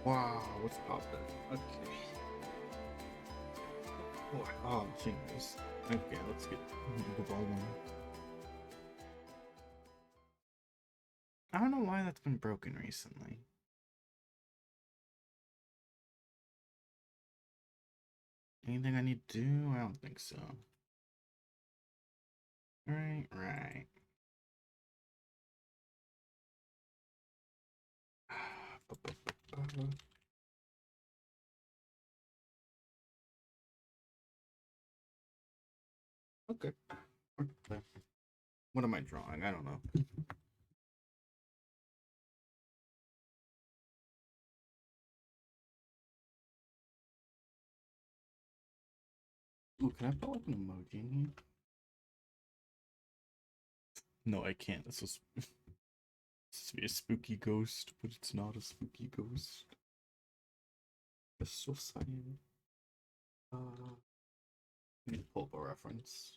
Wow, what's poppin'? Okay. Oh, jingles. Okay, let's get the ball one. I don't know why that's been broken recently. Anything I need to do? I don't think so. Right. Okay. What am I drawing? I don't know. Ooh, can I put like an emoji in here? No, I can't. This is supposed to be a spooky ghost, but it's not a spooky ghost. It's so silent. I need to pull up a reference.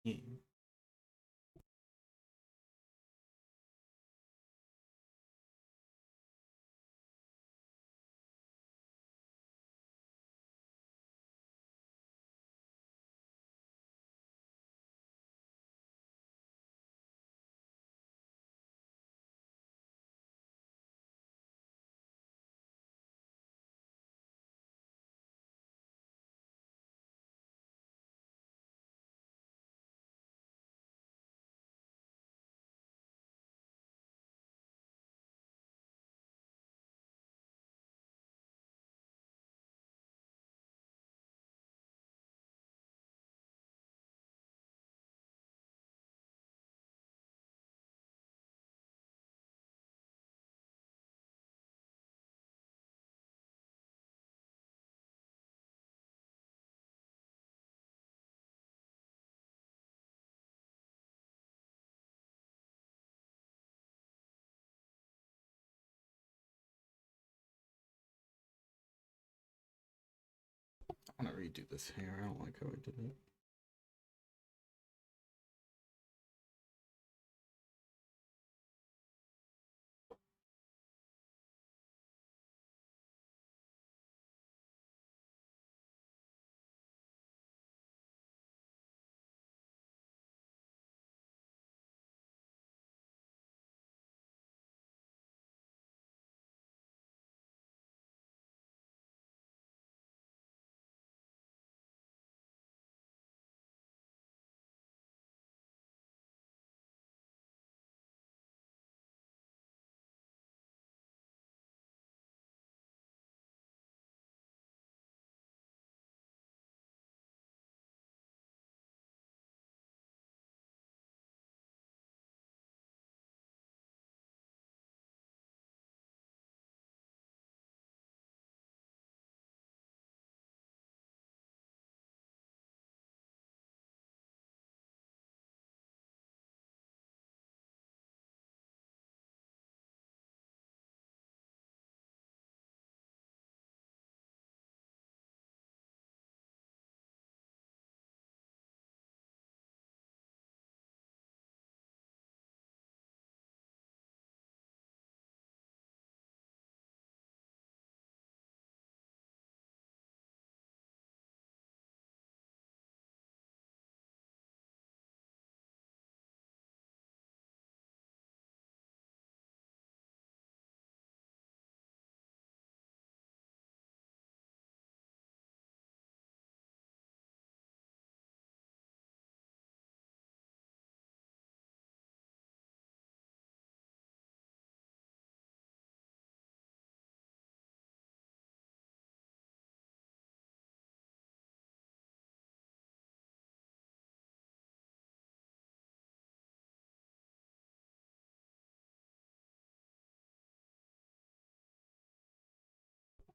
Yeah. I want to redo this hair. I don't like how I did it.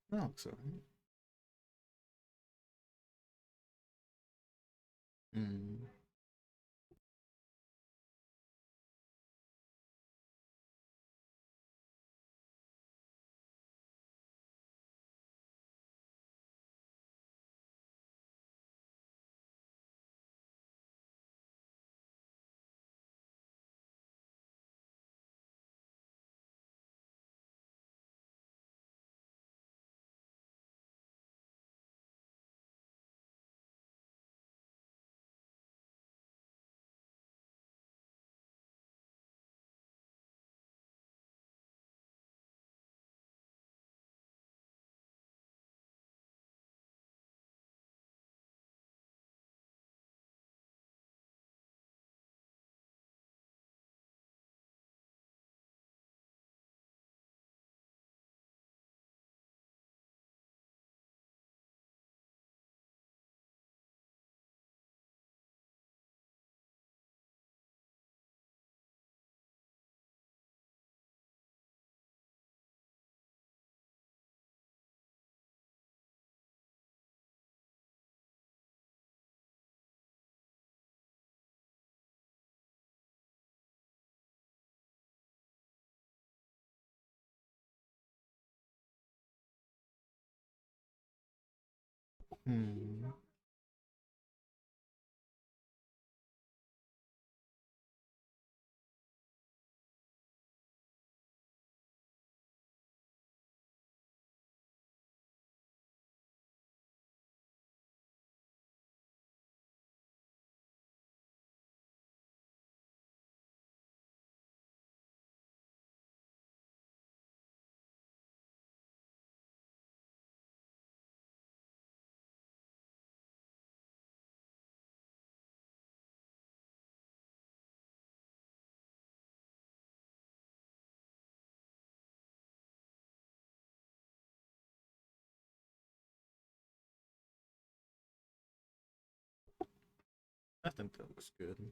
That looks alright. Mm. Hmm. I think that looks good.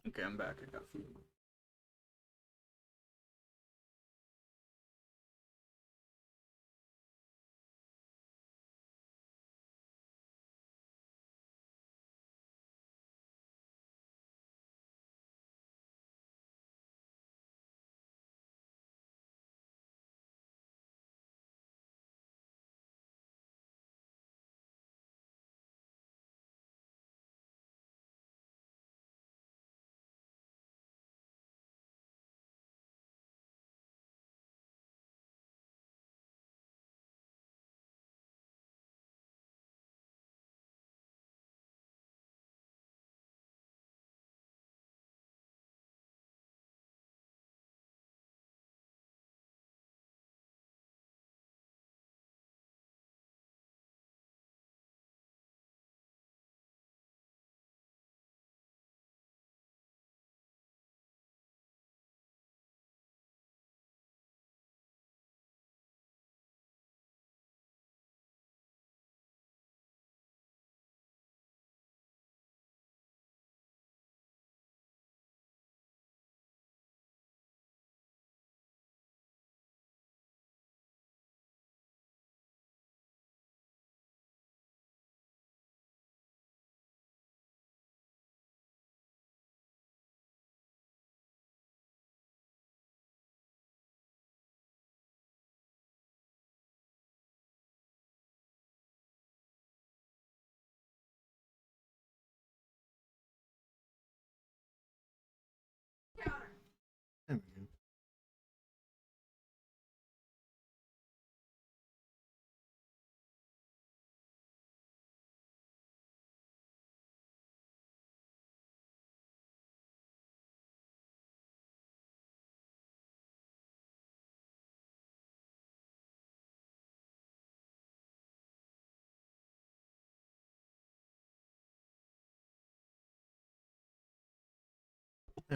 Okay, I'm back. I got food. There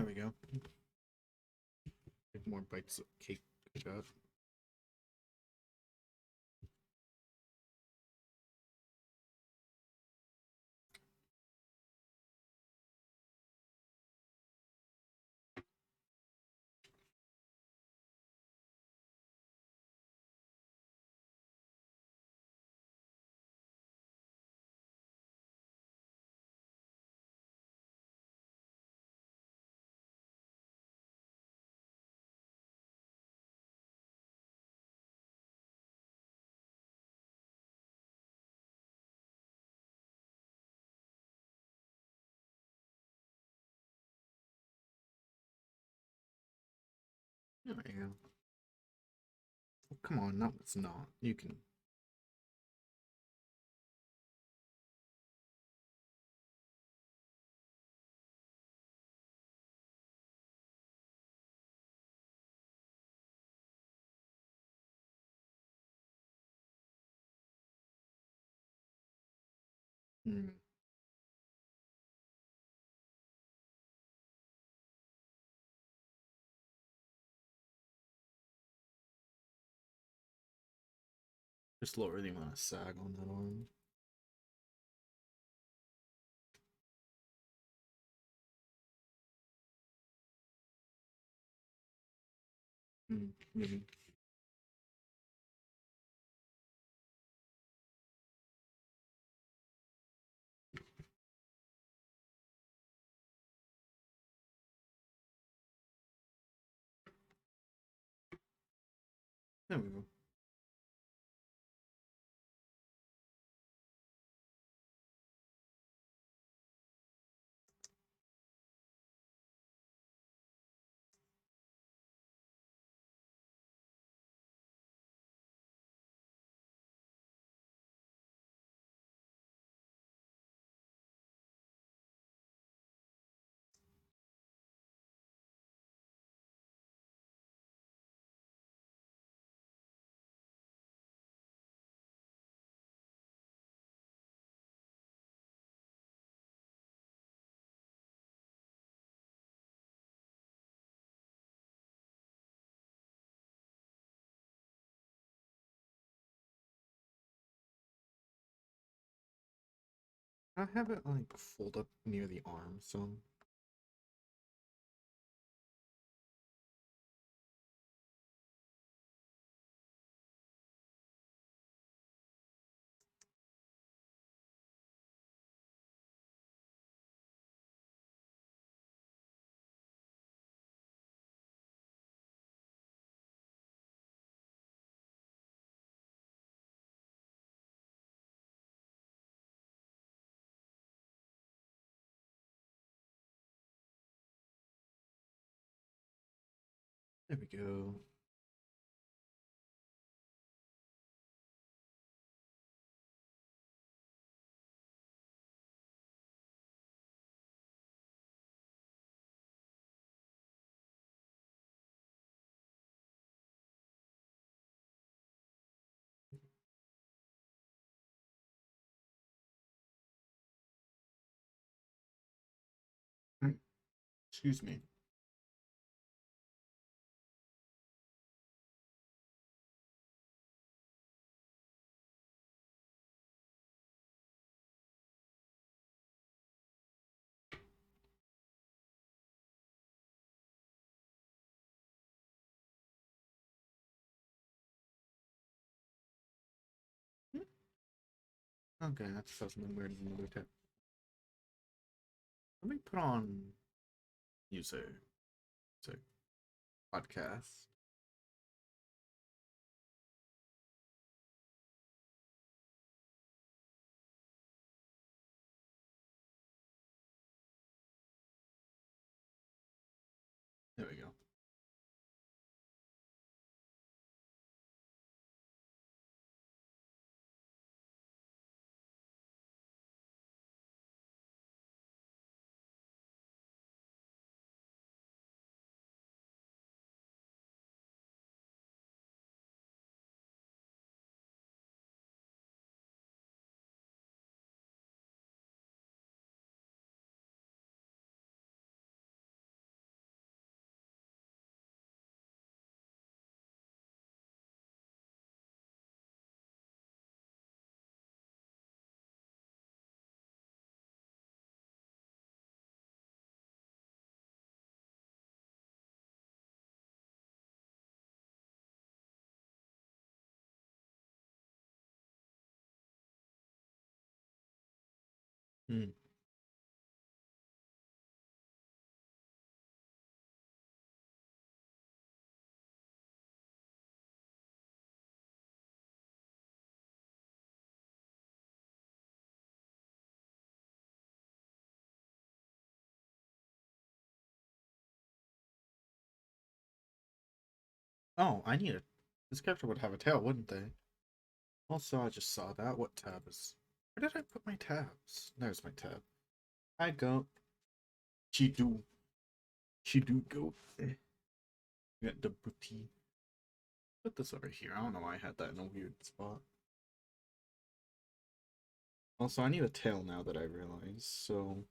we go. There we go. Get more bites of cake to cut. There you go. Oh, come on, no, it's not. You can. Hmm. Just lower the amount of sag on that arm. Maybe. There we go. I have it like fold up near the arm, so there we go. Excuse me. Okay, that's something weird in another tip. Let me put on user podcast. There we go. Hmm. Oh, I need a. This character would have a tail, wouldn't they? Also, I just saw that. What tab is? Where did I put my tabs? There's my tab. I go. She do. She do go. Got the booty. Put this over here. I don't know why I had that in a weird spot. Also, I need a tail now that I realize. So,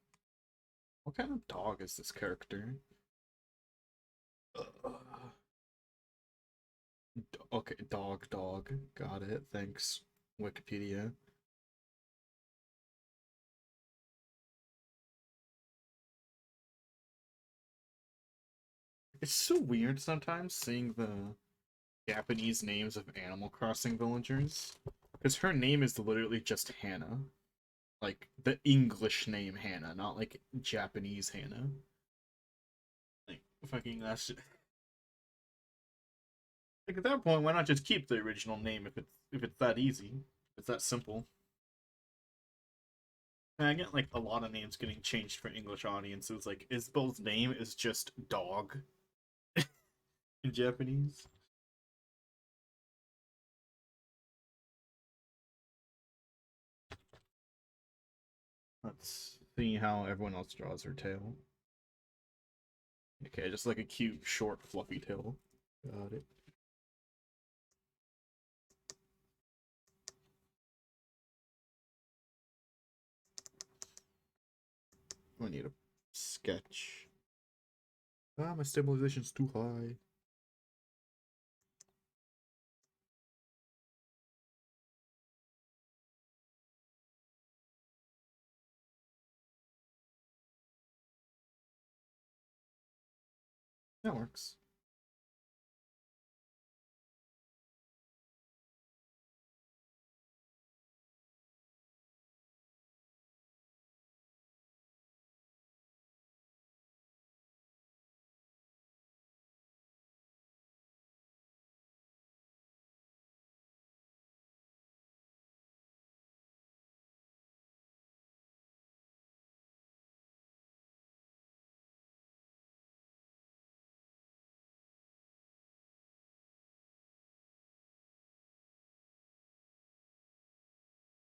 what kind of dog is this character? Okay, dog. Got it. Thanks, Wikipedia. It's so weird sometimes seeing the Japanese names of Animal Crossing villagers. Because her name is literally just Hannah. Like, the English name Hannah, not like Japanese Hannah. Like, fucking that's just... Like, at that point, why not just keep the original name if it's that easy? If it's that simple. And I get, like, a lot of names getting changed for English audiences. Like, Isabel's name is just Dog in Japanese. Let's see how everyone else draws her tail. Okay, just like a cute, short, fluffy tail. Got it. I need a sketch. Ah, my stabilization's too high. That works.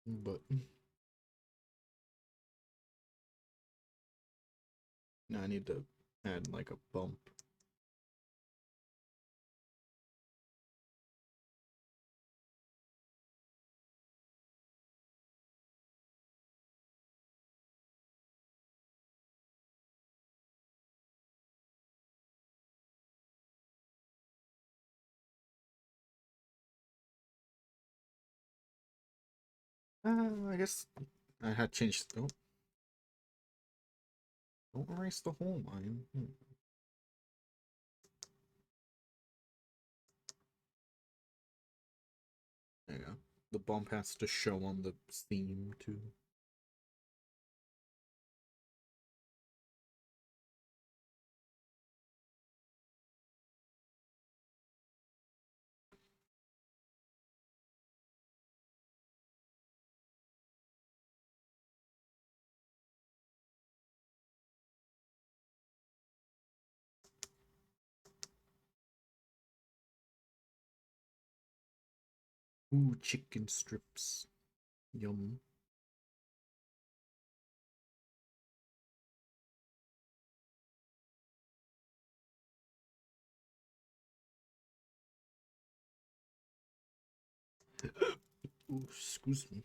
But now I need to add like a bump. I guess I had changed. Oh, don't erase the whole line. There you go. The bump has to show on the theme too. Ooh, chicken strips. Yum. Ooh, excuse me.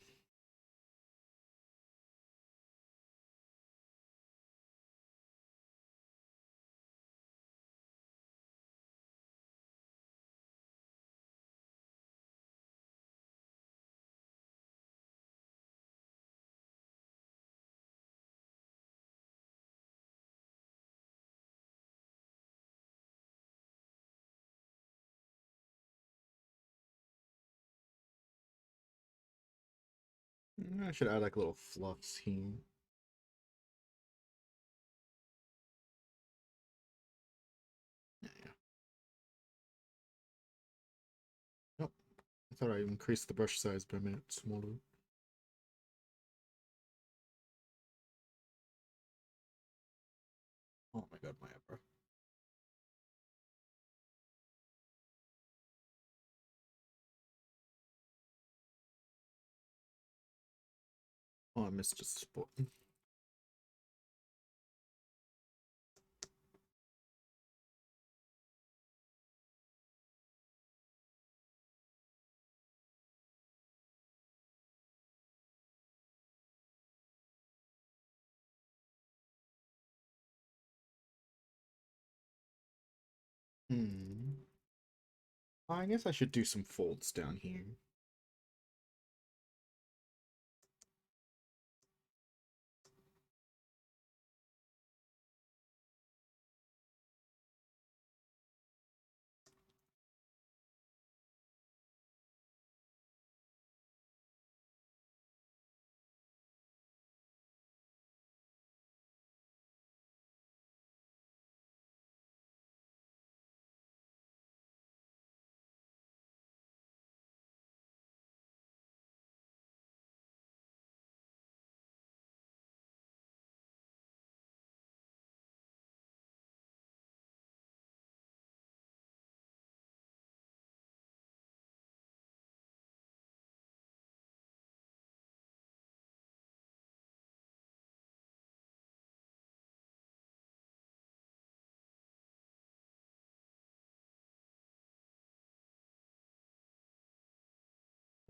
I should add like little fluffs here. Yeah. Nope. I thought I increased the brush size by a minute smaller. Oh my god, my eyebrow. Oh, I missed a spot. I guess I should do some folds down here.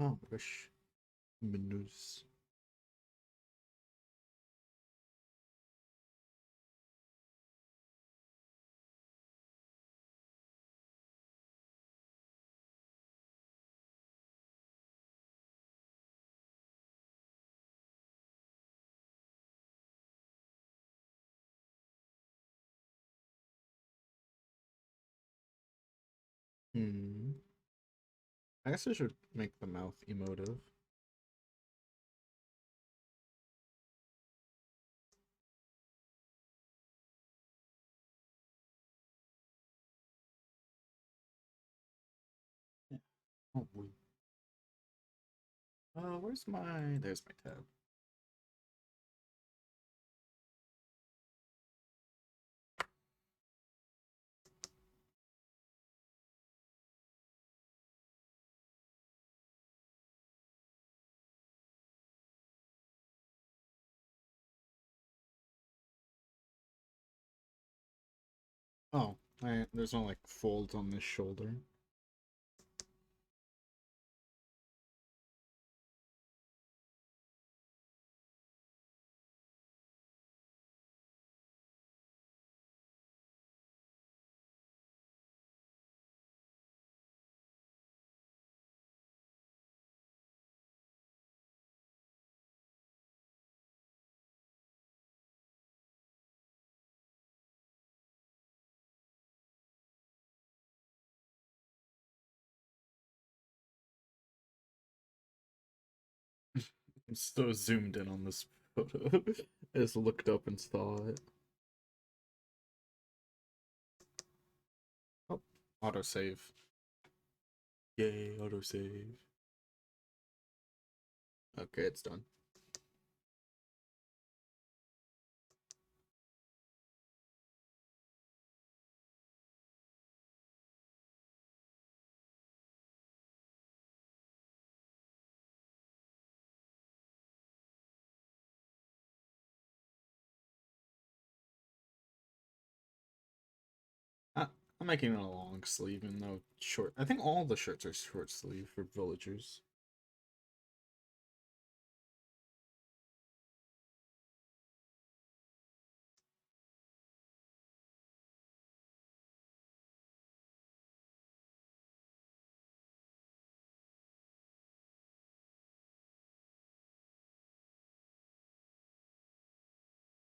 Oh, gosh. Menus. I guess I should make the mouth emotive. Yeah. Oh boy. Where's my... There's my tab. Oh, there's no like folds on this shoulder. I'm so zoomed in on this photo. I just looked up and saw it. Oh, autosave. Yay, autosave. Okay, it's done. Uh, I'm making it a long sleeve, even though short. I think all the shirts are short sleeve for villagers.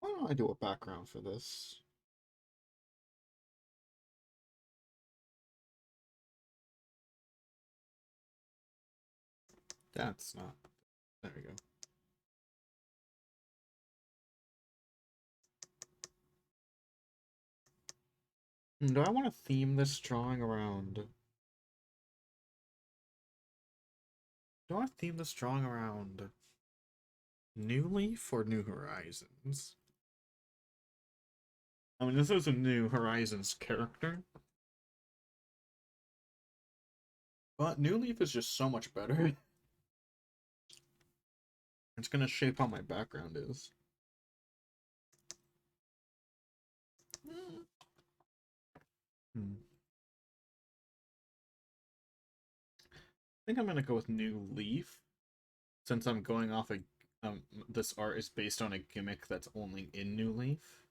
Why don't I do a background for this? That's not. There we go. Do I want to theme this drawing around? Do I want to theme this drawing around New Leaf or New Horizons? I mean, this is a New Horizons character, but New Leaf is just so much better. It's gonna shape how my background is. Hmm. I think I'm gonna go with New Leaf, since I'm going off a this art is based on a gimmick that's only in New Leaf.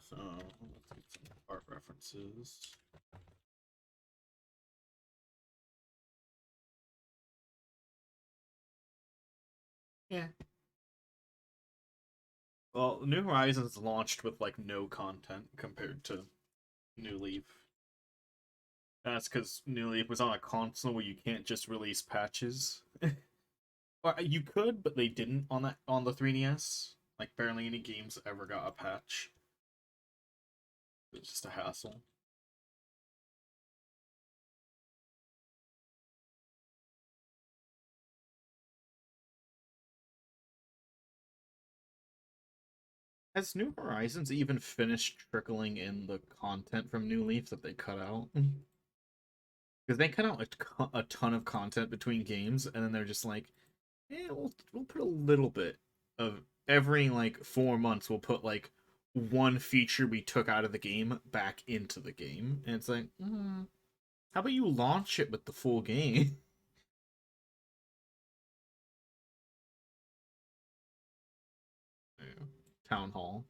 So let's get some art references. Yeah. Well, New Horizons launched with like no content compared to New Leaf. That's because New Leaf was on a console where you can't just release patches. Or you could, but they didn't on the 3DS. Like barely any games ever got a patch. It was just a hassle. Has New Horizons even finished trickling in the content from New Leaf that they cut out? Because they cut out a ton of content between games, and then they're just like, we'll put a little bit of every like 4 months. We'll put like one feature we took out of the game back into the game, and it's like, how about you launch it with the full game? Yeah. Town Hall.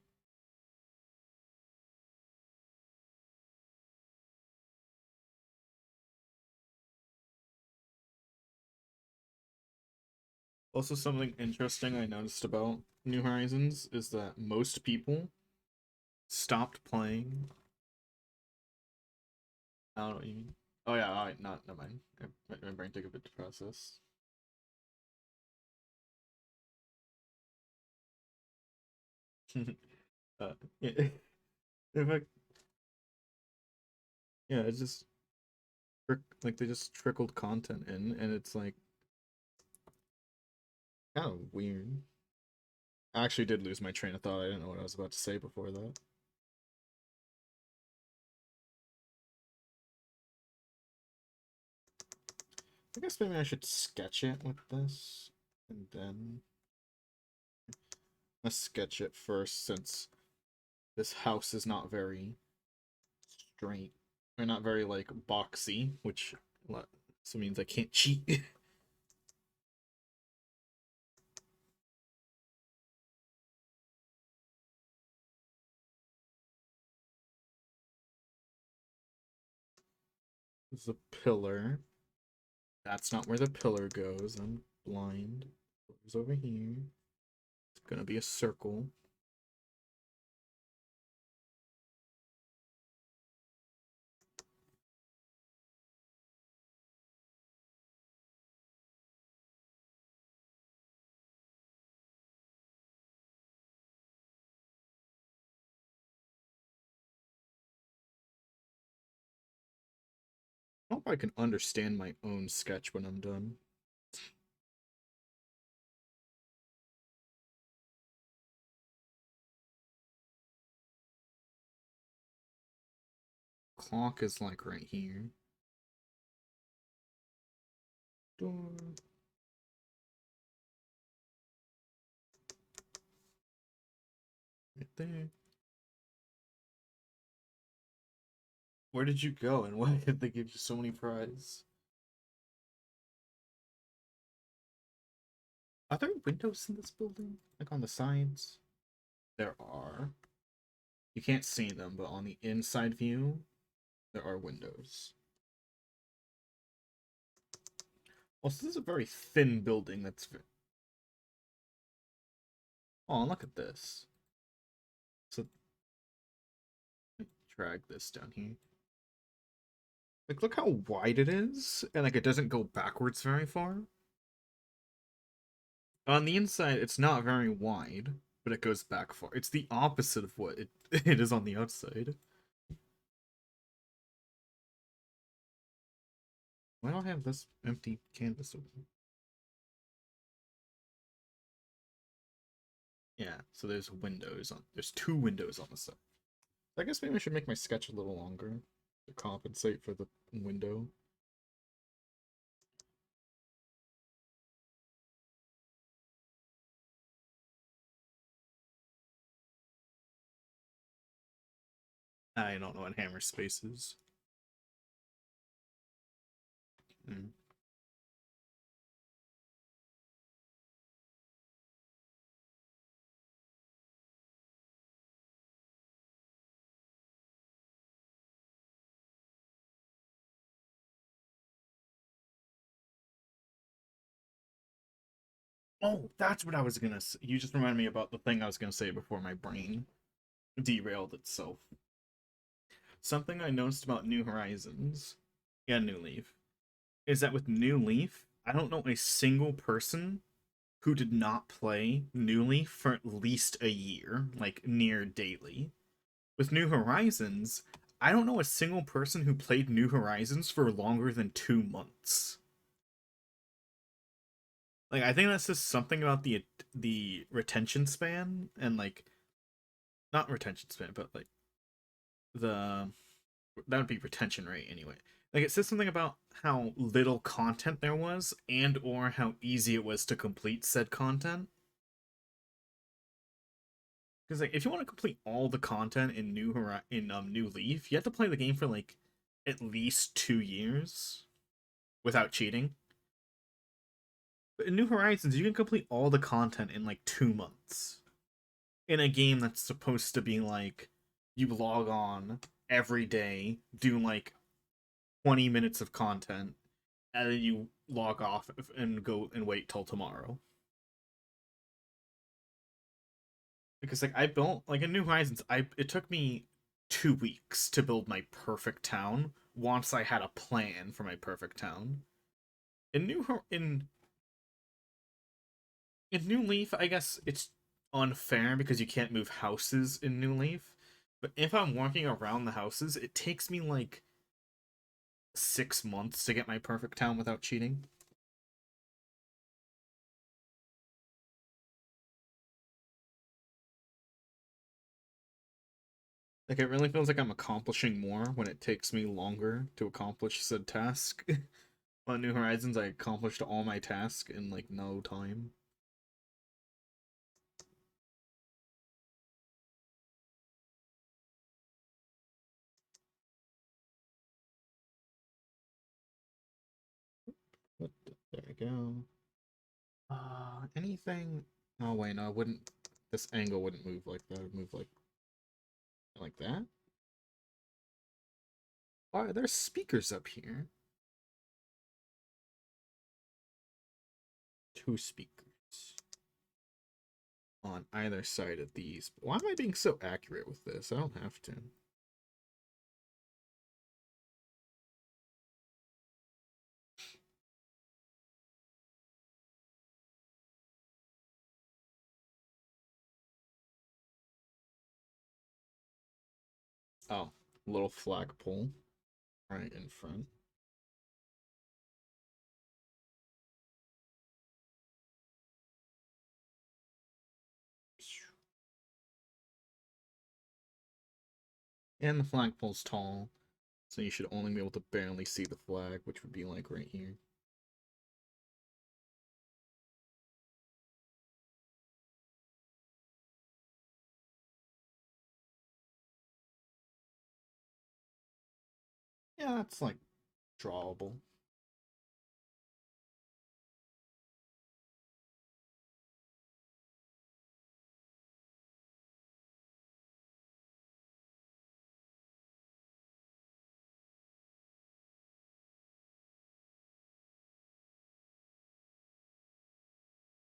Also, something interesting I noticed about New Horizons is that most people stopped playing. I don't know what you mean. Oh yeah, alright, not never mind. My brain took a bit to process. Yeah, in fact, yeah, it's just like they just trickled content in, and it's like kind of weird. I actually did lose my train of thought. I didn't know what I was about to say before that. I guess maybe I should sketch it with this, and then let's sketch it first since this house is not very straight. Or not very like boxy, which so means I can't cheat. There's a pillar. That's not where the pillar goes. I'm blind. Pillar's over here. It's gonna be a circle. I hope I can understand my own sketch when I'm done. Clock is like right here. Door. Right there. Where did you go and why did they give you so many prizes? Are there windows in this building? Like on the sides? There are. You can't see them, but on the inside view, there are windows. Also, this is a very thin building that's... Oh, look at this. So, drag this down here. Like, look how wide it is, and like it doesn't go backwards very far. On the inside, it's not very wide, but it goes back far. It's the opposite of what it, it is on the outside. Why do I have this empty canvas open? Yeah, so there's windows on. There's two windows on the side. I guess maybe I should make my sketch a little longer to compensate for the window. I don't know what hammer space is. Hmm. Oh, that's what I was gonna say. You just reminded me about the thing I was gonna say before my brain derailed itself. Something I noticed about New Horizons and New Leaf is that with New Leaf, I don't know a single person who did not play New Leaf for at least a year, like near daily. With New Horizons, I don't know a single person who played New Horizons for longer than 2 months. Like I think that's just something about the retention span and like not retention span, but like the that would be retention rate anyway. Like it says something about how little content there was and or how easy it was to complete said content. Because like if you want to complete all the content in New Leaf, you have to play the game for like at least 2 years without cheating. But in New Horizons, you can complete all the content in like 2 months. In a game that's supposed to be like you log on every day, do like 20 minutes of content, and then you log off and go and wait till tomorrow. Because like I built like in New Horizons, I it took me 2 weeks to build my perfect town once I had a plan for my perfect town. In New Leaf, I guess it's unfair because you can't move houses in New Leaf. But if I'm walking around the houses, it takes me like 6 months to get my perfect town without cheating. Like it really feels like I'm accomplishing more when it takes me longer to accomplish said task. On New Horizons, I accomplished all my tasks in like no time. There we go. Anything? Oh wait, no, I wouldn't. This angle wouldn't move like that. It would move like that. Why there's speakers up here? Two speakers on either side of these. Why am I being so accurate with this? I don't have to. Oh, little flagpole right in front. And the flagpole's tall, so you should only be able to barely see the flag, which would be like right here. Yeah, that's like drawable.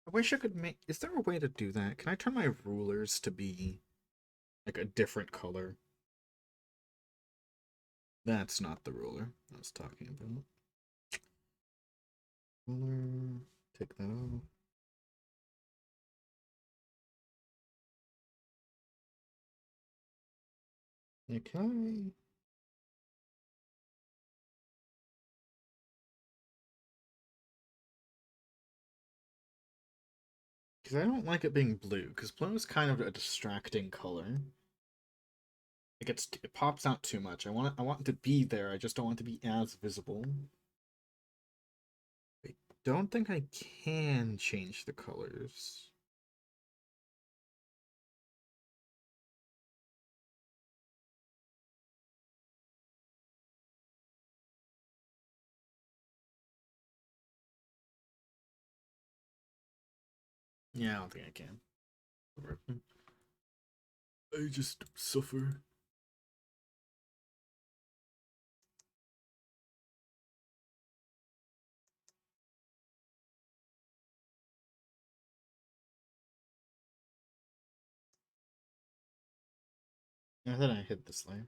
I wish I could make. Is there a way to do that? Can I turn my rulers to be like a different color? That's not the ruler I was talking about. Ruler. Take that off. Okay. Because I don't like it being blue. Because blue is kind of a distracting color. It pops out too much. I want it to be there. I just don't want it to be as visible. I don't think I can change the colors. Yeah, I don't think I can. I just suffer. I thought I hit this lane.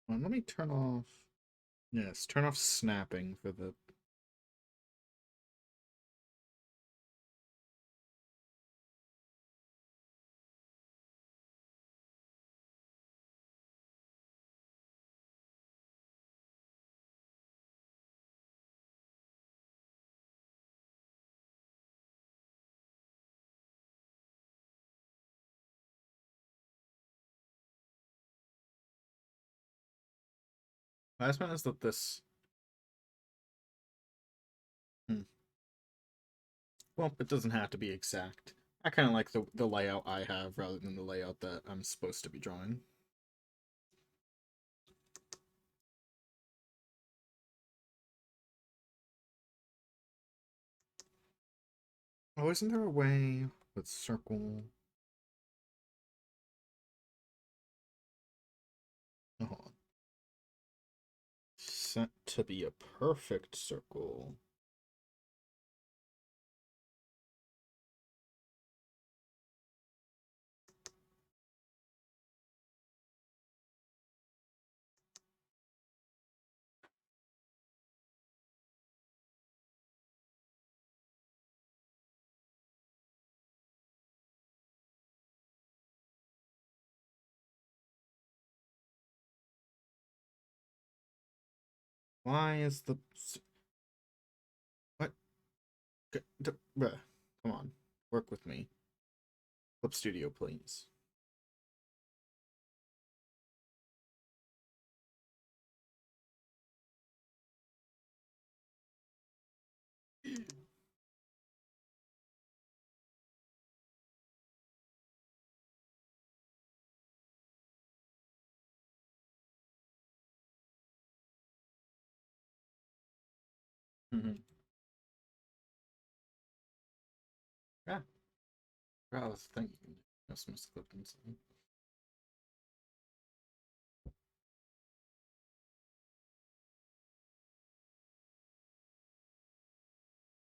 Well, let me turn off. Yes, turn off snapping for the. Last one is that this. Well, it doesn't have to be exact. I kind of like the layout I have rather than the layout that I'm supposed to be drawing. Oh, isn't there a way with circle? Oh, hold on. Set to be a perfect circle. Why is the what? Bruh, come on, work with me. Flip Studio, please. Yeah, I was thinking. That's some clip inside.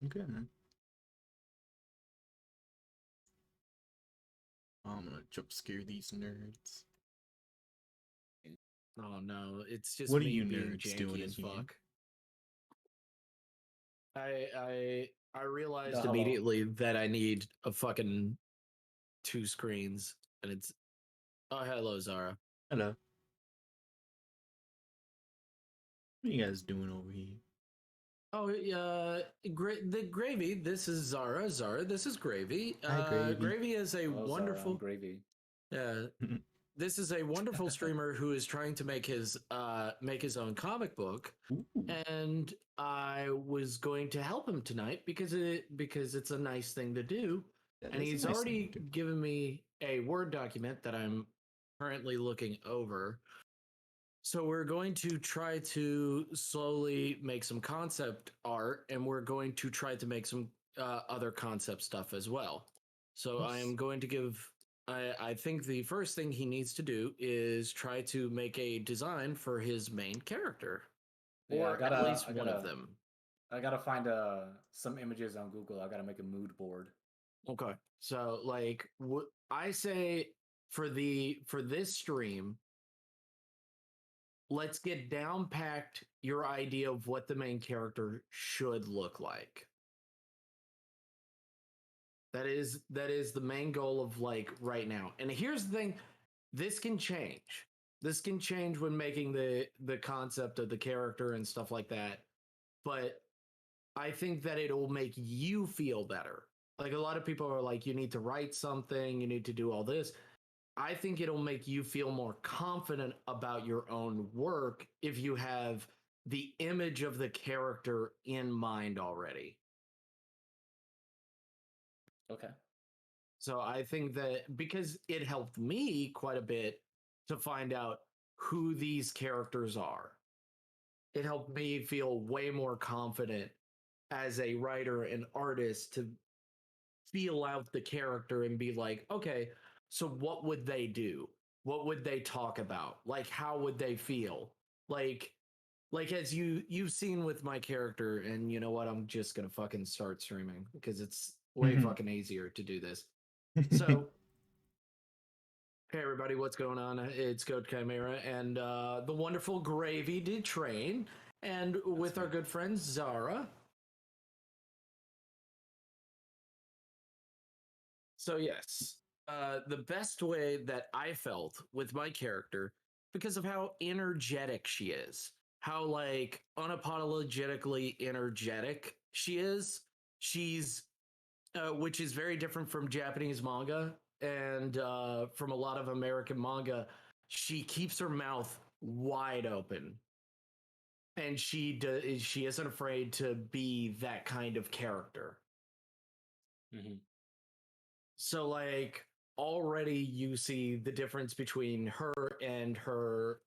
Okay. I'm gonna jump scare these nerds. Oh no, it's just What are me you being nerds janky doing in as here? fuck. I realized Hello. immediately that I need a fucking 2 screens, and it's oh hello Zara. Hello. What are you guys doing over here? Oh the Gravy. This is Zara. Zara, this is Gravy. Hi, Gravy. Gravy is a Hello, Zara, wonderful I'm Gravy. this is a wonderful streamer who is trying to make his own comic book. Ooh. And I was going to help him tonight because it's a nice thing to do. That And is a he's nice already thing to do. given me a Word document that I'm currently looking over. So we're going to try to slowly make some concept art, and we're going to try to make some other concept stuff as well. So I am going to give. I think the first thing he needs to do is try to make a design for his main character, Yeah, or at least one of them. I gotta find some images on Google. I gotta make a mood board. Okay. So like I say for this stream, let's get down packed your idea of what the main character should look like. That is the main goal of like right now. And here's the thing, this can change. This can change when making the concept of the character and stuff like that. But I think that it'll make you feel better. Like a lot of people are like, you need to write something, you need to do all this. I think it'll make you feel more confident about your own work if you have the image of the character in mind already. Okay. So I think that because it helped me quite a bit to find out who these characters are, it helped me feel way more confident as a writer and artist to feel out the character and be like, okay, so what would they do? What would they talk about? Like, how would they feel? Like as you've seen with my character, and you know what? I'm just gonna fucking start streaming because it's way fucking easier to do this. So, hey everybody, what's going on? It's Goat Chimera and the wonderful Gravy did train, and with our good friend Zara. So yes, the best way that I felt with my character, because of how energetic she is, how like unapologetically energetic she is, she's which is very different from Japanese manga and from a lot of American manga. She keeps her mouth wide open, and she isn't afraid to be that kind of character. Mm-hmm. So like already you see the difference between her and her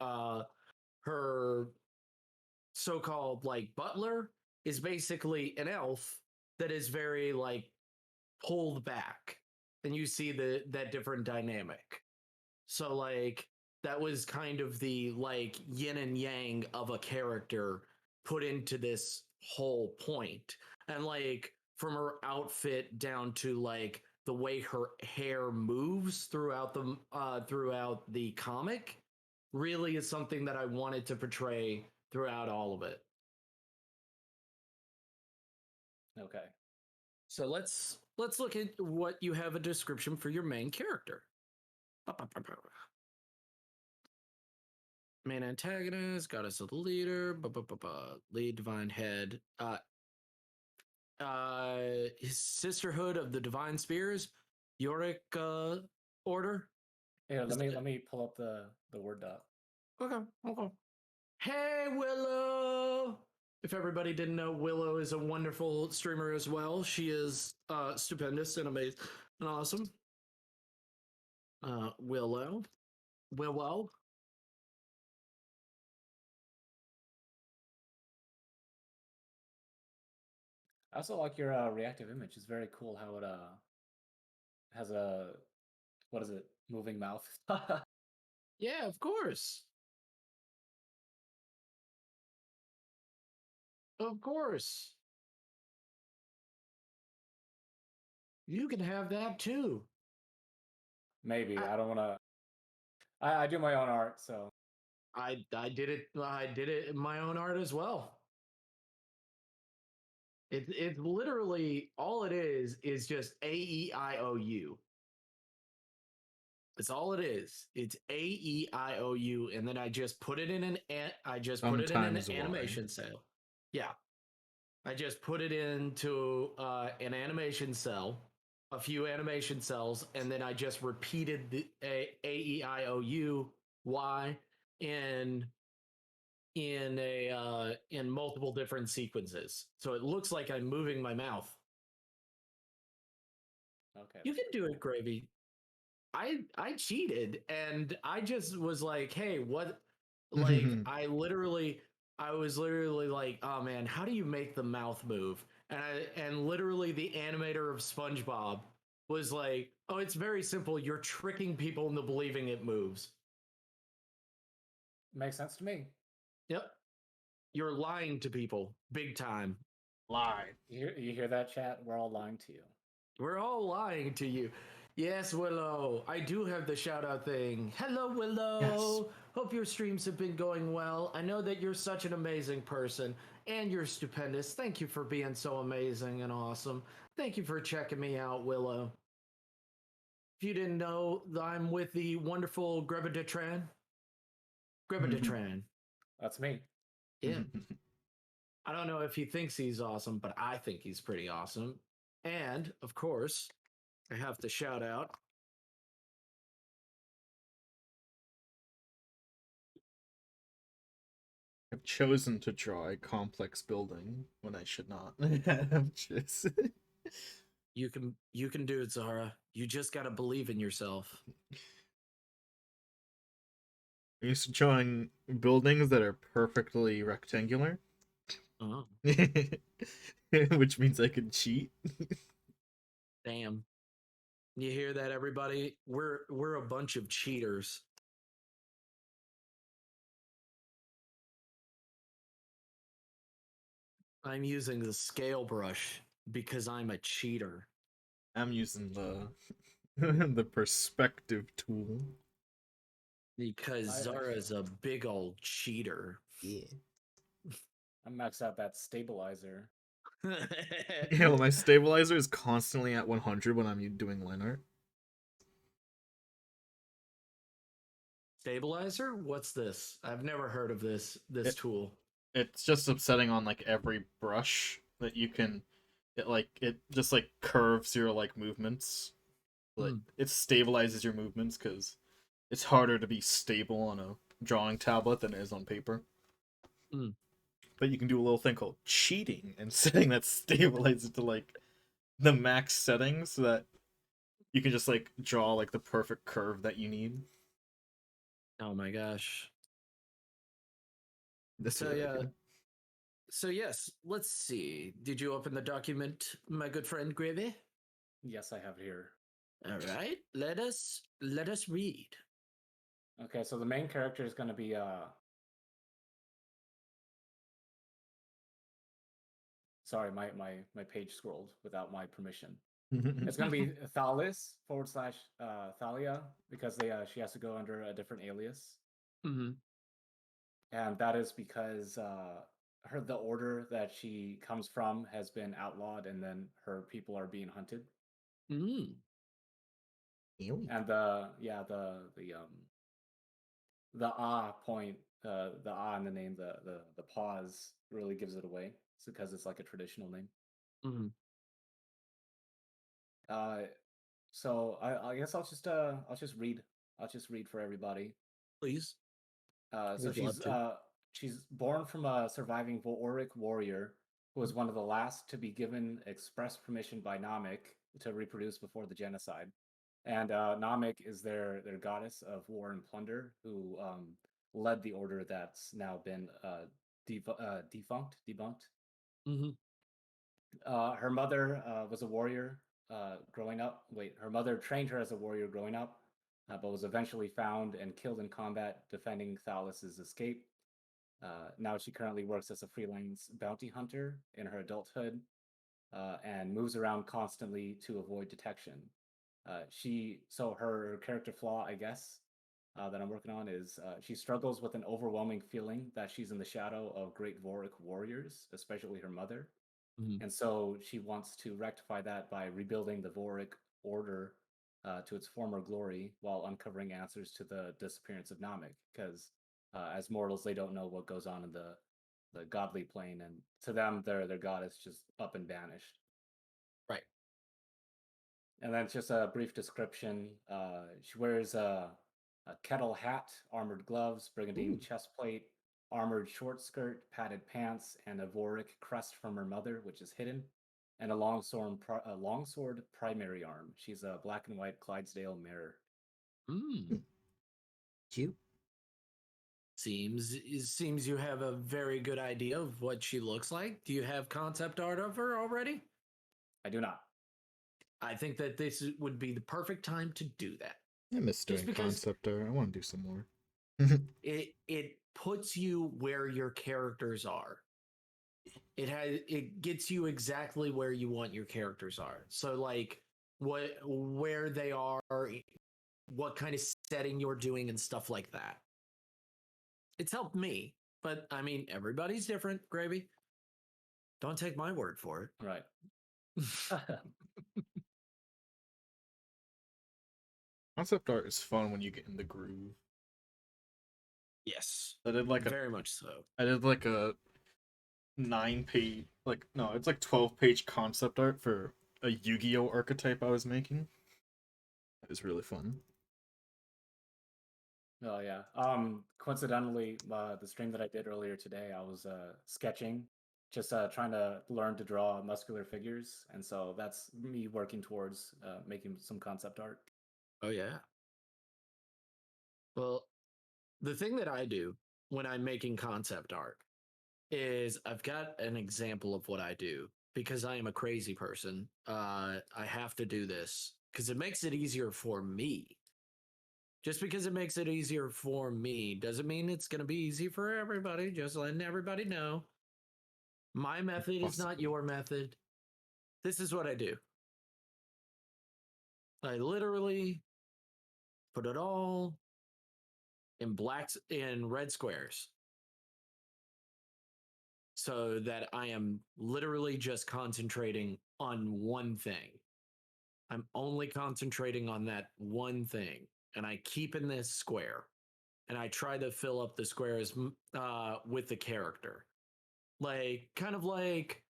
so-called like butler is basically an elf that is very like pulled back, and you see that different dynamic. So like that was kind of the like yin and yang of a character put into this whole point. And like from her outfit down to like the way her hair moves throughout the comic really is something that I wanted to portray throughout all of it. Okay. So let's look at what you have a description for your main character. Main antagonist, goddess of the leader, lead divine head. His sisterhood of the divine spears, Yorick order. Yeah, let me pull up the word doc. Okay. Hey Willow. If everybody didn't know, Willow is a wonderful streamer as well. She is stupendous and amazing and awesome. Willow. I also like your reactive image. It's very cool how it has a, what is it, moving mouth. Yeah, of course. Of course. You can have that too. Maybe I don't want to. I do my own art, so I did it in my own art as well. It's literally all it is just AEIOU. That's all it is. It's AEIOU, and then I just put it in an Sometimes animation cell. Yeah, I just put it into an animation cell, a few animation cells, and then I just repeated the AEIOU Y in multiple different sequences. So it looks like I'm moving my mouth. okay. You can do it, Gravy. I cheated, and I just was like, hey, Like I was literally like, oh man, how do you make the mouth move? And literally the animator of SpongeBob was like, oh, it's very simple. You're tricking people into believing it moves. Makes sense to me. Yep. You're lying to people big time. Lie. You hear that, chat? We're all lying to you. We're all lying to you. Yes, Willow. I do have the shout out thing. Hello, Willow. Yes. Hope your streams have been going well. I know that you're such an amazing person and you're stupendous. Thank you for being so amazing and awesome. Thank you for checking me out, Willow. If you didn't know, I'm with the wonderful Grebedatran. Grebedatran. That's me. Yeah. I don't know if he thinks he's awesome, but I think he's pretty awesome. And, of course, I have to shout out I've chosen to draw a complex building when I should not have just. you can do it, Zara. You just gotta believe in yourself. I'm used to drawing buildings that are perfectly rectangular, Oh, which means I can cheat. damn. You hear that, everybody? We're a bunch of cheaters. I'm using the scale brush because I'm a cheater. I'm using the the perspective tool. Because Zara's a big old cheater. Yeah. I maxed out that stabilizer. Yeah, well, my stabilizer is constantly at 100 when I'm doing line art. Stabilizer? What's this? I've never heard of this tool. It's just upsetting on like every brush that you can. It just like curves your like movements. Like it stabilizes your movements because it's harder to be stable on a drawing tablet than it is on paper. But you can do a little thing called cheating and setting that stabilizer to like the max settings so that you can just like draw like the perfect curve that you need. Oh my gosh. This So way, yeah. okay. So yes, let's see. Did you open the document, my good friend Gravy? Yes, I have it here. All right. Let us read. Okay, so the main character is going to be sorry, my page scrolled without my permission. It's going to be Thalis / Thalia because she has to go under a different alias. And that is because the order that she comes from has been outlawed, and then her people are being hunted. And the point, the in the name, the pause really gives it away. It's because it's like a traditional name. So I guess I'll just read. I'll just read for everybody. Please. So she's born from a surviving Voloric warrior who was one of the last to be given express permission by Namek to reproduce before the genocide. And Namek is their goddess of war and plunder who led the order that's now been debunked. Her mother was a warrior growing up. Her mother trained her as a warrior growing up, but was eventually found and killed in combat defending Thalis's escape. Now she currently works as a freelance bounty hunter in her adulthood and moves around constantly to avoid detection. Her character flaw, I guess, that I'm working on is she struggles with an overwhelming feeling that she's in the shadow of great Voric warriors, especially her mother. And so she wants to rectify that by rebuilding the Voric order to its former glory while uncovering answers to the disappearance of Namek. Because as mortals, they don't know what goes on in the godly plane, and to them, their god is just up and banished. Right. And then just a brief description. She wears a kettle hat, armored gloves, brigandine chestplate, armored short skirt, padded pants, and a Voric crest from her mother, which is hidden, and a longsword primary arm. She's a black and white Clydesdale mare. Cute. Seems you have a very good idea of what she looks like. Do you have concept art of her already? I do not. I think that would be the perfect time to do that. I miss Just doing because concept art. I want to do some more. it puts you where your characters are. It gets you exactly where you want your characters are. So like where they are, what kind of setting you're doing and stuff like that. It's helped me, but I mean everybody's different, Gravy. Don't take my word for it. Right. Concept art is fun when you get in the groove. Yes. I did like very much so. I did like a 9-page, like no, it's like 12-page concept art for a Yu-Gi-Oh archetype I was making. It was really fun. Oh yeah. Coincidentally, the stream that I did earlier today, I was sketching, just trying to learn to draw muscular figures, and so that's me working towards making some concept art. Oh yeah. Well, the thing that I do when I'm making concept art is I've got an example of what I do because I am a crazy person. I have to do this because it makes it easier for me. Just because it makes it easier for me doesn't mean it's going to be easy for everybody. Just letting everybody know. My method is not your method. This is what I do. I literally put it all in red squares so that I am literally just concentrating on one thing. I'm only concentrating on that one thing, and I keep in this square, and I try to fill up the squares with the character, like kind of like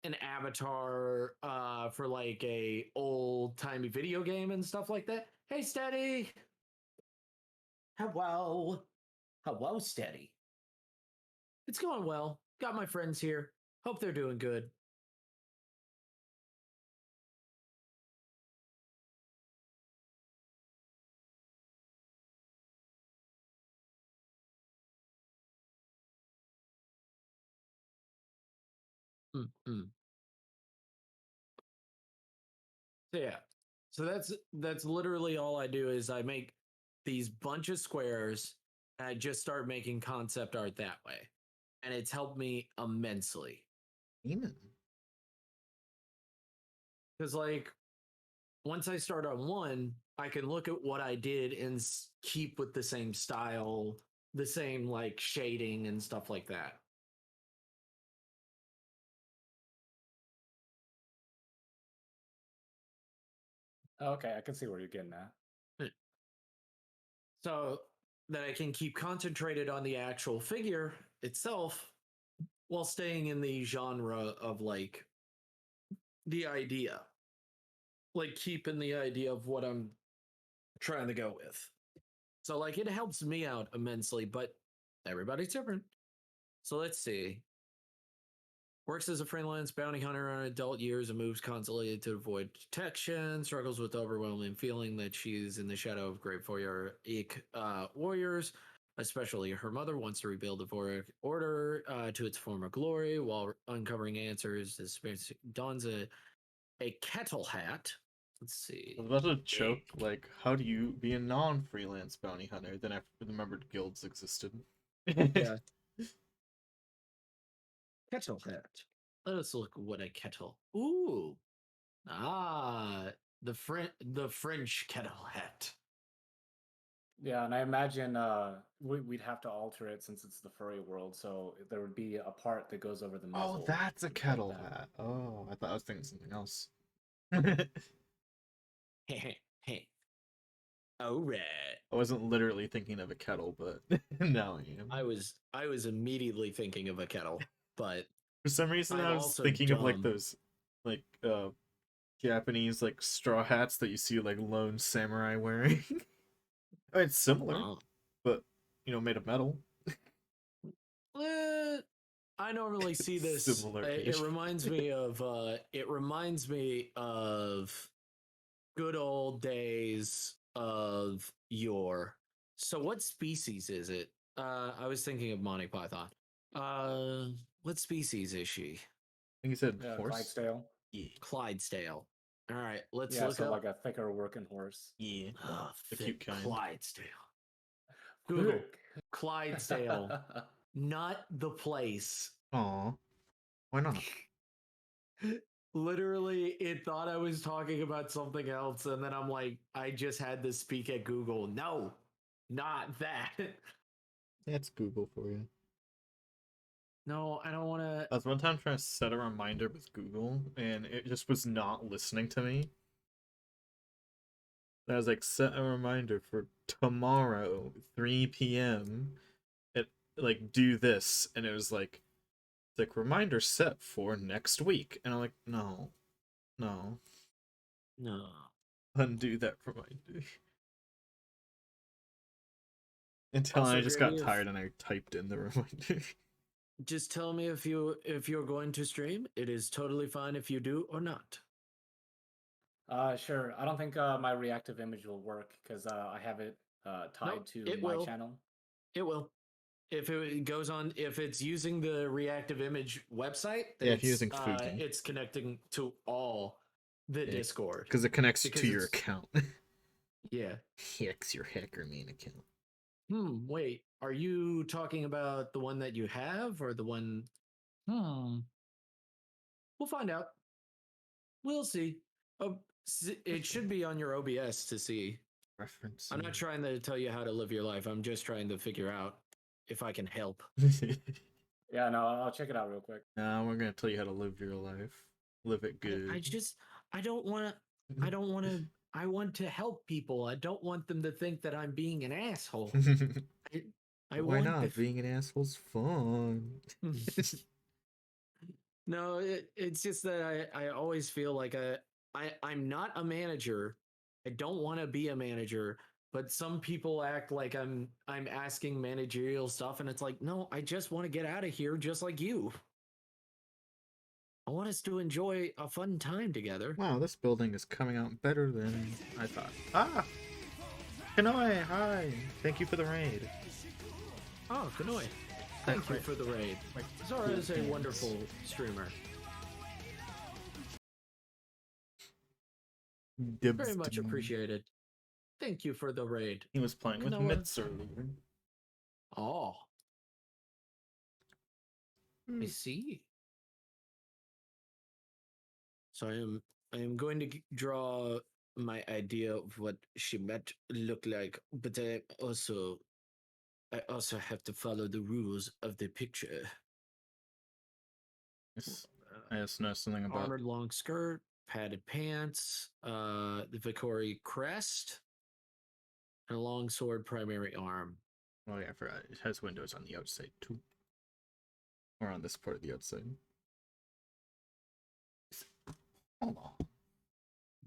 an avatar for like a old timey video game and stuff like that. Hey, Steady. Hello. Hello, Steady. It's going well. Got my friends here. Hope they're doing good. Mm-hmm. So yeah. So that's literally all I do is I make these bunch of squares and I just start making concept art that way. And it's helped me immensely. Amen. Because like once I start on one, I can look at what I did and keep with the same style, the same like shading and stuff like that. Okay, I can see where you're getting at. So that I can keep concentrated on the actual figure itself while staying in the genre of like the idea. Like keeping the idea of what I'm trying to go with. So like it helps me out immensely, but everybody's different. So let's see. Works as a freelance bounty hunter in adult years and moves constantly to avoid detection. Struggles with overwhelming feeling that she's in the shadow of great warriors. Especially her mother wants to rebuild the Vorik order to its former glory while uncovering answers. This dons a kettle hat. Let's see. I was about to choke, like, how do you be a non-freelance bounty hunter? Then I remembered guilds existed. Yeah. Kettle hat. Let us look what a kettle. Ooh. The French kettle hat. Yeah, and I imagine we'd have to alter it since it's the furry world, so there would be a part that goes over the muzzle. Oh, that's a kettle hat. Oh, I thought I was thinking something else. All right. I wasn't literally thinking of a kettle, but now I am. I was immediately thinking of a kettle, but for some reason I was thinking of like those like Japanese like straw hats that you see like lone samurai wearing. I mean, it's similar, but you know, made of metal. I normally see this. It reminds me of good old days of yore. So what species is it? I was thinking of Monty Python. What species is she? I think you said horse. Clydesdale. Yeah. Clydesdale. All right, let's Yeah, look so up. like a thicker working horse. Yeah. Oh, The thick cute kind. Clydesdale. Google Thick. Clydesdale, not the place. Aw. Why not? Literally, it thought I was talking about something else, and then I'm like, I just had to speak at Google. No, not that. That's Google for you. No, I don't want to. I was one time trying to set a reminder with Google, and it just was not listening to me. I was like, set a reminder for tomorrow, 3 p.m. Like, do this. And it was like reminder set for next week. And I'm like, no. No. Undo that reminder. Until Also, I just got Gravy, tired and I typed in the reminder. Just tell me if you're going to stream. It is totally fine if you do or not. Sure. I don't think my reactive image will work because I have it tied Nope, to it my will. channel. It will. If it goes on, if it's using the reactive image website, Yeah, if you're using Fuki. it's connecting to all the Discord. Because it connects to your account. Yeah. Hacks your hacker main account. Wait. Are you talking about the one that you have or the one? We'll find out. We'll see. It should be on your OBS to see. Reference. I'm not trying to tell you how to live your life. I'm just trying to figure out if I can help. Yeah, no, I'll check it out real quick. No, we're gonna tell you how to live your life. Live it good. I don't want to. I want to help people. I don't want them to think that I'm being an asshole. Why not? Being an asshole's fun. No, it's just that I always feel like I'm not a manager. I don't want to be a manager, but some people act like I'm asking managerial stuff, and it's like, no, I just want to get out of here, just like you. I want us to enjoy a fun time together. Wow, this building is coming out better than I thought. Ah! Kanoi, hi! Thank you for the raid. Oh, Kanoi. Thank you for the raid. Zara is a wonderful streamer. Very much appreciated. Thank you for the raid. He was playing with Mitz earlier. Oh. I see. So I am going to draw my idea of what she might look like, but I also have to follow the rules of the picture. I just know something about armored long skirt, padded pants, the Vikori crest, and a long sword primary arm. Oh yeah, I forgot. It has windows on the outside too. Or on this part of the outside. Hold on.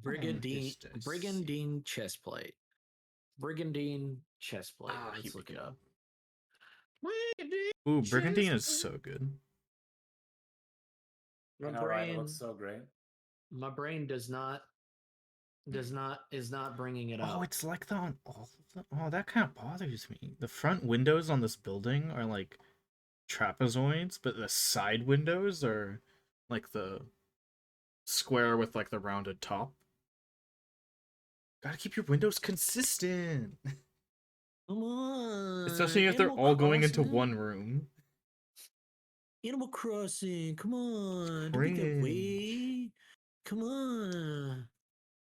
Brigandine chestplate. Brigandine chestplate. Let's look it up. Ooh, Brigandine is so good. My brain, it looks so great. My brain is not bringing it up. Oh, it's like that on all of them. Oh, that kind of bothers me. The front windows on this building are like trapezoids, but the side windows are like the square with like the rounded top. Gotta keep your windows consistent. Come on. Especially if they're all going into one room. Animal Crossing, come on. Don't be that way. Come on.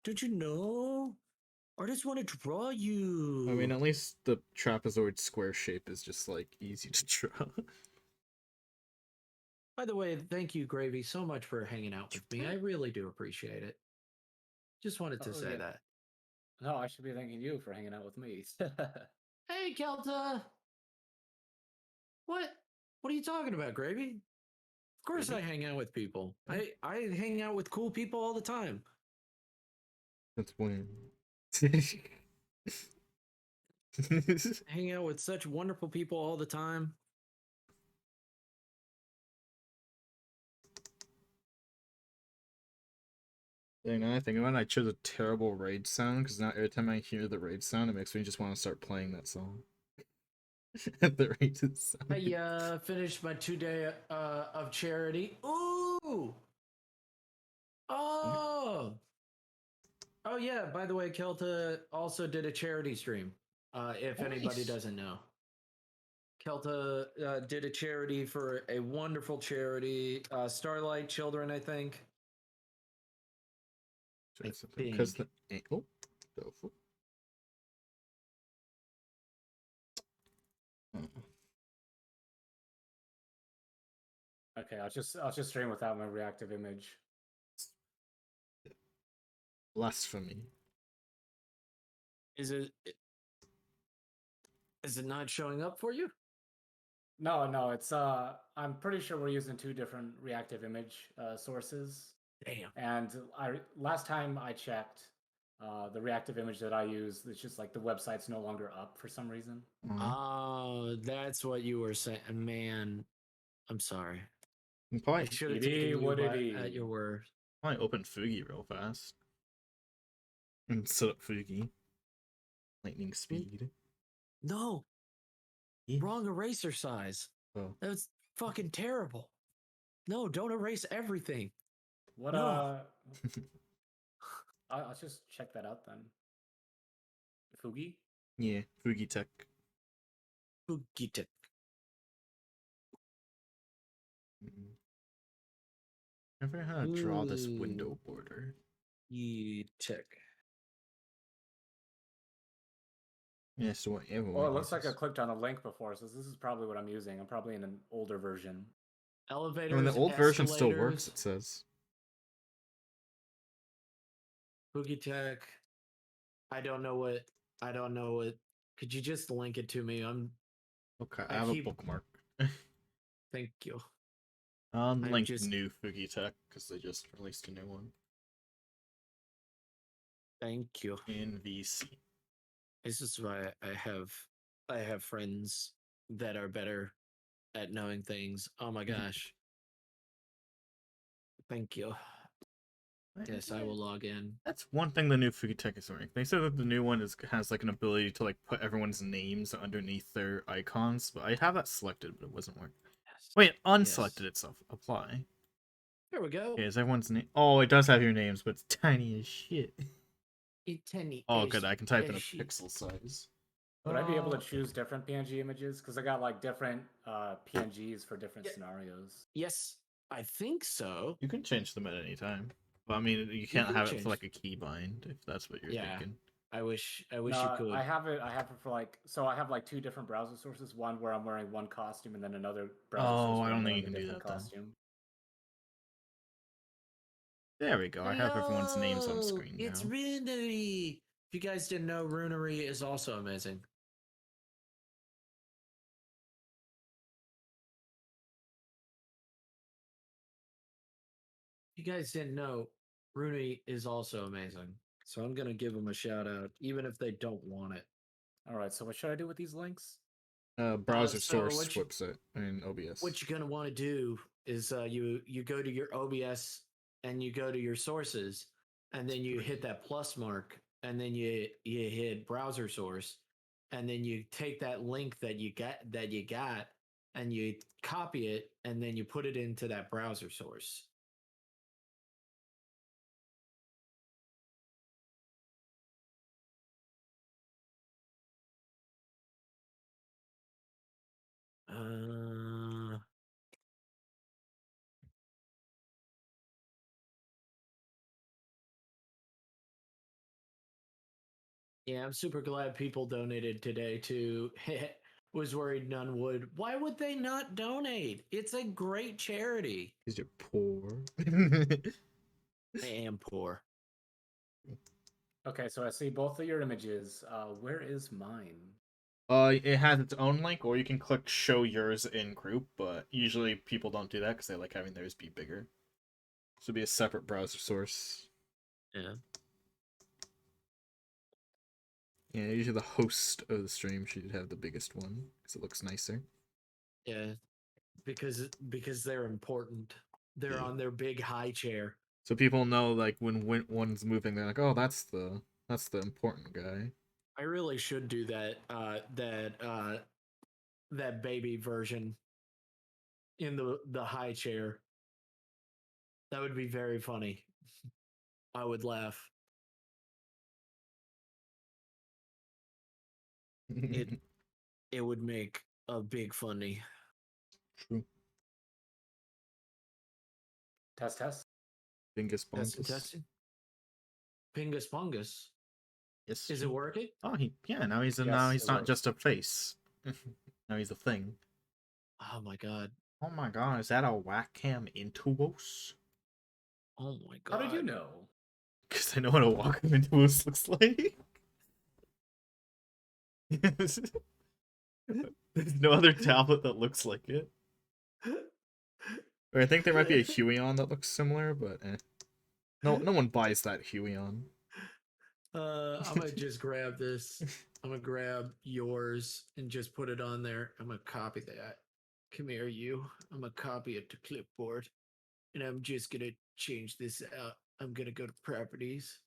Don't you know? Artists want to draw you. I mean, at least the trapezoid square shape is just like easy to draw. By the way, thank you, Gravy, so much for hanging out with me. I really do appreciate it. Just wanted to say that. No, I should be thanking you for hanging out with me. Hey, Kelta. What are you talking about, Gravy? Of course I hang out with people. I hang out with cool people all the time. That's when. Hang out with such wonderful people all the time. Yeah, now I think about it, I chose a terrible raid sound because now every time I hear the raid sound, it makes me just want to start playing that song. At the rate it sounds. I finished my 2 day of charity. Ooh. Oh. Oh yeah. By the way, Kelta also did a charity stream. If anybody Nice. doesn't know, Kelta did a charity for a wonderful charity, Starlight Children, I think. Because the oh, tofu. Okay, I'll just stream without my reactive image. Blasphemy. Is it not showing up for you? No, it's I'm pretty sure we're using 2 different reactive image sources. Damn. And last time I checked, the reactive image that I use, it's just like the website's no longer up for some reason. Oh, that's what you were saying. Man, I'm sorry. Probably, I should have taken you at your word. Probably open Fugi real fast. And set up Fugi. Lightning speed. No. Yeah. Wrong eraser size. Oh. That's fucking terrible. No, don't erase everything. What No. I'll just check that out then. Fugi? Yeah, Fugi Tech. Fugi Tech. Never know how to draw this window border. Fugi Tech. Yeah, so what everyone Well, it looks uses. like I clicked on a link before, so this is probably what I'm using. I'm probably in an older version. Elevators, I mean, the old version still works, it says. Fugi Tech. I don't know what. Could you just link it to me? Okay, I have a bookmark. Thank you. I'll link new Fugi Tech because they just released a new one. Thank you. In VC. This is why I have friends that are better at knowing things. Oh my gosh. Thank you. Yes, I will log in. That's one thing the new Fugi Tech is doing. They said that the new one has like an ability to like put everyone's names underneath their icons, but I have that selected, but it wasn't working. Yes. Wait, unselected itself. Apply. There we go. Okay, is everyone's name? Oh, it does have your names, but it's tiny as shit. It's tiny. Oh, good. I can type in a pixel size. Would I be able to choose different PNG images? Because I got like different PNGs for different scenarios. Yes, I think so. You can change them at any time. But I mean, you can't have it for like a keybind if that's what you're thinking. I wish you could. I have it for like, so I have like 2 different browser sources. One where I'm wearing one costume, and then another browser source where I don't I'm think you wearing can a do different that costume. There we go. I have everyone's names on screen now. It's Runery. If you guys didn't know, Runery is also amazing. If you guys didn't know, Runery is also amazing. So I'm gonna give them a shout out, even if they don't want it. All right. So what should I do with these links? Browser source website and OBS. What you're gonna want to do is you go to your OBS and you go to your sources, and then you hit that plus mark, and then you hit browser source, and then you take that link that you got, and you copy it, and then you put it into that browser source. Yeah, I'm super glad people donated today too. Was worried none would. Why would they not donate? It's a great charity. Because you're poor. I am poor. Okay, so I see both of your images. Where is mine? It has its own link, or you can click show yours in group, but usually people don't do that because they like having theirs be bigger. So it'd be a separate browser source. Yeah. Yeah, usually the host of the stream should have the biggest one because it looks nicer. Yeah, because they're important. They're on their big high chair. So people know like when one's moving, they're like, "Oh, that's the important guy." I really should do that. that baby version in the high chair. That would be very funny. I would laugh. It would make a big funny. True. Test. Bingus Testing, bongus. testing. Pingus Pungus. Yes. Is it working? Oh, now he's Yes, now he's it not works. just a face. Now he's a thing. Oh my god. Oh my god, is that a whack cam Intuos? Oh my god. How did you know? Because I know what a whack cam Intuos looks like. There's no other tablet that looks like it. Or I think there might be a Huion that looks similar, but no one buys that Huion. I'm gonna just grab this. I'm gonna grab yours and just put it on there. I'm gonna copy that. Come here, you. I'm gonna copy it to clipboard, and I'm just gonna change this out. I'm gonna go to properties.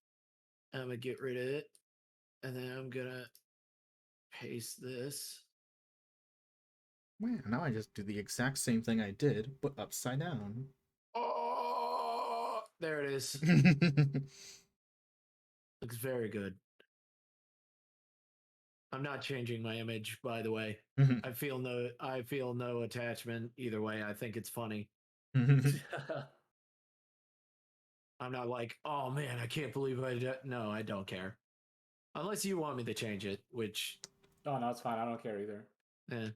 I'm gonna get rid of it, and then I'm gonna paste this. Man, now I just do the exact same thing I did, but upside down. Oh, there it is. Looks very good. I'm not changing my image, by the way. I feel no attachment either way. I think it's funny. I'm not like, oh man, I can't believe I did. No, I don't care. Unless you want me to change it, which. Oh, no, it's fine. I don't care either. Eh.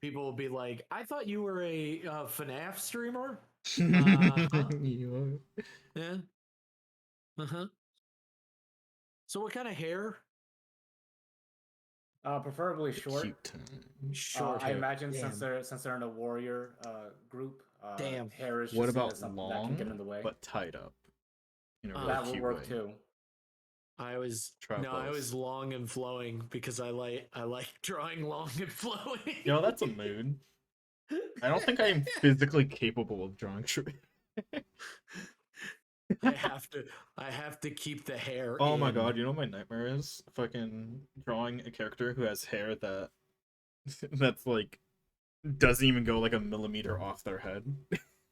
People will be like, I thought you were a FNAF streamer. You are. Yeah. So what kind of hair? Preferably short. Cute time. Short I hair. imagine Damn. since they're in a warrior group, Damn. hair is just What seen about as something that can get in the way. but tied up? In a really That will cute work way. too. I was Try I both. was long and flowing because I like drawing long and flowing. You know, that's a mood. I don't think I am physically capable of drawing short. I have to keep the hair. Oh my in. god, you know what my nightmare is? Fucking drawing a character who has hair that's like doesn't even go like a millimeter off their head.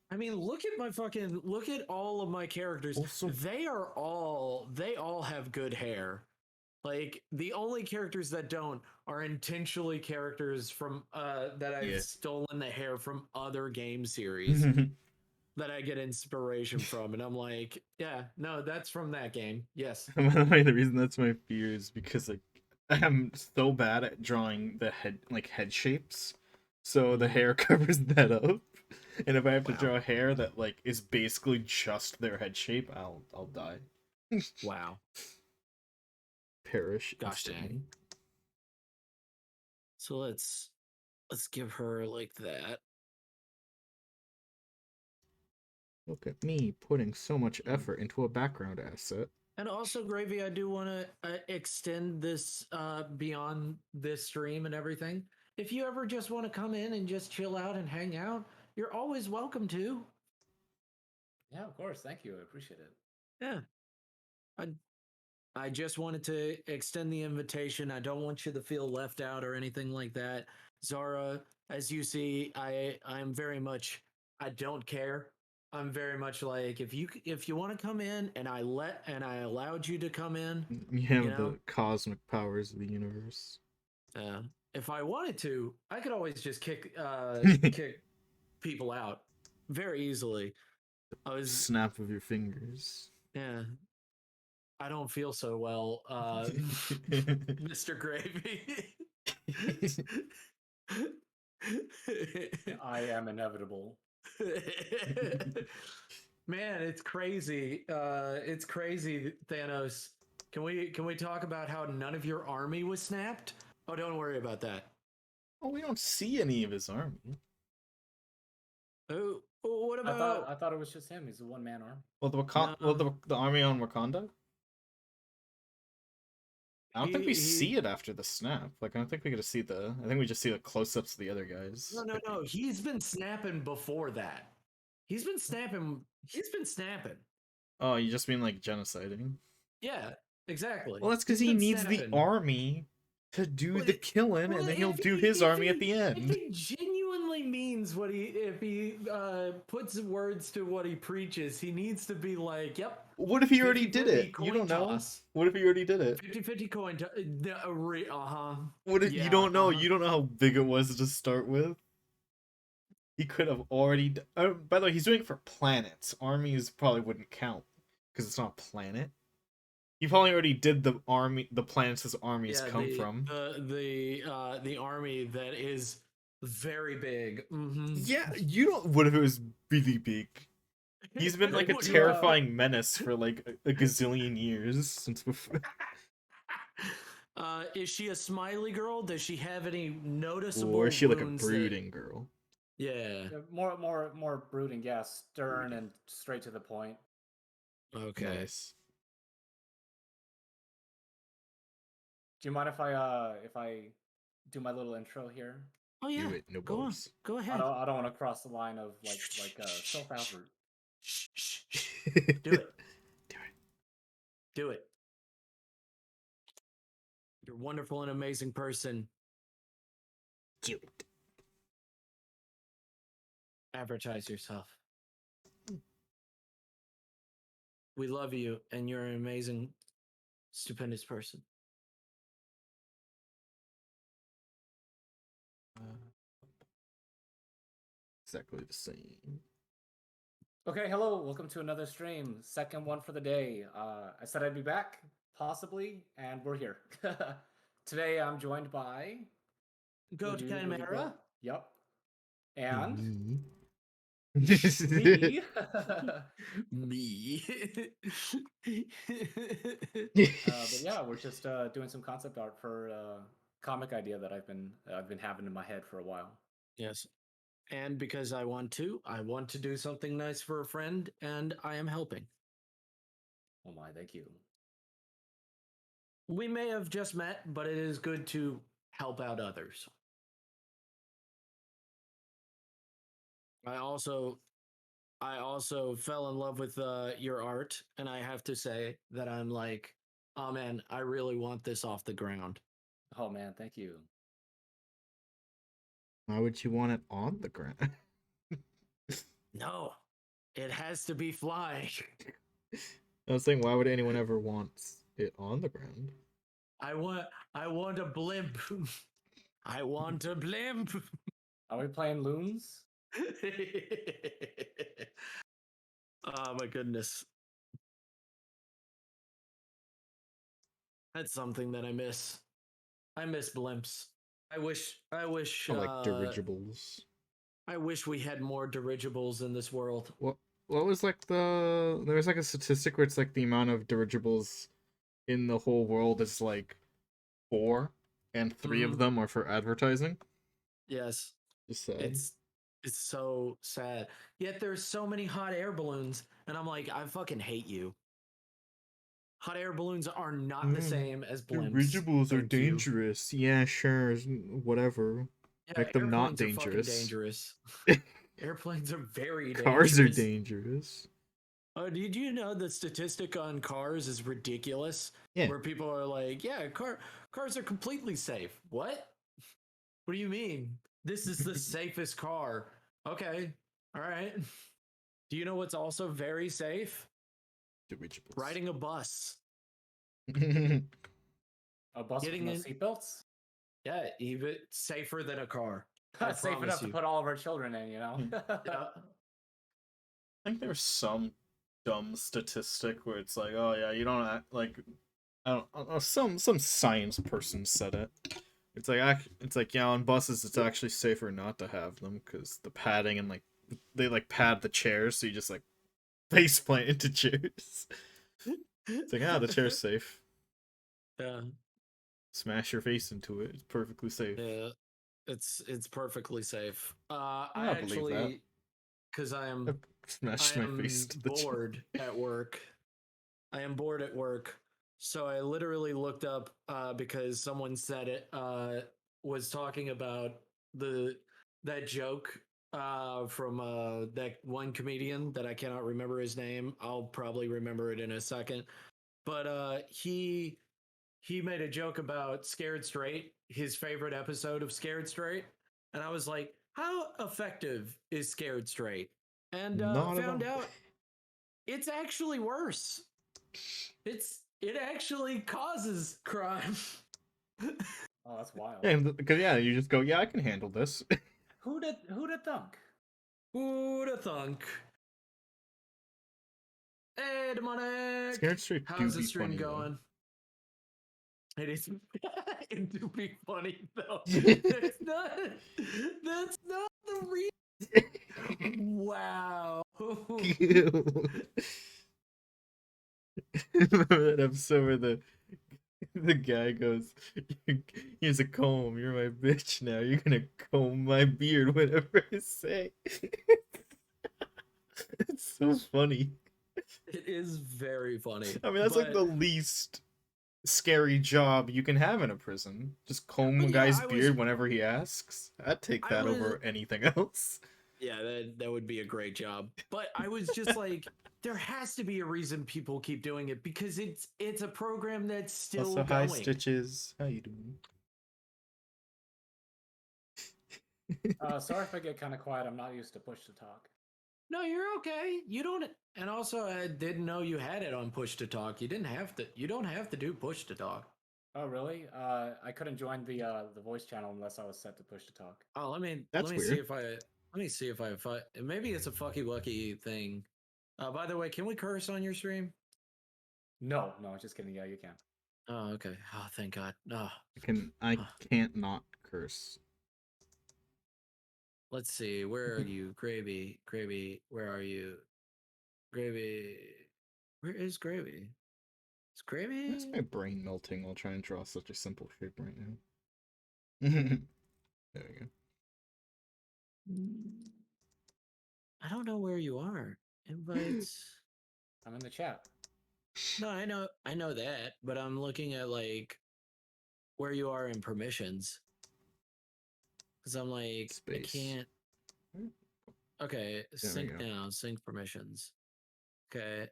I mean, look at all of my characters. Also, They all have good hair. Like the only characters that don't are intentionally characters from that I've stolen the hair from other game series that I get inspiration from, and I'm like, yeah, no, that's from that game. Yes. by the way, the reason that's my fear is because like I'm so bad at drawing the head shapes, so the hair covers that up. And if I have to draw hair that like is basically just their head shape, I'll die. Wow. Perish. Gosh dang. So let's give her like that. Look at me putting so much effort into a background asset. And also, Gravy, I do want to extend this beyond this stream and everything. If you ever just want to come in and just chill out and hang out, you're always welcome to. Yeah, of course. Thank you. I appreciate it. Yeah. I just wanted to extend the invitation. I don't want you to feel left out or anything like that. Zara, as you see, I'm very much, I don't care. I'm very much like, if you want to come in and I allowed you to come in. You have the cosmic powers of the universe. If I wanted to, I could always just kick people out very easily. Snap of your fingers. Yeah. I don't feel so well, Mr. Gravy. I am inevitable. Man, it's crazy. It's crazy, Thanos. Can we talk about how none of your army was snapped? Oh, don't worry about that. Oh, we don't see any of his army. Oh, what about? I thought it was just him. He's a one-man army. Well, the army on Wakanda. I don't think we see it after the snap. Like, I don't think we get to see I think we just see the close-ups of the other guys. No. He's been snapping before that. He's been snapping. Oh, you just mean like genociding? Yeah, exactly. Well, that's because he needs the army to do But the killing, well, and then he'll if do he- his if army at he- the If end. he genuinely means what if he puts words to what he preaches, he needs to be like, yep. What if he already did 50-50 it? You coin don't know. toss. What if he already did it? 50-50 coin toss. What if Yeah, you don't know? You don't know how big it was to start with. He could have already. By the way, he's doing it for planets. Armies probably wouldn't count because it's not a planet. He probably already did the army, the planets his armies come from. The army that is very big. Mm-hmm. Yeah, you don't. What if it was really big? He's been like a What do you- terrifying menace for like a gazillion years since before. Is she a smiley girl? Does she have any noticeable Or is she like a wounds that- brooding girl? Yeah. More brooding, yeah, stern and straight to the point. Okay. Nice. Do you mind if I do my little intro here? Oh yeah. Do it, no Go on. balls. Go ahead. I don't want to cross the line of self effort. Shh, shh, shh. Do it. Do it. Do it. You're a wonderful and amazing person. Do it. Advertise yourself. We love you, and you're an amazing, stupendous person. Exactly the same. Okay, hello, welcome to another stream, second one for the day. I said I'd be back, possibly, and we're here. Today I'm joined by Go to Chimera. Yep. And Me. Me. but yeah, we're just doing some concept art for a comic idea that I've been having in my head for a while. Yes. And because I want to do something nice for a friend, and I am helping. Oh my, thank you. We may have just met, but it is good to help out others. I also fell in love with your art, and I have to say that I'm like, oh man, I really want this off the ground. Oh man, thank you. Why would you want it on the ground? No, it has to be flying. I was saying, why would anyone ever want it on the ground? I want a blimp. I want a blimp. Are we playing loons? Oh my goodness. That's something that I miss. I miss blimps. I wish I like dirigibles. I wish we had more dirigibles in this world. What was like there was like a statistic where it's like the amount of dirigibles in the whole world is like 4, and 3 of them are for advertising. Yes. Just sad. It's so sad. Yet there's so many hot air balloons, and I'm like, I fucking hate you. Hot air balloons are not the same as blimps. Dirigibles are Thank you. dangerous. Yeah, sure, whatever. Yeah, Make them not airplanes are fucking dangerous. Airplanes are very dangerous. Cars are dangerous. Oh, did you know the statistic on cars is ridiculous? Yeah. Where people are like, yeah, cars are completely safe. What? What do you mean? This is the safest car. Okay. All right. Do you know what's also very safe? Dirigibles. Riding a bus. A bus with no seatbelts? Yeah, even safer than a car. Safe enough to put all of our children in, you know? Yeah. I think there's some dumb statistic where it's like, oh yeah, you don't act like, I don't know, some science person said it. It's like yeah, on buses it's actually safer not to have them because the padding and like they like pad the chairs, so you just like face plant into chairs. It's like the chair's safe. Yeah. Smash your face into it. It's perfectly safe. Yeah. It's perfectly safe. I believe that. actually, because I am Smashed my face to the bored at work. I am bored at work. So I literally looked up because someone said it was talking about that joke from that one comedian that I cannot remember his name. I'll probably remember it in a second. But he he made a joke about Scared Straight, his favorite episode of Scared Straight, and I was like, how effective is Scared Straight? And Not at found all. out it's actually worse. It actually causes crime. Oh, that's wild. Yeah, because you just go, yeah, I can handle this. Who'd have thunk? Who'd have thunk? Hey, Demonic! Scared Straight How's do the be stream funny, going? It is. It do be funny though. though. That's not. That's not the reason. Wow. Remember that episode where the guy goes, "Here's a comb. You're my bitch now. You're gonna comb my beard whatever I say." It's so funny. It is very funny. I mean, that's like the least scary job you can have in a prison. Just comb a guy's beard whenever he asks. I'd take that over anything else. Yeah, that would be a great job. But I was just like, there has to be a reason people keep doing it because it's a program that's still also, going. hi Stitches. How you doing? Sorry if I get kind of quiet. I'm not used to push to talk. No, you're okay. You don't. And also, I didn't know you had it on push to talk. You didn't have to. You don't have to do push to talk. Oh, really? I couldn't join the voice channel unless I was set to push to talk. Oh, let me weird. see if I maybe it's a fucky lucky thing. By the way, can we curse on your stream? No, just kidding. Yeah, you can. Oh, okay. Oh, thank God. Oh. I can't not curse. Let's see. Where are you, Gravy? Gravy, where are you? Gravy. Where is Gravy? Is Gravy? That's my brain melting while trying to draw such a simple shape right now. There we go. I don't know where you are. Invites. I'm in the chat. No, I know that, but I'm looking at like where you are in permissions. Because I'm like, I can't. Okay, sync now, sync permissions. Okay.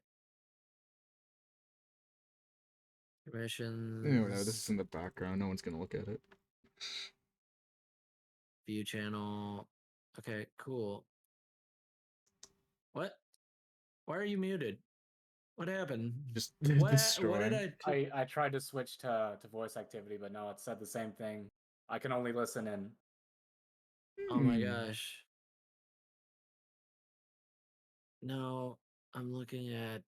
Permissions. Anyway, this is in the background. No one's gonna look at it. View channel. Okay, cool. What? Why are you muted? What happened? Just what did I tried to switch to voice activity, but no, it said the same thing. I can only listen in. Oh my gosh. No, I'm looking at.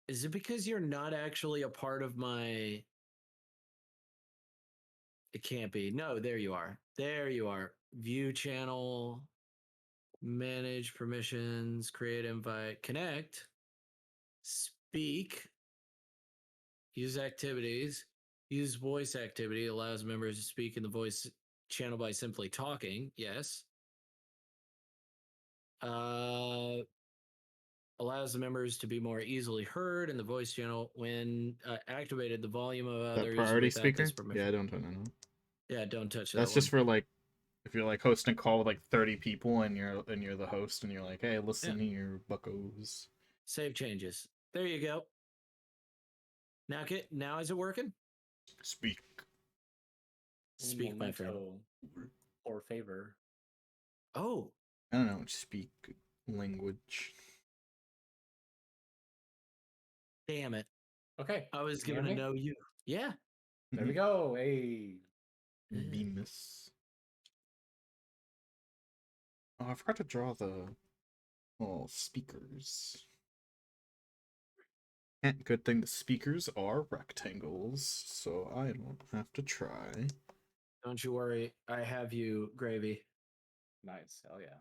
Is it because you're not actually a part of my. It can't be. No, there you are. There you are. View channel. Manage permissions. Create invite. Connect. Speak. Use activities. Use voice activity. Allows members to speak in the voice channel by simply talking. Yes. Allows the members to be more easily heard in the voice channel when activated. The volume of others. That priority speaker? Yeah, don't touch that. Yeah, don't touch that. That's just for like if you're like hosting a call with like 30 people and you're the host and you're like, hey, listen here, buckos. Save changes. There you go. Now is it working? Speak. Speak, my friend. Or favor. Oh. I don't know. Speak language. Damn it. Okay. I was going to know you. Yeah. There we go. Hey. Bemis. Oh, I forgot to draw the speakers. And good thing the speakers are rectangles, so I don't have to try. Don't you worry. I have you, Gravy. Nice. Hell yeah.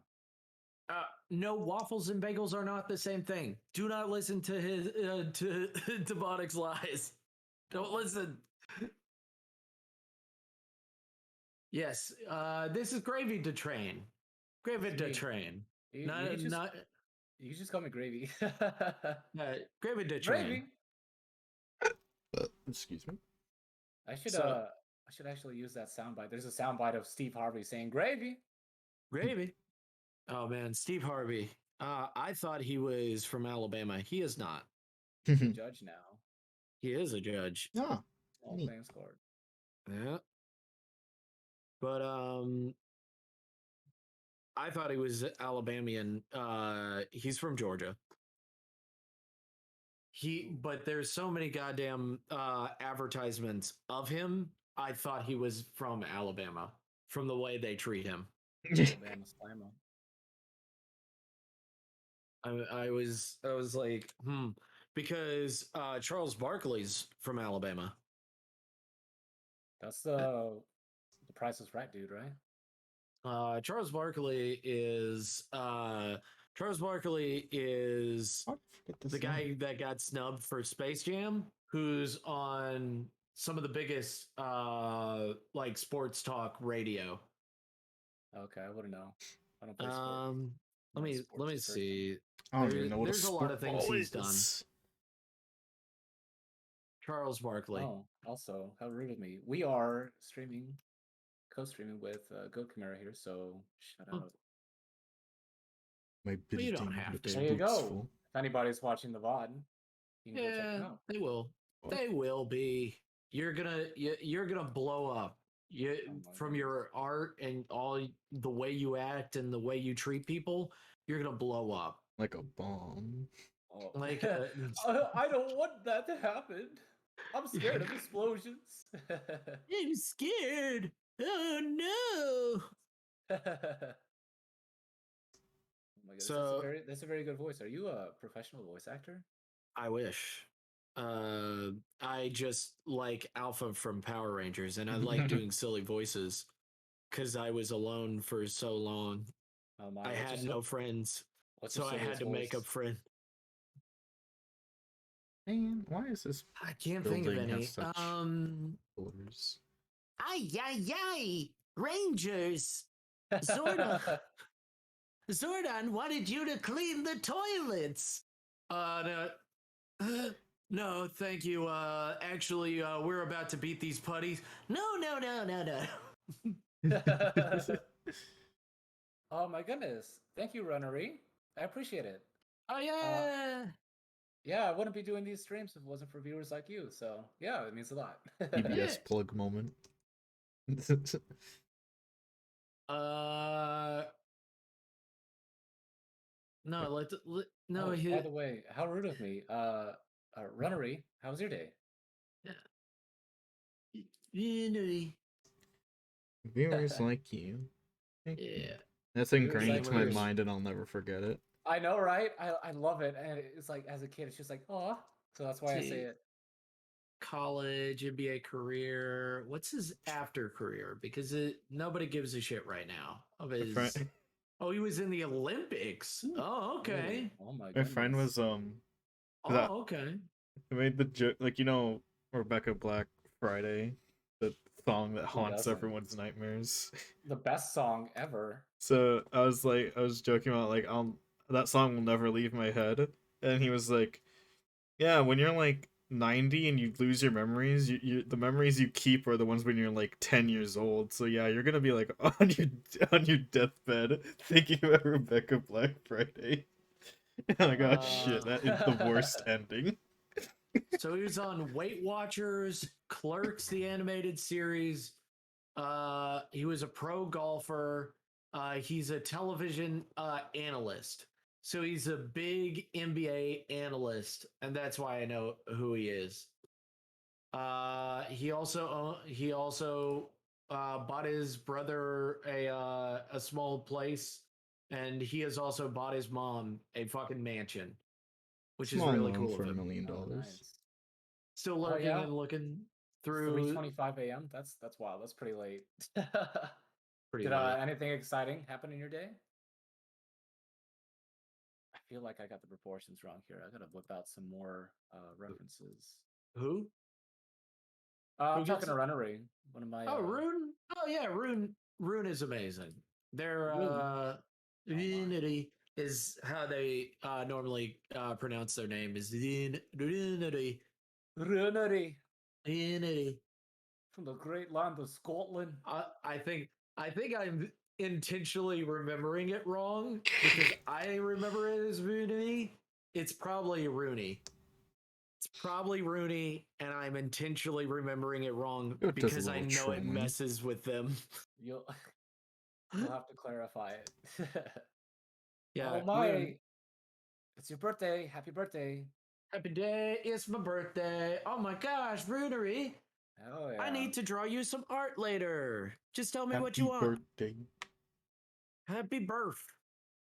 No, waffles and bagels are not the same thing. Do not listen to his to Botic's lies. Don't listen. Yes, this is Gravy to train. Gravy to train. You just call me Gravy. Gravy to train. Excuse me. I should actually use that soundbite. There's a soundbite of Steve Harvey saying Gravy. Gravy. Oh man, Steve Harvey. I thought he was from Alabama. He is not. Judge now. He is a judge. Yeah. All Neat. claims scored. Yeah. But I thought he was Alabamian. He's from Georgia. But there's so many goddamn advertisements of him. I thought he was from Alabama from the way they treat him. Alabama Slammer. I was like, because Charles Barkley's from Alabama. That's the Price is Right dude, right? Charles Barkley is the guy that got snubbed for Space Jam, who's on some of the biggest like sports talk radio. Okay, I wouldn't know. I don't play sports. Let me see. I don't even know what there's a lot of things he's done. Charles Barkley. Oh, also, how rude of me. We are co-streaming with Goat Chimera here, so shout out. My you don't have to. There you go. If anybody's watching the VOD, you can go check them out. They will. Oh. They will be. You're gonna blow up. From your art and all the way you act and the way you treat people, you're gonna blow up like a bomb. Oh. Like I don't want that to happen. I'm scared of explosions. I'm scared. Oh no. Oh my God, so that's a very good voice. Are you a professional voice actor? I wish. I just like Alpha from Power Rangers, and I like doing silly voices because I was alone for so long. Oh my! I had no friends, so I had to make a friend. Man, why is this? I can't think of any. Colors. Ay, Rangers. Zordon wanted you to clean the toilets. No, thank you. Actually, we're about to beat these putties. No. Oh my goodness! Thank you, Runnery. I appreciate it. Oh yeah. Yeah, I wouldn't be doing these streams if it wasn't for viewers like you. So yeah, it means a lot. PBS plug moment. No, no. Oh, by the way, how rude of me. Runnery, how was your day? Viewers like you. Yeah. That's ingrained into my mind and I'll never forget it. I know, right? I love it. And it's like, as a kid, it's just like, oh. So that's why I say it. College, NBA career. What's his after career? Because nobody gives a shit right now of his... Oh, he was in the Olympics. Oh, okay. Oh my goodness. My friend was okay. I made the joke, like, you know, Rebecca Black Friday, the song that haunts everyone's nightmares. The best song ever. So I was joking about like, that song will never leave my head, and he was like, yeah, when you're like 90 and you lose your memories, the memories you keep are the ones when you're like 10 years old. So yeah, you're gonna be like on your deathbed thinking about Rebecca Black Friday. And I got shit, that is the worst ending. So he was on Weight Watchers, Clerks, the animated series. He was a pro golfer. He's a television analyst. So he's a big NBA analyst, and that's why I know who he is. He also bought his brother a small place, and he has also bought his mom a fucking mansion, which is really cool for of him. $1 million. Nice. Still lurking and looking through. 3:25 a.m. That's wild. That's pretty late. Pretty Did late. Anything exciting happen in your day? I feel like I got the proportions wrong here. I gotta whip out some more references. Who? I'm talking to Runnery. One of my. Rune. Oh yeah, Rune is amazing. Their Unity is how they normally pronounce their name. Is Runnery. From the great land of Scotland. I think I'm intentionally remembering it wrong because I remember it as Rooney. It's probably Rooney. It's probably Rooney, and I'm intentionally remembering it wrong It does a because I little know it trolling. messes with them. You'll you'll have to clarify it. Yeah. Oh my! It's your birthday. Happy birthday. Happy day. It's my birthday. Oh my gosh, Roonery. Oh yeah. I need to draw you some art later. Just tell me what you Happy want. birthday. Happy birth.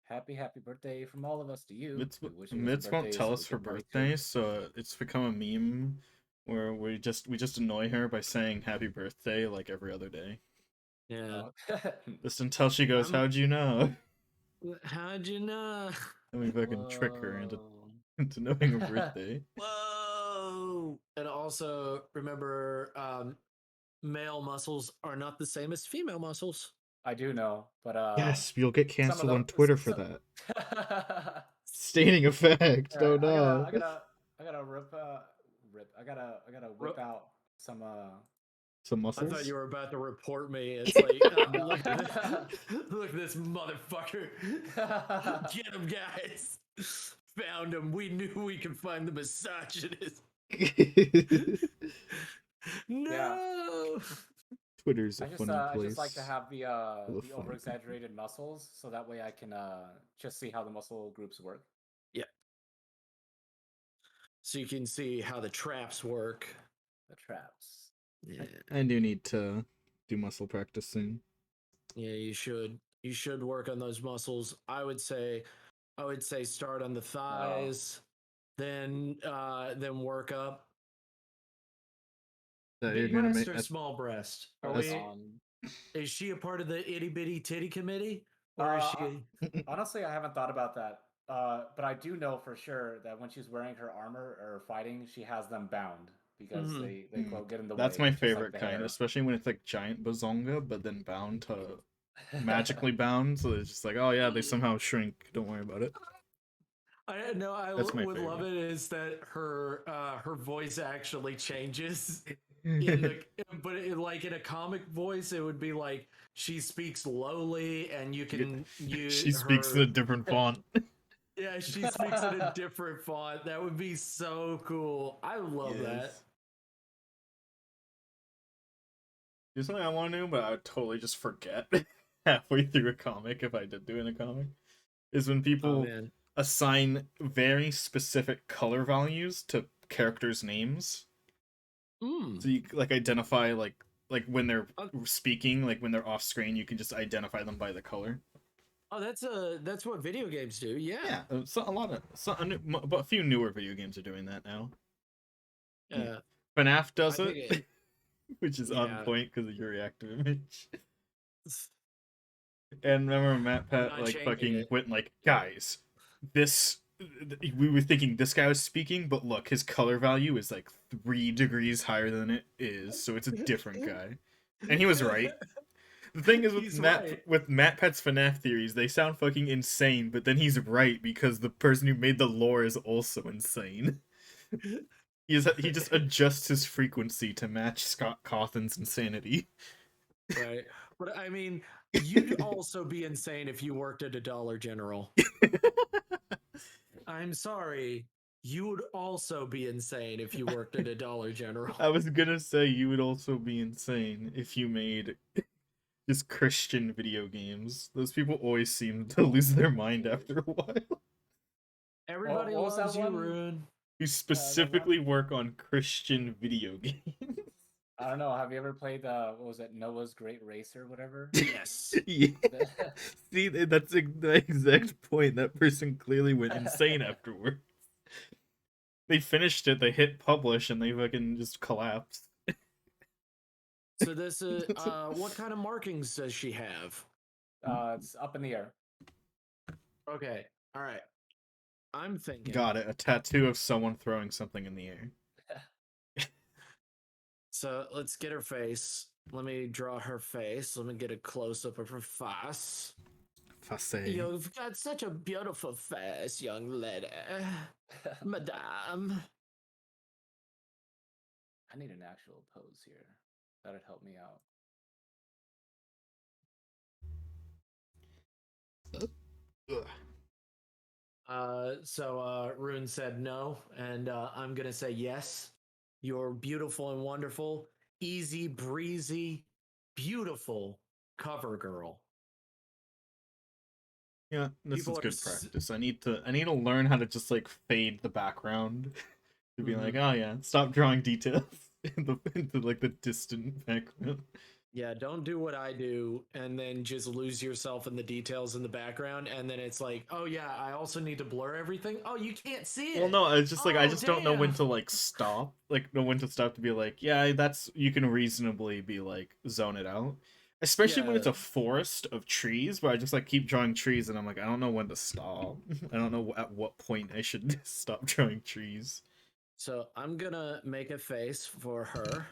Happy birthday from all of us to you. Mitz, We wish it was your Mitz won't birthday tell so we us her could party too. birthday, so it's become a meme where we just annoy her by saying happy birthday like every other day. Yeah. Just until she goes, "How'd you know?" How'd you know? And we fucking trick her Whoa. into knowing her birthday. Whoa! And also remember, male muscles are not the same as female muscles. I do know, but Yes, you'll get some of canceled the on Twitter for some, that. Staining effect. Alright, Oh no. I gotta I gotta whip out some Some I thought muscles. you were about to report me. It's like, no. look at this, look at this motherfucker. Get him, guys. Found him. We knew we could find the misogynist. No. Twitter's a funny I place. just like to have the full of funny over exaggerated muscles, so that way I can just see how the muscle groups work. Yeah. So you can see how the traps work. The traps. Yeah. I do need to do muscle practice soon. Yeah, you should. You should work on those muscles. I would say start on the thighs, then work up. That you're Big gonna breast make or that, small breast? Are Hold we? on. Is she a part of the itty bitty titty committee, or is she? Honestly, I haven't thought about that. But I do know for sure that when she's wearing her armor or fighting, she has them bound because they quote get in the That's way. my Just like favorite the kind, hair. especially when it's like giant bazonga, but then bound to magically bound. So it's just like, oh yeah, they somehow shrink. Don't worry about it. I know. I That's my would love favorite. it is that her voice actually changes in the but like in a comic voice it would be like she speaks lowly and you can use She speaks in a different font. yeah, she speaks in a different font. That would be so cool. I love that. There's something I want to do, but I would totally just forget halfway through a comic if I did do in a comic. Is when people assign very specific color values to characters' names. So you like identify like when they're speaking, like when they're off screen, you can just identify them by the color. Oh, that's what video games do. Yeah. So but a few newer video games are doing that now. Yeah. FNAF does it, which is on point because of your reactive image. And remember Matt Pat like fucking went like, guys, this we were thinking this guy was speaking, but look, his color value is like 3 degrees higher than it is, so it's a different guy. And he was right. The thing is with Matt Pet's FNAF theories, they sound fucking insane, but then he's right because the person who made the lore is also insane. He just adjusts his frequency to match Scott Cawthon's insanity. Right. But I mean, you'd also be insane if you worked at a Dollar General. I'm sorry. You would also be insane if you worked at a Dollar General. I was gonna say you would also be insane if you made just Christian video games. Those people always seem to lose their mind after a while. Everybody loves you, Rune. You specifically work on Christian video games. I don't know. Have you ever played what was it, Noah's Great Race or whatever? Yes. Yeah. See, that's the exact point. That person clearly went insane afterwards. They finished it, they hit publish, and they fucking just collapsed. So this is what kind of markings does she have? It's up in the air. Okay. All right. I'm thinking. Got it. A tattoo of someone throwing something in the air. So let's get her face. Let me draw her face. Let me get a close up of her face. You've got such a beautiful face, young lady. Madame. I need an actual pose here. That'd help me out. So Rune said no, and I'm gonna say yes. You're beautiful and wonderful, easy breezy, beautiful cover girl. Yeah, this People is are good practice. I need to learn how to just like fade the background to be like, oh yeah, stop drawing details into like the distant background. Yeah, don't do what I do and then just lose yourself in the details in the background, and then it's like, oh yeah, I also need to blur everything. Oh, you can't see it. Well, no, it's just like I Oh, just don't know when damn. to like stop, like know when to stop to be like, yeah, that's you can reasonably be like zone it out, especially when it's Yeah. a forest of trees where I just like keep drawing trees and I'm like, I don't know when to stop. I don't know at what point I should stop drawing trees. So I'm gonna make a face for her.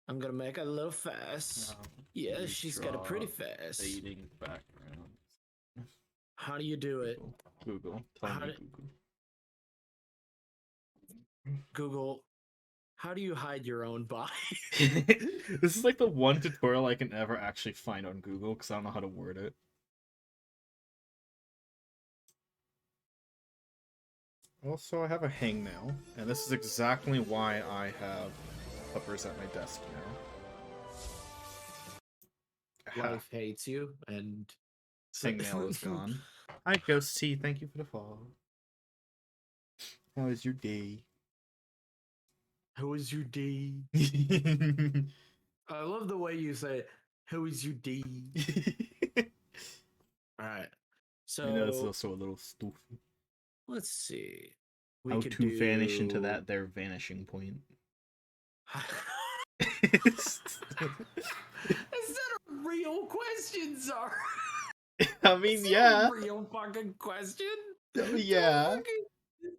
I'm gonna make a little face. Yeah, Please she's got a draw pretty face. fading background. How do you do it? Google. Tell How me do, Google. Google, how do you hide your own body? This is like the one tutorial I can ever actually find on Google because I don't know how to word it. Also, I have a hangnail, and this is exactly why I have puppers at my desk now. Life hates you, and Hangnail is gone. Hi, Ghosty. Thank you for the follow. How is your day? How is your day? I love the way you say, how is your day? All right. So I know it's also a little stupid. let's see. We How could to vanish into do- that their vanishing point. Is that a real question, Zara? I mean, Is that yeah. a real fucking question? Yeah.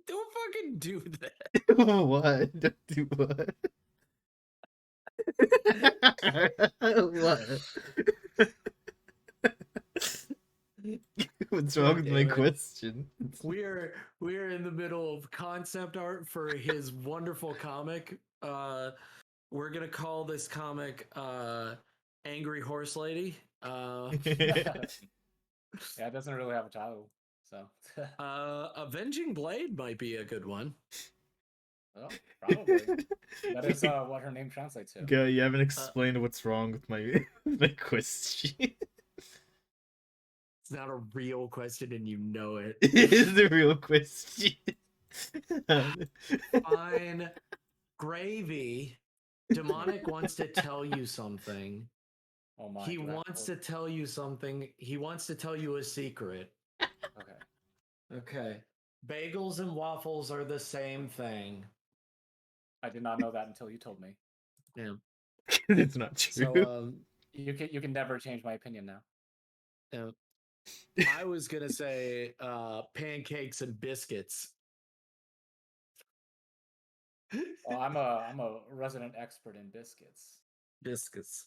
Don't fucking do that. What? Don't do what? What? What's wrong with my question? We're in the middle of concept art for his wonderful comic. We're gonna call this comic Angry Horse Lady. Yeah, it doesn't really have a title, so. Avenging Blade might be a good one. Oh, probably. That is what her name translates to. Go, you haven't explained what's wrong with my my question. It's not a real question, and you know it. It is the real question. Fine. Gravy. Demonic wants to tell you something. Oh my. He wants to tell you something. He wants to tell you a secret. Okay. Okay. Bagels and waffles are the same thing. I did not know that until you told me. Yeah. It's not true. So you can never change my opinion now. I was gonna say pancakes and biscuits. Well, I'm a resident expert in biscuits. Biscuits.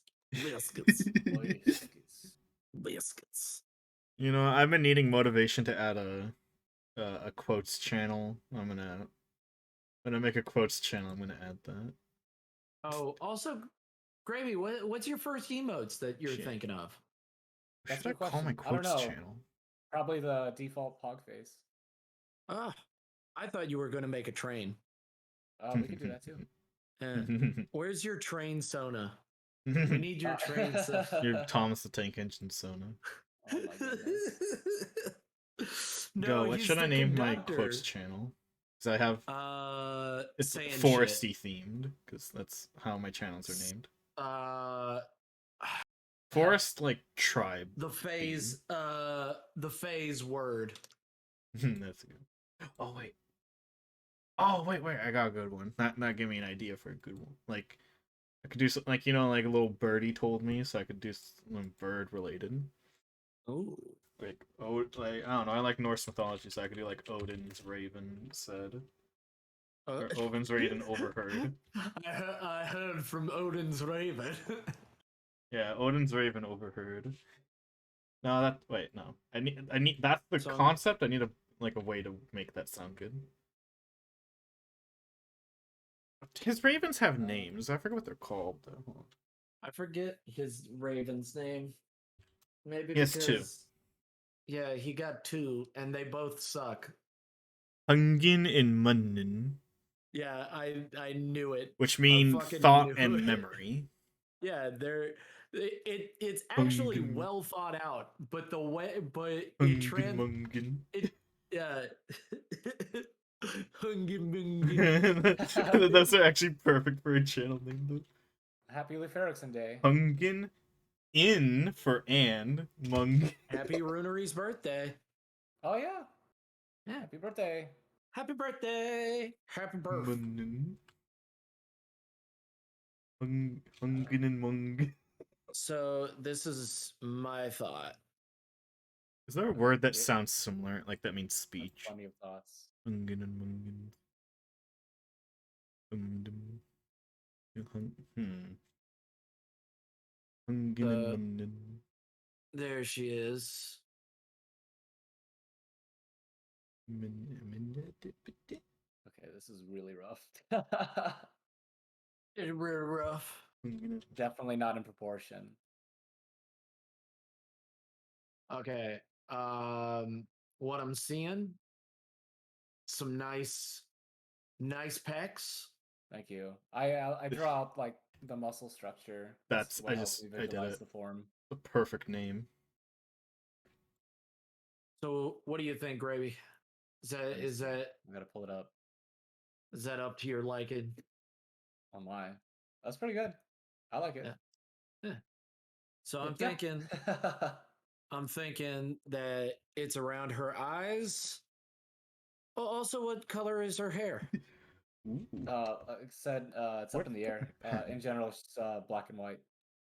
You know, I've been needing motivation to add a quotes channel. I'm gonna make a quotes channel. I'm gonna add that. Oh, also, Gravy, what's your first emotes that you're thinking of? What should I call my quotes channel? Probably the default pog face. I thought you were going to make a train. We could do that too. Where's your train Sona? We need your train Sona. Your Thomas the Tank Engine Sona. Oh my goodness. No, what should I name my quotes channel? Because I have it's foresty themed, because that's how my channels are named. Forest like tribe. The phase word. That's good. Oh wait, I got a good one. Not give me an idea for a good one. Like I could do something like, you know, like a little birdie told me, so I could do something bird related. Oh. Like I don't know, I like Norse mythology, so I could do like Odin's raven said. Or Odin's raven overheard. I heard from Odin's raven. Yeah, Odin's raven overheard. No, no. I need that's the concept. I need a way to make that sound good. His ravens have names. I forget what they're called though. I forget his raven's name. Maybe he has two. Yeah, he got two, and they both suck. Hungin in Munnen, Yeah, I knew it. which I mean fucking thought knew and it. memory. Yeah, it's actually Hungin, well thought out, but the way Hungin Mungin. it yeah. Hungin Mungin. Those are actually perfect for a channel name, though. Happy Leif Erikson Day. Hungin in for and Mung. Happy Runery's birthday. Oh yeah. Yeah. Happy birthday. Happy birthday. Happy birth. Munnen. Hungin and Mung. So this is my thought. Is there a word that sounds similar? Like that means speech. Plenty of thoughts. Hungin and Mungin. Hungin and Munnen. There she is. Okay, this is really rough. It's real rough. Definitely not in proportion. Okay. What I'm seeing, some nice pecs. Thank you. I draw up like the muscle structure. That's what I helps me did visualize it. the form. The perfect name. So what do you think, Gravy? Is that I gotta pull it up. is that up to your liking? Oh my, that's pretty good. I like it. Yeah. So I'm Yeah. thinking that it's around her eyes. Well, also, what color is her hair? It said it's up in the air. In general, it's black and white.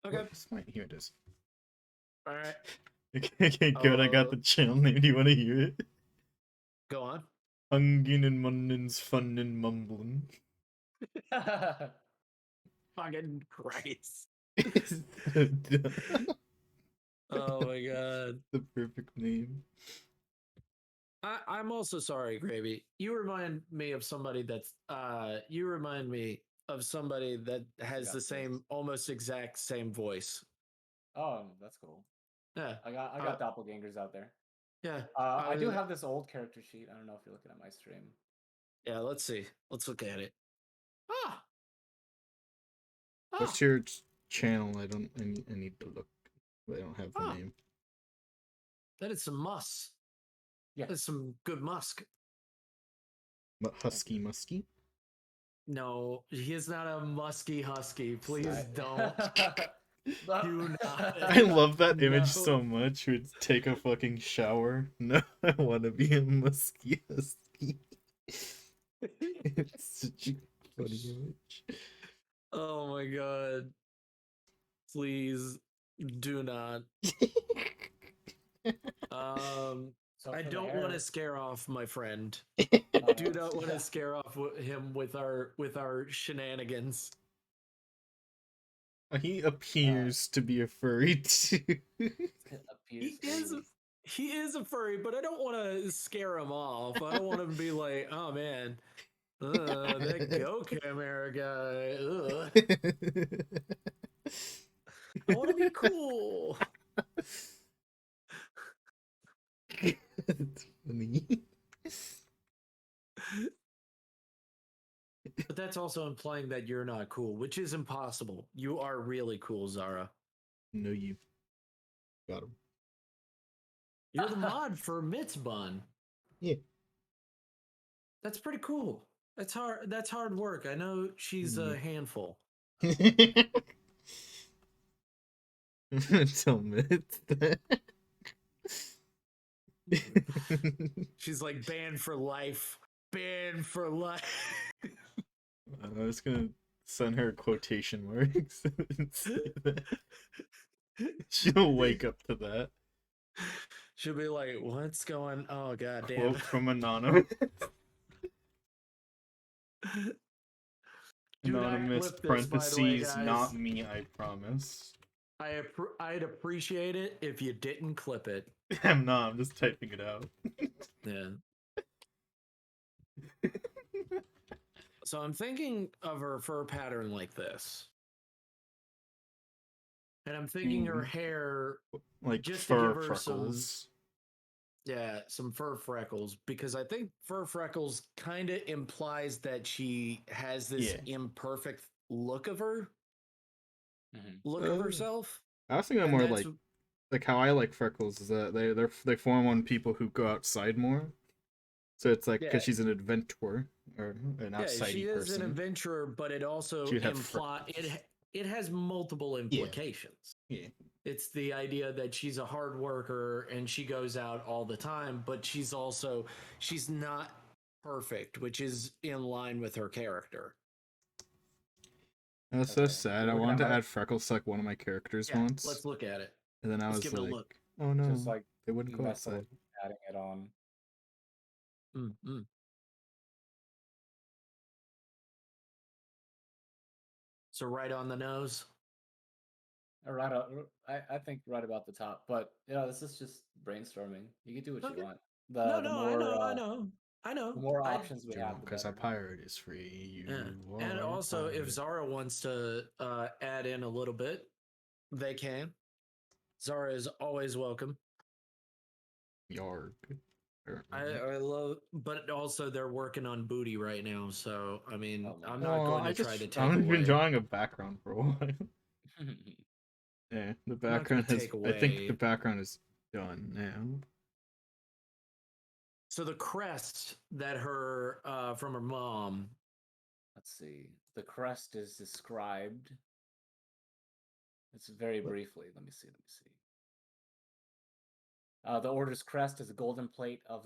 Okay. Here it is. All right. Okay, good. I got the channel name. Do you want to hear it? Go on. Hungin and Munnen's Fun and Mumbling. Fucking Christ. So dumb. Oh my god. The perfect name. I'm also sorry, Gravy. You remind me of somebody that has the same, almost exact same voice. Oh, that's cool. Yeah. I got doppelgangers out there. Yeah. I do have this old character sheet. I don't know if you're looking at my stream. Yeah, let's see. Let's look at it. What's your channel? I need to look. But I don't have the name. That is some musk. Yeah. That's some good musk. But musky? No, he is not a musky husky. Please don't. Do not. I love that image No. so much. Would take a fucking shower. No, I want to be a musky husky. It's such a funny image. Oh my god. Please do not. I don't want to scare off my friend. I do not want to scare off him with our shenanigans. He appears to be a furry too. He is a furry, but I don't want to scare him off. I don't want him to be like, oh man, that Go Camera guy. I want to be cool. That's funny. But that's also implying that you're not cool, which is impossible. You are really cool, Zara. No, you got him. You're the mod for Mitzbun. Yeah. That's pretty cool. That's hard. That's hard work. I know she's a handful. Tell Mitz that. She's like banned for life. Banned for life. I was gonna send her quotation marks and say that. She'll wake up to that. She'll be like, "What's going? Oh god damn!" Quote from Anonymous. Anonymous parentheses, not me, I promise. I'd appreciate it if you didn't clip it. I'm not. I'm just typing it out. Yeah. So I'm thinking of her fur pattern like this. And I'm thinking her hair like just fur to give her freckles. Yeah, some fur freckles, because I think fur freckles kind of implies that she has this imperfect look of herself. I was thinking And more that's like how I like freckles is that they form on people who go outside more. So it's like yeah, because she's an adventurer or an yeah, she outsidey is an person, adventurer, but it also she'd have imply freckles. it has multiple implications. Yeah. It's the idea that she's a hard worker and she goes out all the time, but she's not perfect, which is in line with her character. That's so sad. I Looking at wanted to my add freckles to like one of my characters Yeah, once, let's look at it. and then I Let's was give it a like, look. oh no, just like they wouldn't go messing outside. with adding it on. Mm-hmm. So right on the nose. Right, I think right about the top. But yeah, this is just brainstorming. You can do what Okay. you want. No, The no, more I know. the more I options we have, the Because our better. pirate is free. Yeah. You And are also, if pirate. Zara wants to add in a little bit, they can. Zara is always welcome. Yarg. I love, but also they're working on booty right now, so I mean, Oh, I'm my. not going to try to take I've been away. drawing a background for a while. Yeah, the I'm not going background to has. take I think the away. background is done now. So the crest that her from her mom. Let's see. The crest is described. It's very briefly. Let me see. The order's crest is a golden plate of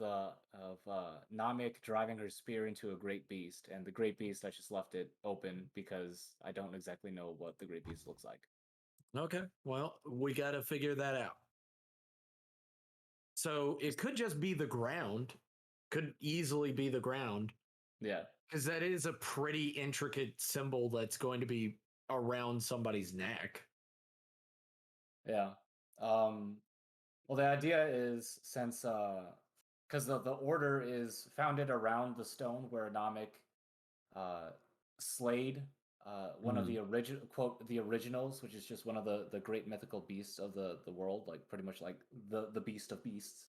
Namek driving her spear into a great beast, and the great beast I just left it open because I don't exactly know what the great beast looks like. Okay, well, we got to figure that out. So it could just be the ground. Could easily be the ground. Yeah. Because that is a pretty intricate symbol that's going to be around somebody's neck. Yeah. Well, the idea is since because the order is founded around the stone where Namek slayed one of the original the originals, which is just one of the great mythical beasts of the world, like pretty much like the beast of beasts.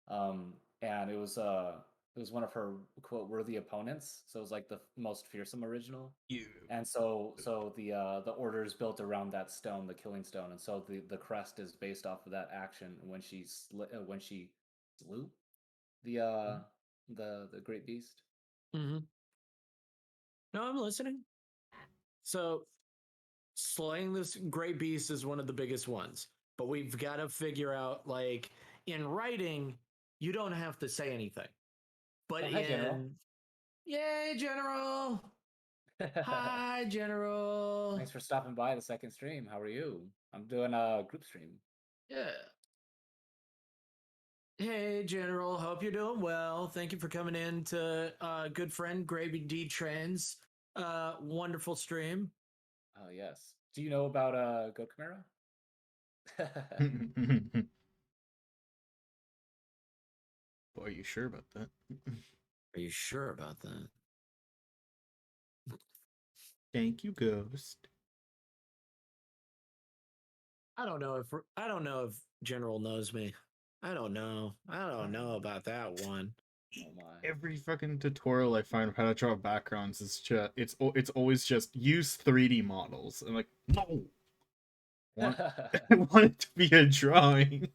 And it was one of her quote worthy opponents, so it was like the most fearsome original. You. And so the order is built around that stone, the killing stone, and so the crest is based off of that action when she slew the great beast. Mm-hmm. No, I'm listening. So slaying this great beast is one of the biggest ones, but we've got to figure out, like, in writing, you don't have to say anything. But Hi, General. Yay, General! Hi, General. Thanks for stopping by the second stream. How are you? I'm doing a group stream. Yeah. Hey, General. Hope you're doing well. Thank you for coming in to good friend Gravy D Trends. Wonderful stream. Oh yes. Do you know about Goat Chimera? Boy, are you sure about that? Are you sure about that? Thank you, Ghost. I don't know if General knows me. I don't know about that one. Oh my. Every fucking tutorial I find of how to draw backgrounds is just it's always just use 3D models. I'm like, no. I want it to be a drawing.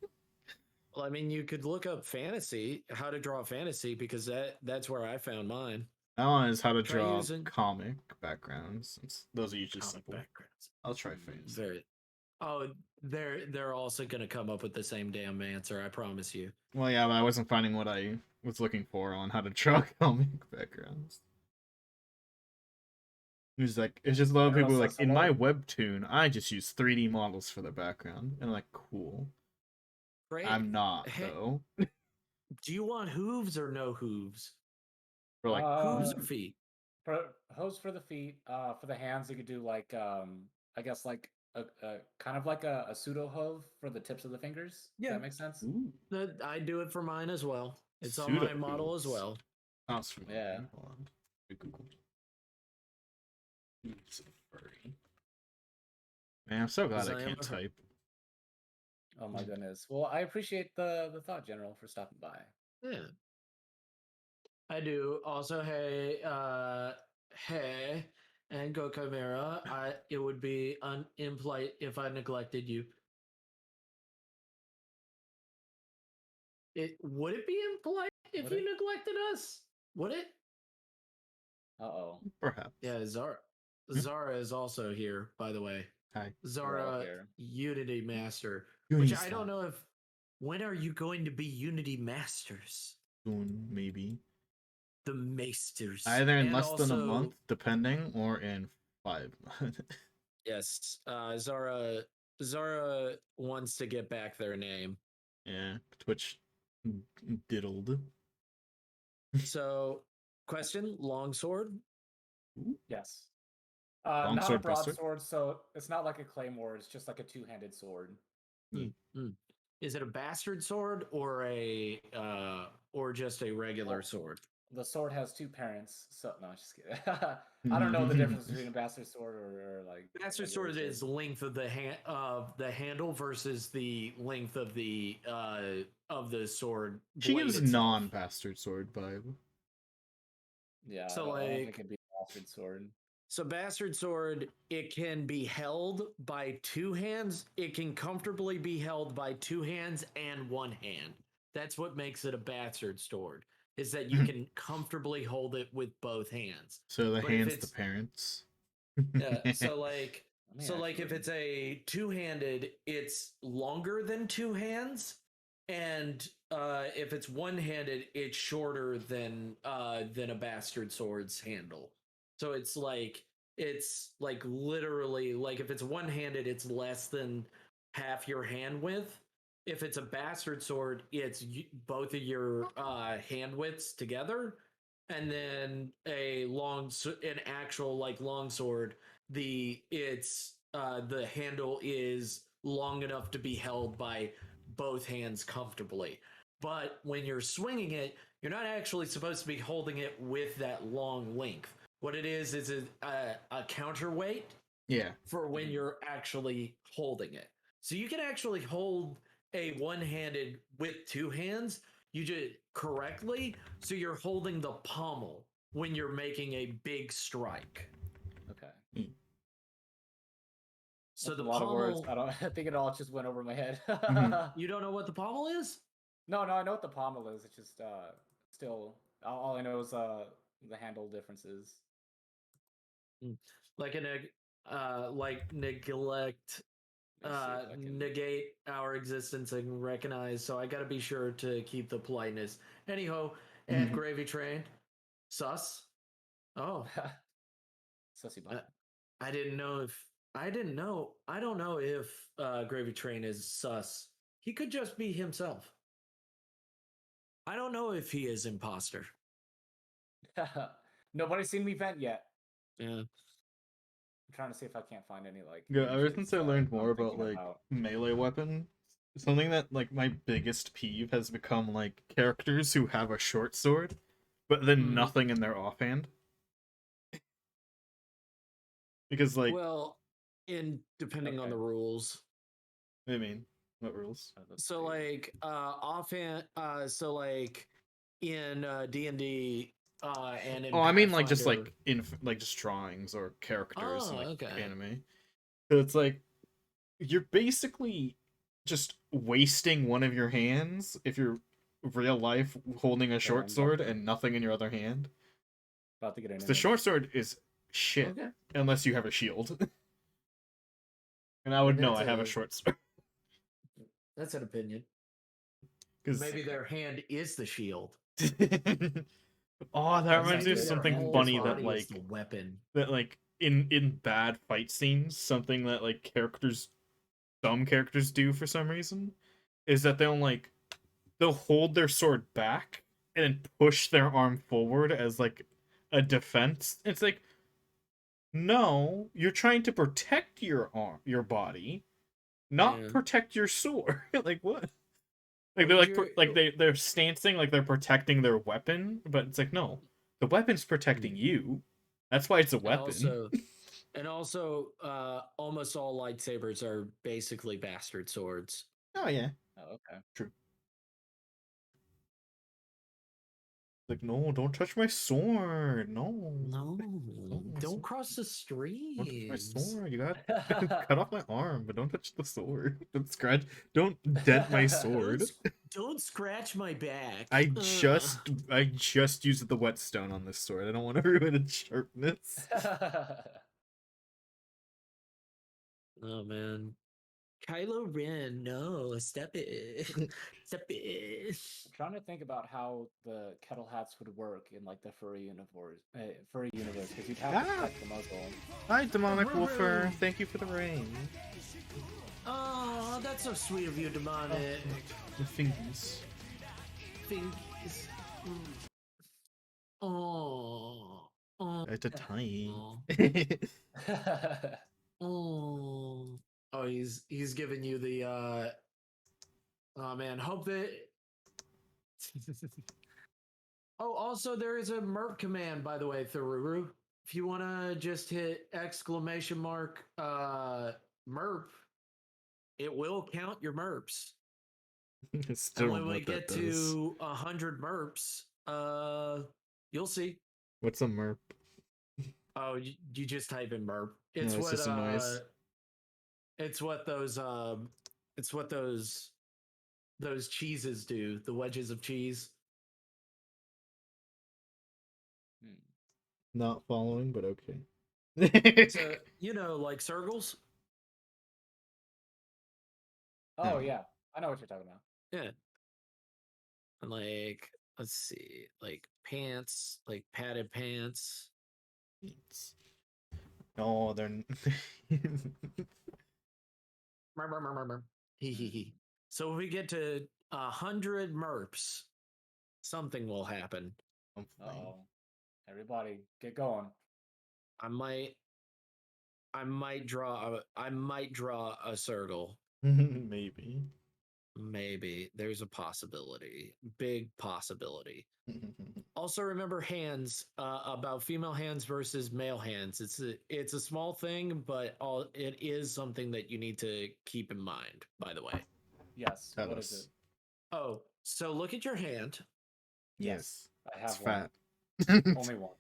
Well, I mean, you could look up fantasy, how to draw fantasy, because that's where I found mine. That one is how to Try draw using comic backgrounds. Those are usually comic simple. backgrounds. I'll try fantasy. Very. Oh, they're also gonna come up with the same damn answer. I promise you. Well, yeah, but I wasn't finding what I was looking for on how to draw comic backgrounds. It's just a lot of General people like, says in my hello. webtoon, I just use 3D models for the background. And I'm like, cool. Great. I'm not, Hey, though. do you want hooves or no hooves? For like, Hooves or feet? For hose for the feet, for the hands you could do like I guess like a kind of like a pseudo hove for the tips of the fingers. Yeah. Does that make sense? ooh, I do it for mine as well. It's on pseudo my model as hooves. well. Sounds familiar. Yeah. Hold on. Google. Hooves of furry. Man, I'm so glad I can't type. Oh my goodness. Well, I appreciate the thought, General, for stopping by. Yeah, I do. Also, hey, and Go Chimera. It would be impolite if I neglected you. Would it be impolite if Would you it? neglected us? Would it? Uh-oh. Perhaps. Yeah, Zara is also here, by the way. Hi. We're all Zara here. Unity Master. Unity Which I don't style. know if when are you going to be Unity Masters? Soon, maybe. The Maesters. Either in And less than a also, month, depending, or in 5 months. yes, Zara wants to get back their name. Yeah, Twitch diddled. So, question: longsword. Yes. Not a Longsword buster. broadsword, so it's not like a claymore. It's just like a two-handed sword. Is it a bastard sword or or just a regular sword? The sword has two parents. So no, just kidding. I don't know the difference between a bastard sword or like Bastard sword is the length of the handle versus the length of the sword. She blade gives itself. non-bastard sword vibe. Yeah, So I don't think like it'd be a bastard sword. So bastard sword, it can be held by two hands. It can comfortably be held by two hands and one hand. That's what makes it a bastard sword, is that you can comfortably hold it with both hands. So the But if hands, the it's parents. if it's a two-handed, it's longer than two hands, and if it's one-handed, it's shorter than a bastard sword's handle. So it's like literally like if it's one-handed, it's less than half your hand width. If it's a bastard sword, it's both of your hand widths together, and then an actual like long sword, the handle is long enough to be held by both hands comfortably. But when you're swinging it, you're not actually supposed to be holding it with that long length. What it is a counterweight Yeah. for when you're actually holding it. So you can actually hold a one-handed with two hands. You just correctly, so you're holding the pommel when you're making a big strike. Okay. So That's the a lot of words. pommel. I think it all just went over my head. You don't know what the pommel is? No, I know what the pommel is. It's just still all I know is the handle differences. Like neglect negate our existence and recognize. So I got to be sure to keep the politeness. Anyhow, at Gravy Train, sus. Oh, Sussy bot. I didn't know if I didn't know. I don't know if Gravy Train is sus. He could just be himself. I don't know if he is imposter. Nobody's seen me vent yet. Yeah. I'm trying to see if I can't find any like. Yeah, ever since I learned more I'm about thinking like melee weapon, something that like my biggest peeve has become like characters who have a short sword, but then nothing in their offhand. Because like, well, depending on the rules. I mean, what rules? So like offhand, so like in D&D and in I mean like just Pathfinder- like in like just drawings or characters in like okay. anime. So it's like you're basically just wasting one of your hands if you're real life holding a short sword and nothing in your other hand. About to get an The short sword is shit unless you have a shield. And I would know I have a short sword. That's an opinion. Maybe their hand is the shield. Oh, that reminds me of something funny that like the weapon. That like in bad fight scenes, something that like some characters do for some reason is that they'll hold their sword back and then push their arm forward as like a defense. It's like, no, you're trying to protect your body, not protect your sword. Like what? Like they're stancing like they're protecting their weapon, but it's like no, the weapon's protecting you. That's why it's a weapon. And also, almost all lightsabers are basically bastard swords. Oh yeah, Oh, okay. true. Like, no, don't touch my sword. No. No, my don't sword. cross the Don't touch my streams. sword. You got cut off my arm, but don't touch the sword. Don't scratch. Don't dent my sword. Don't scratch my back. I just used the whetstone on this sword. I don't want to ruin its sharpness. Oh man. Kylo Ren, no, step it. Step it. I'm trying to think about how the kettle hats would work in like the furry universe, because you'd have to cut the muzzle. Hi, demonic wolfer. Thank you for the rain. Oh, that's so sweet of you, demonic. The fingers. Fingies. Oh. At a time. Oh. Oh, he's giving you the oh man, hope that Oh, also there is a merp command, by the way, Thururu. If you wanna just hit exclamation mark merp, it will count your merps. Still And when don't know we what that get does. to 100 merps, you'll see. What's a merp? Oh, you just type in merp. It's It's what just a noise. it's what those cheeses do, the wedges of cheese. Not following, but okay. So, you know, like circles? Oh yeah, I know what you're talking about. Yeah. And like, let's see, like pants, like padded pants. No, they're. So if we get to 100 merps, something will happen. Oh, everybody, get going. I might draw a circle. Maybe. Maybe there's a possibility, big possibility. Also, remember hands about female hands versus male hands. It's a small thing, but it is something that you need to keep in mind. By the way, Yes. Tell What us. is it? oh, so look at your hand. Yes, I have it's one. fat. Only one.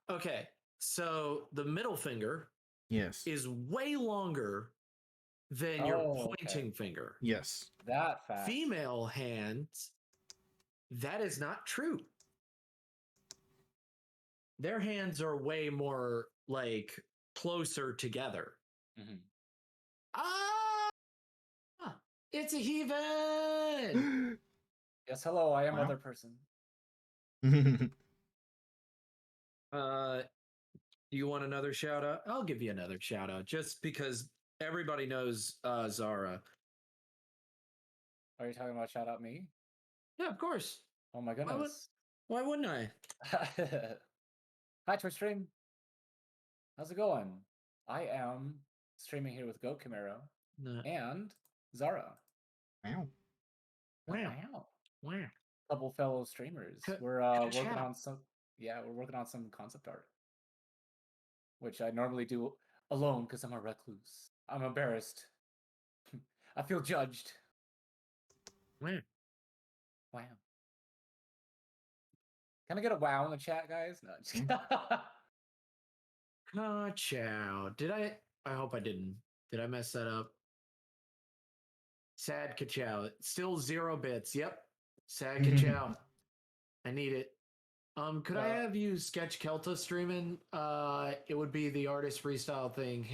Okay, so the middle finger Yes. is way longer than your pointing finger. Yes. That fact. Female hands, that is not true. Their hands are way more like closer together. Mm-hmm. Ah, it's a heathen. Yes, hello, I am Wow. other person. You want another shout out? I'll give you another shout out just because everybody knows Zara. Are you talking about shout out me? Yeah, of course. Oh my goodness. Why wouldn't I? Hi, Twitch stream. How's it going? I am streaming here with Go Camaro and Zara. Wow. Wow. Couple fellow streamers. We're working on some. Yeah, we're working on some concept art, which I normally do alone because I'm a recluse. I'm embarrassed. I feel judged. Wow. Can I get a wow in the chat, guys? No, just kidding. Chow. Did I? I hope I didn't. Did I mess that up? Sad Kachow. Still 0 bits. Yep. Sad Kachow. I need it. Could I have you sketch Kelta streaming? It would be the artist freestyle thing.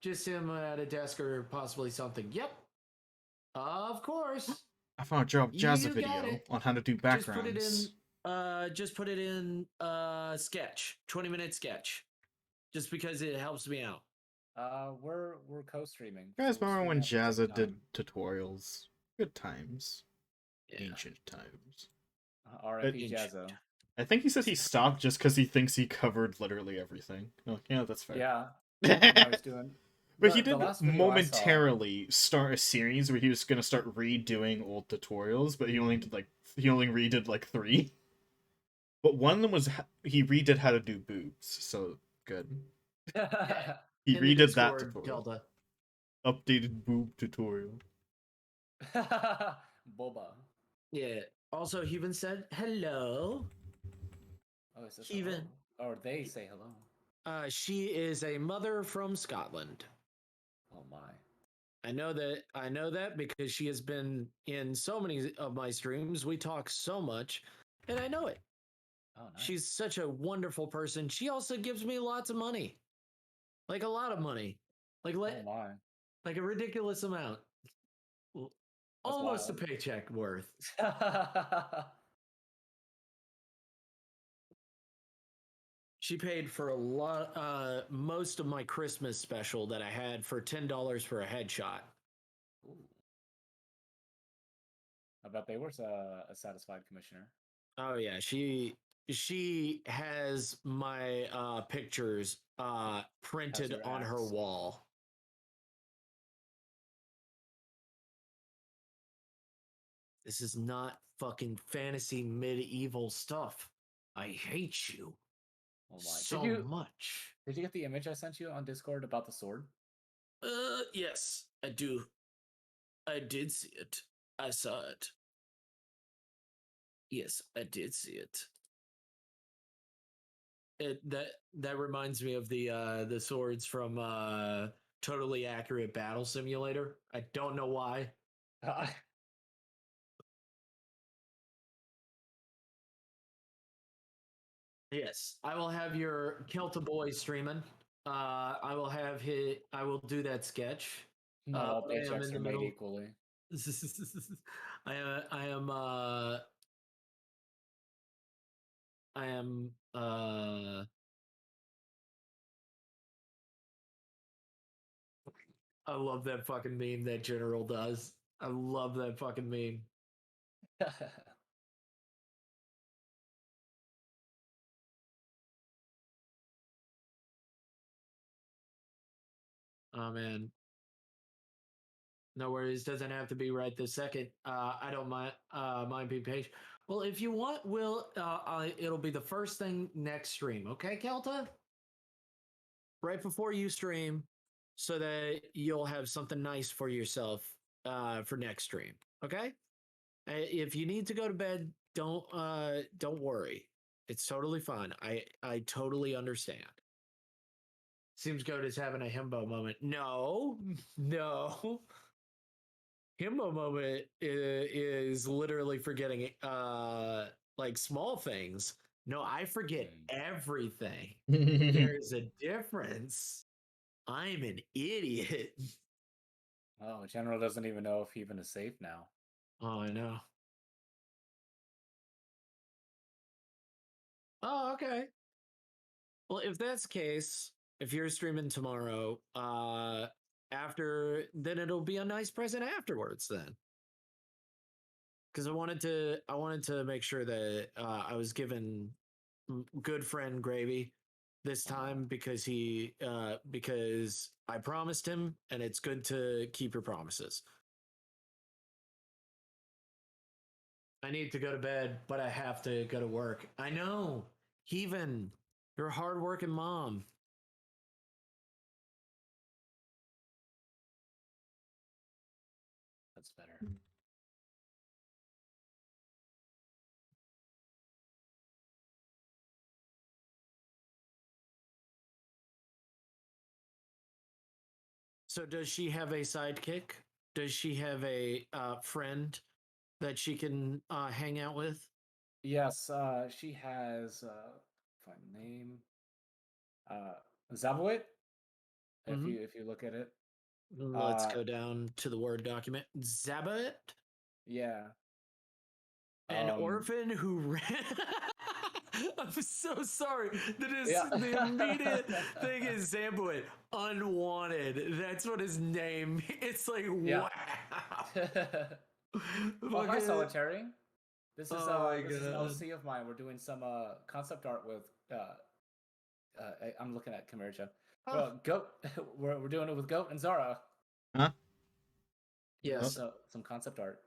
Just him at a desk or possibly something. Yep. Of course. I found a Jazza video on how to do backgrounds. Just put it in sketch. 20-minute sketch. Just because it helps me out. We're co-streaming. You guys remember when Jazza did tutorials? Good times. Yeah. Ancient times. R.I.P. Jazza. I think he said he stopped just because he thinks he covered literally everything. Like, yeah, that's fair. Yeah. I was doing. But he did momentarily start a series where he was gonna start redoing old tutorials, but he only redid like 3. But one of them was he redid how to do boobs, so good. He redid that tutorial. Delta. Updated boob tutorial. Boba. Yeah. Also, he even said hello. Oh, it says Even hello. Or they say hello. She is a mother from Scotland. Oh my. I know that because she has been in so many of my streams. We talk so much, and I know it. Oh, nice. She's such a wonderful person. She also gives me lots of money, like a lot of money, like Oh my. like a ridiculous amount, almost a paycheck worth. She paid for a lot, most of my Christmas special that I had for $10 for a headshot. Ooh. I bet they were a satisfied commissioner. Oh yeah, she has my pictures printed on her wall. This is not fucking fantasy medieval stuff. I hate you. Oh my. So much. Did you get the image I sent you on Discord about the sword? Yes, I do. I did see it. I saw it. Yes, I did see it. That reminds me of the swords from Totally Accurate Battle Simulator. I don't know why. Yes, I will have your Kelta boy streaming. I will have I will do that sketch. Not all I am paychecks in are the made middle. equally. I am. I am. I love that fucking meme that General does. I love that fucking meme. Oh man. No worries. Doesn't have to be right this second. I don't mind being patient. Well, if you want, it'll be the first thing next stream. Okay, Kelta? Right before you stream, so that you'll have something nice for yourself for next stream. Okay? If you need to go to bed, don't worry. It's totally fine. I totally understand. Seems good is having a himbo moment. No, no. Himbo moment is literally forgetting like small things. No, I forget everything. There's a difference. I'm an idiot. Oh, General doesn't even know if even is safe now. Oh, I know. Oh, okay. Well, if that's the case, if you're streaming tomorrow, then it'll be a nice present afterwards then. Because I wanted to make sure that I was given good friend Gravy this time because because I promised him, and it's good to keep your promises. I need to go to bed, but I have to go to work. I know. Heaven, you're a hardworking mom. That's better. So does she have a sidekick? Does she have a friend that she can hang out with? Yes, she has find the name. Zabowit. If you look at it. Let's go down to the Word document. Zabit? Yeah. An orphan who ran. I'm so sorry. The immediate thing is Zambuit. Unwanted. That's what his name. It's like wow. Oh, hi, Solitary. This is this is an OC of mine. We're doing some concept art with I'm looking at Kamirja. Goat. we're doing it with Goat and Zara. Huh? Yes. Some concept art.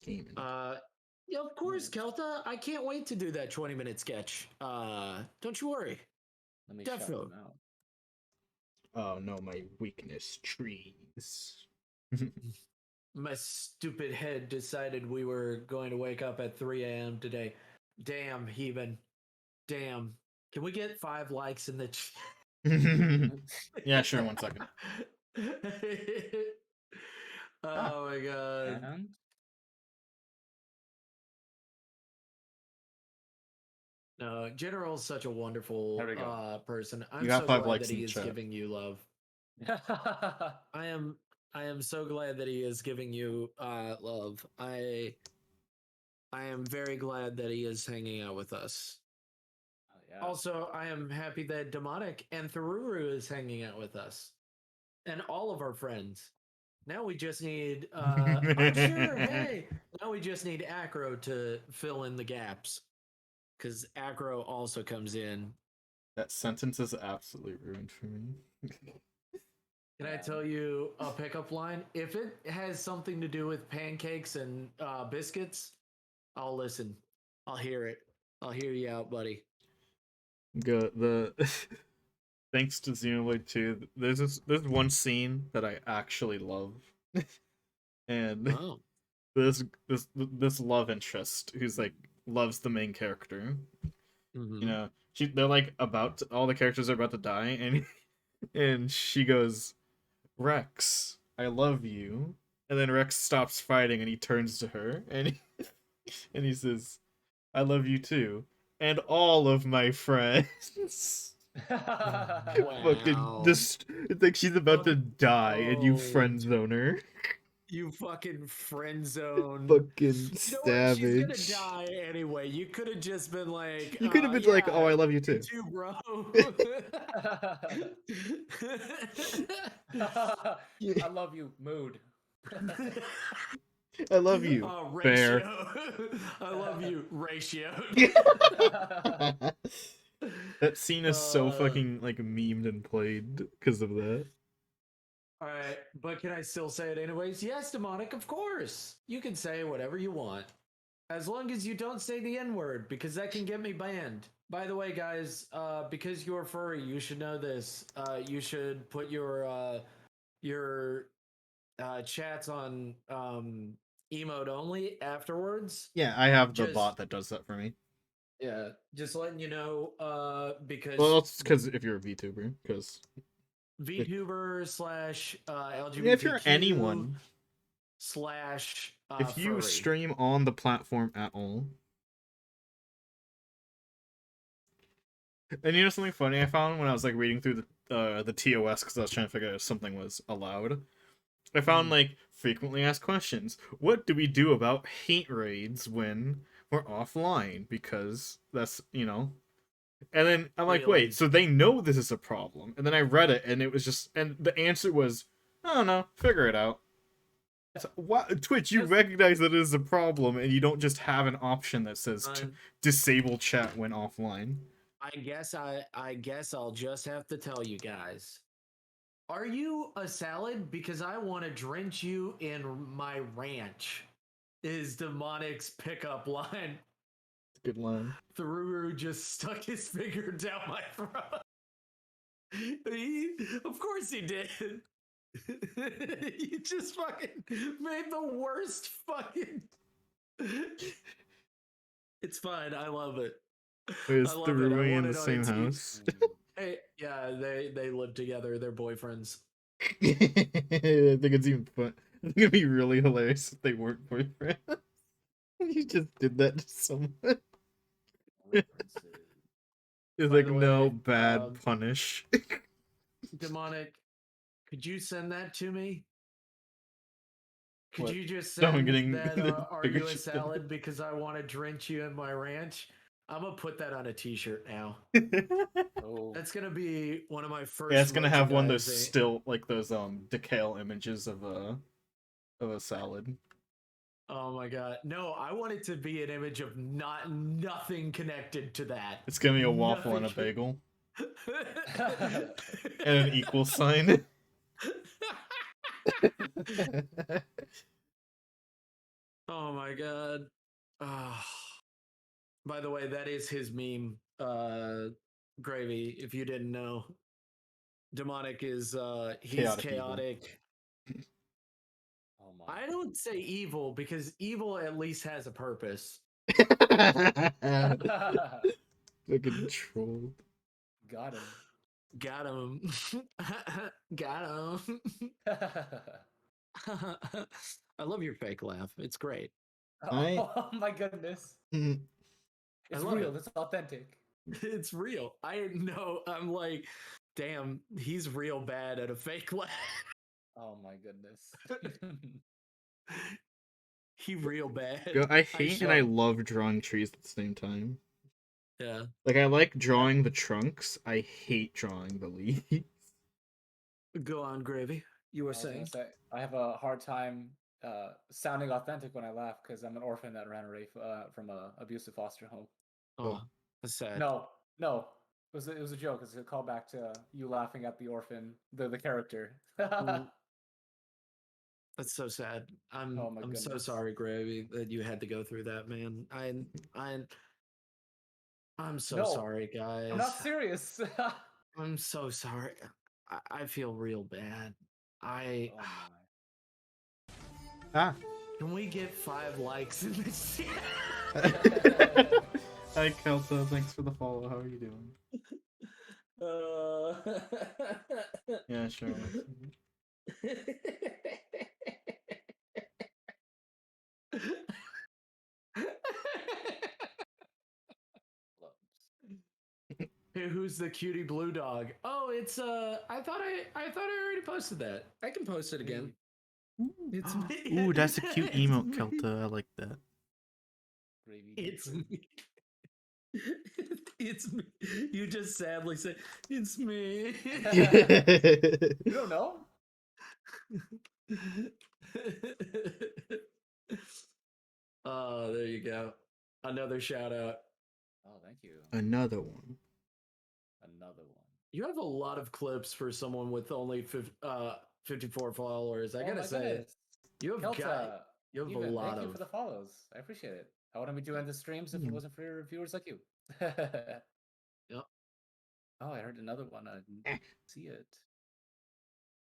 Yeah, of course, Kelta. I can't wait to do that 20-minute sketch. Don't you worry. Let me shout them out. Oh no, my weakness trees. My stupid head decided we were going to wake up at 3 a.m. today. Damn, Heathen. Damn. Can we get 5 likes in the Yeah, sure, 1 second. Oh my god. And No, General's such a wonderful there we go. person. I'm You got so 5 glad likes that in he the is chat. giving you love. I am so glad that he is giving you love. I am very glad that he is hanging out with us. Yeah. Also, I am happy that Demonic and Thururu is hanging out with us. And all of our friends. Now we just need oh sure, hey. Now we just need Acro to fill in the gaps. Because Acro also comes in. That sentence is absolutely ruined for me. Can I tell you a pickup line? If it has something to do with pancakes and biscuits, I'll listen. I'll hear it. I'll hear you out, buddy. Thanks to Xenoblade 2, there's one scene that I actually love. And this love interest who's like loves the main character. Mm-hmm. You know, they're like all the characters are about to die, and she goes, "Rex, I love you." And then Rex stops fighting and he turns to her and he says, "I love you too, and all of my friends." Fucking Wow. just it's like she's about to die and you friend Oh, zone her. you fucking friend zone. Fucking You know what? She's gonna savage. die anyway. You could have just been like, You could have been yeah, like, "Oh, I love you you too." too, bro. I love you, mood. I love you. Bear. Ratio. I love you, ratio. That scene is so fucking like memed and played because of that. All right, but can I still say it anyways? Yes, Demonic, of course. You can say whatever you want. As long as you don't say the N-word, because that can get me banned. By the way, guys, because you're furry, you should know this. You should put your chats on emote only afterwards. Yeah, I have the bot that does that for me. Yeah, just letting you know, because well, it's because if you're a VTuber, because VTuber slash LGBTQ if you're anyone slash if you furry. stream on the platform at all. And you know something funny I found when I was like reading through the TOS because I was trying to figure out if something was allowed. I found like frequently asked questions. What do we do about hate raids when we're offline? Because that's And then I'm like, wait, so they know this is a problem. And then I read it and it was just and the answer was, I don't know, figure it out. So, what Twitch, you recognize that it is a problem and you don't just have an option that says disable chat when offline. I guess I'll just have to tell you guys. Are you a salad? Because I want to drench you in my ranch. Is Demonic's pickup line. Good line. Thururu just stuck his finger down my throat. Of course he did. You just fucking made the worst fucking. It's fine. I love it. Is Thururu in the same house? Hey, yeah, they live together. They're boyfriends. I think it's even fun. I think it'd be really hilarious if they weren't boyfriends. You just did that to someone. It's like, no, bad, punish. Demonic, could you send that to me? Could What? you just Someone send that, are you a shit. salad because I want to drench you in my ranch? I'm going to put that on a t-shirt now. That's going to be one of my first. Yeah, it's going to have one of those still, like those decal images of a salad. Oh my god. No, I want it to be an image of nothing connected to that. It's going to be a waffle and a bagel. And an equal sign. Oh my god. By the way, that is his meme, Gravy, if you didn't know. Demonic is he's chaotic. Oh on. I don't say evil because evil at least has a purpose. Fucking troll. Got him. Got him. Got him. I love your fake laugh. It's great. Oh my goodness. Mm. I It's love real. it. It's authentic. It's real. I know. I'm like, damn, he's real bad at a fake laugh. Oh my goodness. He real bad. Yo, I hate and I shove- love drawing trees at the same time. Yeah. Like I like drawing the trunks. I hate drawing the leaves. Go on, Gravy. You were I was gonna saying? say I have a hard time sounding authentic when I laugh because I'm an orphan that ran away from a abusive foster home. Oh, that's sad. No, it was a joke. It's a callback to you laughing at the orphan, the character. Ooh, that's so sad. Oh my I'm so goodness. sorry, Gravy, that you had to go through that, man. I'm so No, sorry, guys. I'm not serious. I'm so sorry. I feel real bad. Oh my. Ah. Can we get 5 likes in this? Hi Kelso, thanks for the follow. How are you doing? Yeah, sure. Hey, who's the cutie blue dog? Oh, it's I thought I already posted that. I can post it again. It's me. Ooh, that's a cute It's emote, me. Kelta. I like that. Gravy It's Cooper. me. It's me. You just sadly say, "It's me." You don't know? Oh, there you go. Another shout out. Oh, thank you. Another one. Another one. You have a lot of clips for someone with only 54 followers. I Oh gotta my say, goodness. you have Kelta, you have a even lot thank you of. for the follows. I appreciate it. I wouldn't be doing the streams if it Hmm. wasn't for viewers like you. Yep. Oh, I heard another one. I didn't see it.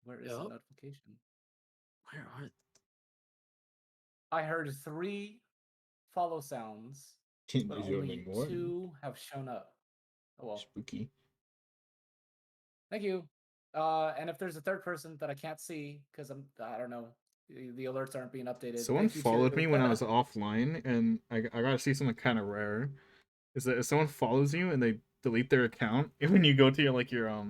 Where is the Yep. notification? Where are? I heard 3 follow sounds, but There's only more. 2 have shown up. Oh well. Spooky. Thank you. And if there's a third person that I can't see because I don't know, the alerts aren't being updated. Someone Thank you followed too. me when I was offline, and I gotta see something kind of rare. Is that if someone follows you and they delete their account, and when you go to your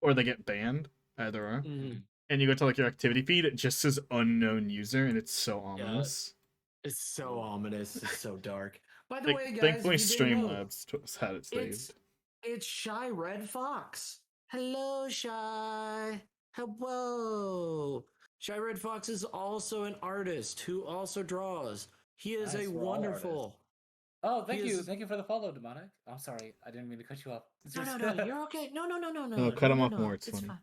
or they get banned, either or, Mhm. and you go to like your activity feed, it just says unknown user, and it's so ominous. It's so ominous. It's so dark. By the Like, way, guys, thankfully, if you didn't know, Streamlabs had it saved. it's Shy Red Fox. Hello, Shy. Hello. Shy Red Fox is also an artist who also draws. He is Nice, a we're all wonderful. Oh, thank He you. is- Thank you for the follow, Demonic. I'm sorry. I didn't mean to cut you off. No, you're okay. No, No, cut him off more. It's funny. fine.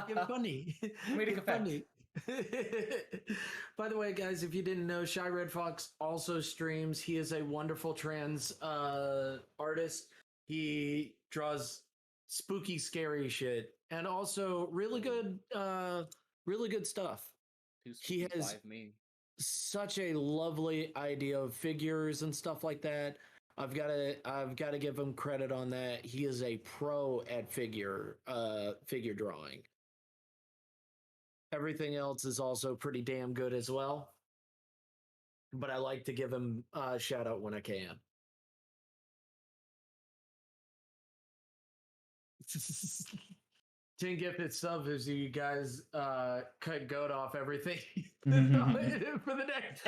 You're funny. Comedic You're effect. funny. By the way, guys, if you didn't know, Shy Red Fox also streams. He is a wonderful trans artist. He draws spooky, scary shit, and also really good stuff. He has Five me. such a lovely idea of figures and stuff like that. I've got to give him credit on that. He is a pro at figure drawing. Everything else is also pretty damn good as well. But I like to give him a shout out when I can. Tin gifted sub is you guys cut goat off everything for the next.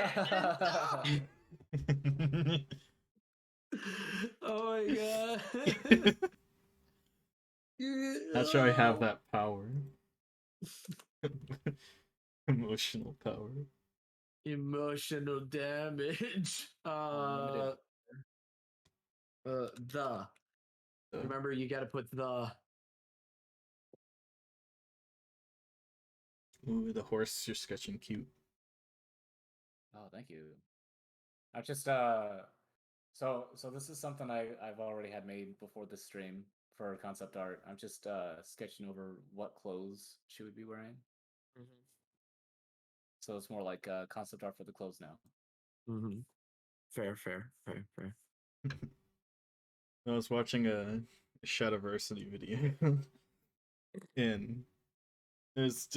Oh my god. Not sure I have that power. Emotional power. Emotional damage. The. Remember, you got to put the. Ooh, the horse you're sketching cute. Oh, thank you. I just so this is something I've already had made before this stream for concept art. I'm just sketching over what clothes she would be wearing. So it's more like concept art for the clothes now. Mm-hmm. Fair. I was watching a Shadowversity video, and there's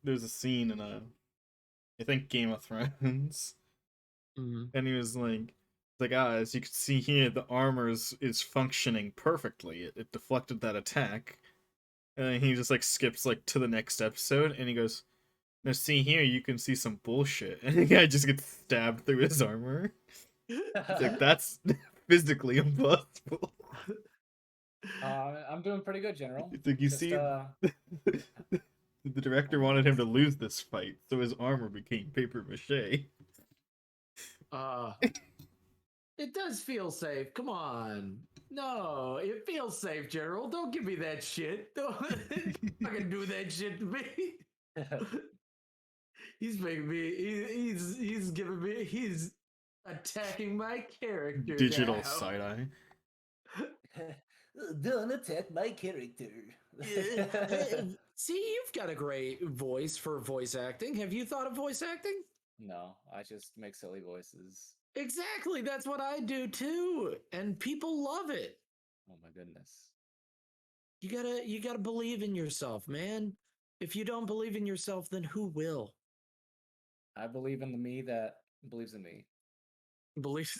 a scene in I think Game of Thrones, Mm-hmm. and he was like, as you can see here, the armor is functioning perfectly. It deflected that attack, and then he just like skips like to the next episode, and he goes, "Now see here, you can see some bullshit," and the guy just gets stabbed through his armor. It's like that's physically impossible. I'm doing pretty good, General. It's like you Just see, the director wanted him to lose this fight, so his armor became paper mache. It does feel safe. Come on. No, it feels safe, General. Don't give me that shit. Don't fucking do that shit to me. He's making me. He's giving me. He's attacking my character. Digital now. side eye. Don't attack my character. See, you've got a great voice for voice acting. Have you thought of voice acting? No, I just make silly voices. Exactly. That's what I do too, and people love it. Oh my goodness. You gotta believe in yourself, man. If you don't believe in yourself, then who will? I believe in the me that believes in me. Believe.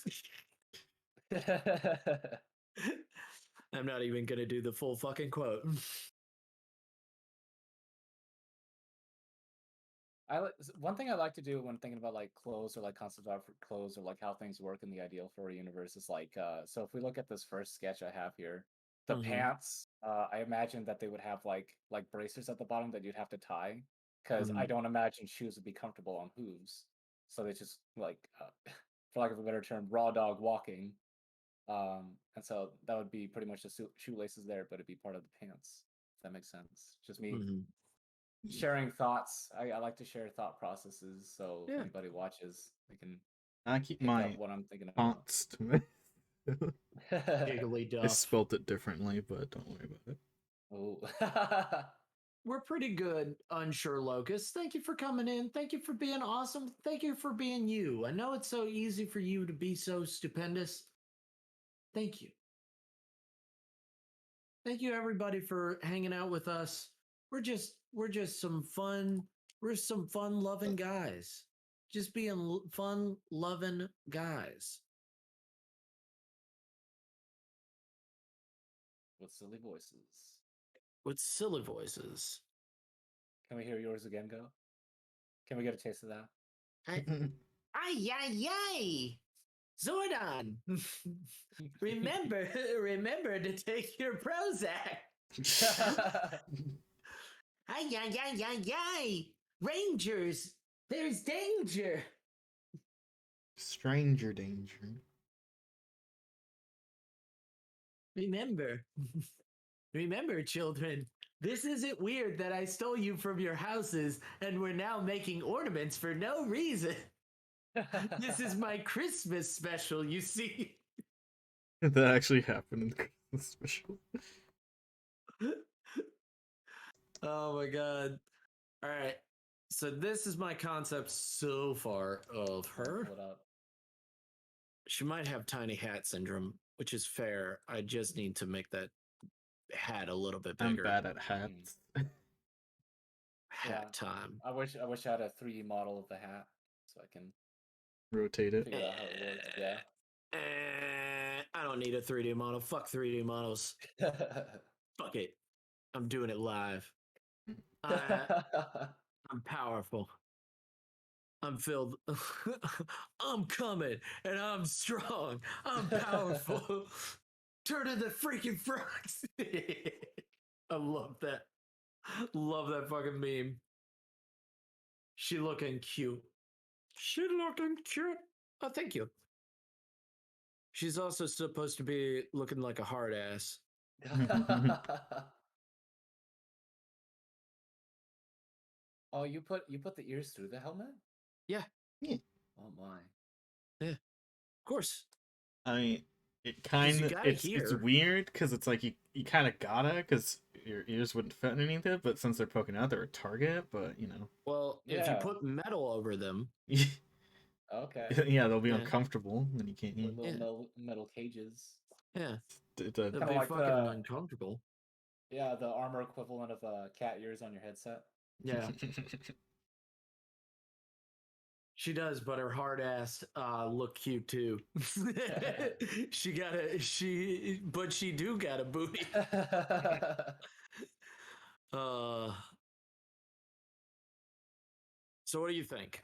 I'm not even gonna do the full fucking quote. One thing I like to do when thinking about like clothes or like concept art for clothes or like how things work in the ideal for a universe is like so if we look at this first sketch I have here, the pants, I imagine that they would have like bracers at the bottom that you'd have to tie because I don't imagine shoes would be comfortable on hooves, so they just like for lack of a better term, raw dog walking. And so that would be pretty much the shoelaces there, but it'd be part of the pants. If that makes sense. Just me sharing thoughts. I like to share thought processes, so if anybody watches, they can I keep pick my up what I'm thinking about. fonts to me. Giggly I Duff. spelt it differently, but don't worry about it. Oh. We're pretty good, Unsure Locust. Thank you for coming in. Thank you for being awesome. Thank you for being you. I know it's so easy for you to be so stupendous. Thank you. Thank you everybody for hanging out with us. We're just some fun, loving guys. Just being fun loving guys. With silly voices. With silly voices. Can we hear yours again, Go? Can we get a taste of that? Ay, ay, ay! Zordon! remember to take your Prozac! Ay, ay, ay, ay, ay! Rangers! There's danger! Stranger danger. Remember, children, this isn't weird that I stole you from your houses and we're now making ornaments for no reason. This is my Christmas special, you see. That actually happened in the Christmas special. Oh my god. All right. So this is my concept so far of her. Pull it up. She might have tiny hat syndrome, which is fair. I just need to make that hat a little bit bigger. I'm bad at hats. Hat time. I wish I had a 3D model of the hat so I can Rotate it. figure out how it works. Yeah. I don't need a 3D model. Fuck 3D models. Fuck it. I'm doing it live. I'm powerful. I'm filled. I'm coming and I'm strong. I'm powerful. Turn to the freaking frogs. I love that. Love that fucking meme. She looking cute. She looking cute. Oh, thank you. She's also supposed to be looking like a hard ass. Oh, you put the ears through the helmet? Yeah. Yeah. Oh my. Yeah. Of course. I mean, it kind of it's weird because it's like you kind of gotta because your ears wouldn't fit underneath it, but since they're poking out, they're a target. But you know, Well, if you put metal over them, Okay. yeah, they'll be Yeah. uncomfortable, and you can't eat. Little metal cages. yeah, It, they'll Kinda be like fucking the uncomfortable. yeah, the armor equivalent of cat ears on your headset. Yeah, she does, but her hard ass look cute too. But she do got a booty. So what do you think?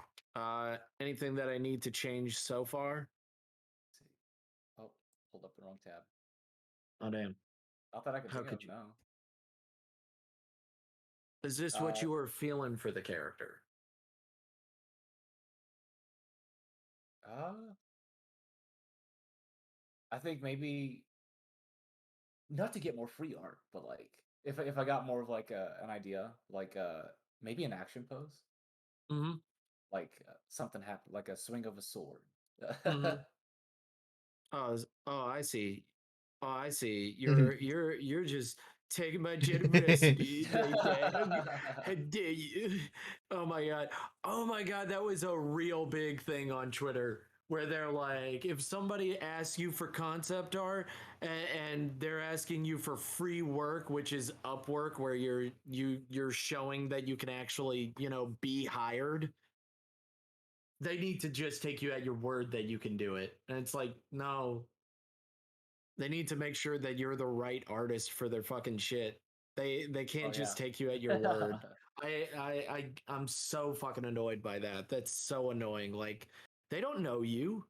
Anything that I need to change so far? See. Oh, pulled up the wrong tab. Oh damn! I thought I could How zoom. could you? No. Is this what you were feeling for the character? Uh, I think maybe not to get more free art, but like if I got more of like an idea, like maybe an action pose, Mm-hmm. like something happened, like a swing of a sword. Mm-hmm. Oh, I see. Oh, I see. You're just taking my generosity right there. How dare you? Oh my god. Oh my god, that was a real big thing on Twitter where they're like, if somebody asks you for concept art and they're asking you for free work, which is Upwork, where you're showing that you can actually, be hired, they need to just take you at your word that you can do it. And it's like, no, they need to make sure that you're the right artist for their fucking shit. They can't just take you at your word. I'm so fucking annoyed by that. That's so annoying. Like they don't know you.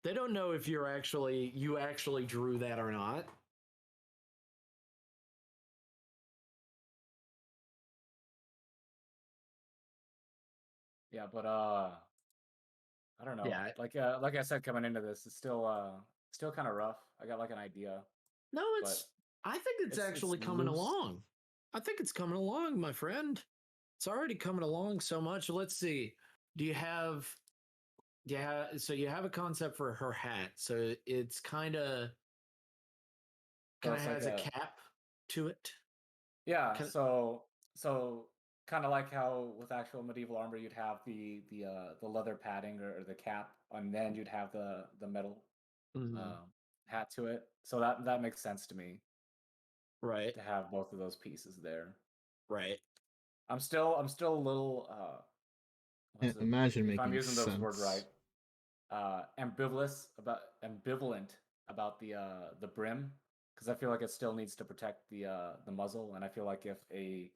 They don't know if you actually drew that or not. Yeah, but I don't know. Yeah. Like I said, coming into this, it's still kind of rough. I got like an idea, No, but I think it's actually coming loose. along. I think it's coming along, my friend. It's already coming along so much. Let's see. Do you have Yeah, so you have a concept for her hat. So it's kind of So it's like has a a cap to it. yeah. Kind So kind of like how with actual medieval armor, you'd have the leather padding or the cap, and then you'd have the metal mhm, um, hat to it. So that makes sense to me right, to have both of those pieces there. right. I'm still a little Yeah, what's it imagine if I'm making using those word right, sense. ambivalent about the brim, because I feel like it still needs to protect the muzzle, and I feel like if a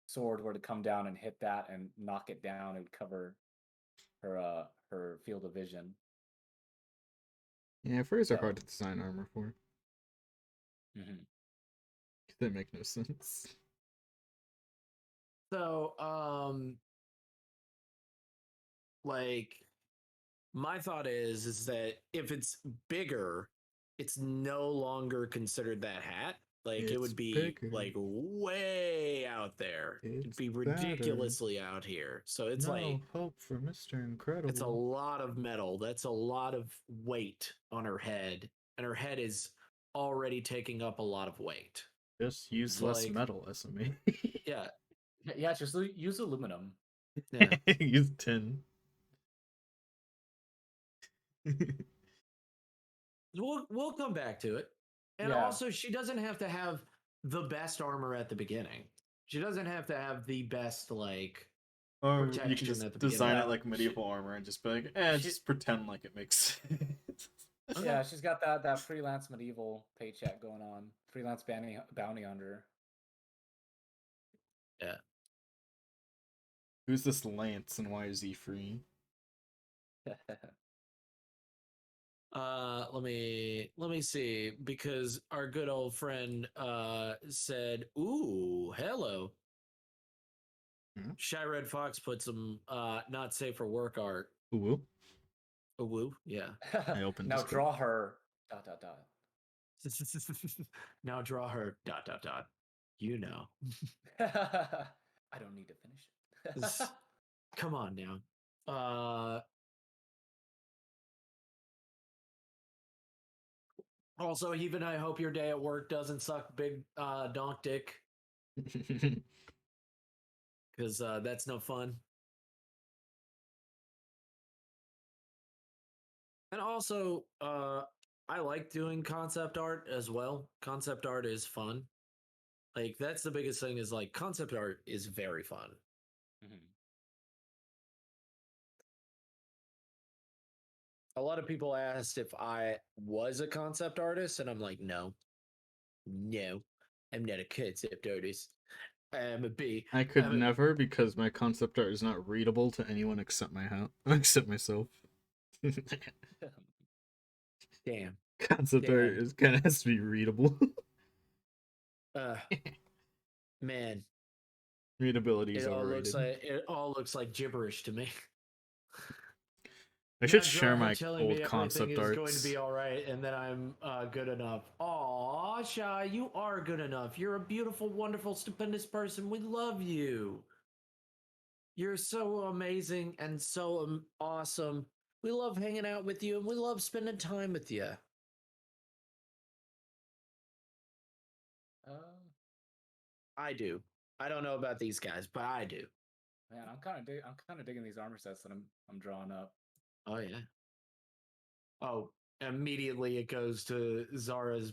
sword were to come down and hit that and knock it down, it would cover her field of vision. Yeah, furs are hard So to design armor for. mhm. They make no sense. So like my thought is that if it's bigger, it's no longer considered that hat. Like it It's would be bigger. like way out there. It'd It's be fatter. ridiculously out here. So it's No like hope for Mr. it's a Incredible. lot of metal. That's a lot of weight on her head. And her head is already taking up a lot of weight. Just use It's less like, metal, SME. yeah, Yeah, just use aluminum. yeah. Use tin. We'll come back to it. And Yeah, also, she doesn't have to have the best armor at the beginning. She doesn't have to have the best like Or you can protection just at the design beginning. it yeah. like medieval armor and just be like, She just pretend like it makes sense. Okay. yeah, she's got that freelance medieval paycheck going on. Freelance bounty hunter. Yeah. Who's this Lance and why is he free? Let me see, because our good old friend said, "Ooh, hello." Hmm? Shy Red Fox put some not safe for work art. Ooh, A woo, yeah. I opened Now Discord. draw her dot dot dot. Now draw her dot dot dot. You know. I don't need to finish it. Come on now. Uh Also, even I hope your day at work doesn't suck big donk dick. because that's no fun. And also, I like doing concept art as well. Concept art is fun. Like that's the biggest thing is like concept art is very fun. Mhm. A lot of people asked if I was a concept artist, and I'm like, no, I'm not a concept artist. I'm a B. I could never because my concept art is not readable to anyone except except myself. Damn. Concept art is kind of has to be readable. Man, Readability is overrated. it all looks like gibberish to me. I should share my old concept is arts. going to be all right, and then I'm good enough. Aw, Shy, you are good enough. You're a beautiful, wonderful, stupendous person. We love you. You're so amazing and so awesome. We love hanging out with you, and we love spending time with you. I do. I don't know about these guys, but I do. Man, I'm kind of digging these armor sets that I'm drawing up. Oh yeah. Oh, immediately it goes to Zara's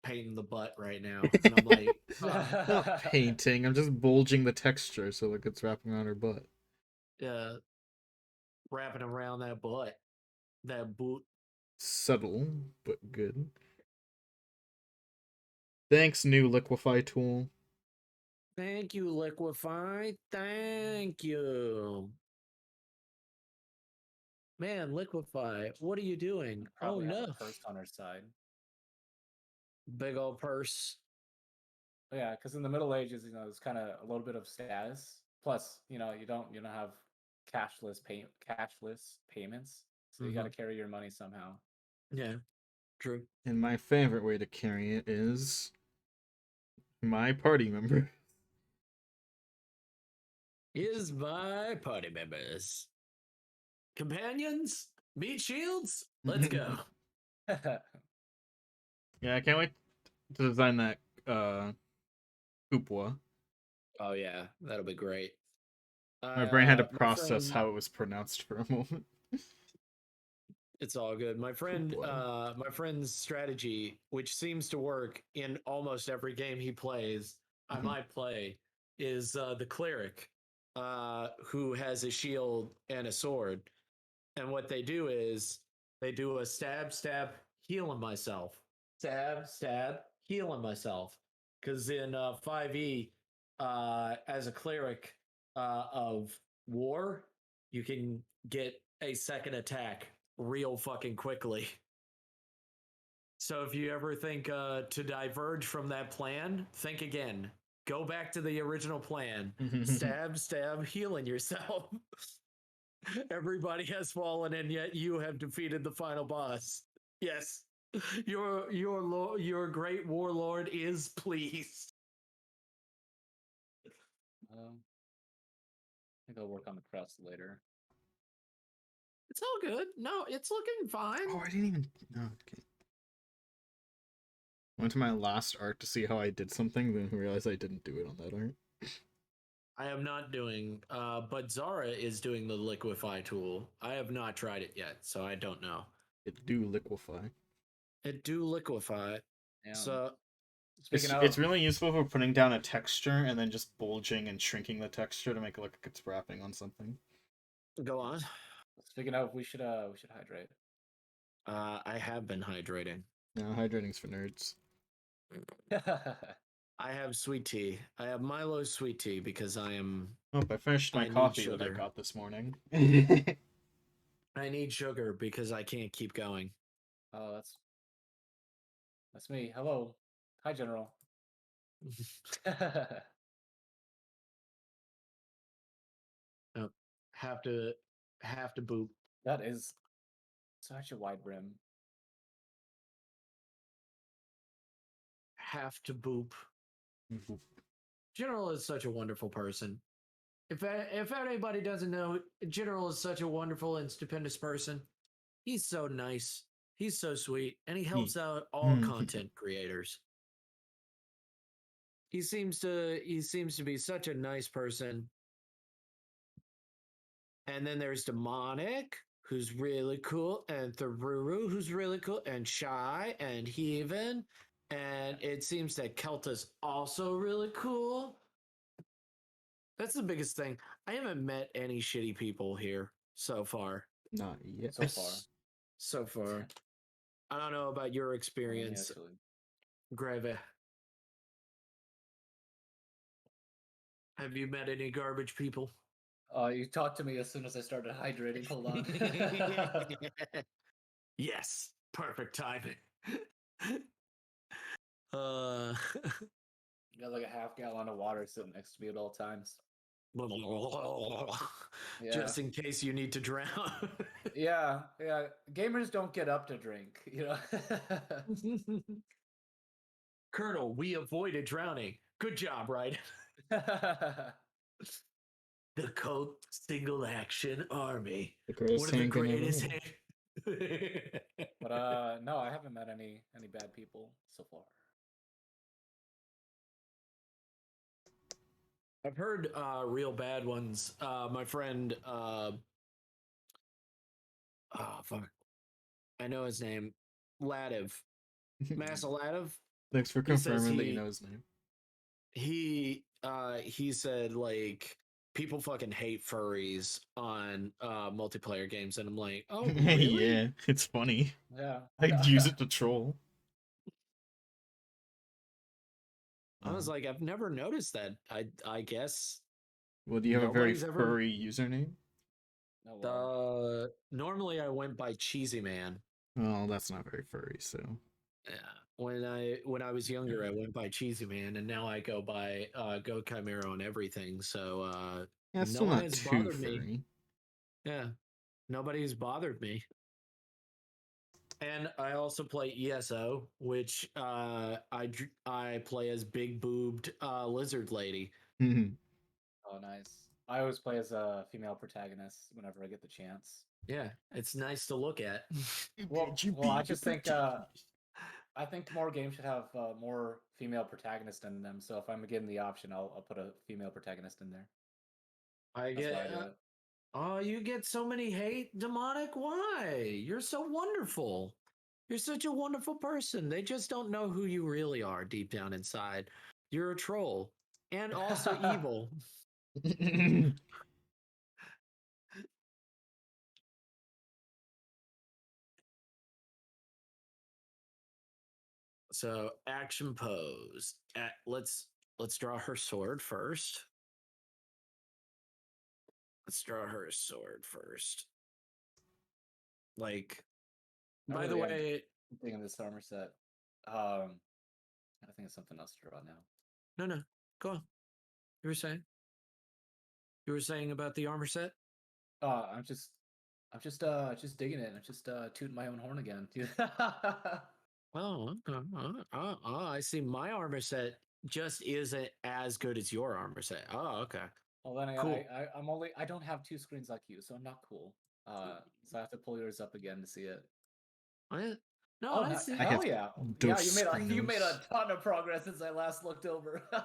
painting the butt right now, and I'm like, not painting. I'm just bulging the texture so like it's wrapping around her butt. Yeah, wrapping around that butt, that boot. Subtle but good. Thanks, new liquefy tool. Thank you, Liquefy. Thank you. Man, Liquefy, what are you doing? Probably Oh have no. a purse on her side. Big old purse. Oh, yeah, because in the Middle Ages, it's kind of a little bit of status. Plus, you don't have cashless payments, so you got to carry your money somehow. Yeah, true. And my favorite way to carry it is my party member. Is my party members. Companions? Meat shields? Let's go. Yeah, I can't wait to design that Kupwa. Oh yeah, that'll be great. My brain had to process how it was pronounced for a moment. It's all good. My friend's strategy, which seems to work in almost every game he plays, I might play, is the cleric, who has a shield and a sword. And what they do is they do a stab, stab, healing myself. Stab, stab, healing myself. Because in 5e, as a cleric of war, you can get a second attack real fucking quickly. So if you ever think to diverge from that plan, think again. Go back to the original plan. Stab, stab, healing yourself. Everybody has fallen, and yet you have defeated the final boss. Yes, your great warlord is pleased. I think I'll work on the crest later. It's all good. No, it's looking fine. Oh, I didn't even. No, okay. Went to my last art to see how I did something, then realized I didn't do it on that art. I am not doing, but Zara is doing the liquefy tool. I have not tried it yet, so I don't know. It do liquefy. It do liquefy. Yeah. So it's really useful for putting down a texture and then just bulging and shrinking the texture to make it look like it's wrapping on something. Go on. Speaking of, we should hydrate. I have been hydrating. No, hydrating's for nerds. I have sweet tea. I have Milo sweet tea because I am. Oh, I finished my coffee that I got this morning. I need sugar because I can't keep going. Oh, that's me. Hello. Hi, General. Oh, have to boop. That is such a wide brim. Have to boop. General is such a wonderful person. If anybody doesn't know, General is such a wonderful and stupendous person. He's so nice. He's so sweet, and he helps out all content creators. He seems to be such a nice person. And then there's Demonic, who's really cool, and Tharuru, who's really cool, and Shy, and Heaven. And it seems that Kelta's also really cool. That's the biggest thing. I haven't met any shitty people here so far. Not yet. So far. So far. I don't know about your experience, Greve. Have you met any garbage people? You talked to me as soon as I started hydrating. Hold on. Yes, perfect timing. Got like a half gallon of water sitting next to me at all times. Yeah. Just in case you need to drown. Yeah. Gamers don't get up to drink, you know. Colonel, we avoided drowning. Good job, right? The Coke Single Action Army. The greatest One of the greatest. But no, I haven't met any bad people so far. I've heard real bad ones. My friend, oh fuck, I know his name, Ladiv, Massa Ladiv. Thanks for confirming that you know his name. He said like people fucking hate furries on multiplayer games, and I'm like, oh really? Yeah, it's funny. Yeah, I'd use it to troll. I was like, I've never noticed that. I guess. Well, do you have a very furry username? Normally I went by Cheesy Man. Well, that's not very furry, so. Yeah. When I was younger, I went by Cheesy Man, and now I go by Go Chimera on everything. So yeah, it's still not too furry. Yeah, nobody's bothered me. And I also play ESO, which I play as big boobed lizard lady. Oh, nice. I always play as a female protagonist whenever I get the chance. Yeah, it's nice to look at. Well, I just think I think more games should have more female protagonists in them. So if I'm given the option, I'll put a female protagonist in there. Oh, you get so many hate, Demonic? Why? You're so wonderful. You're such a wonderful person. They just don't know who you really are deep down inside. You're a troll and also evil. So action pose. Let's draw her sword first. Let's draw her sword first. Like, by the way, I'm thinking of this armor set. I think it's something else to draw now. No, go on. You were saying about the armor set? I'm just digging it. I'm just tooting my own horn again. Oh, I see. My armor set just isn't as good as your armor set. Oh, okay. Well, then cool. I don't have two screens like you, so I'm not cool. So I have to pull yours up again to see it. No, I see. Hell yeah! Yeah, you made a ton of progress since I last looked over. Oh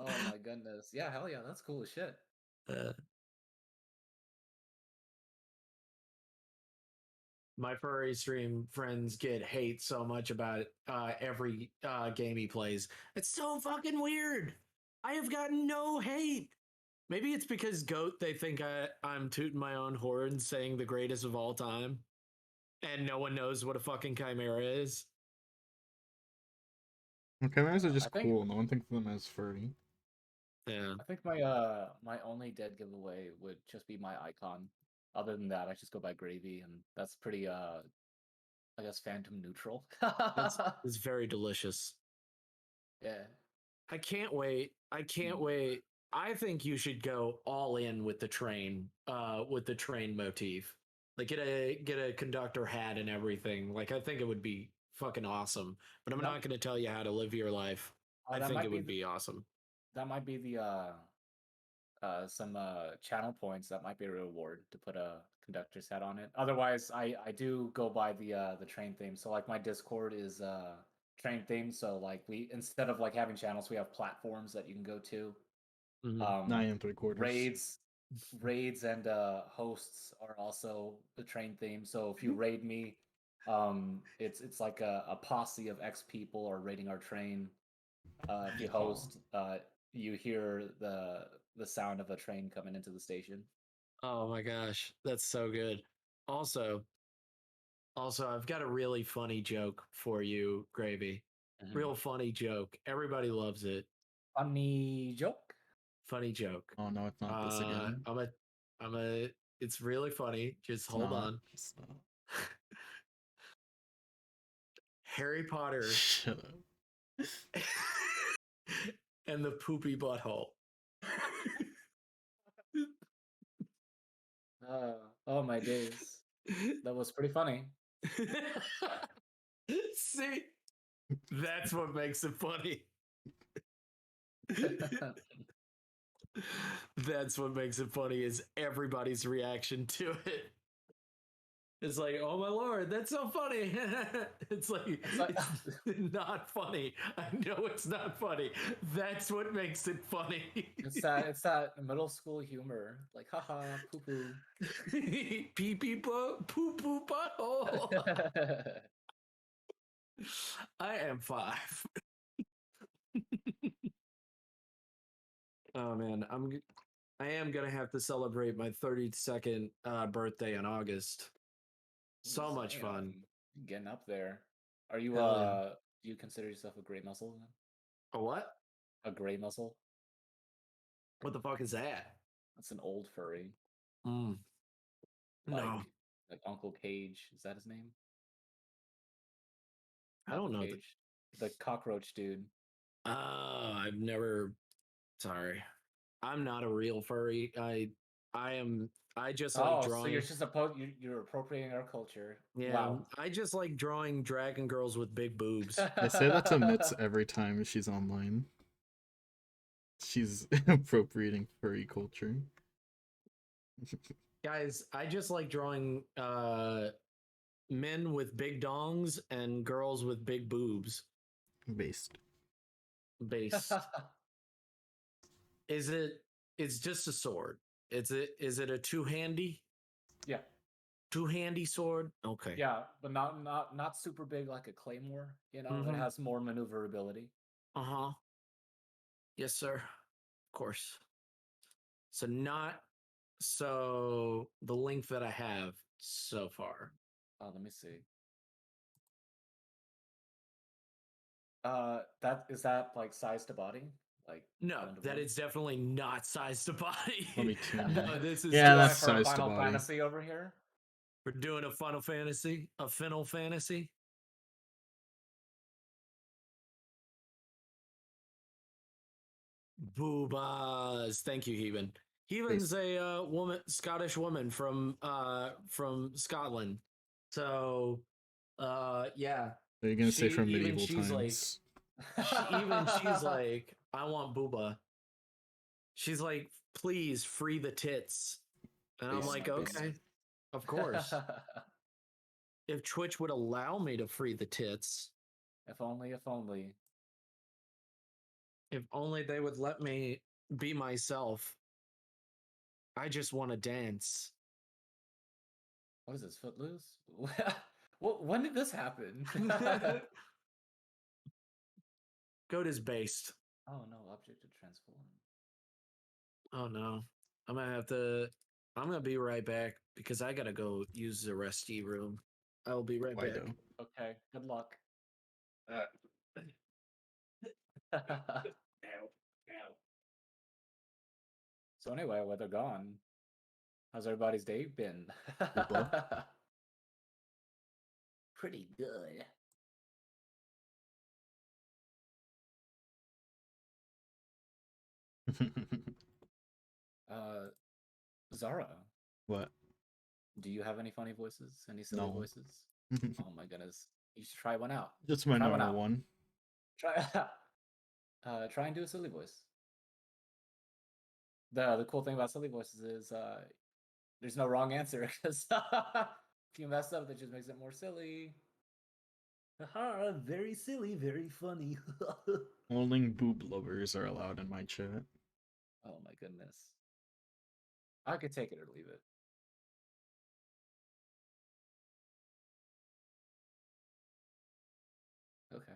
my goodness! Yeah, hell yeah, that's cool as shit. My furry stream friends get hate so much about every game he plays. It's so fucking weird. I have gotten no hate. Maybe it's because Goat, they think I'm tooting my own horn saying the greatest of all time. And no one knows what a fucking chimera is. Well, chimeras are just cool. No one thinks of them as furry. Yeah. I think my only dead giveaway would just be my icon. Other than that, I just go by Gravy, and that's pretty I guess phantom neutral. It's very delicious. Yeah. I can't wait. I think you should go all in with the train motif. Like get a conductor hat and everything. Like I think it would be fucking awesome. But I'm not going to tell you how to live your life. I think it would be awesome. That might be the some channel points. That might be a reward to put a conductor's hat on it. Otherwise, I do go by the train theme. So like my Discord is train theme. So like we instead of like having channels, we have platforms that you can go to. 9 3/4. Raids and hosts are also the train theme. So if you raid me, it's like a posse of X people are raiding our train. If you host, you hear the sound of a train coming into the station. Oh my gosh, that's so good. Also, I've got a really funny joke for you, Gravy. Real funny joke. Everybody loves it. Funny joke. Funny joke. Oh no, it's not this again. It's really funny. Just hold on. It's not. Harry Potter Shut up. and the poopy butthole. Oh my days. That was pretty funny. See, that's what makes it funny. That's what makes it funny is everybody's reaction to it. It's like, oh my lord, that's so funny. It's not funny. I know it's not funny. That's what makes it funny. It's that middle school humor, like haha, poo poo, pee pee poo poo butthole. I am 5. Oh man, I am gonna have to celebrate my 32nd birthday in August. So much fun. Getting up there. Are you do you consider yourself a gray muscle then? A what? A gray muscle? What the fuck is that? That's an old furry. No. Like Uncle Cage. Is that his name? I don't know. Cage. The cockroach dude. I've never. Sorry, I'm not a real furry. I just like drawing. So you're appropriating our culture. Yeah, wow. I just like drawing dragon girls with big boobs. I say that to Mitz every time she's online. She's appropriating furry culture. Guys, I just like drawing men with big dongs and girls with big boobs. Base. It's just a sword. Is it a two-handy? Yeah. Two-handy sword? Okay. Yeah, but not super big like a claymore, you know, it has more maneuverability. Uh-huh. Yes, sir. Of course. So the link that I have so far. Oh, let me see. Is that like size to body? Like no, that is definitely not size to body. Let me tune no, this is that's size to Final body. Fantasy over here. We're doing a Final Fantasy, a Final Fantasy. Boobas. Thank you, Heaven. Heaven's a Scottish woman from Scotland. So yeah. Are you gonna say from medieval times? She's like, I want booba. She's like, please free the tits. And I'm like, okay, of course. If Twitch would allow me to free the tits. If only. If only they would let me be myself. I just want to dance. What is this, Footloose? When did this happen? Goat is based. Oh no, object to transform. Oh no. I'm gonna be right back because I gotta go use the resty room. I'll be right back. Okay, good luck. So anyway, while they're gone, how's everybody's day been? Pretty good. Zara. What? Do you have any funny voices? Any silly voices? Oh my goodness. You should try one out. Just my normal one. Try and do a silly voice. The cool thing about silly voices is there's no wrong answer because if you mess up, that just makes it more silly. Haha, very silly, very funny. Only boob lovers are allowed in my chat. Oh my goodness. I could take it or leave it. Okay.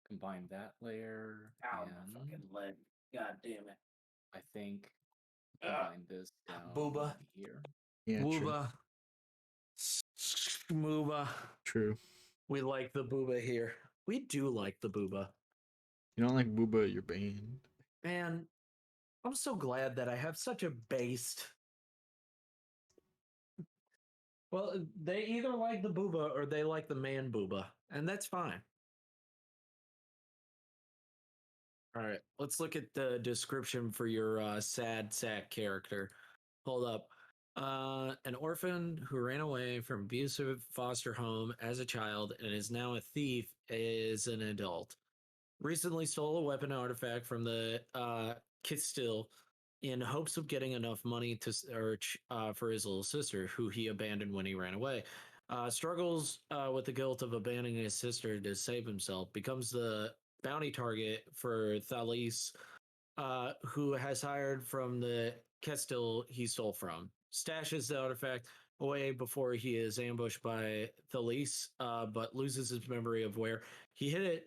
Combine that layer. Ow, And my fucking leg. God damn it. I think combine this down Booba. here. Yeah, true. Wooba. Mooba. True. We like the booba here. We do like the booba. You don't like booba, you're banned. Man, I'm so glad that I have such a based. Well, they either like the booba or they like the man booba, and that's fine. All right, let's look at the description for your sad sack character. Hold up. An orphan who ran away from abusive foster home as a child and is now a thief is an adult. Recently stole a weapon artifact from the Kistil in hopes of getting enough money to search for his little sister, who he abandoned when he ran away. Struggles with the guilt of abandoning his sister to save himself, becomes the bounty target for Thalys, who has hired from the Kestil he stole from. Stashes the artifact away before he is ambushed by Thalys, but loses his memory of where he hid it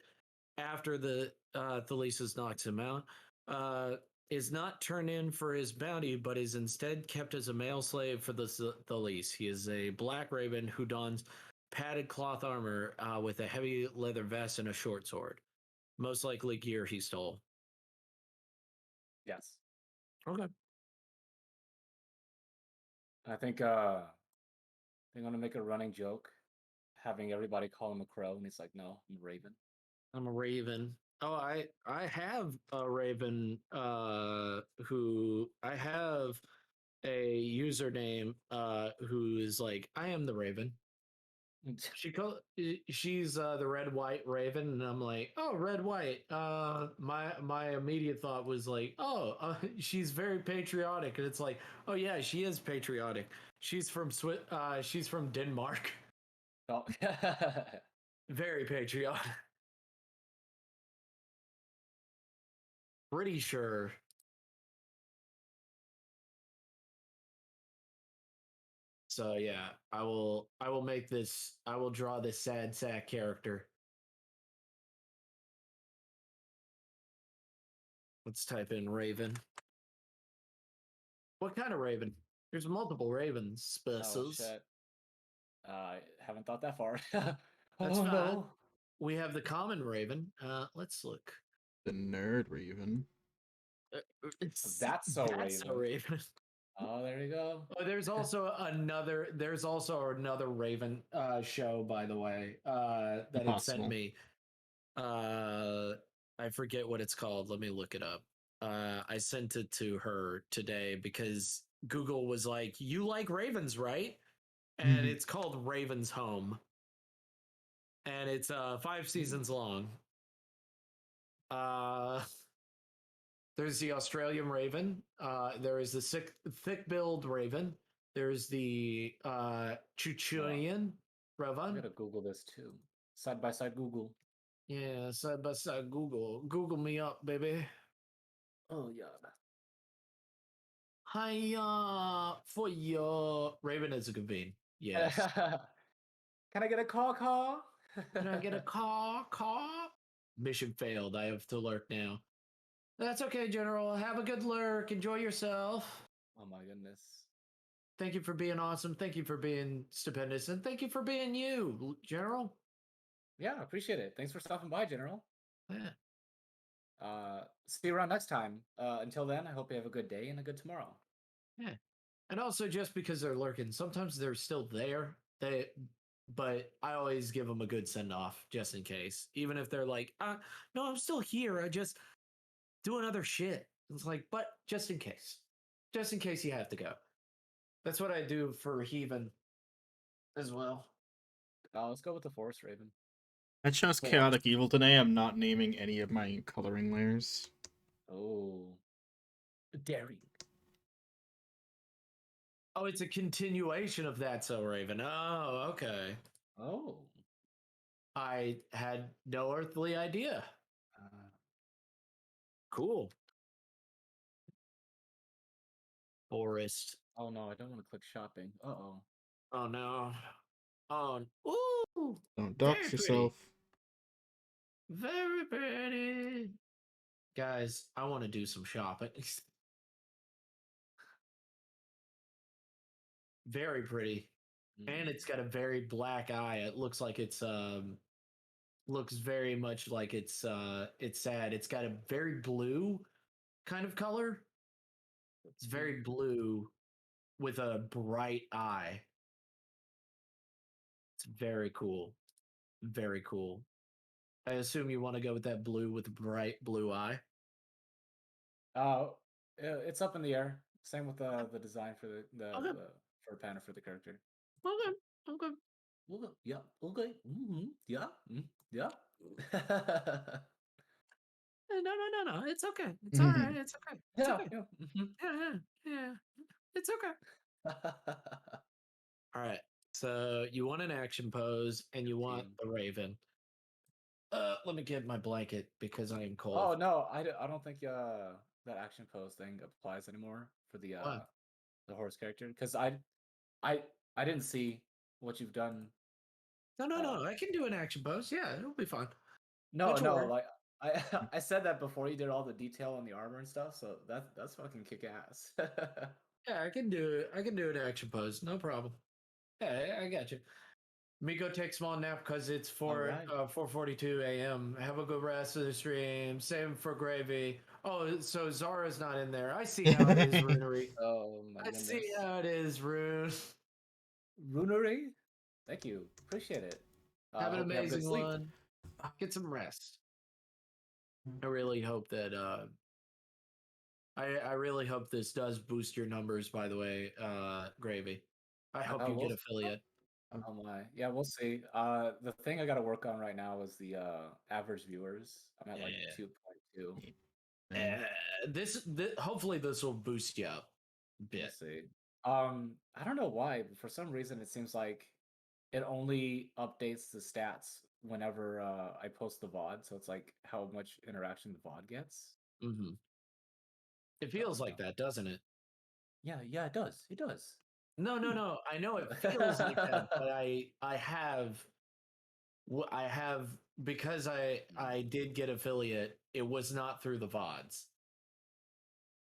after the Thalesis knocks him out. Is not turned in for his bounty, but is instead kept as a male slave for the Thalys. He is a black raven who dons padded cloth armor with a heavy leather vest and a short sword. Most likely gear he stole. Yes. Okay. I think they're gonna make a running joke, having everybody call him a crow, and he's like, no, I'm a raven. I'm a raven. Oh, I have a raven who I have a username who is like, I am the raven. She's the red white raven, and I'm like, oh, red white. My immediate thought was like, oh, she's very patriotic, and it's like, oh yeah, she is patriotic. She's from she's from Denmark. Oh. Very patriotic. Pretty sure. So yeah, I will make this, I will draw this sad sack character. Let's type in raven. What kind of raven? There's multiple ravens Oh species. shit. I haven't thought that far. That's oh fine. no. We have the common raven. Let's look. The nerd raven. That's so That's raven. a raven. Oh, there you go. Oh, there's also another raven show, by the way, that it sent Impossible. me. I forget what it's called. Let me look it up. I sent it to her today because Google was like, "You like ravens, right?" And it's called Raven's Home, and it's 5 seasons long. There's the Australian raven. There is the thick-billed raven. There's the Chuchunian I'm raven. gonna Google this too. Side by side Google. Yeah, side by side Google. Google me up, baby. Oh yeah. Hiya for your raven is a good bean. Yes. Can I get a call? Can I get a call? Mission failed. I have to lurk now. That's okay, General. Have a good lurk. Enjoy yourself. Oh my goodness. Thank you for being awesome. Thank you for being stupendous. And thank you for being you, General. Yeah, appreciate it. Thanks for stopping by, General. Yeah. See you around next time. Until then, I hope you have a good day and a good tomorrow. Yeah. And also, just because they're lurking, sometimes they're still there. But I always give them a good send off just in case. Even if they're like, no, I'm still here. I just doing other shit. It's like, but just in case. Just in case you have to go. That's what I do for Heathen as well. Let's go with the Forest Raven. I chose Chaotic Evil today. I'm not naming any of my coloring layers. Oh. Daring. Oh, it's a continuation of that, so Raven. Oh, okay. Oh. I had no earthly idea. Cool. Forest. Oh no, I don't want to click shopping. Uh-oh. Oh no. Oh, ooh, Don't very dox pretty. yourself. Very pretty. Guys, I want to do some shopping. Very pretty. And it's got a very black eye. It looks like it's looks very much like it's sad. It's got a very blue kind of color. It's very blue with a bright eye. It's very cool. Very cool. I assume you want to go with that blue with the bright blue eye. It's up in the air. Same with the design for Okay. the fur panel for the character. Okay. Okay. Okay. Yeah. Okay. Yeah. Yeah. No. It's okay. It's all right. It's okay. It's Yeah. okay. Yeah. Yeah. It's okay. All right. So you want an action pose and you want the raven. Let me get my blanket because I am cold. Oh no, I don't think that action pose thing applies anymore for the horse character because I didn't see what you've done. No. I can do an action pose. Yeah, it'll be fine. No, Don't you worry. like I said that before you did all the detail on the armor and stuff, so that's fucking kick ass. Yeah, I can do an action pose. No problem. Yeah, I got you. Me go take small nap because it's 4:42 a.m. Have a good rest of the stream. Same for gravy. Oh, so Zara's not in there. I see how it is, Runery. Oh my goodness. I see how it is, Rune. Runery? Thank you. Appreciate it. Have an hope you have good amazing sleep. one. Get some rest. I really hope that I really hope this does boost your numbers, by the way, Gravy. I hope you get affiliate. Oh my. Yeah, we'll see. The thing I gotta work on right now is the average viewers. I'm at like 2.2. This hopefully this will boost you up a bit. We'll see. I don't know why, but for some reason it seems like it only updates the stats whenever I post the VOD. So it's like how much interaction the VOD gets. Mm-hmm. It feels like that, doesn't it? Yeah, it does. It does. No. I know it feels like that, but I have because I did get affiliate. It was not through the VODs.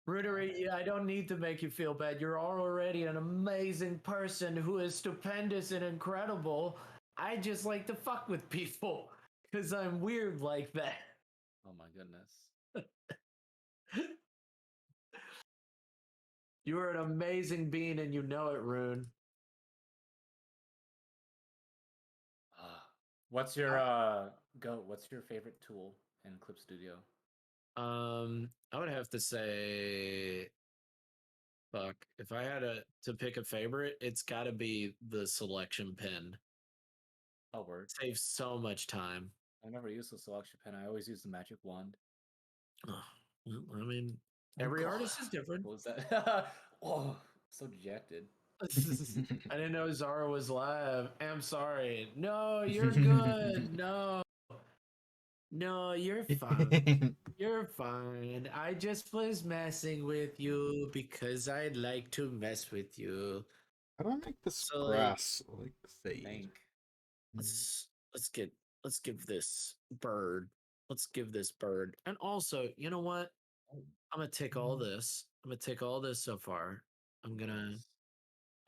Runery, I don't need to make you feel bad. You're already an amazing person who is stupendous and incredible. I just like to fuck with people because I'm weird like that. Oh my goodness. You are an amazing being and you know it, Rune. What's your what's your favorite tool in Clip Studio? I would have to say fuck. If I had to pick a favorite, it's gotta be the selection pen. Oh, word. Saves so much time. I never use the selection pen. I always use the magic wand. I mean, every artist is different. What was that? Oh, so dejected. I didn't know Zara was live. I'm sorry. No, you're good. No, you're fine. You're fine. I just was messing with you because I'd like to mess with you. How do I make this So, grass like fade? let's give this bird. Let's give this bird. And also, you know what? I'm gonna take all this. I'm gonna take all this so far. I'm gonna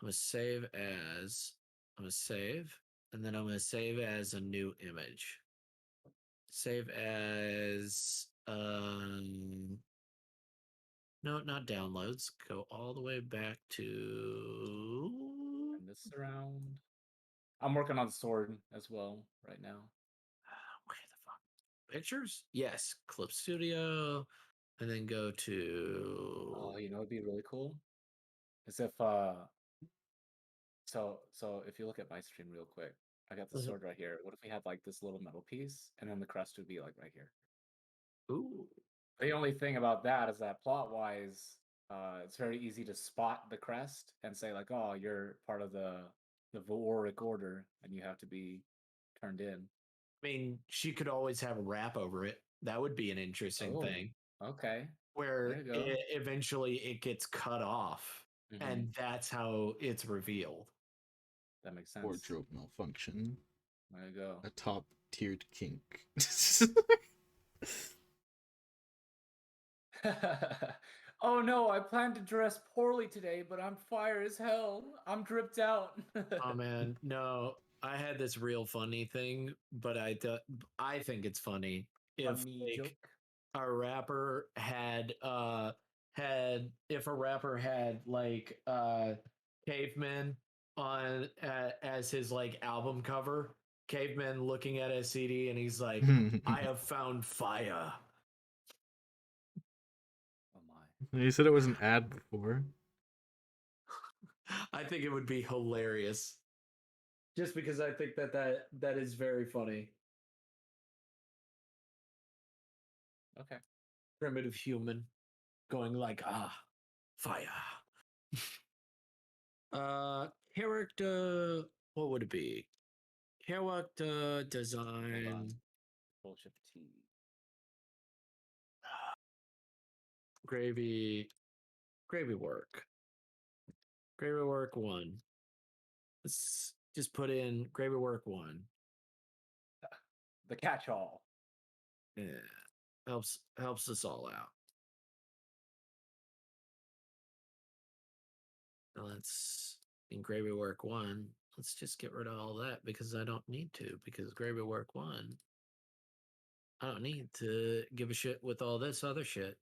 save as. I'm gonna save, and then I'm gonna save as a new image. Save as no, not downloads. Go all the way back to Turn this around. I'm working on sword as well right now. Where the fuck? Pictures? Yes. Clip Studio. And then go to Oh, you know it'd be really cool? Is if so if you look at my stream real quick, I got the sword right here. What if we had like this little metal piece and then the crest would be like right here? Ooh. The only thing about that is that plot wise, it's very easy to spot the crest and say like, oh, you're part of the Vooric order, and you have to be turned in. I mean, she could always have a wrap over it. That would be an interesting Oh, thing. okay. Where There you go. eventually it gets cut off, and that's how it's revealed. That makes sense. Wardrobe malfunction. There you go. A top tiered kink. Oh no, I planned to dress poorly today, but I'm fire as hell. I'm dripped out. Oh man, no. I had this real funny thing, but I think it's funny if Funny like joke. a rapper had if a rapper had like Caveman on as his like album cover, Caveman looking at his CD and he's like, I have found fire. Oh my. You said it was an ad before. I think it would be hilarious. Just because I think that is very funny. Okay. Primitive human going like, fire. Character, what would it be? Character Hold on. design. Bullshit T. Gravy work. Gravy work 1. Let's just put in gravy work 1. The catch-all. Yeah. Helps us all out. Let's in gravy work 1. Let's just get rid of all that because I don't need to, because gravy work 1. I don't need to give a shit with all this other shit.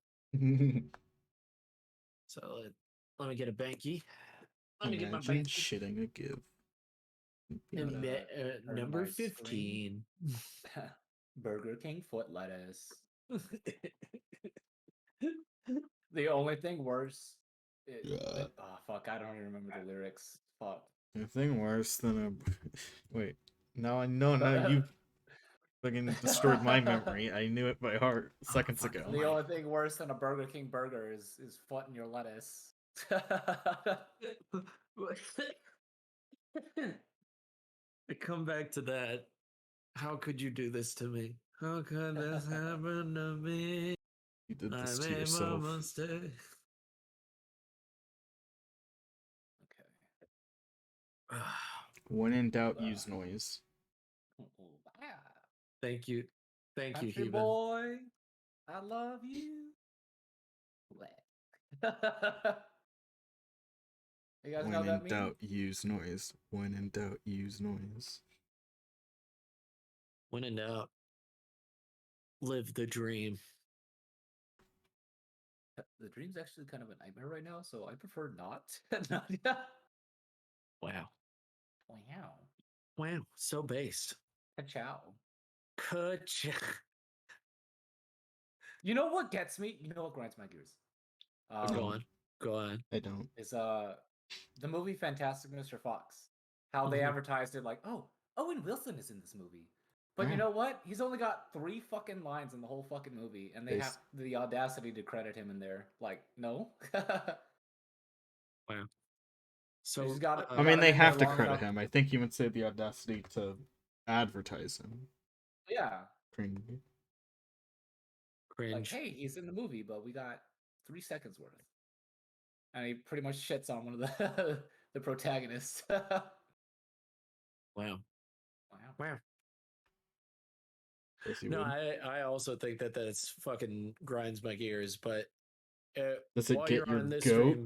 So let me get a banky. Let me get my Imagine banky. shitting a give. Number 15. Burger King foot lettuce. The only thing worse. Oh fuck! I don't even remember the lyrics. Fuck. Anything worse than a. Wait. Now I know. Now you fucking destroyed my memory. I knew it by heart seconds ago. The only thing worse than a Burger King burger is foot in your lettuce. I come back to that. How could you do this to me? How could this happen to me? You did this I to made yourself. my mistake. Okay. When in doubt, use noise. Thank you. Thank you, Country Heathen. boy, I love you. You guys know When that in meme? doubt, use noise. When in doubt, use noise. When in doubt, live the dream. The dream's actually kind of a nightmare right now, so I prefer not. Wow. Wow. Wow. So based. Ka-chow. Ka-chow. You know what gets me? You know what grinds my gears? Go on. Go on. I don't. Is the movie Fantastic Mr. Fox. How they advertised it like, oh, Owen Wilson is in this movie. But you know what? He's only got 3 fucking lines in the whole fucking movie, and they have the audacity to credit him in there. Like, no. Wow. So I mean, they have to credit him. I think you would say the audacity to advertise him. Yeah. Cringe. Like, hey, he's in the movie, but we got 3 seconds worth. And he pretty much shits on one of the the protagonists. Wow. Wow. No, I also think that that's fucking grinds my gears. But does it while get you're your on this goat?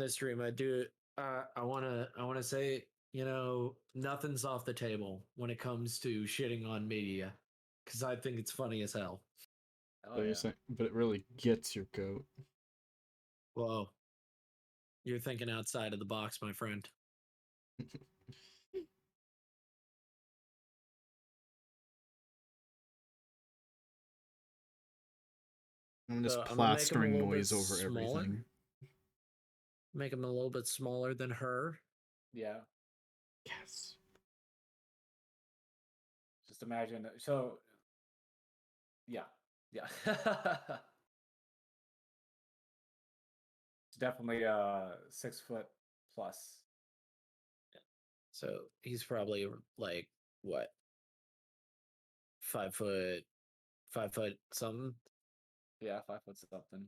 stream, I do. I wanna say, nothing's off the table when it comes to shitting on media, because I think it's funny as hell. Oh, yeah. But it really gets your goat. Whoa, you're thinking outside of the box, my friend. I'm just plastering noise over everything. Make him a little bit smaller than her. Yeah. Yes. Just imagine. So, yeah. Yeah. definitely 6 foot plus. So he's probably like what, 5 foot something. Yeah, 5 foot something.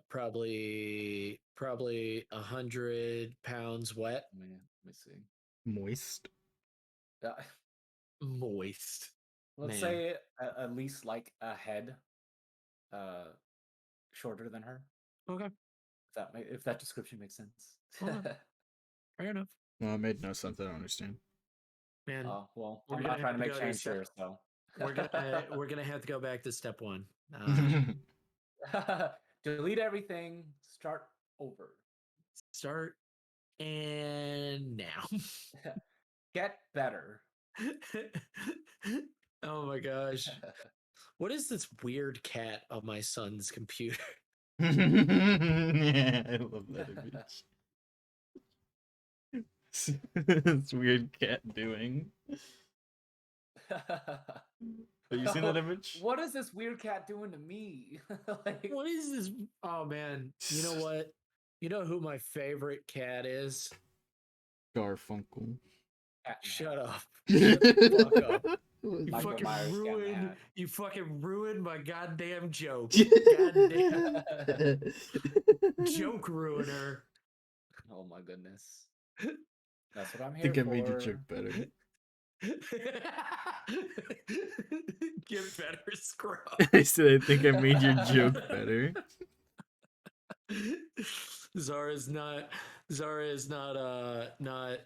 Probably 100 pounds wet. Let me see. Moist. Yeah. Moist. Let's Man. say at least like a head shorter than her. Okay. If that description makes sense. Okay. Fair enough. No, it made no sense. I don't understand. Man, Oh well, we're I'm gonna not trying to have make go to change step. here, so We're gonna have to go back to step one. delete everything, start over. Start and now. Get better. Oh my gosh. What is this weird cat on my son's computer? Yeah, I love that image. This weird cat doing. Have you seen that image? What is this weird cat doing to me? Like, What is this? Oh man. You know what? You know who my favorite cat is? Garfunkel. cat in Shut hat. up. Shut the fuck up. You You Michael fucking Myers cat in ruined. hat. You fucking ruined my goddamn joke. Goddamn. Joke ruiner. Oh my goodness. That's what I'm I here think I for. made your joke better. Get better, scrub. I said I think I made your joke better. Zara is not not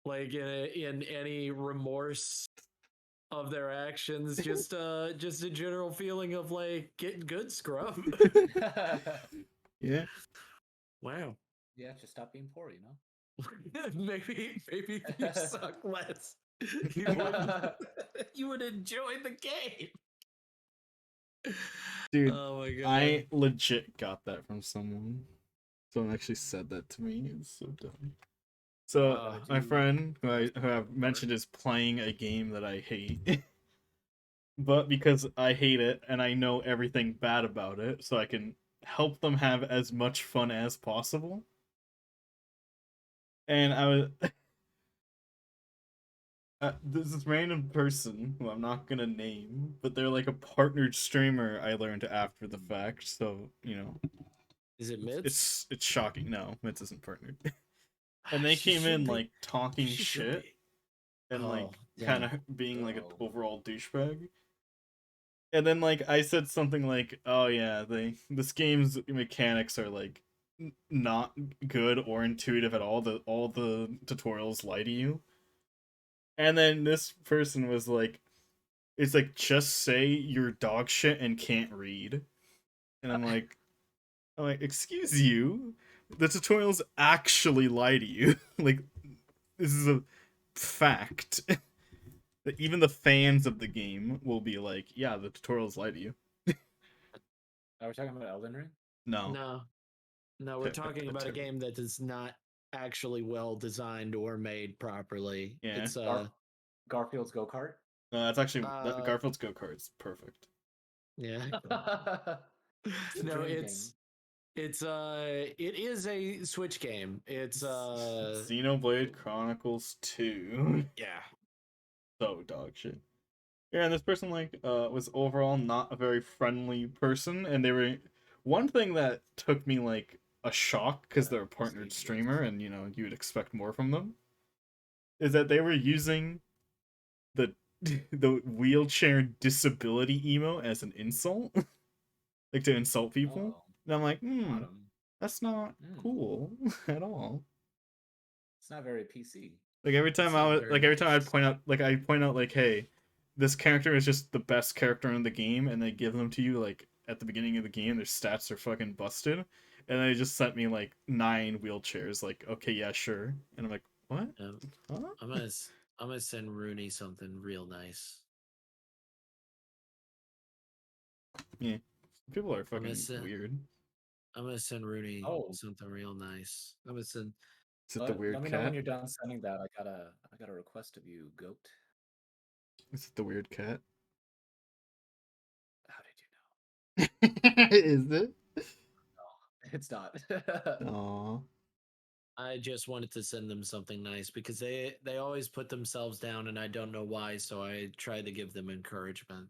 like in any remorse of their actions, just a general feeling of like getting good, scrub. Yeah. Wow. Yeah, just stop being poor, you know? maybe if you suck less, you would you would enjoy the game. Dude, Oh my god. I legit got that from someone. Someone actually said that to me. It's so dumb. So my friend, who I've mentioned, is playing a game that I hate. But because I hate it and I know everything bad about it, so I can help them have as much fun as possible. And I was there's this random person who I'm not gonna name, but they're like a partnered streamer. I learned after the fact, so you know. Is it Mitz? It's shocking. No, Mitz isn't partnered. And they She came should in be. like talking She should shit be. and like kind damn. of being like an Uh-oh. overall douchebag. And then like I said something like, "Oh yeah, this game's mechanics are like not good or intuitive at all. All the tutorials lie to you." And then this person was like, "It's like just say you're dog shit and can't read." And I'm like, "Excuse you, the tutorials actually lie to you. Like this is a fact." That even the fans of the game will be like, "Yeah, the tutorials lie to you." Are we talking about Elden Ring? No. No, we're talking about a game that is not actually well designed or made properly. Yeah. It's Garfield's Go Kart? No, that's actually Garfield's Go Kart's perfect. yeah. It's a No, dream it is a Switch game. It's Xenoblade Chronicles 2. yeah. So dog shit. Yeah, and this person like was overall not a very friendly person, and they were one thing that took me like a shock because they're a partnered streamer and you know you would expect more from them is that they were using the the wheelchair disability emo as an insult, like to insult people. Oh, And I'm like, bottom. that's not cool at all. It's not very PC. Like every time I'd point out like, hey, this character is just the best character in the game, and they give them to you like at the beginning of the game, their stats are fucking busted. And they just sent me like 9 wheelchairs, like, okay, yeah, sure. And I'm like, what? Huh? I'm gonna send Rooney something real nice. Yeah. People are fucking weird. I'm gonna send Rooney something real nice. I'm gonna send. Is it the weird Let me cat? know when you're done sending that. I got a request of you, goat. Is it the weird cat? How did you know? Is it? No, It's not. Aw. I just wanted to send them something nice because they always put themselves down and I don't know why, so I try to give them encouragement.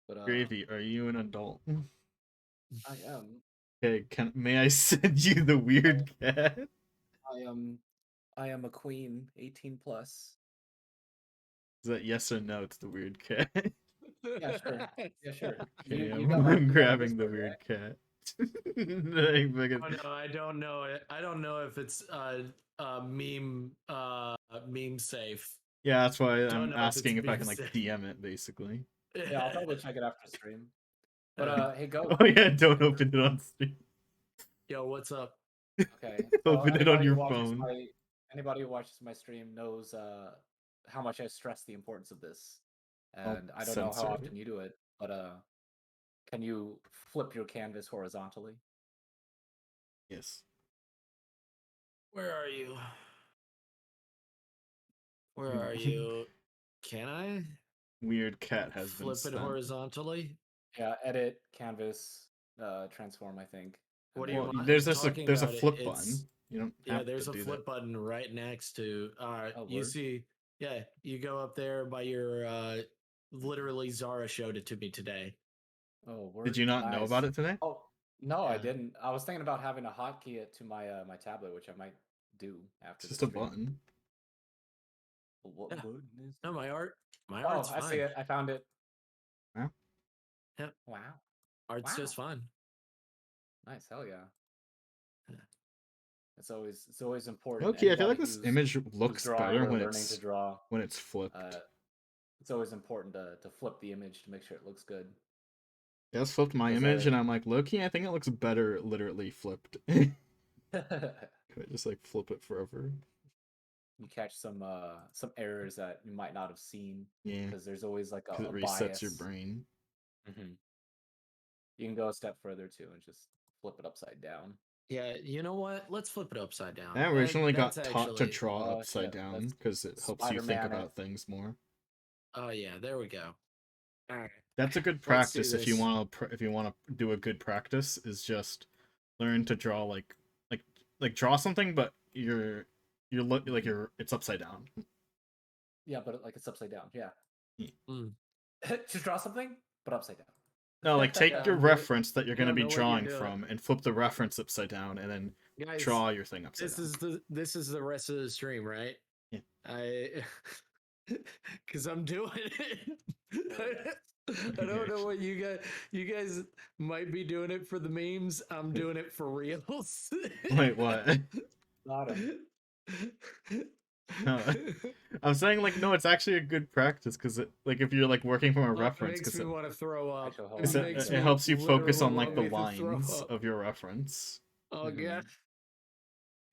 But Gravy, are you an adult? I am. Okay, may I send you the weird cat? I am a queen, 18 plus. Is that yes or no? It's the weird cat. Yeah, sure. Yeah, sure. Okay, You got my I'm you got my grabbing the Discord, weird right? cat. Like, fucking- Oh no, I don't know it. I don't know if it's meme safe. yeah, that's why Don't I'm know if it's asking if I meme can like safe. DM it, basically. Yeah, I'll probably check it after stream. But hey, go. Oh yeah, don't open it on stream. Yo, what's up? Okay. So Open it on your phone. anybody who watches my stream knows how much I stress the importance of this. I'll And I don't know how censor it. often you do it, but can you flip your canvas horizontally? Yes. Where are you? Where No. are you? Can I Weird cat has been flip it sent. horizontally? Yeah, edit, canvas, transform, I think. What And do you Well, want? there's Talking a about it, flip it's button. You don't yeah. have to There's a do flip that. button right next to. Oh, You word? see, yeah. You go up there by your. Literally, Zara showed it to me today. Oh, word. Did you not know Nice. about it today? Oh, no, I Yeah. didn't. I was thinking about having a hotkey it to my my tablet, which I might do after It's the just a stream. button. What Yeah. button is No, it? my art. My Oh, art's I see fine. it. I found it. Yeah. Yep. Wow. Art's Wow. just fine. Nice. Hell yeah. Yeah. It's always important. Okay, I feel like Anybody this who's image looks drawing better or learning to draw, when it's flipped. it's always important to flip the image to make sure it looks good. I just flipped my 'Cause, image and I'm like, Loki, I think it looks better literally flipped. Could I just like flip it forever? you catch some errors that you might not have seen Yeah, because there's always like because a it resets your bias. brain. Hmm. You can go a step further too and just flip it upside down. Yeah. You know what? Let's flip it upside down. I originally That's got taught to actually. draw Oh upside shit! down Let's because it helps you think Spider-Man it. about things more. Oh yeah. There we go. All right. That's a good Let's do practice if you this. want to do a good practice is just learn to draw like draw something, but it's upside down. Yeah, but like it's upside down. Yeah. Mm. To draw something, but upside down. No, like take Yeah, your I'm doing. reference that you're You going to don't be know what you're drawing doing. from and flip the reference upside down and then Guys, draw your thing upside this down. is the rest of the stream, right? Yeah. Because I'm doing it. I don't know what you guys might be doing it for the memes. I'm doing it for reals. Wait, what? Got him. No, I'm saying like no, it's actually a good practice because like if you're like working from a reference, It makes me want to throw up. Actually, hold because on. Makes it me helps you focus on literally like the want me to throw lines up. of your reference. Oh god.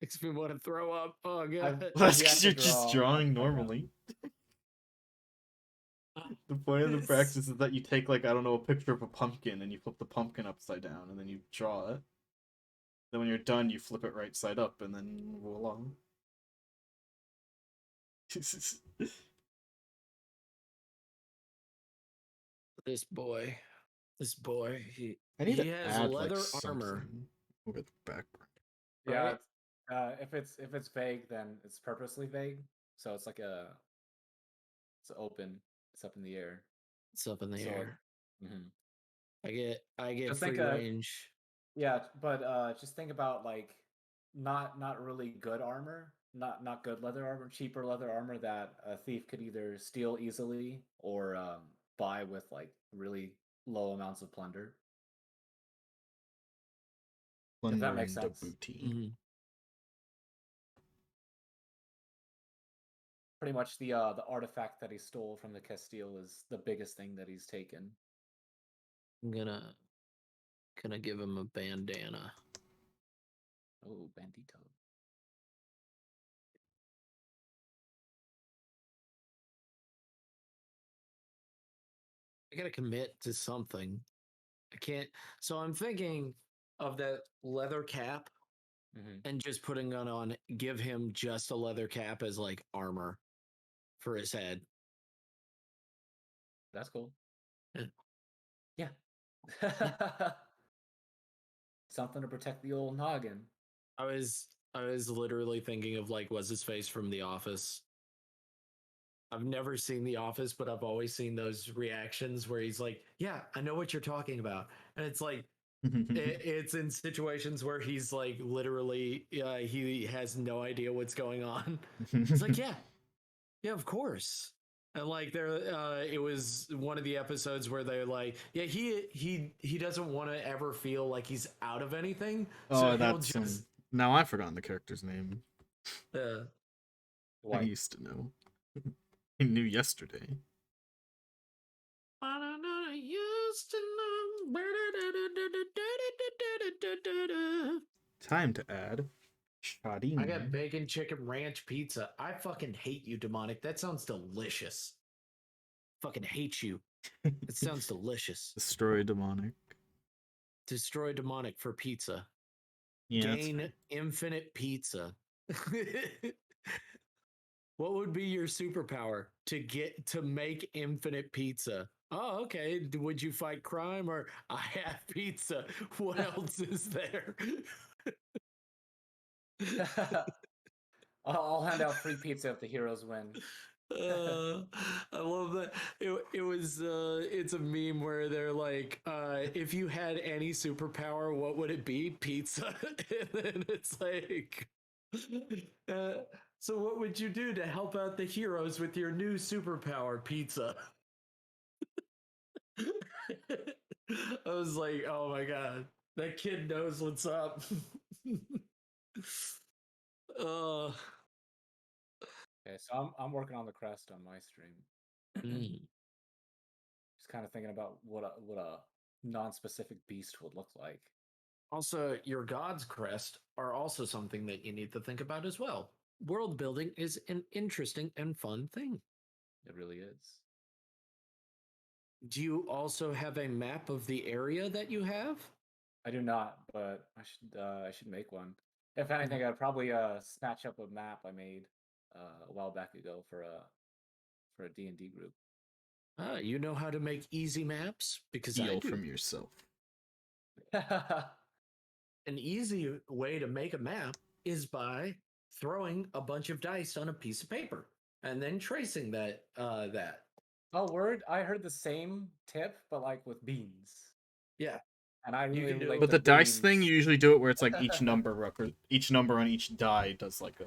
Makes me want to throw up. Oh god. That's yet because to you're just draw drawing upside down. normally. The point of the practice is that you take like I don't know a picture of a pumpkin and you flip the pumpkin upside down and then you draw it. Then when you're done, you flip it right side up and then voila. This boy. I need He to has add like leather something armor. over the background. Yeah, Right? if it's vague, then it's purposely vague. So it's like it's open. It's up in the air. It's up in the So air. mhm. I get Just free think range. yeah, but just think about like not really good armor, not good leather armor, cheaper leather armor that a thief could either steal easily or buy with like really low amounts of plunder. If that makes Plundering the sense. booty. Mhm. Pretty much the artifact that he stole from the Castile is the biggest thing that he's taken. I'm gonna give him a bandana. Oh, bandito. I gotta commit to something. I can't. So I'm thinking of that leather cap Mm-hmm. and just putting it on. Give him just a leather cap as like armor for his head. That's cool. Yeah. Yeah. Something to protect the old noggin. I was literally thinking of like what's his face from The Office. I've never seen The Office, but I've always seen those reactions where he's like, "Yeah, I know what you're talking about," and it's like it's in situations where he's like literally he has no idea what's going on. He's like, "Yeah, yeah, of course." And like there, it was one of the episodes where they're like, "Yeah, he doesn't want to ever feel like he's out of anything, so Oh, he'll that's just." now I've forgotten the character's name. I What? used to know. I knew yesterday. I used to know. Time to add I got Shadeen. bacon chicken ranch pizza. I fucking hate you, demonic. That sounds delicious. Fucking hate you. It sounds delicious. Destroy demonic. Destroy demonic for pizza. Yeah, Gain infinite pizza. What would be your superpower to make infinite pizza? Oh, okay. Would you fight crime or I have pizza? What else is there? I'll hand out free pizza if the heroes win. I love that. It was it's a meme where they're like, if you had any superpower, what would it be? Pizza. And then it's like uh, so what would you do to help out the heroes with your new superpower, pizza? I was like, oh my god, that kid knows what's up. uh Okay, so I'm working on the crest on my stream. mm. Just kind of thinking about what a non-specific beast would look like. Also, your god's crest are also something that you need to think about as well. World building is an interesting and fun thing. It really is. Do you also have a map of the area that you have? I do not, but I should make one. If anything, I'd probably snatch up a map I made a while back ago for a D&D group. Ah, you know how to make easy maps? Because I Steal do. from yourself. An easy way to make a map is by throwing a bunch of dice on a piece of paper and then tracing that. Oh, word! I heard the same tip, but like with beans. Yeah, And I you really can do like it. But the dice thing, you beans. usually do it where it's like each number each number on each die does like a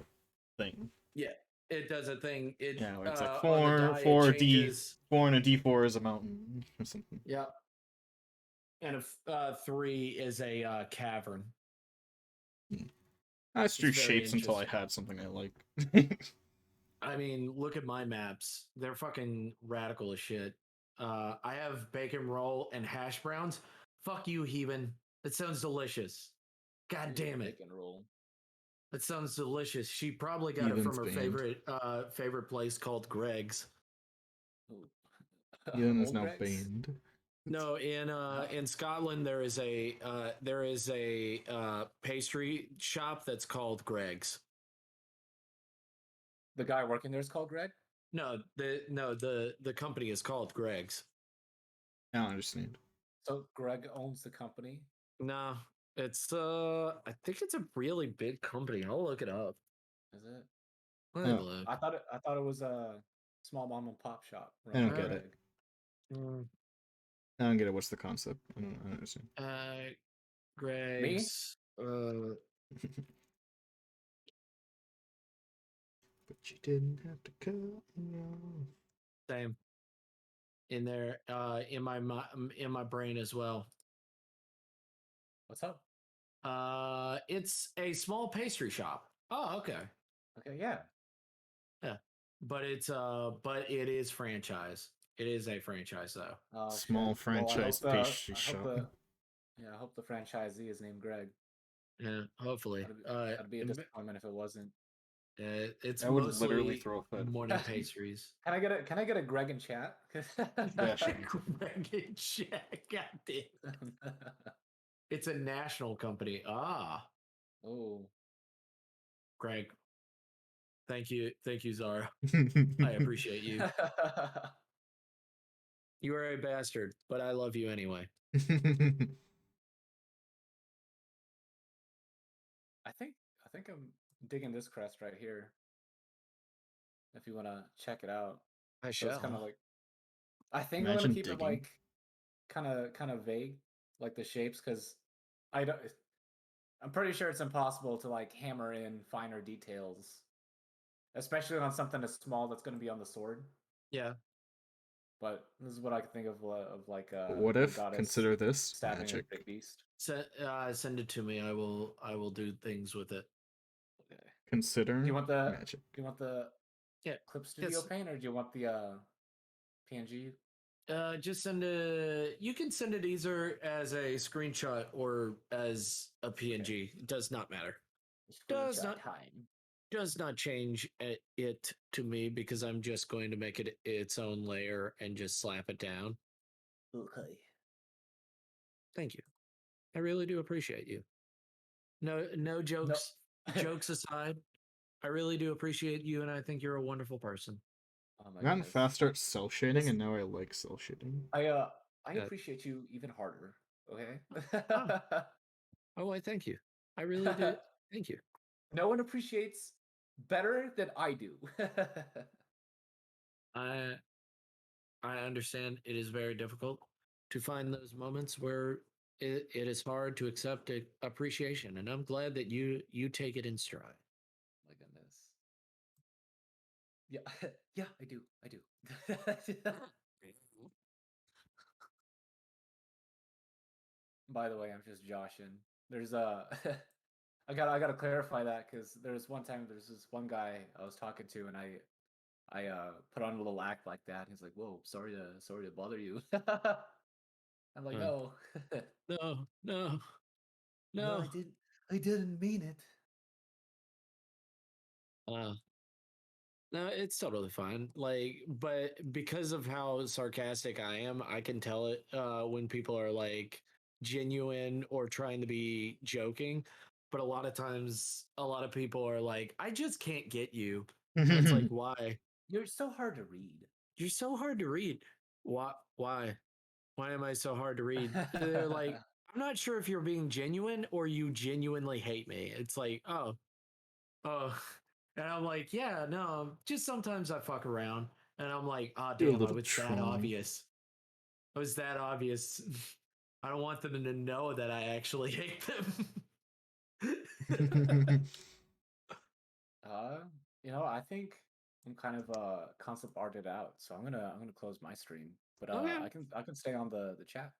thing. Yeah, it does a thing. It Yeah, where it's like on the die it changes. 4 and a D4 is a mountain or something. Yeah, and a 3 is a cavern. I just drew It's very shapes until I interesting. had something I liked. I mean, look at my maps. They're fucking radical as shit. I have bacon roll and hash browns. Fuck you, heathen. It sounds delicious. God damn it. Bacon roll. It sounds delicious. She probably got it Heathen's from her banned. favorite place called Greg's. Ooh. Heathen is Old now Greg's? banned. No, in Scotland there is a pastry shop that's called Greg's. The guy working there is called Greg? No, the company is called Greg's. I don't understand. So Greg owns the company? No, it's I think it's a really big company. I'll look it up. Is it? Let me look. I thought it was a small mom and pop shop I run don't by get Greg. it. I don't get it. What's the concept? I don't understand. Greg's. But you didn't have to cut me off. Same. In there, in my brain as well. What's up? It's a small pastry shop. Oh, okay. Okay, yeah. Yeah, but it is franchise. It is a franchise though. Oh, Small shit. franchise pastry shop. I hope the franchisee is named Greg. Yeah, hopefully. That'd be a disappointment if it wasn't. It's I would literally mostly throw a fit. morning pastries. Can I get a Greg in chat? Yeah, sure. Greg in chat, goddamn. It's a national company. Ah, Oh, Greg. Thank you, Zara. I appreciate you. You are a bastard, but I love you anyway. I think I'm digging this crest right here. If you want to check it out. I So it's kind of shall. like, I think I'm gonna Imagine keep it digging. like kind of vague, like the shapes, because I don't. I'm pretty sure it's impossible to like hammer in finer details, especially on something as small that's going to be on the sword. Yeah. But this is what I can think of like What a if, goddess consider this, stabbing a magic. big beast. Send it to me. I will do things with it. Okay. Consider Do you want the magic. Yeah. Clip Studio Paint, or do you want the PNG? Just send a. You can send it either as a screenshot or as a PNG. Okay. It does not matter. Screenshot time. Does not change it to me because I'm just going to make it its own layer and just slap it down. Okay. Thank you. I really do appreciate you. No jokes. No. Jokes aside, I really do appreciate you, and I think you're a wonderful person. Oh my I gotten goodness. faster at cell shading, This- and now I like cell shading. I appreciate you even harder. Okay. Oh, I thank you. I really do. Thank you. No one appreciates better than I do. I I understand it is very difficult to find those moments where it is hard to accept appreciation, and I'm glad that you take it in stride. My goodness. Yeah, yeah, I do. I do. By the way, I'm just joshing. There's a I gotta clarify that because there's this one guy I was talking to, and I put on a little act like that. He's like, "Whoa, sorry to bother you." I'm like, Uh, "No, no, no, no, no. I didn't mean it." Uh, no, it's totally fine. Like, but because of how sarcastic I am, I can tell it when people are like genuine or trying to be joking. But a lot of times, a lot of people are like, "I just can't get you," and it's like, why? You're so hard to read. You're so hard to read. Why? Why? Why am I so hard to read? They're like, I'm not sure if you're being genuine or you genuinely hate me. It's like, oh, and I'm like, yeah, no, just sometimes I fuck around, and I'm like, oh, Do a damn, I little was that trolling. obvious. I was that obvious. I don't want them to know that I actually hate them. Uh, I think I'm kind of concept arted out, so I'm gonna close my stream. But Okay. I can stay on the chat.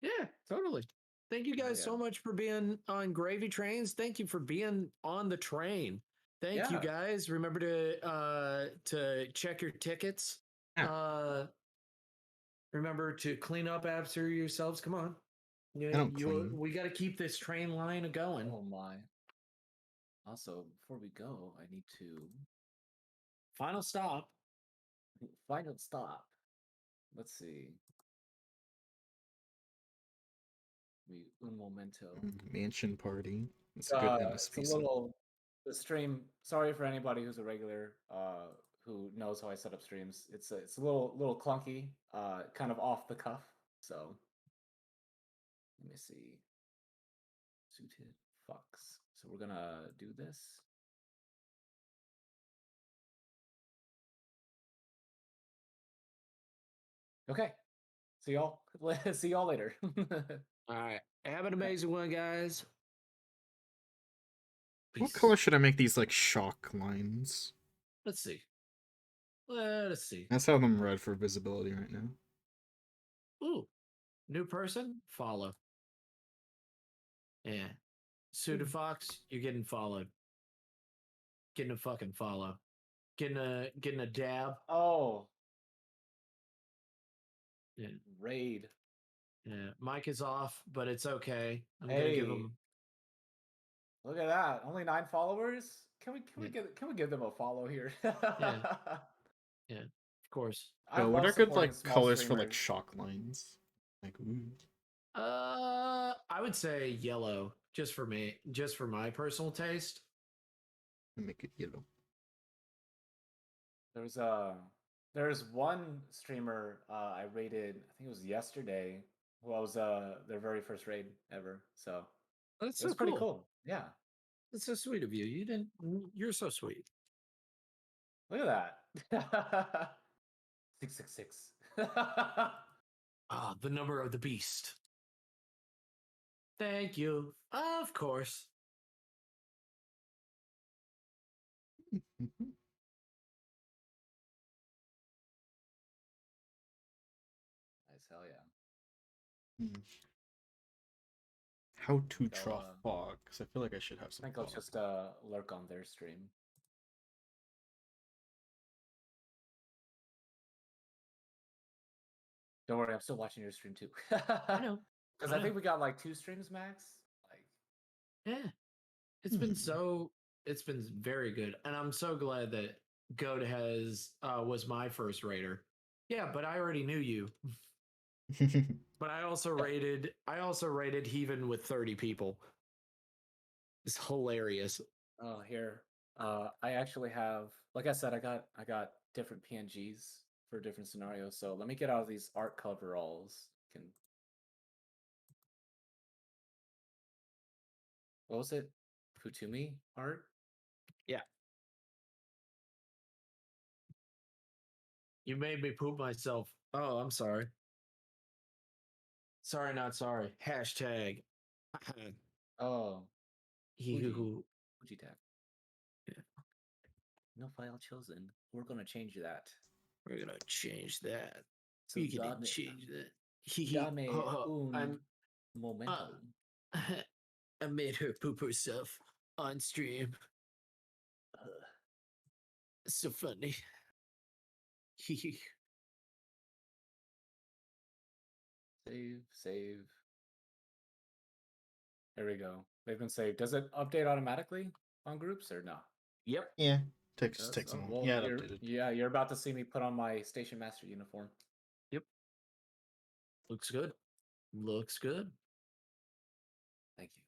Yeah, totally. Thank you Oh guys yeah. so much for being on Gravy Trains. Thank you for being on the train. Thank you Yeah. guys. Remember to check your tickets. Yeah. Uh remember to clean up after yourselves. Come on. I don't clean. We got to keep this train line going. Oh my. Also, before we go, I need to Final stop. final stop. Let's see. Un momento. Mansion party. It's a good It's a MSP song. little the stream. Sorry for anybody who's a regular who knows how I set up streams. It's a little clunky, kind of off the cuff. So let me see. Suited fucks. So we're gonna do this. Okay. See y'all. See y'all later. All right. Have an amazing one, guys. Peace. What color should I make these like shock lines? Let's see. Let's see. Let's have them red for visibility right now. Ooh. New person? Follow. Yeah. Suda Fox, you're getting followed. Getting a fucking follow. Getting a dab. Oh. Yeah. Raid. Yeah. Mic is off, but it's okay. I'm gonna give Hey. him. Look at that. Only 9 followers? Yeah. Can we give them a follow here? Yeah. Yeah. Of course. I Yo, what love are good supporting like small colors for like streamers. shock lines? Like ooh. I would say yellow, just for me, just for my personal taste. Make it yellow. There's There's one streamer I rated, I think it was yesterday, who was their very first raid ever. So That's it was so pretty cool. cool. Yeah. That's so sweet of you. You're so sweet. Look at that. 666. Ah, the number of the beast. Thank you. Of course. Nice, hell yeah. How to I'll, draw fog? Because I feel like I should have I some think fog. I'll just lurk on their stream. Don't worry, I'm still watching your stream too. I know. Because I think we got like 2 streams max. Like, Yeah. It's been very good. And I'm so glad that Goat was my first raider. Yeah, but I already knew you. But I also rated Heaven with 30 people. It's hilarious. oh, here. I actually have, like I said, I got different PNGs for different scenarios. So let me get out of these art coveralls. What was it? Futumi art? Yeah. You made me poop myself. Oh, I'm sorry. Sorry, not sorry. Hashtag. Oh, Fuji. Who? Fuji tag. Yeah. No file chosen. We're gonna change that. We're gonna change that. So We can change that. dame un I'm. momento. I made her poop herself on stream. So funny. Save. There we go. They've been saved. Does it update automatically on groups or not? Yep. Yeah, takes Does? takes a Oh, moment. well, Yeah, it updated. you're about to see me put on my station master uniform. Yep. Looks good. Looks good. Thank you.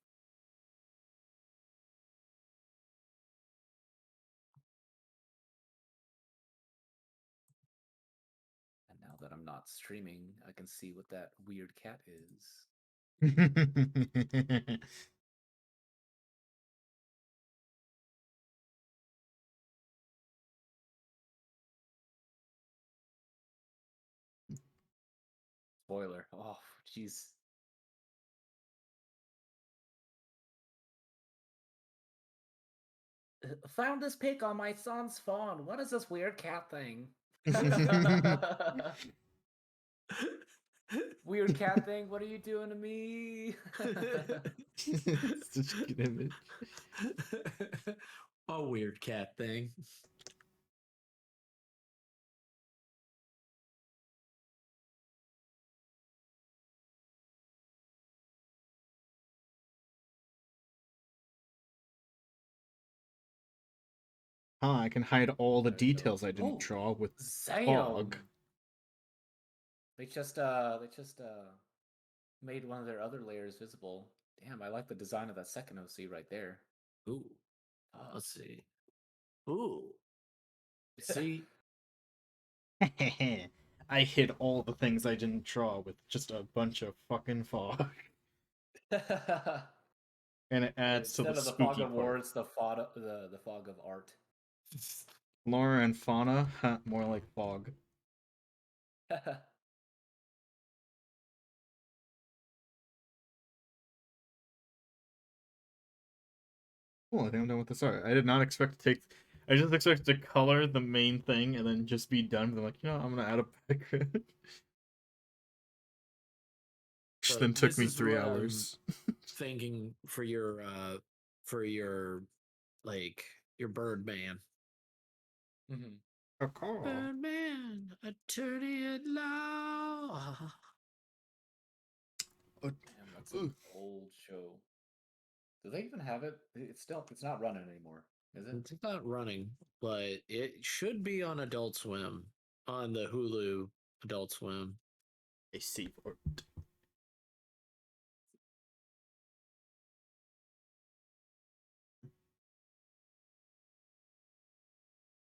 And now that I'm not streaming, I can see what that weird cat is. Spoiler. Oh, jeez. Found this pic on my son's phone. What is this weird cat thing? Weird cat thing. What are you doing to me? Such a good image. A weird cat thing. I can hide all the There we go. details I didn't Oh, draw with fog. Zion. They just made one of their other layers visible. Damn, I like the design of that second OC right there. Ooh. Let's see. Ooh. See? I hid all the things I didn't draw with just a bunch of fucking fog. And it adds to the Instead of the fog spooky of part. words, the fog of art. Flora and fauna, more like fog. Cool, I think I'm done with this art. I did not expect to take. I just expected to color the main thing and then just be done. But I'm like, I'm gonna add a background. Which So then took this me is 3 what I'm hours. thinking for your like your Birdman. Mhm. Birdman, attorney at law. Damn, that's an old show. Do they even have it? It's not running anymore, is it? It's not running, but it should be on Adult Swim, on the Hulu Adult Swim. A save art.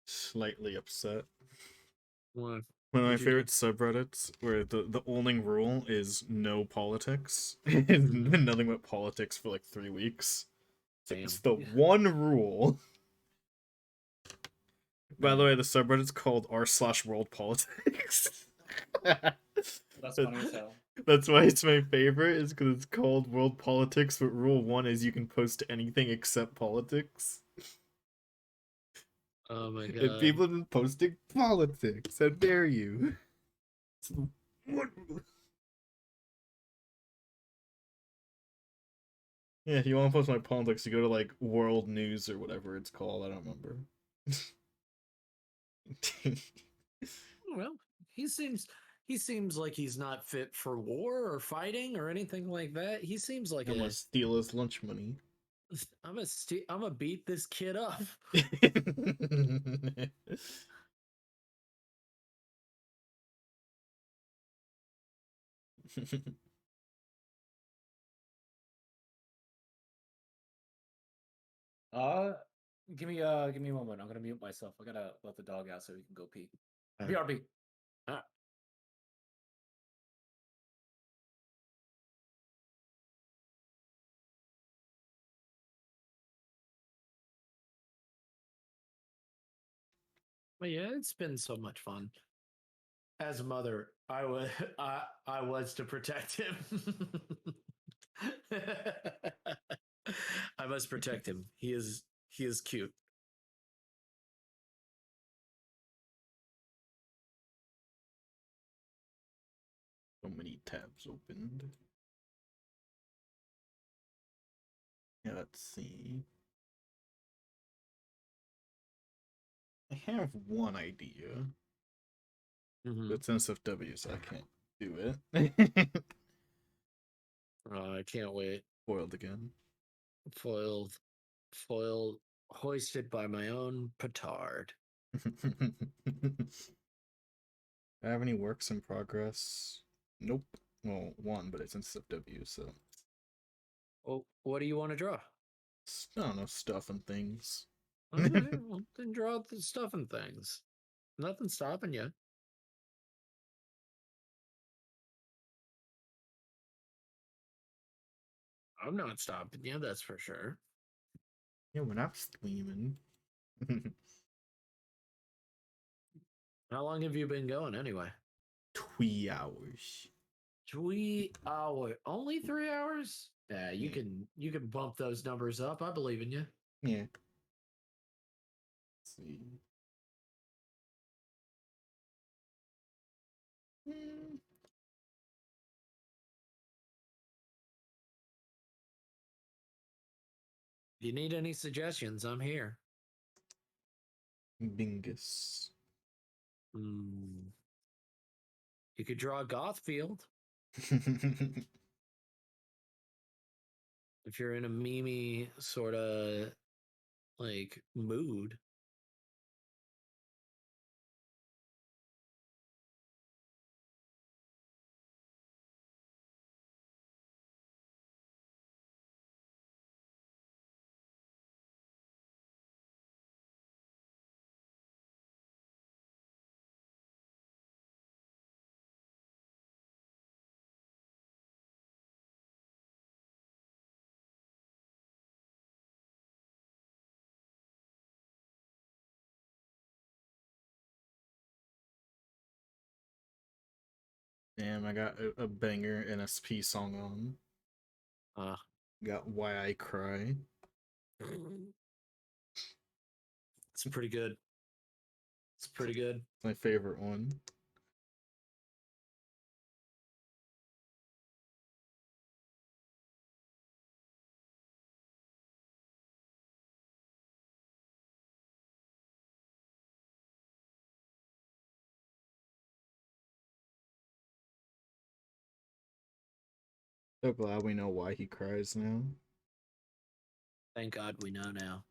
Slightly upset. What? One of my What'd you do? favorite subreddits where the only rule is no politics. Nothing but politics for like 3 weeks. It's the one rule. By the way, the subreddit's called r/world politics. That's funny as hell. That's why it's my favorite, is because it's called world politics, but rule 1 is you can post anything except politics. Oh my god. If people have been posting politics, how dare you? Yeah, if you want to post my politics, you go to like World News or whatever it's called. I don't remember. Well, he seems like he's not fit for war or fighting or anything like that. He seems like I'm gonna steal his lunch money. I'm gonna beat this kid up. Give me a moment. I'm gonna mute myself. I gotta let the dog out so he can go pee. BRB. But yeah, it's been so much fun. As a mother, I was I was to protect him. I must protect him. He is cute. So many tabs opened. Yeah, let's see. I have one idea. It's NSFW, so I can't do it. I can't wait. Foiled again. Foiled, hoisted by my own petard. I have any works in progress? Nope. Well, one, but it's NSFW, so. Well, what do you want to draw? I don't know, stuff and things. Okay, well, then draw the stuff and things. Nothing's stopping you. I'm not stopping you, that's for sure. Yeah, when I'm streaming. How long have you been going anyway? 3 hours. 3 hours. Only 3 hours? Yeah, you can bump those numbers up. I believe in you. Yeah. Let's see. If you need any suggestions, I'm here. Bingus. You could draw Gothfield if you're in a meme sort of like mood. Damn, I got a banger NSP song on. Got Why I Cry. It's pretty good. It's pretty good. It's my favorite one. So glad we know why he cries now. Thank God we know now.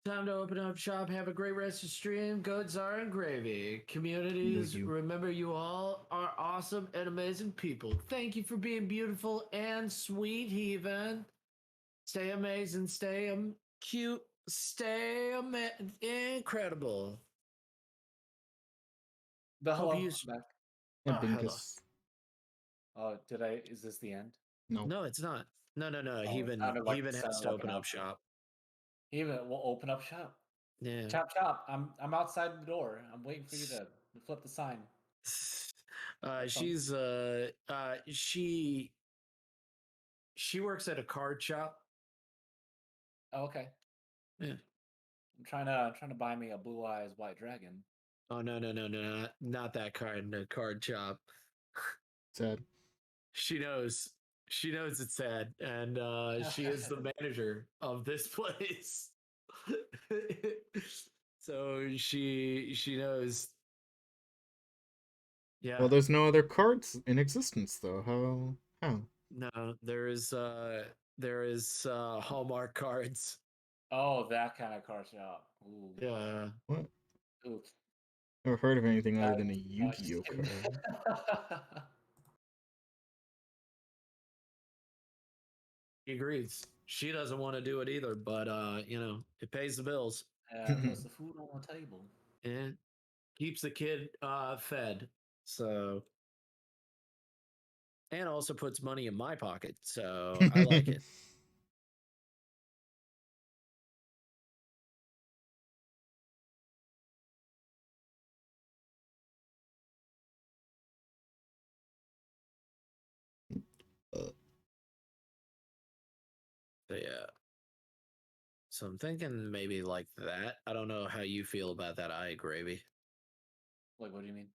Time to open up shop. Have a great rest of stream. Good Czar and Gravy. Communities, You. remember you all are awesome and amazing people. Thank you for being beautiful and sweet, Heathen. Stay amazing. Stay cute. Stay incredible. The Hope hello, you. I'm back. Yeah, Oh, hello. Binkus. Oh, is this the end? No. No, it's not. No. Oh, it Heathen sounded like has to open up shop. Even we'll open up shop. Yeah. Chop chop. I'm outside the door. I'm waiting for you to flip the sign. She's she works at a card shop. Oh, okay. Yeah. I'm trying to buy me a blue eyes white dragon. Oh no, not that kind of card shop. Sad. She knows it's sad, and she is the manager of this place. So she knows. Yeah. Well, there's no other cards in existence, though. How? No, there is Hallmark cards. Oh, that kind of card shop. Ooh. Yeah. What? Ooh. Never heard of anything other That than a is not Yu-Gi-Oh kidding. card. He agrees. She doesn't want to do it either, but it pays the bills. Puts the food on the table. And keeps the kid fed. So and also puts money in my pocket. So I like it. So yeah. So I'm thinking maybe like that. I don't know how you feel about that eye gravy. Like, what do you mean?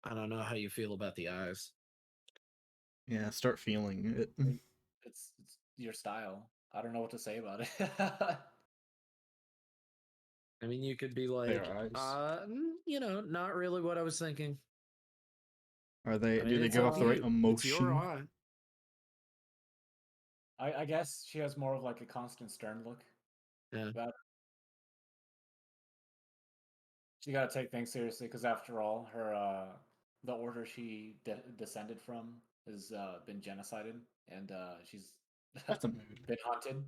I don't know how you feel about the eyes. Yeah, start feeling it. It's your style. I don't know what to say about it. I mean, you could be like, Their eyes. not really what I was thinking. Are they? I mean, Do they it's give up off to the right you. It's your emotion? eye. I guess she has more of like a constant stern look. Yeah. But she got to take things seriously because after all, her the order she descended from has been genocided, and she's That's a mood. been haunted.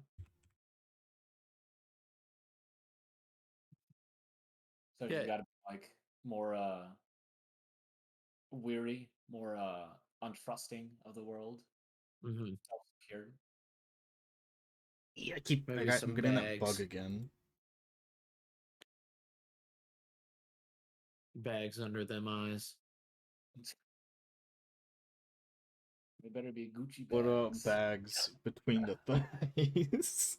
So Yeah. she's got to be like more weary, more untrusting of the world, Mm-hmm. self-secured. Yeah, Maybe I'm some getting that bug bags. again. Bags under them eyes. They better be Gucci What bags. bags between the thighs?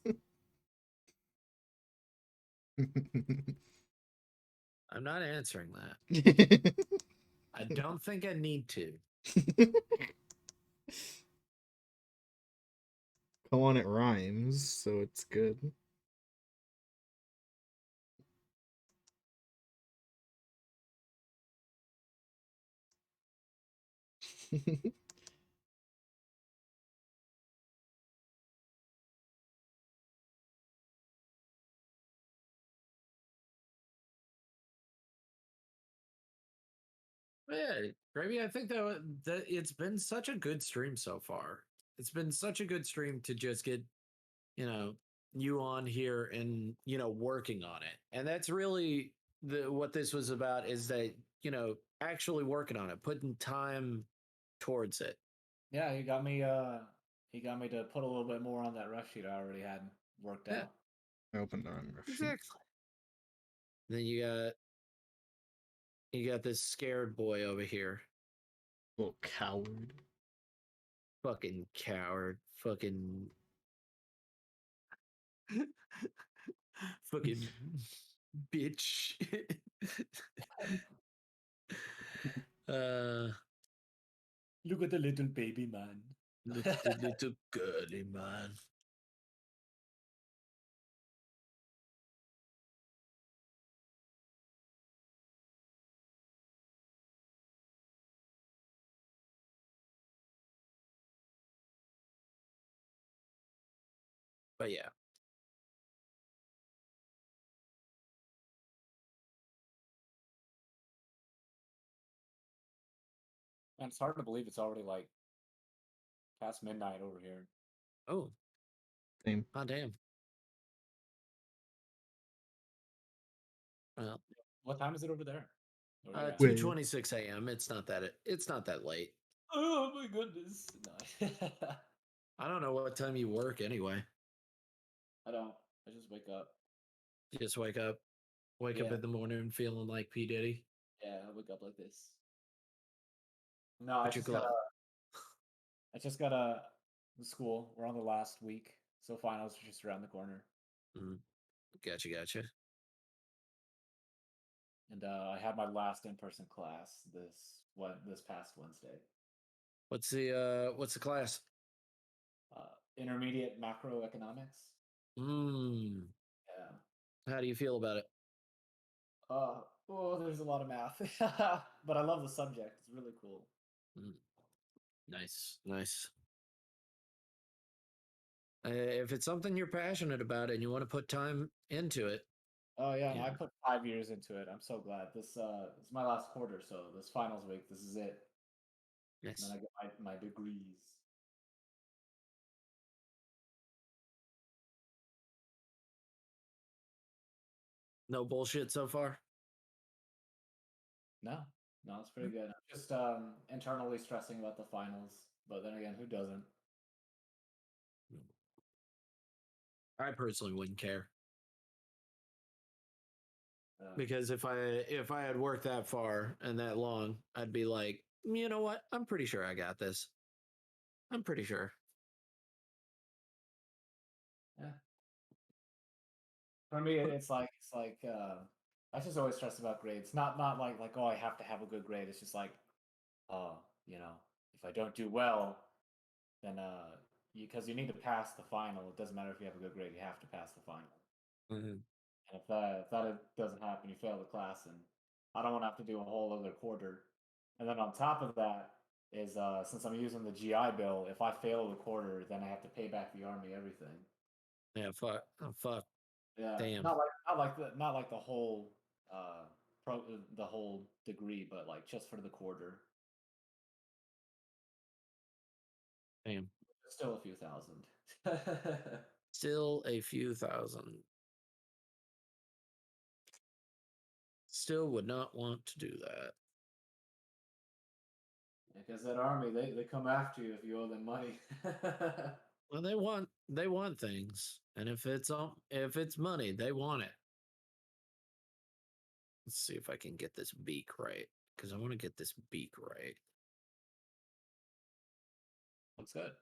I'm not answering that. I don't think I need to. Come on, it rhymes, so it's good. Yeah, Gravy, I think that it's been such a good stream so far. It's been such a good stream to just get, you on here and, working on it. And that's really what this was about is that, actually working on it, putting time towards it. Yeah, he got me. He got me to put a little bit more on that rough sheet I already had worked Yeah. out. I opened on rough sheet. Exactly. Then you got this scared boy over here. Little coward. Fucking coward. Fucking fucking bitch. uh Look at the little baby man. Look at the little girly man. But yeah. And it's hard to believe it's already like past midnight over here. Oh, Same. oh damn. Well, What time is it over there? 2:26 a.m. It's not that late. Oh my goodness. No. I don't know what time you work anyway. I don't. I just wake up. You just wake up Yeah. in the morning feeling like P. Diddy. Yeah, I wake up like this. No, Put your glove. I just got a school. We're on the last week, so finals are just around the corner. Gotcha. And I had my last in-person class this past Wednesday. What's the class? Intermediate macroeconomics. Yeah. How do you feel about it? Oh, there's a lot of math, but I love the subject. It's really cool. Nice. If it's something you're passionate about and you want to put time into it. Oh yeah, I put 5 years into it. I'm so glad. This is my last quarter, so this finals week, this is it. Yes. And then I get my degrees. No bullshit so far? No, it's pretty good. I'm just internally stressing about the finals, but then again, who doesn't? I personally wouldn't care. Because if I had worked that far and that long, I'd be like, you know what? I'm pretty sure I got this. I'm pretty sure. Yeah. For me, it's like I just always stress about grades. Not like oh, I have to have a good grade. It's just like, oh, if I don't do well, then because you need to pass the final. It doesn't matter if you have a good grade. You have to pass the final. Mm-hmm. And if that doesn't happen, you fail the class, and I don't want to have to do a whole other quarter. And then on top of that is since I'm using the GI Bill, if I fail the quarter, then I have to pay back the army everything. Yeah, fuck. Oh, fuck. Yeah, Damn. not like the whole the whole degree, but like just for the quarter. Damn. Still a few thousand. Still a few thousand. Still would not want to do that. Because that army, they come after you if you owe them money. Well, they want things, and if it's money, they want it. Let's see if I can get this beak right, because I want to get this beak right. Looks good.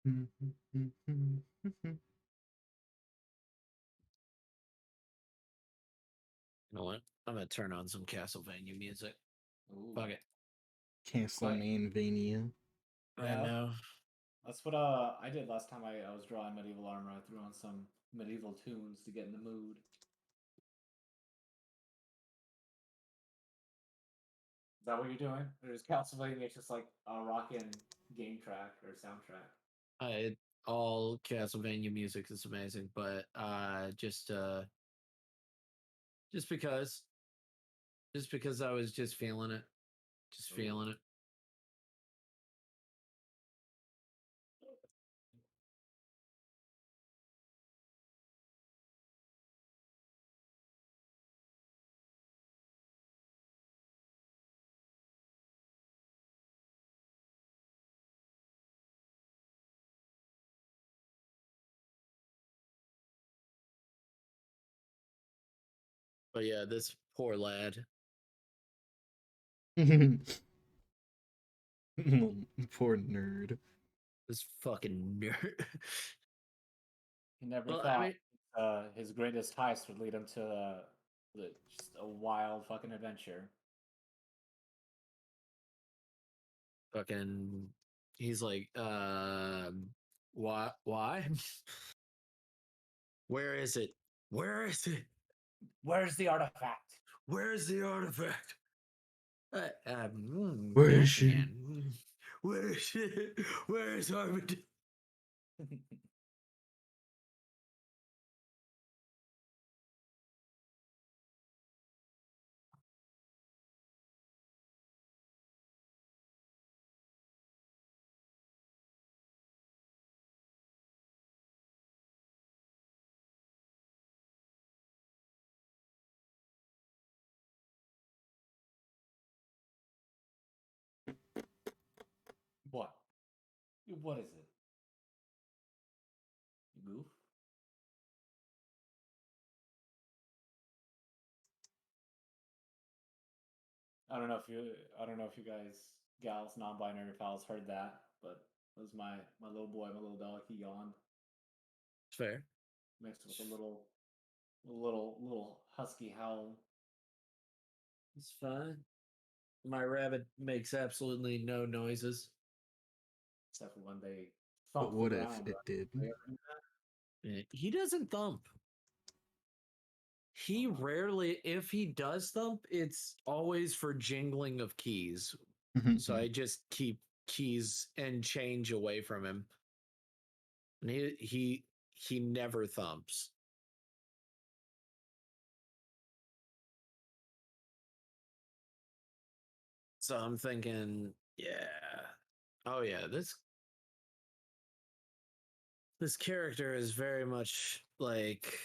You know what? I'm gonna turn on some Castlevania music. Ooh. Fuck it. Castlevania. I know. That's what I did last time I was drawing medieval armor. I threw on some medieval tunes to get in the mood. Is that what you're doing? Or is Castlevania just like a rockin' game track or soundtrack? All Castlevania music is amazing, but just because I was just feeling it. Just feeling it. But yeah, this poor lad. Poor nerd. This fucking nerd. He never thought his greatest heist would lead him to just a wild fucking adventure. Fucking, he's like, why? Where is it? Where's the artifact? Where's the artifact? Where is she? Where is she? Where is Armand? What is it? You goof? I don't know if you guys, gals, non-binary pals heard that, but it was my little boy, my little dog. He yawned, Fair. mixed with a little husky howl. It's fine. My rabbit makes absolutely no noises. Except for when they But thump the what if ground. it did? He doesn't thump. He rarely, if he does thump, it's always for jingling of keys. So I just keep keys and change away from him. And he never thumps. So I'm thinking, yeah. Oh yeah, this character is very much like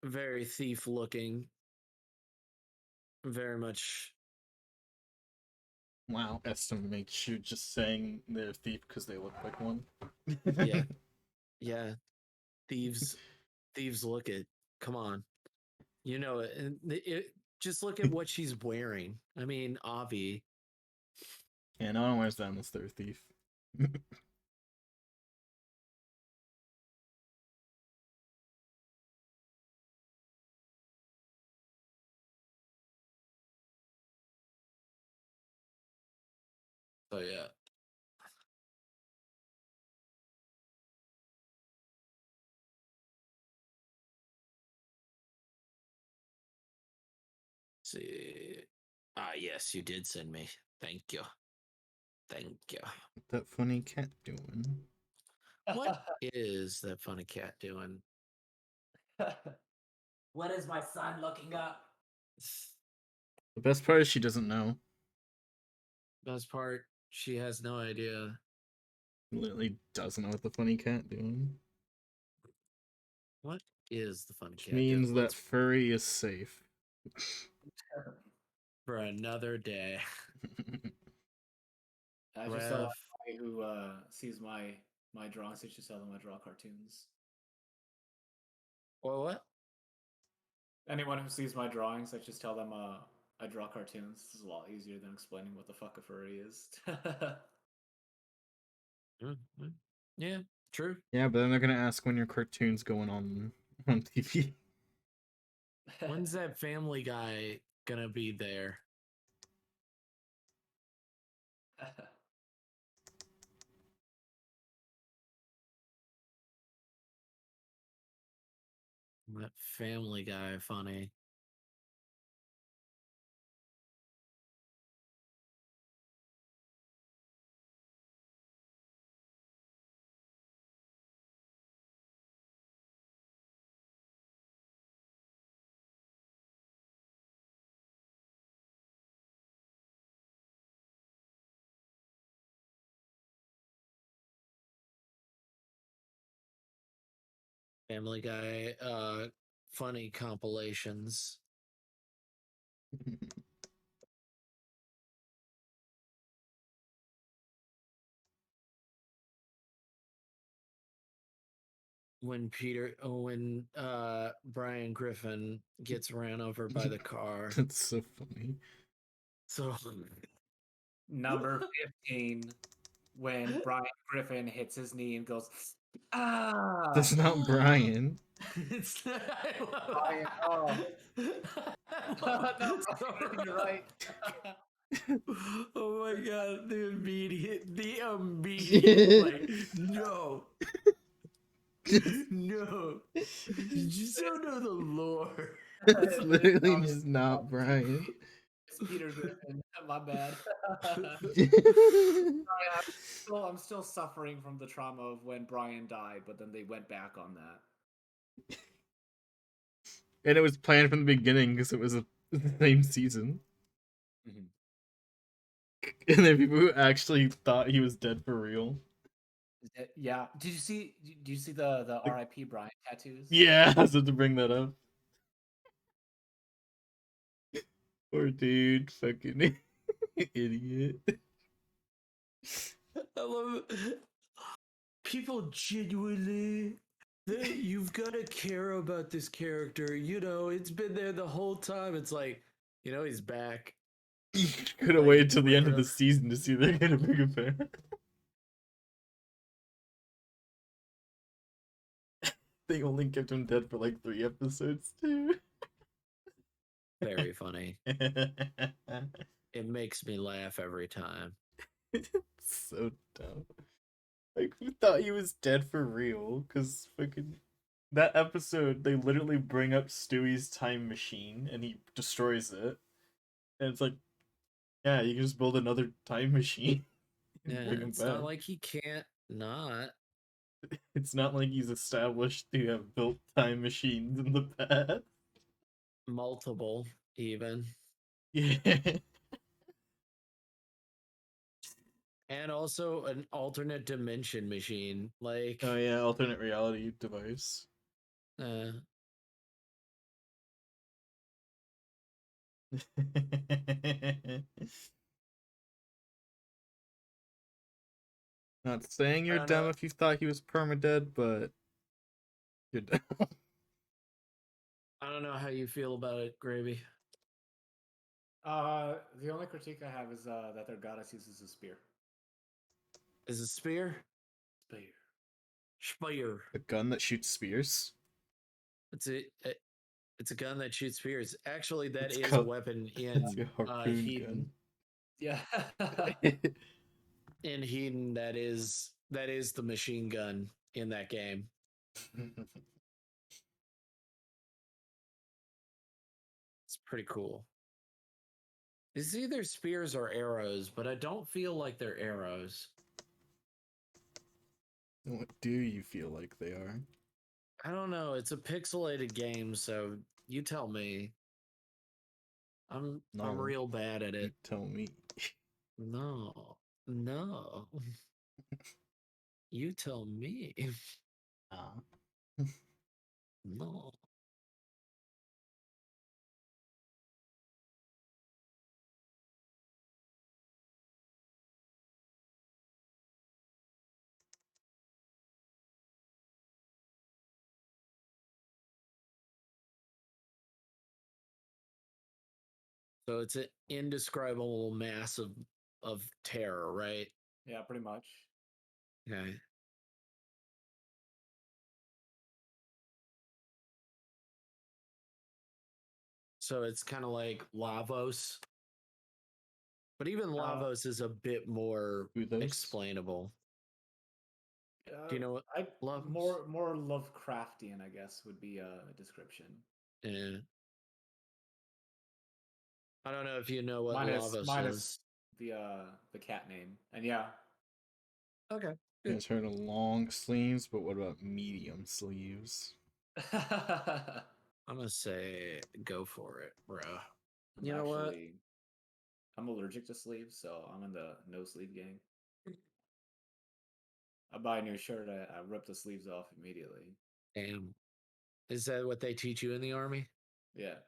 very thief looking. Very much. Wow, estimates you just saying they're a thief because they look like one. Yeah. Yeah. Thieves look it. Come on. You know it. And just look at what she's wearing. I mean, Avi. Yeah, no one wears that unless they're a thief. So yeah. See. Ah, yes, you did send me. Thank you. Thank you. What that funny cat doing? What is that funny cat doing? What is my son looking up? The best part is she doesn't know. Best part, she has no idea. Literally doesn't know what the funny cat doing. What is the funny Which cat doing? means that furry is safe. For another day. I just tell everybody who sees my drawings, I just tell them I draw cartoons. Well, what? Anyone who sees my drawings, I just tell them I draw cartoons. This is a lot easier than explaining what the fuck a furry is. Mm-hmm. Yeah, true. Yeah, but then they're gonna ask when your cartoon's going on TV. When's that Family Guy gonna be there? That Family Guy funny. Family Guy funny compilations. When Brian Griffin gets ran over by the car. That's so funny. So Number 15, when Brian Griffin hits his knee and goes, ah! That's not Brian. It's not, Brian, oh. No, Brian, you're right. Oh my god, the immediate like, no. No. You just don't know the lore. It's literally just not Brian. It's Peter Griffin. My bad. I'm still suffering from the trauma of when Brian died, but then they went back on that. And it was planned from the beginning because it was the same season. Mm-hmm. And then people who actually thought he was dead for real. Yeah. Did you see the R.I.P. Brian tattoos? Yeah, I was about to bring that up. Poor dude, fucking idiot. I love it. people genuinely, you've got to care about this character. You know, it's been there the whole time. It's like, you know, he's back. You could have Like, waited till the end of really? the season to see they get a big affair. They only kept him dead for like 3 episodes too. Very funny. It makes me laugh every time. So dumb. Like, who thought he was dead for real? Because fucking that episode, they literally bring up Stewie's time machine and he destroys it. And it's like, yeah, you can just build another time machine and Yeah, bring him it's back. not like he can't not. It's not like he's established to have built time machines in the past. Multiple, even. Yeah. And also an alternate dimension machine. Like, Oh yeah, alternate reality device. Not saying you're dumb if you thought he was permadead, but you're dumb. I don't know how you feel about it, Gravy. The only critique I have is that their goddess uses a spear. Is it spear? Spear. Spear. A gun that shoots spears. It's a gun that shoots spears. Actually, that It's is called- a weapon It's in a harpoon Hedon. gun. Yeah. In Hedon, that is the machine gun in that game. It's pretty cool. It's either spears or arrows, but I don't feel like they're arrows. What do you feel like they are? I don't know. It's a pixelated game, so you tell me. I'm real bad at You it. tell me. No. You tell me. No. So it's an indescribable mass of terror, right? Yeah, pretty much. Okay. So it's kind of like Lavos. But even Lavos is a bit more explainable. Do you know what Lavos? More Lovecraftian, I guess, would be a description. Yeah. I don't know if you know what Lavos is. The cat name. And yeah. Okay. You guys heard of long sleeves, but what about medium sleeves? I'm gonna say go for it, bro. You know what? I'm allergic to sleeves, so I'm in the no sleeve gang. I buy a new shirt, I rip the sleeves off immediately. Damn. Is that what they teach you in the army? Yeah.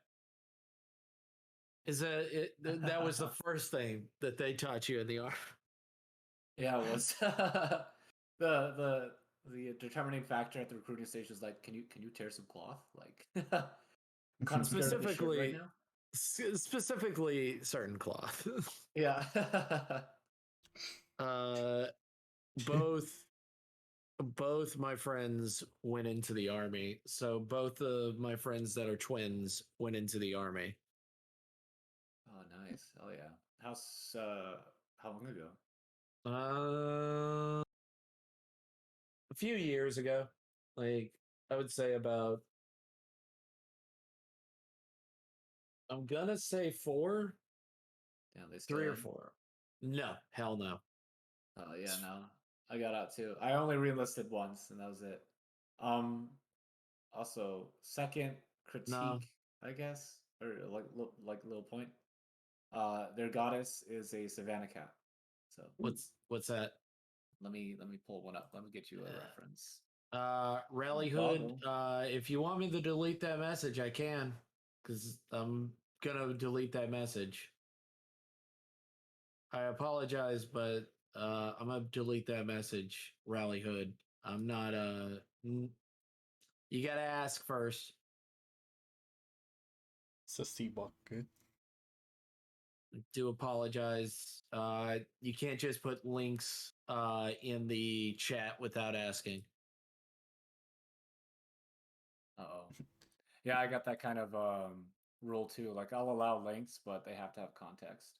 Is that was the first thing that they taught you in the army? Yeah, it was. the determining factor at the recruiting stage was like, can you tear some cloth? Like, I'm kind of scared of this shit right now. Specifically certain cloth. Yeah. Both my friends went into the army. So both of my friends that are twins went into the army. Oh, nice. Oh yeah. How long ago? A few years ago. Like, I would say about, I'm gonna say 4. Yeah, they 3 or in? 4. No, hell no. Oh yeah, no. I got out too. I only re-enlisted once, and that was it. Also, second critique, I guess, or like little point. Their goddess is a savannah cat. So what's that? Let me pull one up. Let me get you a reference. Rally Hood. If you want me to delete that message, I can, because I'm gonna delete that message. I apologize, but I'm gonna delete that message, Rally Hood. I'm not you gotta ask first. Sissy bucket. Do apologize. You can't just put links in the chat without asking. Uh-oh. Yeah, I got that kind of rule too. Like I'll allow links, but they have to have context.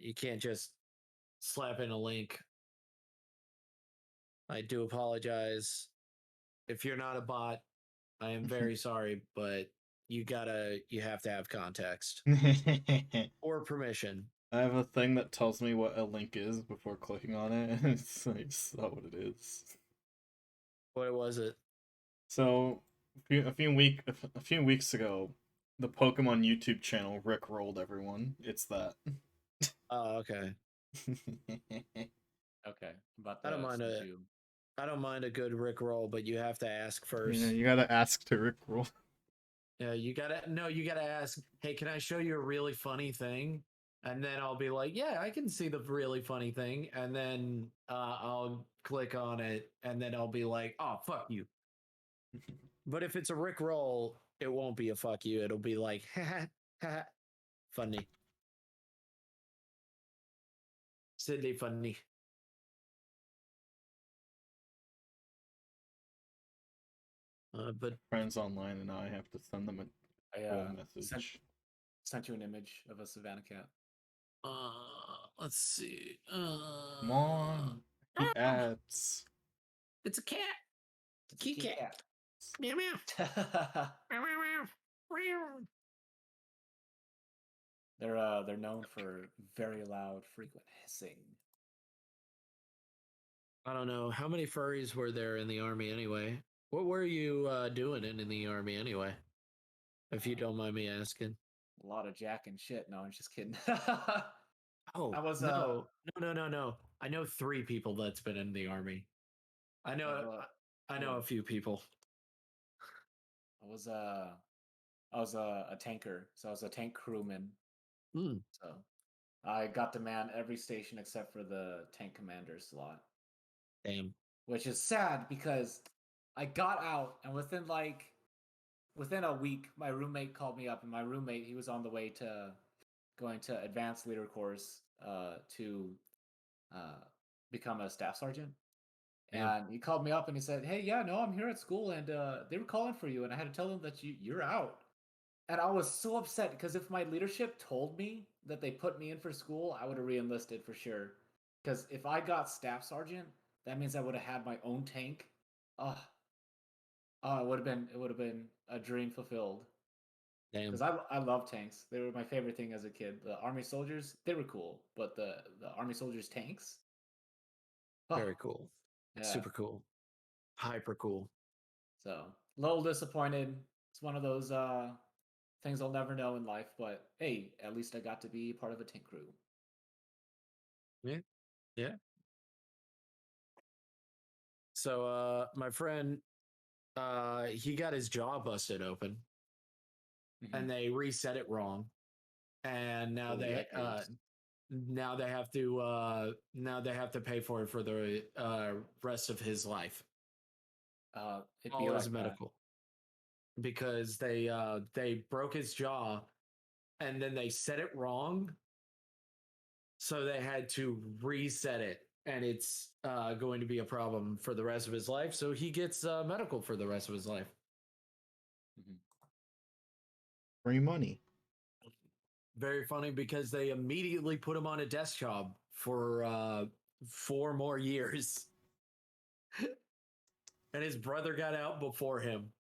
You can't just slap in a link. I do apologize. If you're not a bot, I am very sorry, but you have to have context or permission. I have a thing that tells me what a link is before clicking on it, and it's like, not what it is. What was it? So a few weeks ago, the Pokemon YouTube channel Rick rolled everyone. It's that. Oh, okay. Okay, about I don't the mind Senju. I don't mind a good Rick roll, but you have to ask first. Yeah, you gotta ask to Rick roll. Yeah, you gotta ask, hey, can I show you a really funny thing? And then I'll be like, yeah, I can see the really funny thing. And then I'll click on it and then I'll be like, oh, fuck you. But if it's a Rick roll, it won't be a fuck you. It'll be like, funny. Silly funny. But Friends online, and now I have to send them a I message. sent you an image of a Savannah cat. let's see. Come on, the ads. It's a cat. It's a Kitty kitty cat. Meow meow. cat. Meow meow meow. They're known for very loud, frequent hissing. I don't know. How many furries were there in the army anyway? What were you doing in the army anyway? If you don't mind me asking. A lot of jack and shit. No, I'm just kidding. Oh, I was no. I know 3 people that's been in the army. I know a few people. I was a tanker, so I was a tank crewman. Mm. So I got to man every station except for the tank commander slot. Damn. Which is sad because I got out and within a week, my roommate called me up, and my roommate, he was on the way to going to advanced leader course to uh, become a staff sergeant. Damn. And he called me up and he said, "Hey, yeah, no, I'm here at school, and they were calling for you, and I had to tell them that you're out." And I was so upset because if my leadership told me that they put me in for school, I would have re-enlisted for sure. Because if I got staff sergeant, that means I would have had my own tank. Oh, it would have been a dream fulfilled. Damn. Because I love tanks. They were my favorite thing as a kid. The army soldiers, they were cool, but the army soldiers tanks, Very cool. yeah. Super cool. Hyper cool. So a little disappointed. It's one of those things I'll never know in life, but hey, at least I got to be part of a tank crew. Yeah. Yeah. So my friend he got his jaw busted open and they reset it wrong. And now now they have to pay for it for the rest of his life. It'd be All his like medical. Because they broke his jaw and then they set it wrong. So they had to reset it, and it's going to be a problem for the rest of his life. So he gets medical for the rest of his life. Free money. Very funny because they immediately put him on a desk job for 4 more years. And his brother got out before him.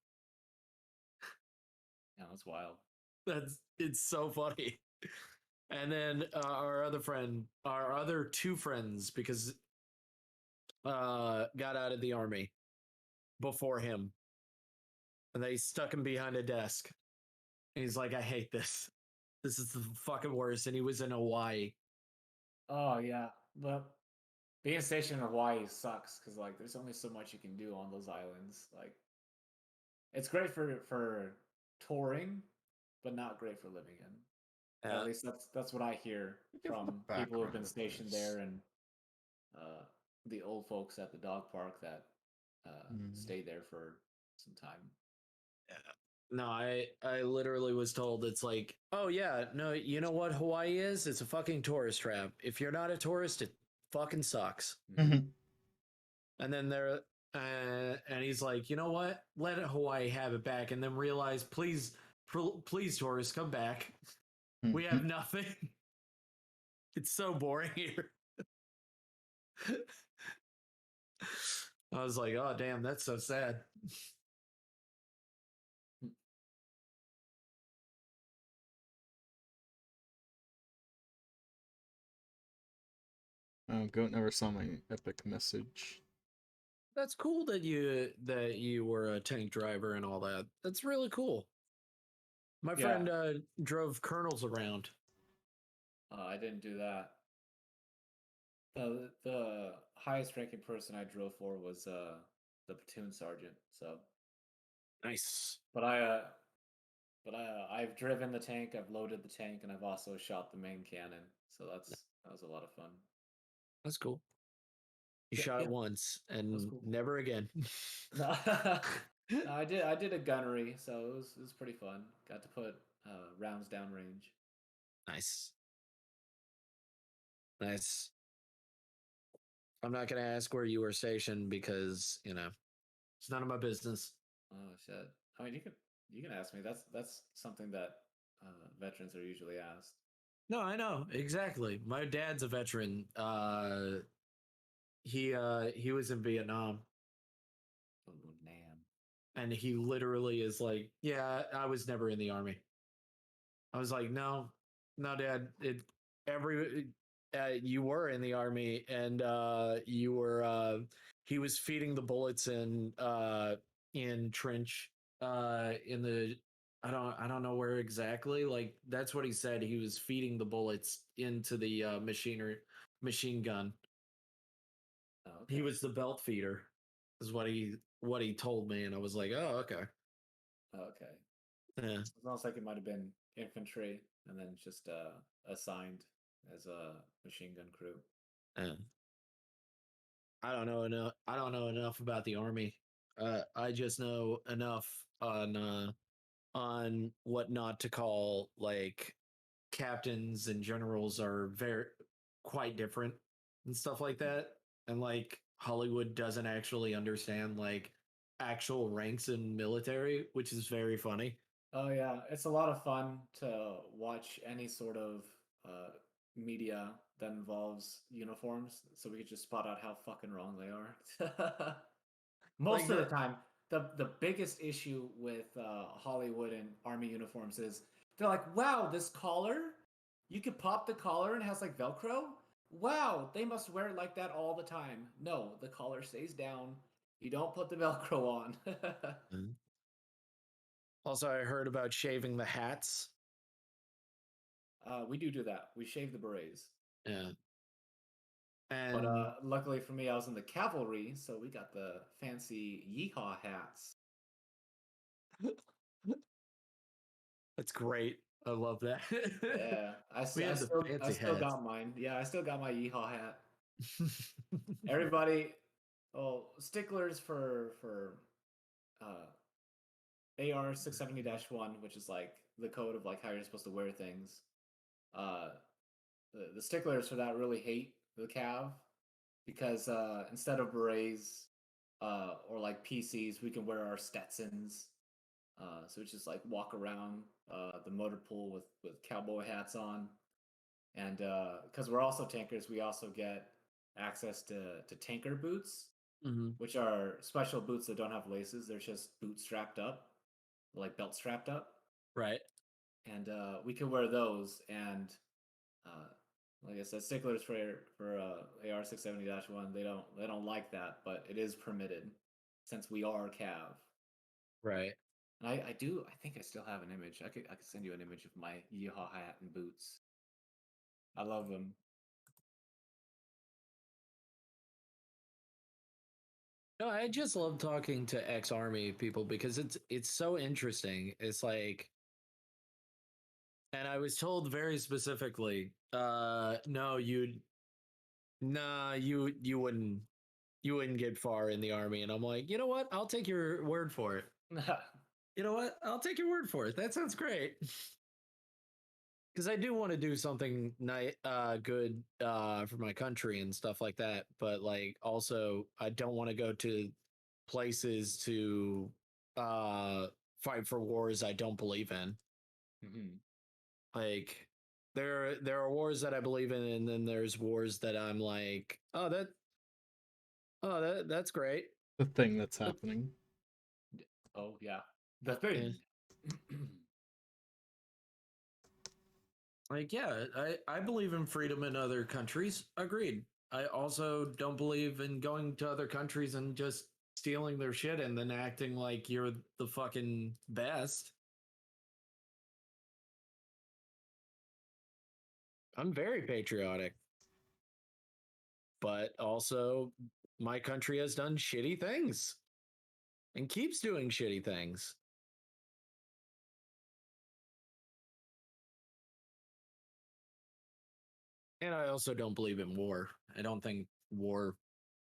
Yeah, that's wild. It's so funny. And then our other 2 friends, because got out of the army before him. And they stuck him behind a desk. And he's like, I hate this. This is the fucking worst. And he was in Hawaii. Oh yeah, but being stationed in Hawaii sucks because like there's only so much you can do on those islands. Like, it's great for touring, but not great for living in. At least that's what I hear from people who've been stationed there and the old folks at the dog park that stay there for some time. No, I literally was told it's like, oh yeah, no, you know what Hawaii is? It's a fucking tourist trap. If you're not a tourist, it fucking sucks. Mhm. And then and he's like, you know what? Let Hawaii have it back, and then realize, please, please, tourists, come back. We have Mhm. nothing. It's so boring here. I was like, oh damn, that's so sad. Oh, Goat never saw my epic message. That's cool that you were a tank driver and all that. That's really cool. My friend drove colonels around. I didn't do that. The highest ranking person I drove for was the platoon sergeant. So Nice. but I've driven the tank, I've loaded the tank, and I've also shot the main cannon. So that was a lot of fun. That's cool. You Yeah, shot yeah. it once and cool. never again. No, no, I did a gunnery, so it was pretty fun. Got to put rounds downrange. Nice. Nice. I'm not gonna ask where you were stationed because, it's none of my business. Oh shit! I mean, you can ask me. That's something that veterans are usually asked. No, I know. Exactly. My dad's a veteran. He was in Vietnam. Oh, damn. And he literally is like, yeah, I was never in the army. I was like, no, Dad. You were in the army, and you were. He was feeding the bullets in trench in the. I don't know where exactly. Like that's what he said. He was feeding the bullets into the machine gun. Oh, okay. He was the belt feeder, is what he told me, and I was like, oh, okay. Okay. Yeah. It sounds like it might have been infantry, and then just assigned as a machine gun crew. Yeah. I don't know enough. I don't know enough about the army. I just know enough on what not to call like captains and generals are very quite different and stuff like that. And like Hollywood doesn't actually understand like actual ranks in military, which is very funny. Oh yeah, it's a lot of fun to watch any sort of media that involves uniforms, so we could just spot out how fucking wrong they are. Most of the time, the biggest issue with Hollywood and army uniforms is they're like, "Wow, this collar, you could pop the collar and it has like Velcro. Wow, they must wear it like that all the time." No, the collar stays down. You don't put the Velcro on. Mhm. Also, I heard about shaving the hats. We do that. We shave the berets. Yeah. But And luckily for me, I was in the cavalry, so we got the fancy yeehaw hats. that's great. I love that. Yeah, We had the I fancy still hats. got mine. Yeah, I still got my yeehaw hat. Everybody, oh, sticklers for AR 670-1, which is like the code of like how you're supposed to wear things. Uh, the sticklers for that really hate the cav because instead of berets or like PCs, we can wear our Stetsons. So it's just like walk around the motor pool with cowboy hats on, and because we're also tankers, we also get access to tanker boots, which are special boots that don't have laces. They're just boot strapped up, like belt strapped up, Right. and we can wear those. And uh, like I said, sticklers for AR 670-1, they don't like that, but it is permitted since we are Cav. Right. And I think I still have an image. I could send you an image of my yeehaw hat and boots. I love them. No, I just love talking to ex-army people because it's so interesting. It's like, and I was told very specifically, no, you wouldn't, you wouldn't get far in the army. And I'm like, you know what? I'll take your word for it. You know what? I'll take your word for it. That sounds great. Because I do want to do something good for my country and stuff like that. But like, also, I don't want to go to places to fight for wars I don't believe in. Mm-hmm. Like, there are wars that I believe in, and then there's wars that I'm like, that's great. The thing that's happening. Oh yeah, the thing. Like, yeah, I believe in freedom in other countries. Agreed. I also don't believe in going to other countries and just stealing their shit and then acting like you're the fucking best. I'm very patriotic. But also, my country has done shitty things and keeps doing shitty things. And I also don't believe in war. I don't think war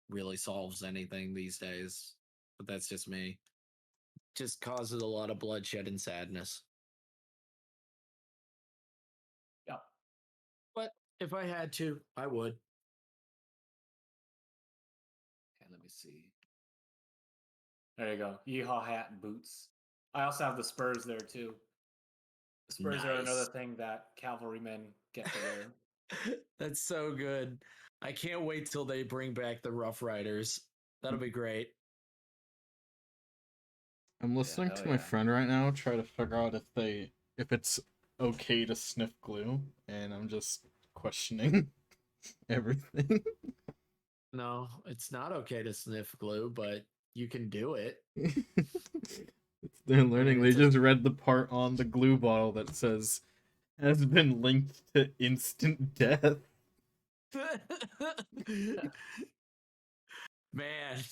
really solves anything these days. But that's just me. Just causes a lot of bloodshed and sadness. Yeah. But if I had to, I would. Okay, let me see. There you go. Yeehaw hat and boots. I also have the spurs there too. The spurs are another thing that cavalrymen get to wear. That's so good. I can't wait till they bring back the Rough Riders. That'll be great. I'm listening to my friend right now try to figure out if it's okay to sniff glue, and I'm just questioning everything. No, it's not okay to sniff glue, but you can do it. They're learning. They just read the part on the glue bottle that says has been linked to instant death. Man,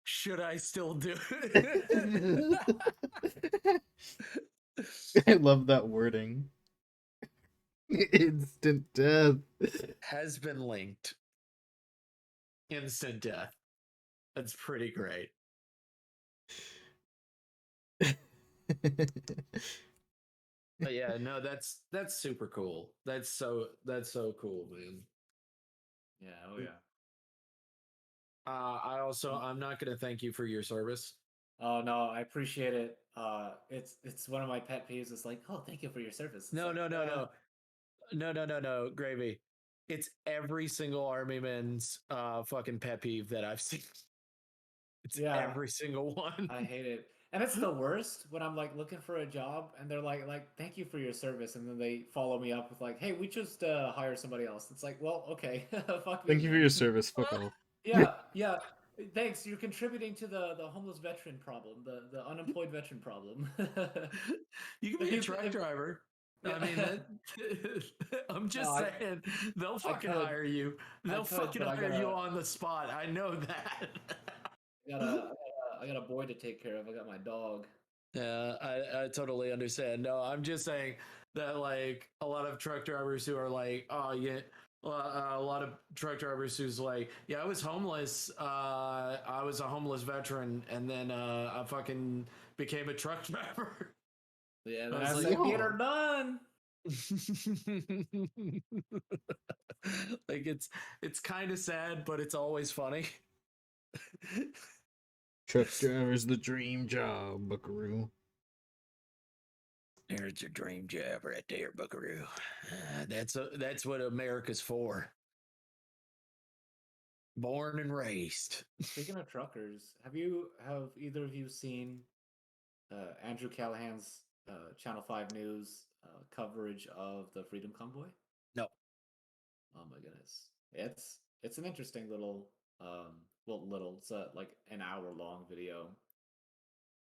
should I still do it? I love that wording. Instant death has been linked. Instant death. That's pretty great. But yeah, no, that's super cool. That's so cool, man. Yeah, oh yeah. I'm not gonna thank you for your service. Oh no, I appreciate it. It's one of my pet peeves. It's like, oh, thank you for your service. It's No, like, no, Gravy. It's every single army man's fucking pet peeve that I've seen. It's every single one. I hate it. And it's the worst when I'm like looking for a job and they're like thank you for your service, and then they follow me up with like, hey, we just hire somebody else. It's like, well, okay. Fuck me. Thank you for your service. Fuck off. Yeah. Thanks. You're contributing to the homeless veteran problem, the unemployed veteran problem. You can be a truck driver. I mean, I'm just saying, they'll fucking hire you. They'll fucking hire you on the spot. I know that. I got a boy to take care of. I got my dog. Yeah, I totally understand. No, I'm just saying that like a lot of truck drivers who are like, oh yeah, a lot of truck drivers who's like, yeah, I was homeless. I was a homeless veteran, and then I fucking became a truck driver. Yeah, I was like, get her done. Like it's kind of sad, but it's always funny. Truck driver's the dream job, buckaroo. There's your dream job right there, buckaroo. That's what America's for. Born and raised. Speaking of truckers, have either of you seen Andrew Callahan's Channel 5 News coverage of the Freedom Convoy? No. Oh my goodness, it's an interesting little it's like an hour long video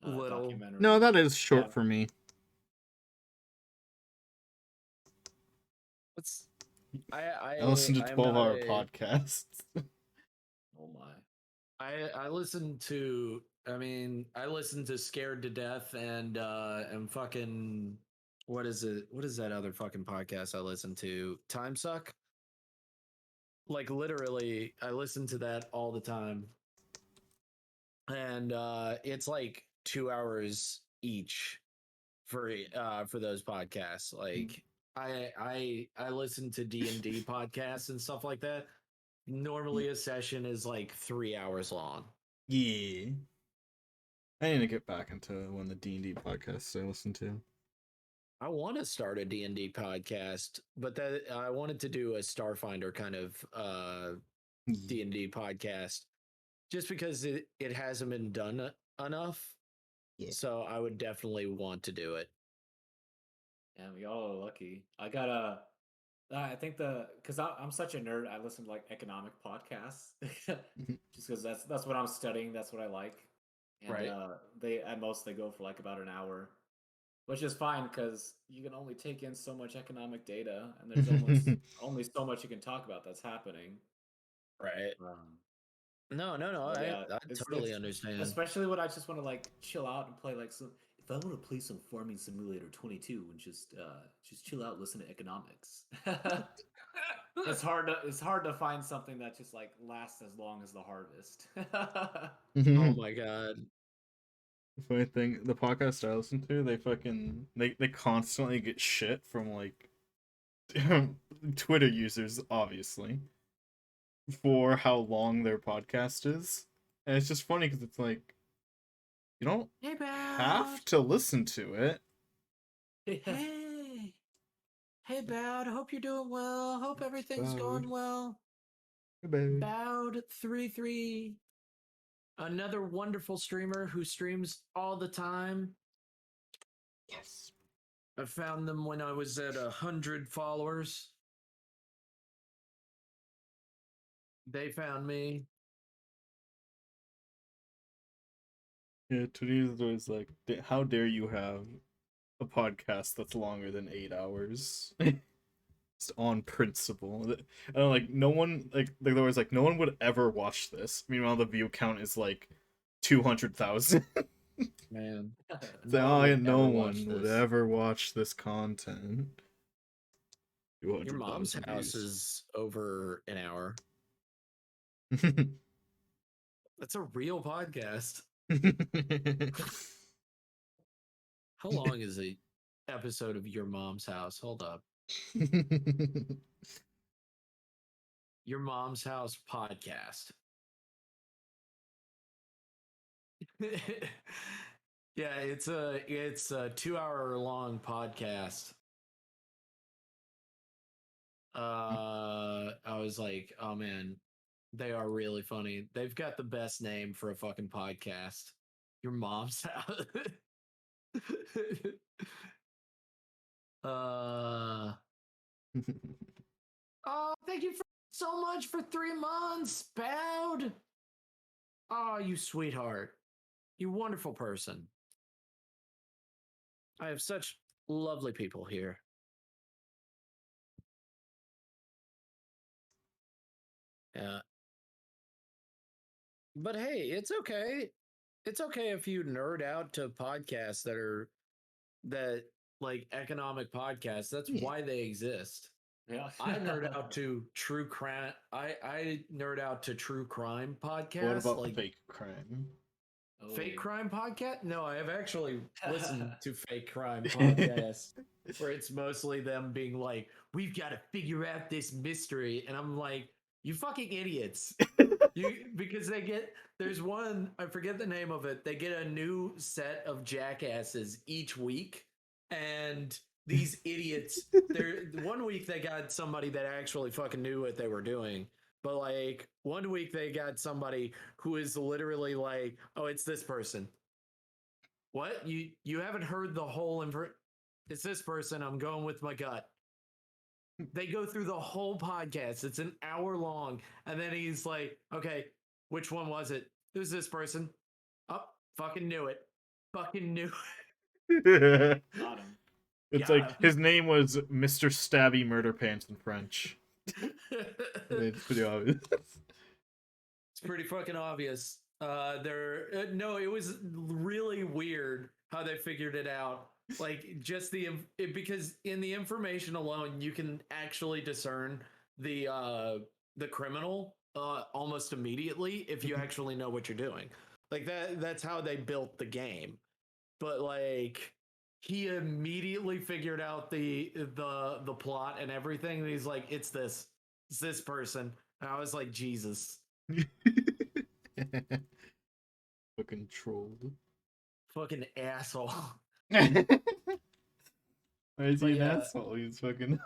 documentary. No, that is short for me. I listen to 12-hour podcasts. Oh my. I listen to Scared to Death and fucking what is that other fucking podcast I listen to? Time Suck? Like literally, I listen to that all the time, and it's like 2 hours each for those podcasts. Like I listen to D&D podcasts and stuff like that. Normally, a session is like 3 hours long. Yeah. I need to get back into one of the D&D podcasts I listen to. I want to start a D&D podcast, but that I wanted to do a Starfinder kind of D&D podcast just because it hasn't been done enough. Yeah. So I would definitely want to do it. Yeah, we all are lucky. I think because I'm such a nerd, I listen to like economic podcasts, just because that's what I'm studying. That's what I like, and Right. they at most they go for like about an hour, which is fine because you can only take in so much economic data, and there's almost only so much you can talk about that's happening. Right. Um, No. but I yeah, totally it's understand. especially when I just want to like chill out and play like some. If I want to play some Farming Simulator 22 and just chill out, listen to economics. It's hard to find something that just like lasts as long as the harvest. Oh my god. The funny thing, the podcast I listen to, they constantly get shit from like Twitter users, obviously, for how long their podcast is. And it's just funny because it's like you don't Hey, have to listen to it. Hey. Hey, Bowd. Hope you're doing well. Hope everything's going well. Bowd33. Another wonderful streamer who streams all the time. Yes. I found them when I was at 100 followers. They found me. Yeah, Twitter is like, how dare you have a podcast that's longer than 8 hours? Just on principle. And like no one there was like no one would ever watch this. Meanwhile, the view count is like 200,000. Man, So no watch one would this. ever watch this content. Your mom's 200,000 house views. is over an hour. That's a real podcast. How long is a episode of Your Mom's House? Hold up. Your Mom's House podcast. Yeah, it's a 2 hour long podcast. I was like, oh man, they are really funny. They've got the best name for a fucking podcast. Your Mom's House. Oh, thank you so much for 3 months, Bowd. Oh, you sweetheart. You wonderful person. I have such lovely people here. Yeah. But hey, it's okay. It's okay if you nerd out to podcasts that like economic podcasts. That's why they exist. Yeah. I nerd out to true crime. I nerd out to true crime podcasts. What about like fake crime? Fake crime podcast? No, I have actually listened to fake crime podcasts where it's mostly them being like, "We've got to figure out this mystery," and I'm like, "You fucking idiots!" Because there's one, I forget the name of it. They get a new set of jackasses each week, and these idiots. They're 1 week they got somebody that actually fucking knew what they were doing. But like 1 week they got somebody who is literally like, "Oh, it's this person." What? You haven't heard the whole it's this person. I'm going with my gut. They go through the whole podcast. It's an hour long, and then he's like, "Okay, which one was it? It was this person." Oh, fucking knew it. Fucking knew Got him. It's like his name was Mr. Stabby Murder Pants in French. It's pretty obvious. It's pretty fucking obvious. No, it was really weird how they figured it out. Like just because in the information alone, you can actually discern the the criminal almost immediately if you actually know what you're doing. Like that's how they built the game. But like he immediately figured out the plot and everything. And he's like, it's this person. And I was like, Jesus. Fucking trolled. Fucking asshole. Why is he But an yeah, asshole? He's fucking.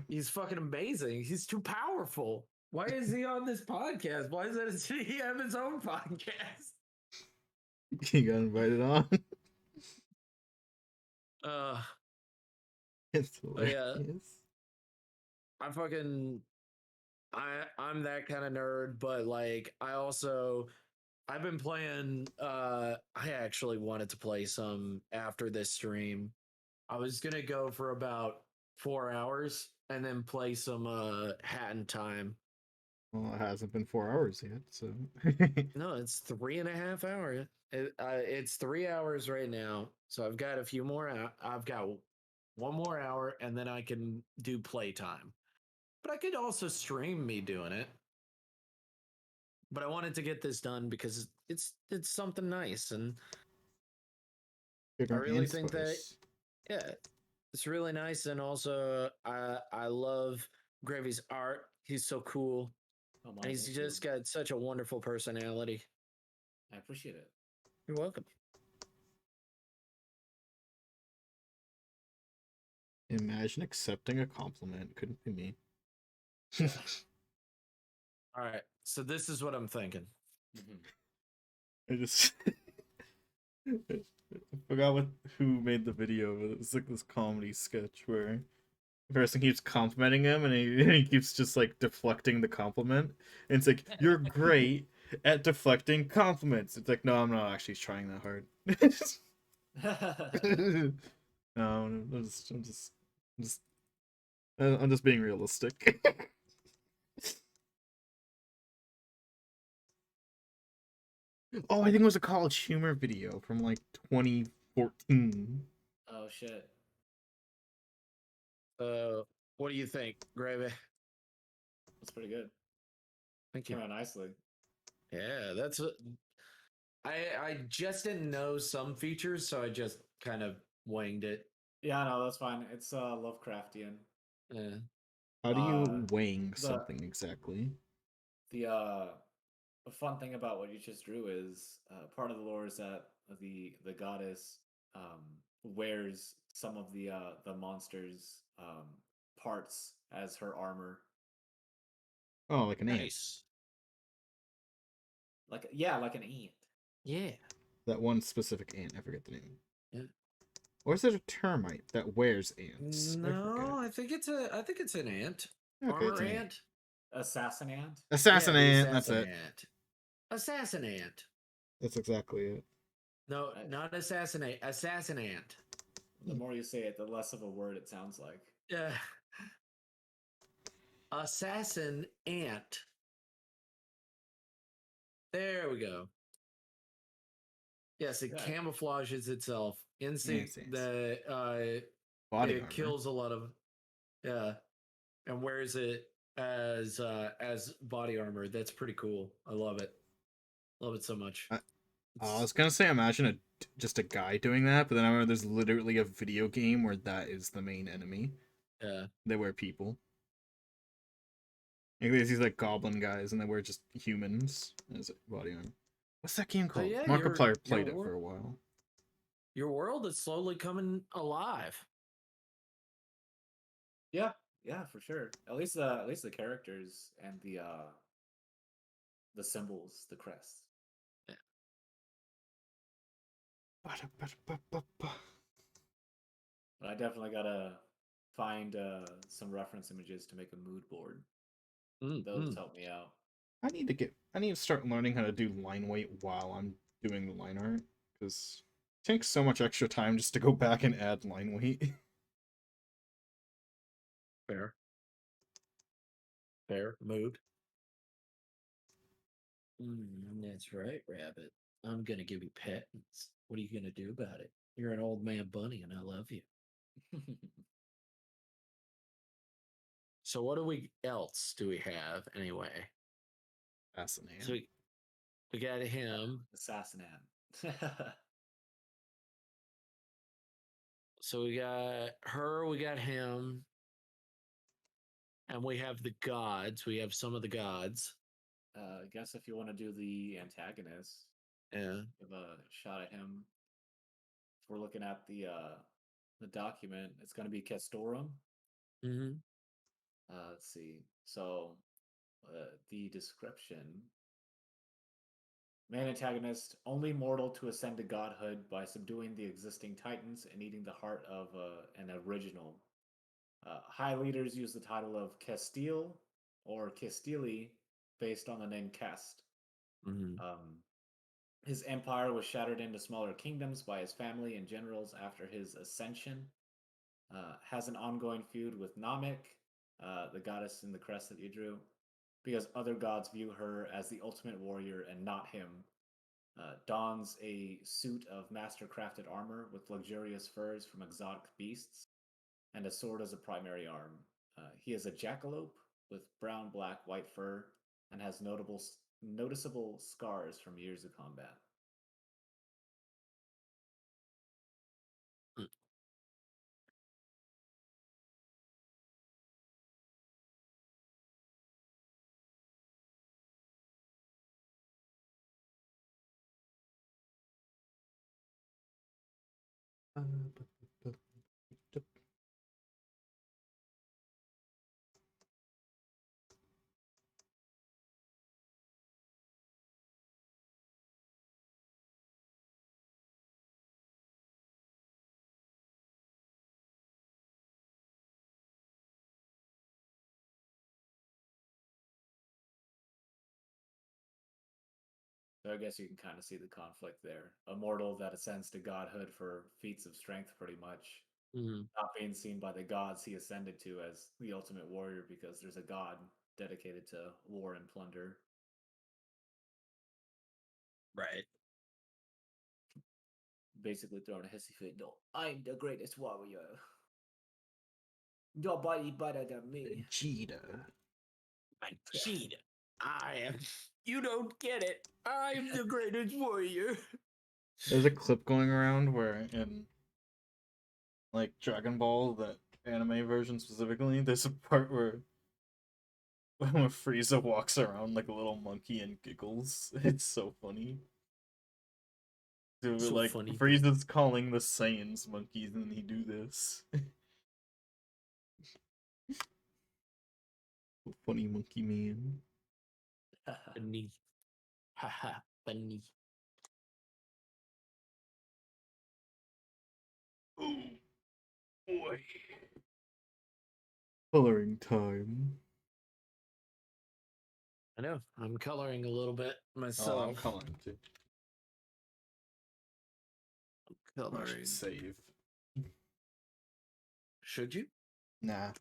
he's fucking amazing. He's too powerful. Why is he on this podcast? Why does he have his own podcast? He got invited on. It's hilarious. Yeah, I'm that kind of nerd, but like I've been playing I actually wanted to play some after this stream. I was gonna go for about 4 hours and then play some Hat in Time. Well, it hasn't been 4 hours yet, so. No, it's 3.5 hours. It's 3 hours right now, so I've got a few more. I've got one more hour, and then I can do playtime. But I could also stream me doing it. But I wanted to get this done because it's something nice, and I really think that yeah, it's really nice. And also, I love Gravy's art. He's so cool, and he's just got such a wonderful personality. I appreciate it. You're welcome. Imagine accepting a compliment. Couldn't be me. All right, so this is what I'm thinking. I just I forgot who made the video, but it's like this comedy sketch where the person keeps complimenting him and he keeps just like deflecting the compliment. And it's like, you're great at deflecting compliments. It's like, no, I'm not actually trying that hard. No, I'm just being realistic. Oh, I think it was a College Humor video from like 2014. Oh shit. What do you think, Gravy? That's pretty good. Thank you. Came out nicely. Yeah, that's what I just didn't know some features, so I just kind of winged it. Yeah, no, that's fine. It's Lovecraftian. Yeah. How do you wing something exactly? The fun thing about what you just drew is part of the lore is that the goddess wears some of the monsters parts as her armor. Oh, like an ant. Nice. Like an ant. Yeah. That one specific ant. I forget the name. Yeah. Or is it a termite that wears ants? No, I think it's an ant. Okay, Armor ant. Assassin ant. Assassin Yeah, ant. That's it. Assassin ant. That's exactly it. No, not assassinate. Assassin ant. The more you say it, the less of a word it sounds like. Yeah. Assassin ant. There we go. Yes, it camouflages itself. Instinct that body it armor. kills a lot of and wears it as body armor. That's pretty cool. I love it. Love it so much. I was gonna say imagine just a guy doing that, but then I remember there's literally a video game where that is the main enemy. Yeah. They wear people. Like there's these like goblin guys and they wear just humans as body armor. What's that game called? Yeah, Markiplier played it for a while. Your world is slowly coming alive. Yeah, for sure. At least the characters and the symbols, the crests. Yeah. But I definitely gotta find some reference images to make a mood board. Those help me out. I need to start learning how to do line weight while I'm doing the line art, because it takes so much extra time just to go back and add line weight. Fair mood. That's right, Rabbit. I'm gonna give you patents. What are you gonna do about it? You're an old man bunny, and I love you. So what else do we have anyway? Fascinating. So we got him. Assassinat. So we got her, we got him, and we have the gods. We have some of the gods. I guess if you want to do the antagonist, Yeah. give a shot at him. If we're looking at the document, it's going to be Castorum. Mm-hmm. Let's see. So the description: main antagonist, only mortal to ascend to godhood by subduing the existing titans and eating the heart of an original. High leaders use the title of Castile or Castili based on the name Cast. Mm-hmm. His empire was shattered into smaller kingdoms by his family and generals after his ascension. Has an ongoing feud with Namek, the goddess in the crest that you drew, because other gods view her as the ultimate warrior and not him. Dons a suit of master-crafted armor with luxurious furs from exotic beasts, and a sword as a primary arm. He is a jackalope with brown, black, white fur, and has noticeable scars from years of combat. So I guess you can kind of see the conflict there. A mortal that ascends to godhood for feats of strength, pretty much, Mm-hmm. not being seen by the gods he ascended to as the ultimate warrior because there's a god dedicated to war and plunder. Right. Basically throwing a hissy fit. No, I'm the greatest warrior. Nobody better than me. Vegeta. Vegeta. I am. You don't get it. I'm the greatest warrior. There's a clip going around where in like Dragon Ball, that anime version specifically, there's a part where when Frieza walks around like a little monkey and giggles. It's so funny. Dude, So like funny. Frieza's calling the Saiyans monkeys and he do this. Funny monkey man. Funny. Haha. Funny. Oh boy. Coloring time. I know. I'm coloring a little bit Oh, myself. I'm coloring too. I Coloring. should save. Should you? Nah.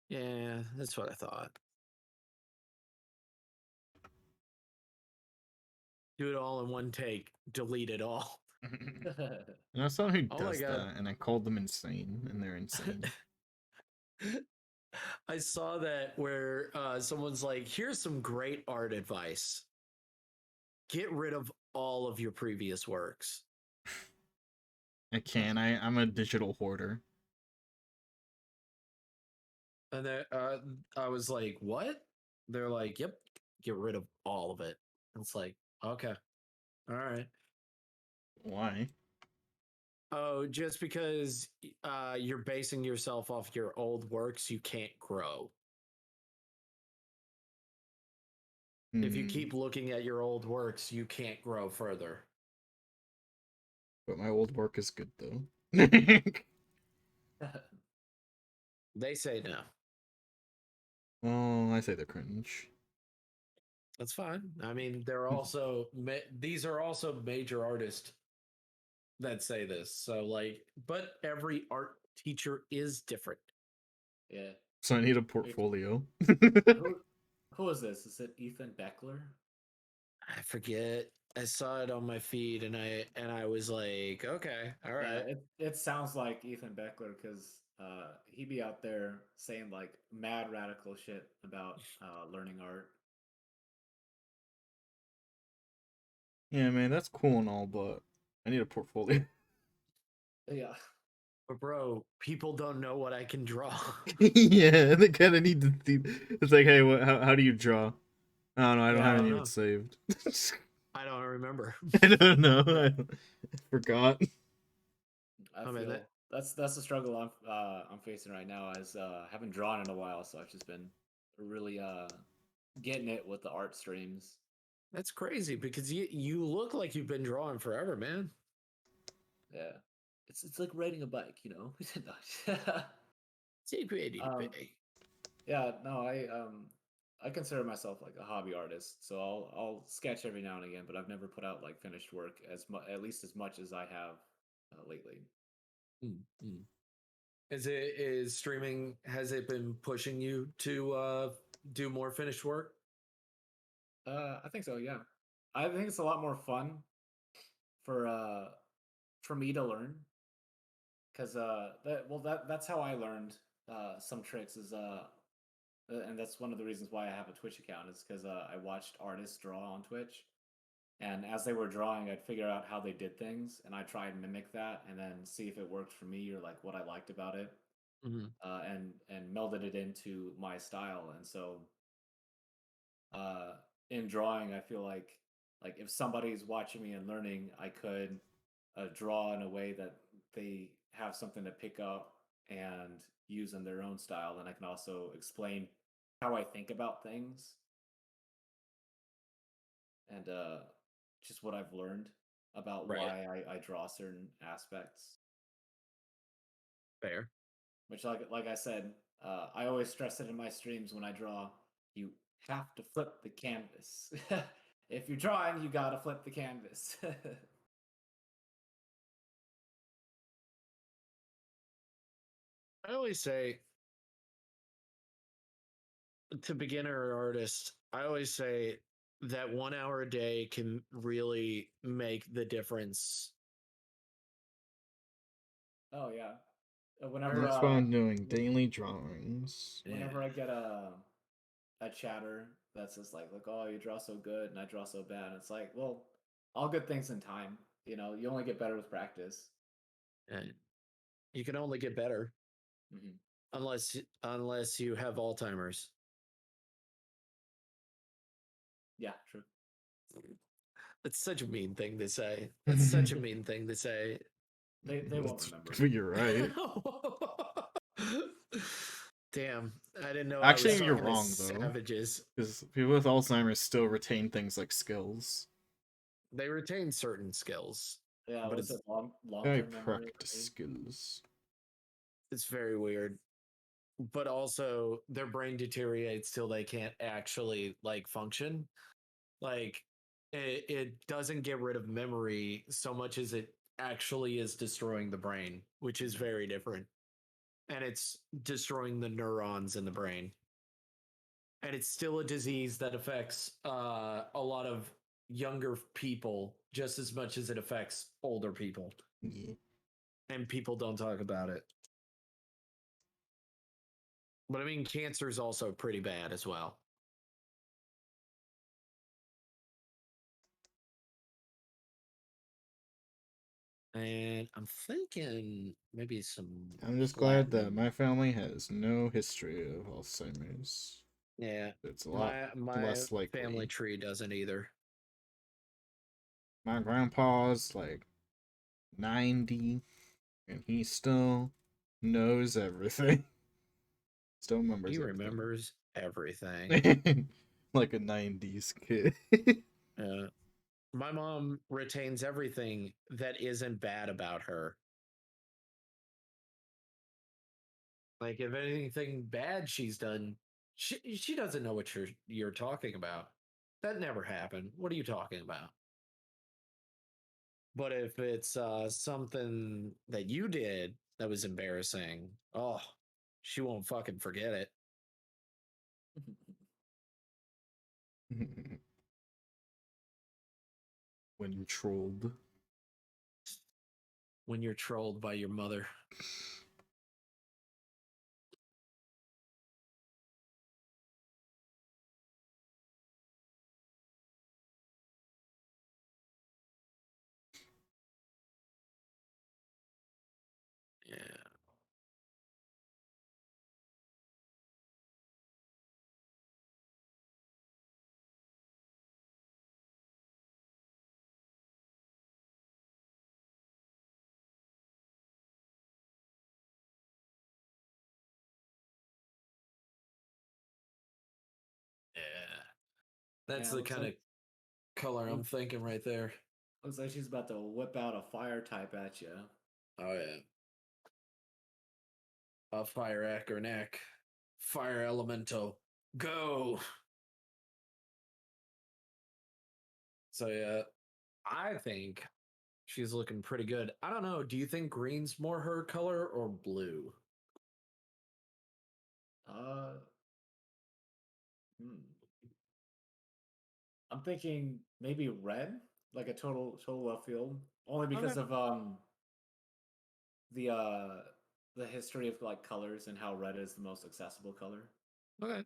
Yeah, that's what I thought. Do it all in one take. Delete it all. You know someone who Oh my does God. that, and I called them insane, and they're insane. I saw that where someone's like, here's some great art advice. Get rid of all of your previous works. I can. I'm a digital hoarder. And then I was like, what? They're like, yep, get rid of all of it. It's like, okay, all right. Why? Oh, just because you're basing yourself off your old works, you can't grow. If you keep looking at your old works, you can't grow further. But my old work is good though. They say no. Oh, I say they're cringe. That's fine. I mean, they're also these are also major artists that say this. So like, but every art teacher is different. Yeah. So I need a portfolio. Who is this? Is it Ethan Beckler? I forget. I saw it on my feed and I was like, okay, all right. Yeah, it sounds like Ethan Beckler because he be out there saying like mad radical shit about learning art. Yeah, man, that's cool and all, but I need a portfolio. Yeah. But bro, people don't know what I can draw. Yeah, they kind of need to see. It's like, hey, how do you draw? I don't know. I don't Yeah, have I any don't of know. it saved. I don't remember. I don't know. Yeah. I forgot. I I mean, feel that's the struggle I'm facing right now. As haven't drawn in a while, so I've just been really getting it with the art streams. that's crazy because you look like you've been drawing forever, man. Yeah, it's like riding a bike, you know. um, yeah, no, I consider myself like a hobby artist, so I'll sketch every now and again, but I've never put out like finished work at least as much as I have lately. Mm. Is streaming, has it been pushing you to do more finished work? I think so. Yeah, I think it's a lot more fun for uh for me to learn because that's how I learned some tricks is and that's one of the reasons why I have a Twitch account is because I watched artists draw on Twitch, and as they were drawing, I'd figure out how they did things, and I try and mimic that, and then see if it worked for me or like what I liked about it, and melded it into my style. And so uh, in drawing, I feel like if somebody's watching me and learning, I could draw in a way that they have something to pick up and use in their own style. And I can also explain how I think about things and just what I've learned about Right. why I draw certain aspects. Fair. Which, like I said, I always stress it in my streams when I draw. You have to flip the canvas. If you're drawing, you gotta flip the canvas. I always say to beginner artists, I always say that 1 hour a day can really make the difference. Oh yeah. And Whenever that's why I'm doing daily drawings. Yeah. whenever I get a chatter that says like, oh, you draw so good and I draw so bad, it's like, well, all good things in time. You know, you only get better with practice. And you can only get better Hmm. unless you have Alzheimer's. Yeah, true. That's such a mean thing to say. That's such a mean thing to say. They won't remember. But you're right. Damn, I didn't know I was Actually, you're talking to wrong though, savages. because people with Alzheimer's still retain things like skills. They retain certain skills, Yeah, but was it long I term memory? practice skills. it's very weird. But also, their brain deteriorates till they can't actually like function. Like it doesn't get rid of memory so much as it actually is destroying the brain, which is very different. And it's destroying the neurons in the brain. And it's still a disease that affects a lot of younger people just as much as it affects older people. Yeah. And people don't talk about it. But I mean, cancer is also pretty bad as well. And I'm thinking maybe some. I'm just glad that my family has no history of Alzheimer's. Yeah, It's a lot my less likely. family tree doesn't either. My grandpa's like 90, and he still knows everything. Still remembers He everything. remembers everything. Like a 90s kid. My mom retains everything that isn't bad about her. Like if anything bad she's done, she doesn't know what you're talking about. That never happened. What are you talking about? But if it's something that you did that was embarrassing, oh, she won't fucking forget it. When you trolled. When you're trolled by your mother. That's Yeah, the kind of color I'm thinking right there. Looks like she's about to whip out a fire type at you. Oh yeah. A fire Achernak. Fire elemental. Go. So yeah, I think she's looking pretty good. I don't know. Do you think green's more her color or blue? Hmm. I'm thinking maybe red, like a total left field, only because Okay. of the history of like colors and how red is the most accessible color. Okay.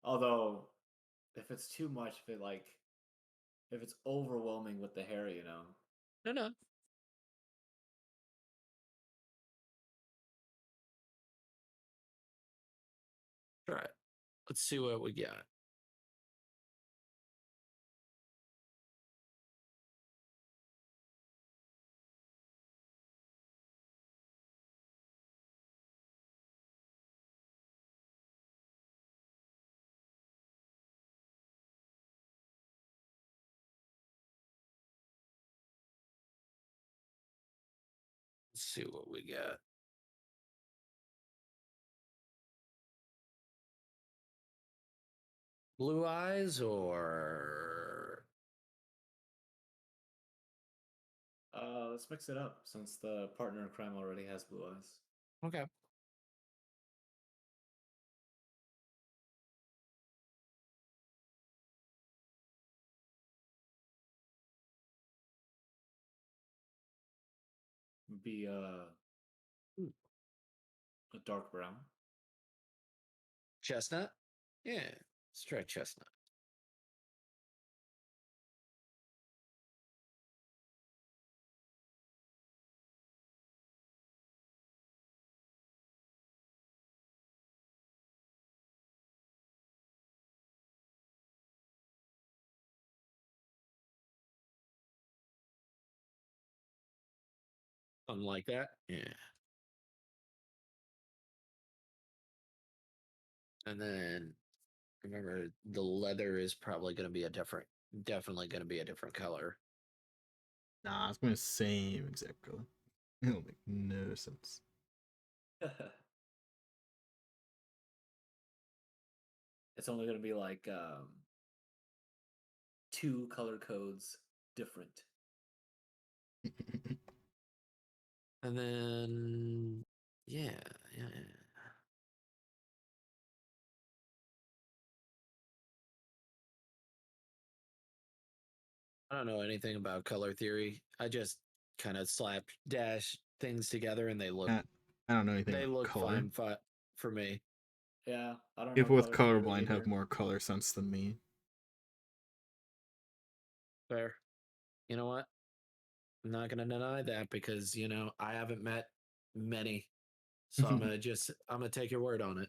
Although, if it's too much, if it's overwhelming with the hair, No. All right. Let's see what we got. Let's see what we got. Blue eyes or let's mix it up since the partner in crime already has blue eyes. okay. Be a dark brown. Chestnut? Yeah. Let's try chestnut. Something like that. Yeah. And then remember the leather is probably going to be definitely going to be a different color. Nah, it's going to same exact color. It'll make no sense. It's only going to be like 2 color codes different. And then, yeah. I don't know anything about color theory. I just kind of slap dash things together and they look. I don't know anything They about look color. fine for me. Yeah, I don't know People with color theory colorblind have either. more color sense than me. Fair. You know what? I'm not gonna deny that because I haven't met many, so I'm gonna take your word on it.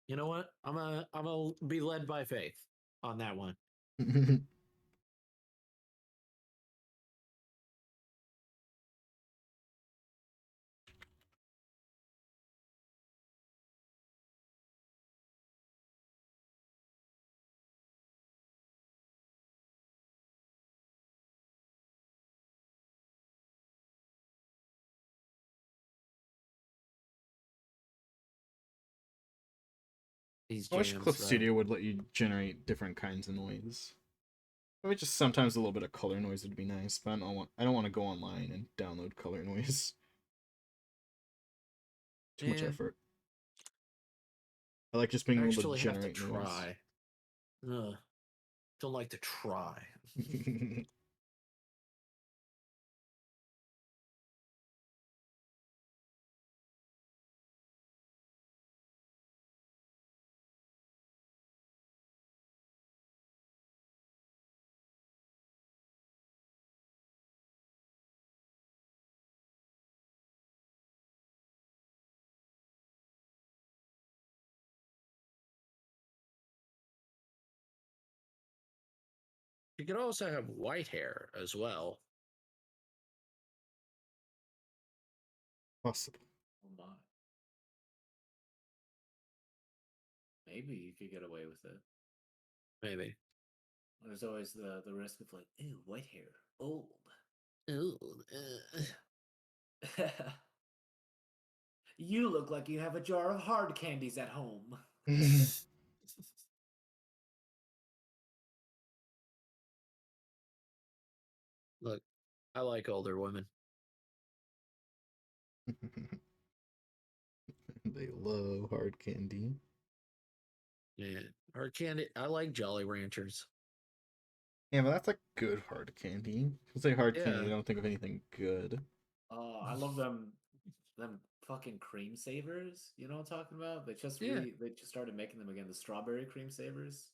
You know what? I'm gonna be led by faith on that one. These I wish jams, Clip though. Studio would let you generate different kinds of noise. I mean, just sometimes a little bit of color noise would be nice, but I don't want to go online and download color noise. Too much effort. I like just being able to generate have to try. Ugh. Don't like to try. noise. You could also have white hair as well. Possible. Oh my. maybe you could get away with it. Maybe. There's always the risk of like, ew, white hair, old. Ooh, You look like you have a jar of hard candies at home. Look, I like older women. They love hard candy. Yeah, hard candy. I like Jolly Ranchers. Yeah, but that's like good hard candy. If you say hard candy, Yeah. I don't think of anything good. I love them fucking cream savers. You know what I'm talking about? They just started making them again. The strawberry cream savers.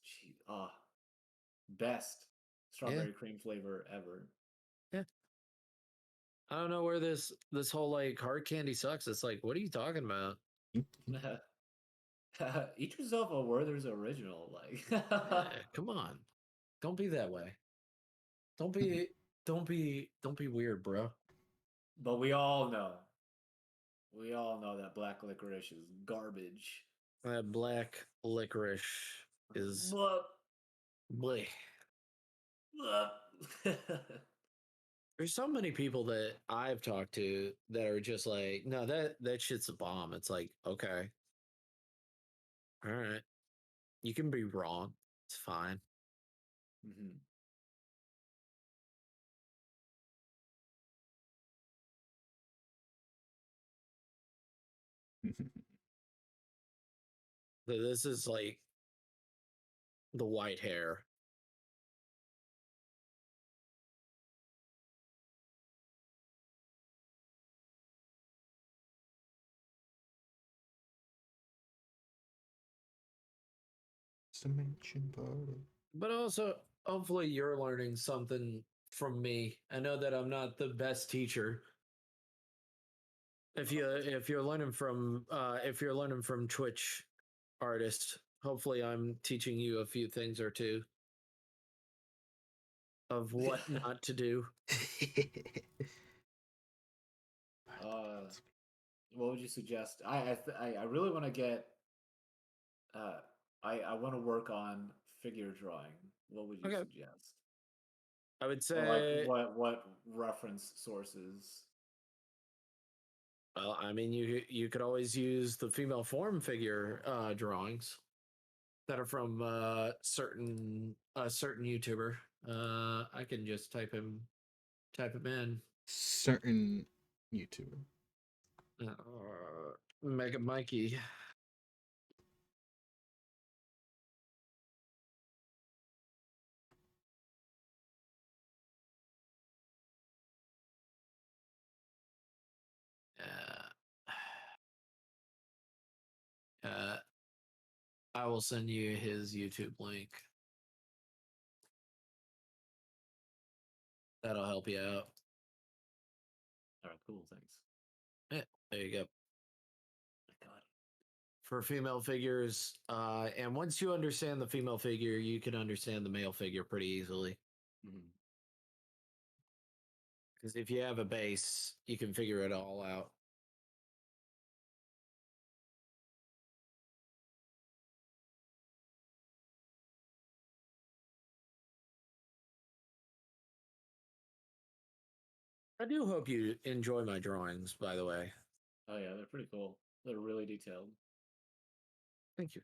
Best strawberry cream flavor ever. Yeah. I don't know where this whole like hard candy sucks. It's like, what are you talking about? Eat yourself a Werther's original, like. Yeah, come on, don't be that way. Don't be weird, bro. But we all know that black licorice is garbage. That black licorice is bleh. There's so many people that I've talked to that are just like, no, that shit's a bomb. It's like, okay, all right, you can be wrong. It's fine. Mm-hmm. This is like the white hair. Dimension party. But also, hopefully, you're learning something from me. I know that I'm not the best teacher. If you're learning from Twitch artists, hopefully, I'm teaching you a few things or two of what not to do. What would you suggest? I really want to get. I want to work on figure drawing. What would you suggest? I would say, or like what reference sources? Well, I mean, you could always use the female form figure drawings that are from certain YouTuber. I can just type him in. Certain YouTuber. Mega Mikey. I will send you his YouTube link. That'll help you out. All right, cool. Thanks. Yeah, there you go. I got it. For female figures, and once you understand the female figure, you can understand the male figure pretty easily. Because if you have a base, you can figure it all out. I do hope you enjoy my drawings, by the way. Oh yeah, they're pretty cool. They're really detailed. Thank you.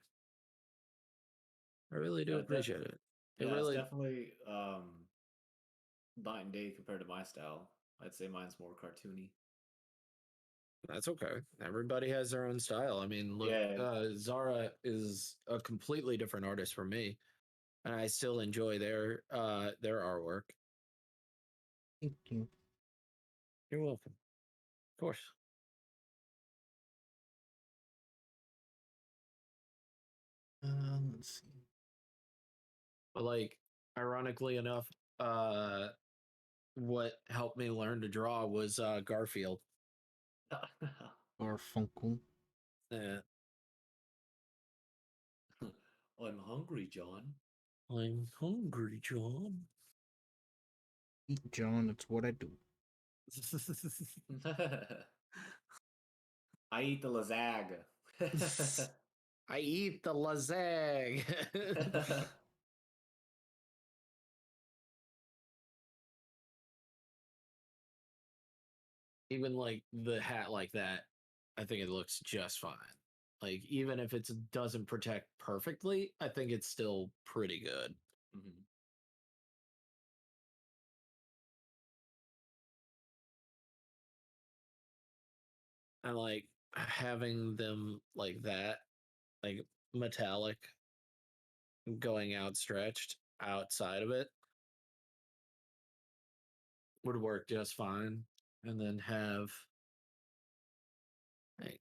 I really do appreciate it. It's definitely night and day compared to my style. I'd say mine's more cartoony. That's okay. Everybody has their own style. I mean, look, Zara is a completely different artist from me, and I still enjoy their artwork. Thank you. You're welcome. Of course. Let's see. But like, ironically enough, what helped me learn to draw was Garfield. Garfunkel. Yeah. I'm hungry, John. I'm hungry, John. Eat, John. It's what I do. I eat the lasag. I eat the lasag. Even like the hat like that, I think it looks just fine. Like even if it doesn't protect perfectly, I think it's still pretty good. Mhm. I like having them like that, like metallic, going outstretched outside of it would work just fine. And then have like,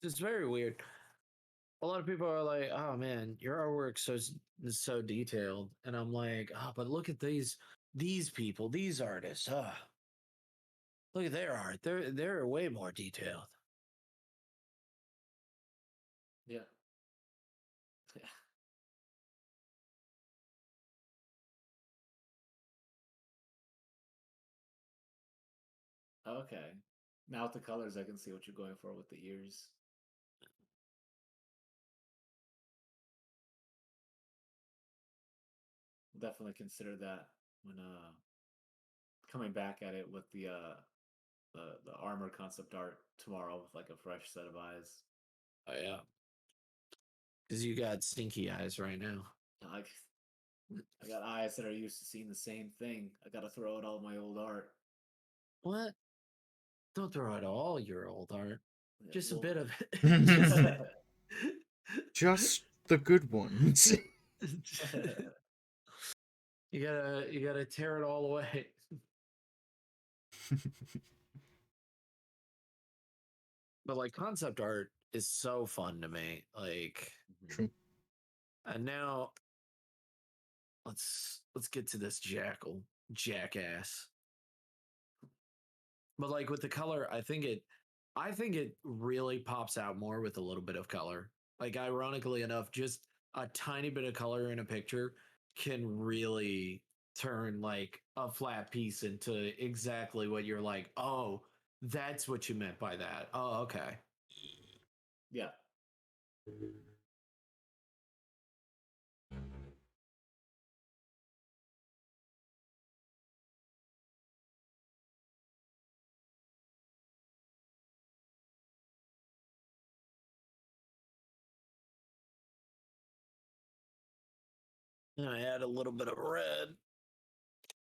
it's very weird. A lot of people are like, "Oh man, your artwork's so detailed," and I'm like, "Oh, but look at these people, these artists. Look at their art. They're way more detailed." Yeah. Okay. Now with the colors, I can see what you're going for with the ears. Definitely consider that when coming back at it with the armor concept art tomorrow with like a fresh set of eyes. Oh yeah, because you got stinky eyes right now. I, I got eyes that are used to seeing the same thing. I gotta throw out all my old art. What? Don't throw out all your old art. Yeah, Just a well, bit of it. Just the good ones. You gotta tear it all away. But like concept art is so fun to me. Like, True. and now let's get to this jackass. But like with the color, I think it really pops out more with a little bit of color. Like ironically enough, just a tiny bit of color in a picture can really turn like a flat piece into exactly what you're like, "Oh, that's what you meant by that." Oh, okay. yeah. And I add a little bit of red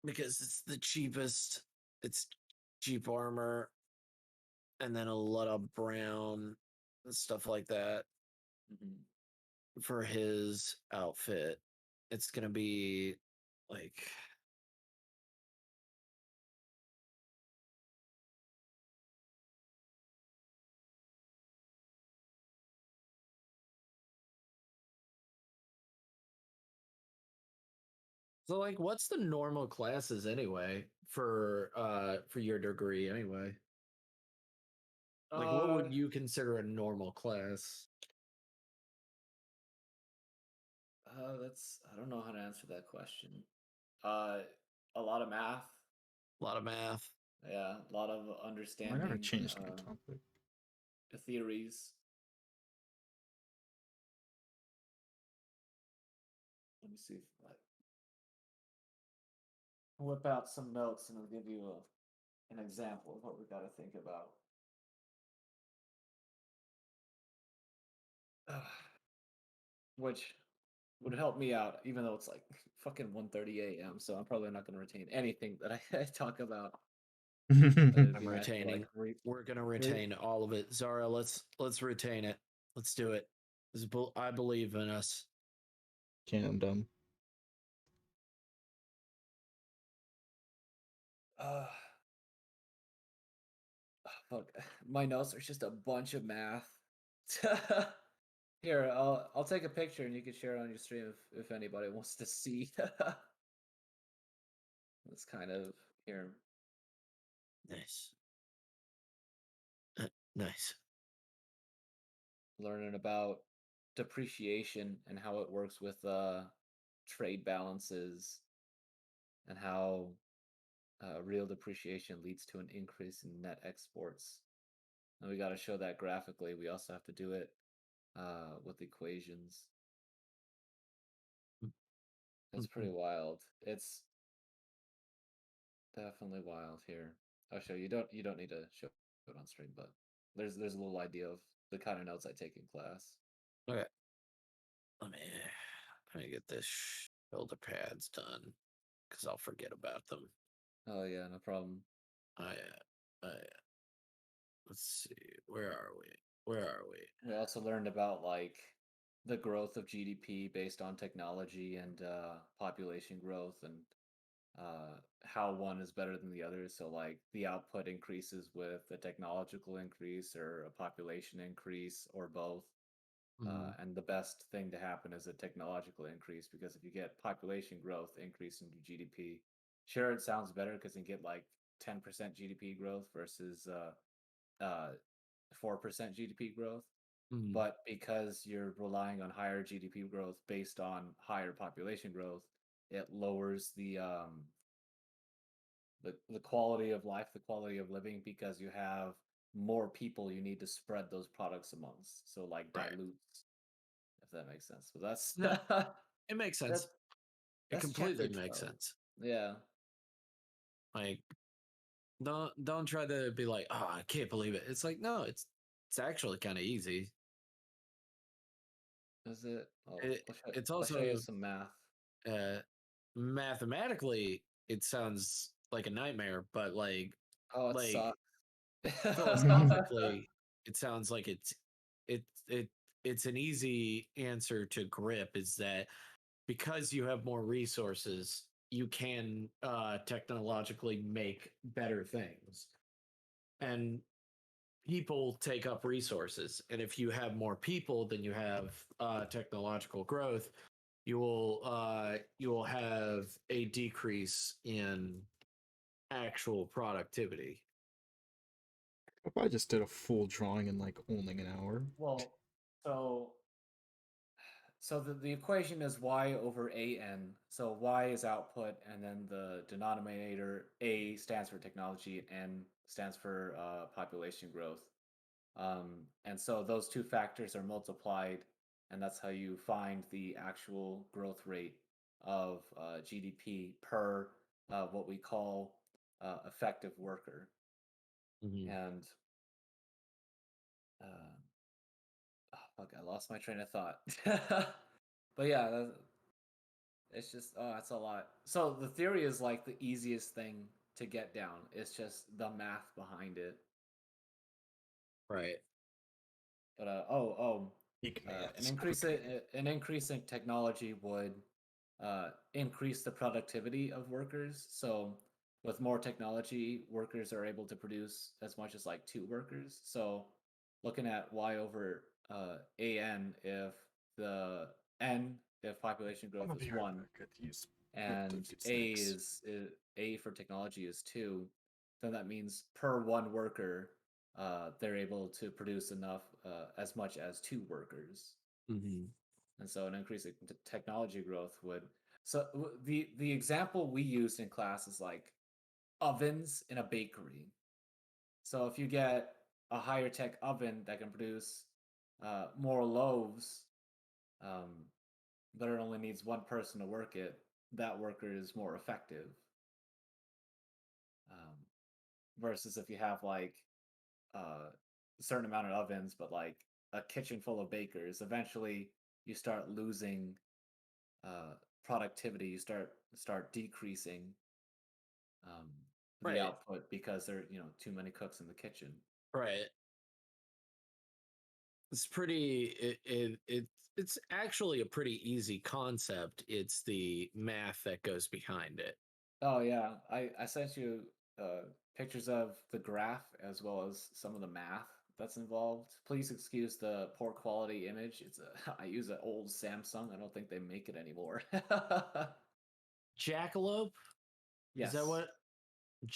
because it's the cheapest. It's cheap armor and then a lot of brown and stuff like that Hmm. for his outfit. It's gonna be like so like what's the normal classes anyway for your degree anyway? Like what Uh, would you consider a normal class? that's I don't know how to answer that question. Uh, a lot of math. A lot of math. Yeah, a lot of I never understanding changed my topic. the theories. Let me see if I whip out some notes and I'll give you an example of what we got to think about. Which would help me out, even though it's like fucking 1:30 a.m. So I'm probably not going to retain anything that I talk about. But it'd I'm be nice to like retaining. We're gonna retain all of it. Zara, let's retain it. Let's do it. I believe in us. Yeah, I'm dumb. uh, fuck. My notes are just a bunch of math. Here, I'll take a picture and you can share it on your stream if anybody wants to see. That's kind of here. Nice. Nice. Learning about depreciation and how it works with trade balances and how real depreciation leads to an increase in net exports. And we got to show that graphically. We also have to do it with equations. It's pretty wild. It's definitely wild here. I'll show you. You don't need to show it on stream, but there's a little idea of the kind of notes I take in class. Okay. Let me get this shoulder pads done because I'll forget about them. Oh yeah, no problem. Let's see. Where are we? We also learned about like the growth of GDP based on technology and population growth and how one is better than the other. So like the output increases with a technological increase or a population increase or both. And the best thing to happen is a technological increase because if you get population growth increase in your GDP, sure, it sounds better because you get like 10% GDP growth versus 4% GDP growth. But because you're relying on higher GDP growth based on higher population growth, it lowers the quality of life, the quality of living, because you have more people you need to spread those products amongst. So like Right. dilutes, if that makes sense. But that's No, it makes sense. that's It that's completely chapter makes 12. sense. Yeah. Like, don't try to be like, oh, I can't believe it. It's like, no, it's actually kind of easy. Is it? Oh, It's I'll show you also some math. mathematically, it sounds like a nightmare, but like Oh, it sucks. philosophically, it sounds like it it it's an easy answer to grip. Is that because you have more resources, you can technologically make better things, and people take up resources. And if you have more people than you have technological growth, you will have a decrease in actual productivity. If I just did a full drawing in like only an hour. Well, so the equation is y over an. So y is output, and then the denominator a stands for technology, n stands for population growth. And so those two factors are multiplied, and that's how you find the actual growth rate of GDP per what we call effective worker. And oh, fuck, I lost my train of thought. But yeah, it's just that's a lot. So the theory is like the easiest thing to get down. It's just the math behind it. Right. But Geek an maths. increase in technology would increase the productivity of workers. So with more technology, workers are able to produce as much as like 2 workers. So looking at y over an, if the n, if population I'm growth gonna is be right 1 back. At these and get a snacks. a for technology is 2, then that means per 1 worker, they're able to produce enough as much as 2 workers. And so an increase in technology growth would. So the example we used in class is like ovens in a bakery. So if you get a higher tech oven that can produce more loaves, but it only needs 1 person to work it, that worker is more effective. Versus if you have like a certain amount of ovens, but like a kitchen full of bakers, eventually you start losing productivity. You start decreasing the Right. output because there too many cooks in the kitchen. Right. It's it's actually a pretty easy concept. It's the math that goes behind it. Oh yeah, I sent you pictures of the graph as well as some of the math that's involved. Please excuse the poor quality image. I use an old Samsung. I don't think they make it anymore. Jackalope? Yes. Is that what?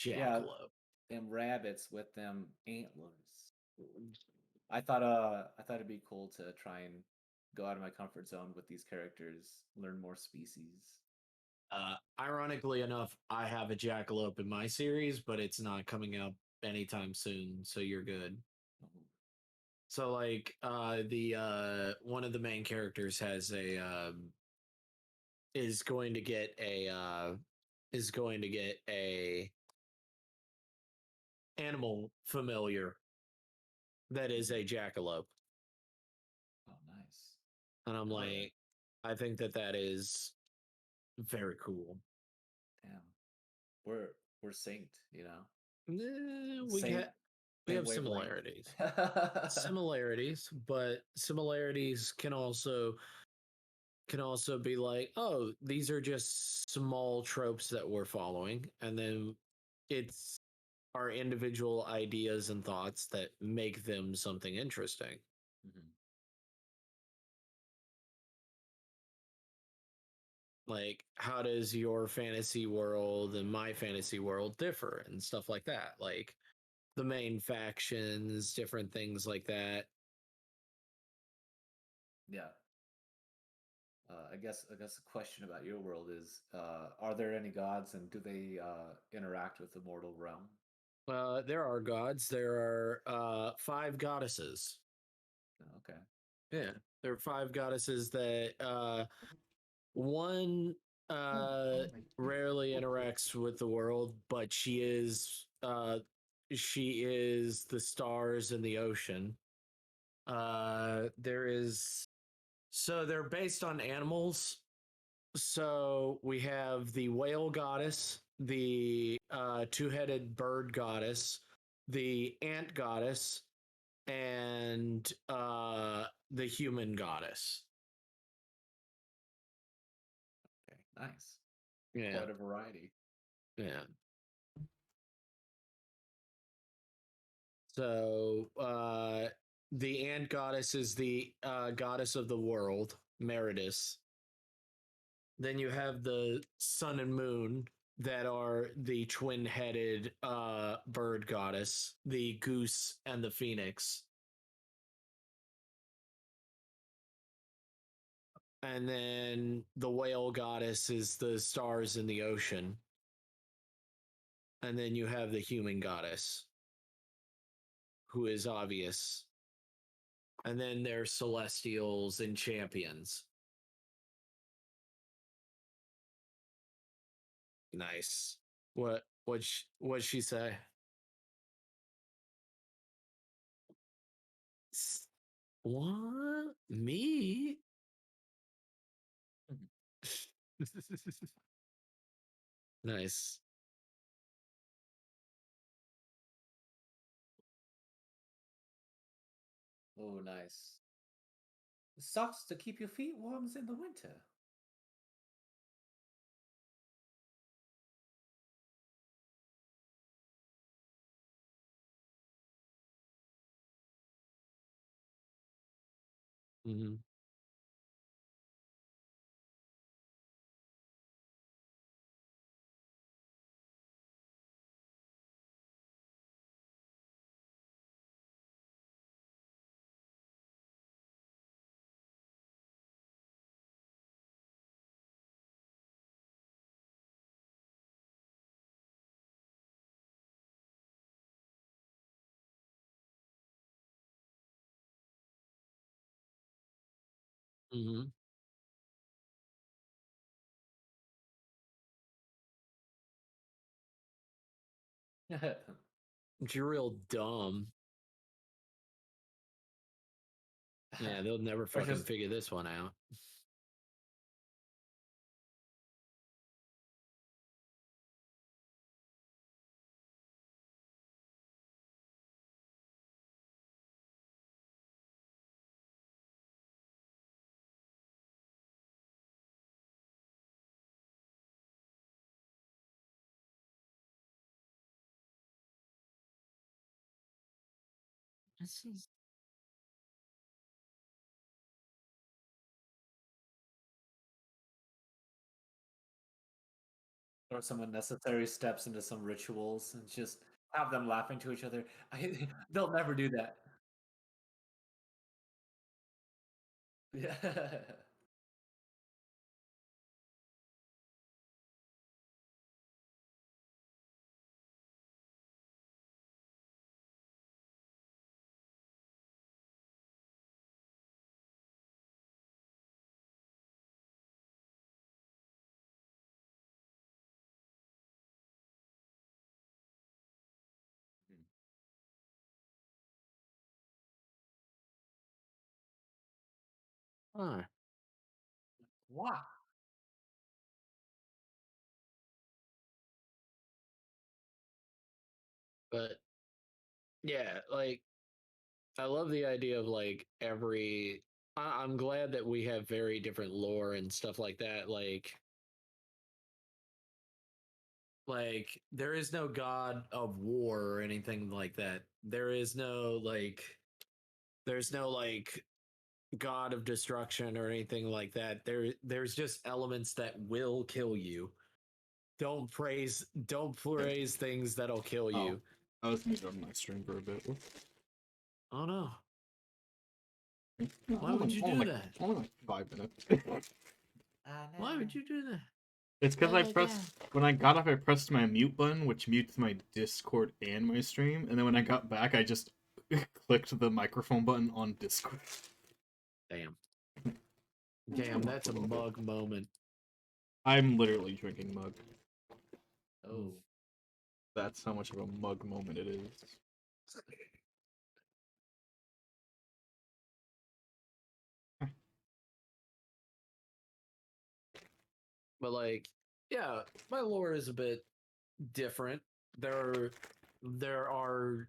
Yeah, Jackalope. them rabbits with them antlers. I thought it'd be cool to try and go out of my comfort zone with these characters, learn more species. Ironically enough, I have a jackalope in my series, but it's not coming out anytime soon, so you're good. Oh, So like the one of the main characters has a is going to get a animal familiar that is a jackalope. oh, nice. And I'm Hell yeah. like, I think that is very cool. Damn. We're synced, you know? We Same have wavelength. similarities. Similarities, but similarities can also be like, oh, these are just small tropes that we're following, and then it's our individual ideas and thoughts that make them something interesting. Mhm. Like, how does your fantasy world and my fantasy world differ and stuff like that? Like the main factions, different things like that. Yeah. I guess a question about your world is: are there any gods, and do they interact with the mortal realm? There are gods. There are 5 goddesses. Okay. Yeah, there are 5 goddesses that one Oh, my rarely God. interacts with the world, but she is the stars in the ocean. There is so they're based on animals. So we have the whale goddess, the two-headed bird goddess, the ant goddess, and the human goddess. Okay. Nice. Yeah, Quite a variety. yeah. So the ant goddess is the goddess of the world, Meridus. Then you have the sun and moon that are the twin-headed bird goddess, the goose and the phoenix. And then the whale goddess is the stars in the ocean. And then you have the human goddess, who is obvious. And then there's celestials and champions. Nice. What'd she say? What? Me? Nice. Oh, nice. Socks to keep your feet warm in the winter. Mm-hmm. Mm-hmm. You're real dumb. Yeah, they'll never Or fucking just figure this one out. This is or some unnecessary steps into some rituals and just have them laughing to each other. They'll never do that. Yeah. Huh. Wow. But yeah, like I love the idea of like every. I'm glad that we have very different lore and stuff like that. Like there is no god of war or anything like that. There's no like god of destruction or anything like that. There's just elements that will kill you. Don't praise things that'll kill Oh, you. I was muted on my stream for a bit. Oh no. No, Why would you do like, that? only like 5 minutes. Why would you do that? It's because I pressed when I got up, I pressed my mute button, which mutes my Discord and my stream, and then when I got back, I just clicked the microphone button on Discord. Damn. Damn, that's a mug moment. I'm literally drinking mug. Oh. That's how much of a mug moment it is. But like, yeah, my lore is a bit different. There are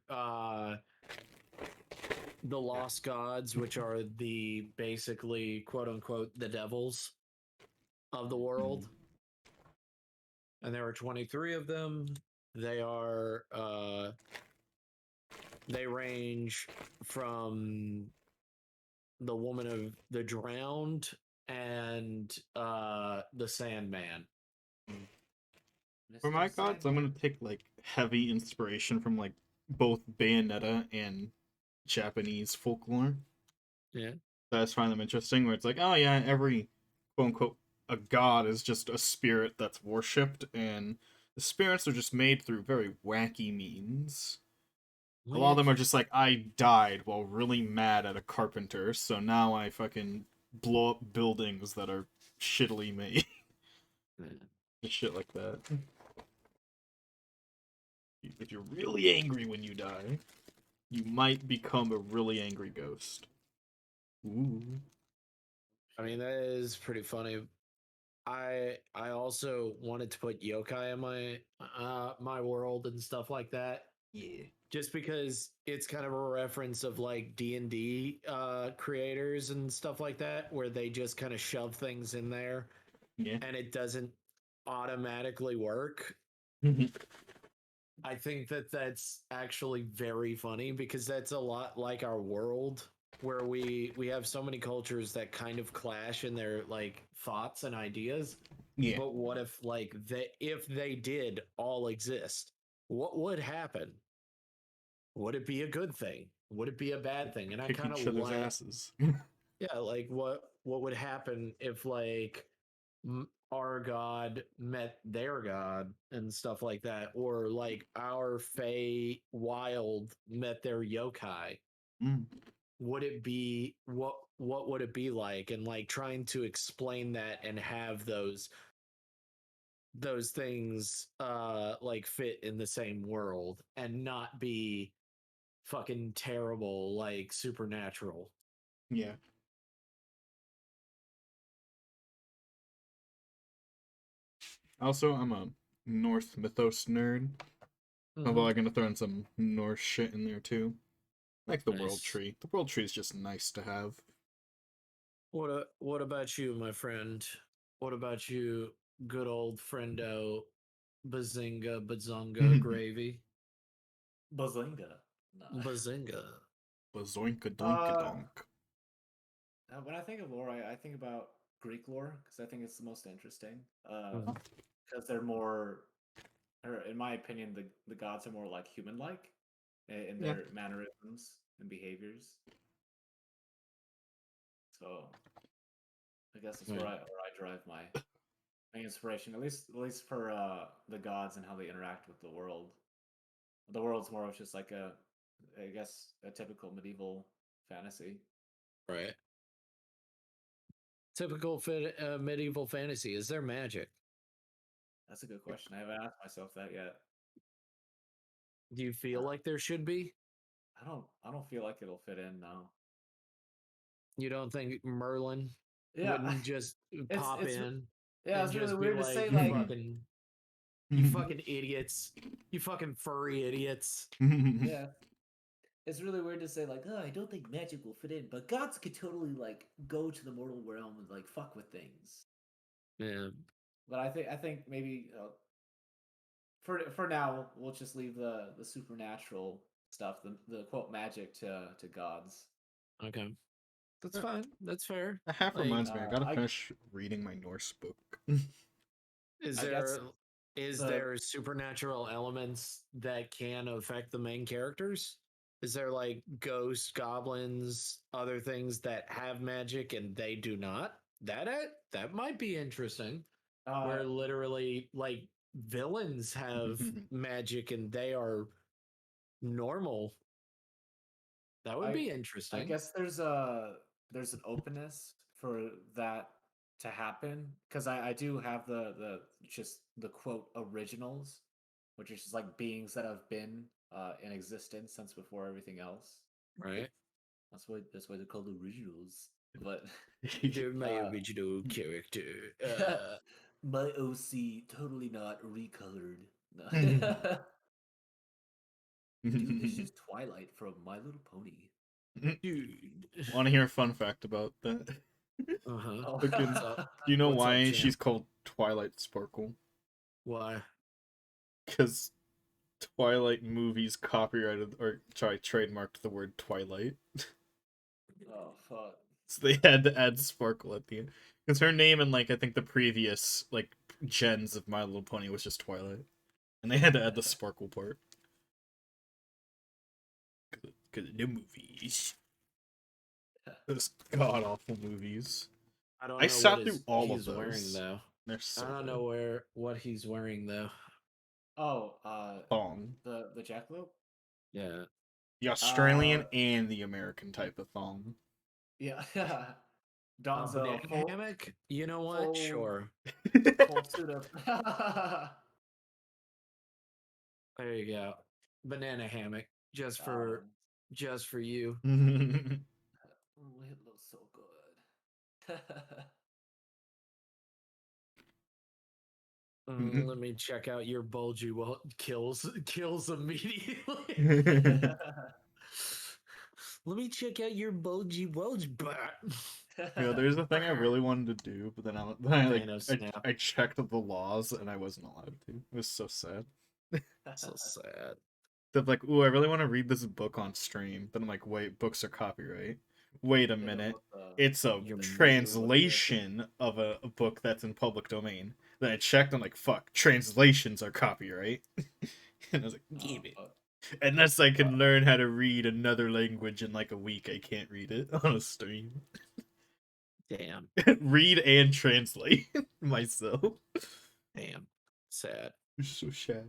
the lost gods, which are the basically quote unquote the devils of the world. And there are 23 of them. They are they range from the woman of the drowned and the Sandman. For my gods, I'm gonna take like heavy inspiration from like both Bayonetta and Japanese folklore. Yeah. I just find them interesting, where it's like, oh yeah, every quote unquote a god is just a spirit that's worshipped, and the spirits are just made through very wacky means. A lot of them are just like, I died while really mad at a carpenter, so now I fucking blow up buildings that are shittily made. Just shit like that. If you're really angry when you die, you might become a really angry ghost. Ooh. I mean, that is pretty funny. I also wanted to put yokai in my world and stuff like that. Yeah. Just because it's kind of a reference of like D&D creators and stuff like that, where they just kind of shove things in there Yeah. and it doesn't automatically work. I think that that's actually very funny because that's a lot like our world, where we have so many cultures that kind of clash in their like thoughts and ideas. Yeah. But what if they did all exist? What would happen? Would it be a good thing? Would it be a bad thing? And I Kick kind of each other's like, asses. yeah, like what would happen if like our god met their god and stuff like that, or like our Fey Wild met their yokai? Mm. Would it be what would it be like? And like trying to explain that and have those things like fit in the same world and not be fucking terrible like supernatural. Yeah. Also, I'm a Norse mythos nerd. Although I'm gonna throw in some Norse shit in there too. Like the world Nice. tree. The world tree is just nice to have. What about you, my friend? What about you, good old friendo Bazinga Bazonga Gravy? Bazinga. No. Bazinga. Bazoinka doinka Uh, donk. when I think of lore, I think about Greek lore because I think it's the most interesting. Because they're more, or in my opinion, the gods are more like human-like in Yeah. their mannerisms and behaviors. So I guess that's Right. where I derive my inspiration, at least for the gods and how they interact with the world. The world's more of just like I guess, a typical medieval fantasy. Right. Typical medieval fantasy. Is there magic? That's a good question. I haven't asked myself that yet. Do you feel like there should be? I don't feel like it'll fit in now. You don't think Merlin Yeah, wouldn't just pop it's in yeah, and it's really just be weird to like, say you like fucking idiots, you fucking furry idiots. yeah. It's really weird to say like, oh, I don't think magic will fit in, but gods could totally like go to the mortal realm and like fuck with things. Yeah. But I think maybe for now we'll just leave the supernatural stuff, the quote magic to gods. Okay. That's fine. That's fair. That half Like, reminds me, I gotta I finish reading my Norse book. is I guess the there supernatural elements that can affect the main characters? Is there like ghosts, goblins, other things that have magic and they do not? That might be interesting. uh Where literally like villains have magic and they are normal. That would I be I interesting. guess there's an openness for that to happen because I do have the just the quote originals, which is just like beings that have been in existence since before everything else. Right. That's why they're called originals. But They're my uh, original character. my OC totally not recolored. No. Dude, this is Twilight from My Little Pony. Dude. Want to hear a fun fact about that? Uh-huh. Oh. Fucking, What's up? do you know What's up, why champ? she's called Twilight Sparkle? Why? Because Twilight movies copyrighted or sorry trademarked the word Twilight, Oh fuck. so they had to add sparkle at the end. Because her name in like I think the previous like gens of My Little Pony was just Twilight, and they had to add the sparkle part. Because the movies, those god awful movies. I don't I know sat what through all of he's wearing those. though. They're so I don't good. know what he's wearing though. Oh, Thong. the jackalope? Yeah. The Uh Australian and the American type of thong. yeah. Don's a Banana hammock? You know what? full Sure. full suit of There you go. Banana hammock. Just um for you. oh, it looks so good. Let me check out your bulgy kills immediately. Let me check out your bulgy bulge butt. There's a thing I really wanted to do, but then I like Thanos snap. I checked the laws and I wasn't allowed to. It was so sad. So sad. They're like, ooh, I really want to read this book on stream. Then I'm like, wait, books are copyright. Wait a Hit him minute. with the It's a Your translation of a book that's in public domain. Then I checked, I'm like, fuck, translations are copyright. And I was like, oh, damn it. fuck. Unless I can learn how to read another language in like a week, I can't read it on a stream. damn. Read and translate myself. Damn. Sad. It's so sad.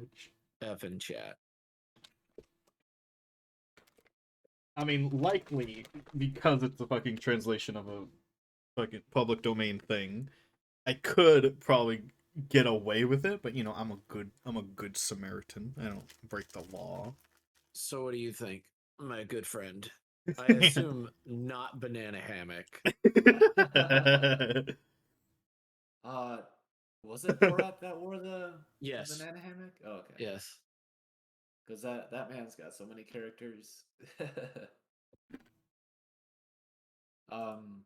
Effing chat. I mean, likely because it's a fucking translation of a fucking public domain thing, I could probably get away with it. But you know, I'm a good Samaritan. I don't break the law. So what do you think, my good friend? I assume not banana hammock. uh was it Borat that wore the Yes. banana hammock? Oh, okay. Yes. Because that man's got so many characters. um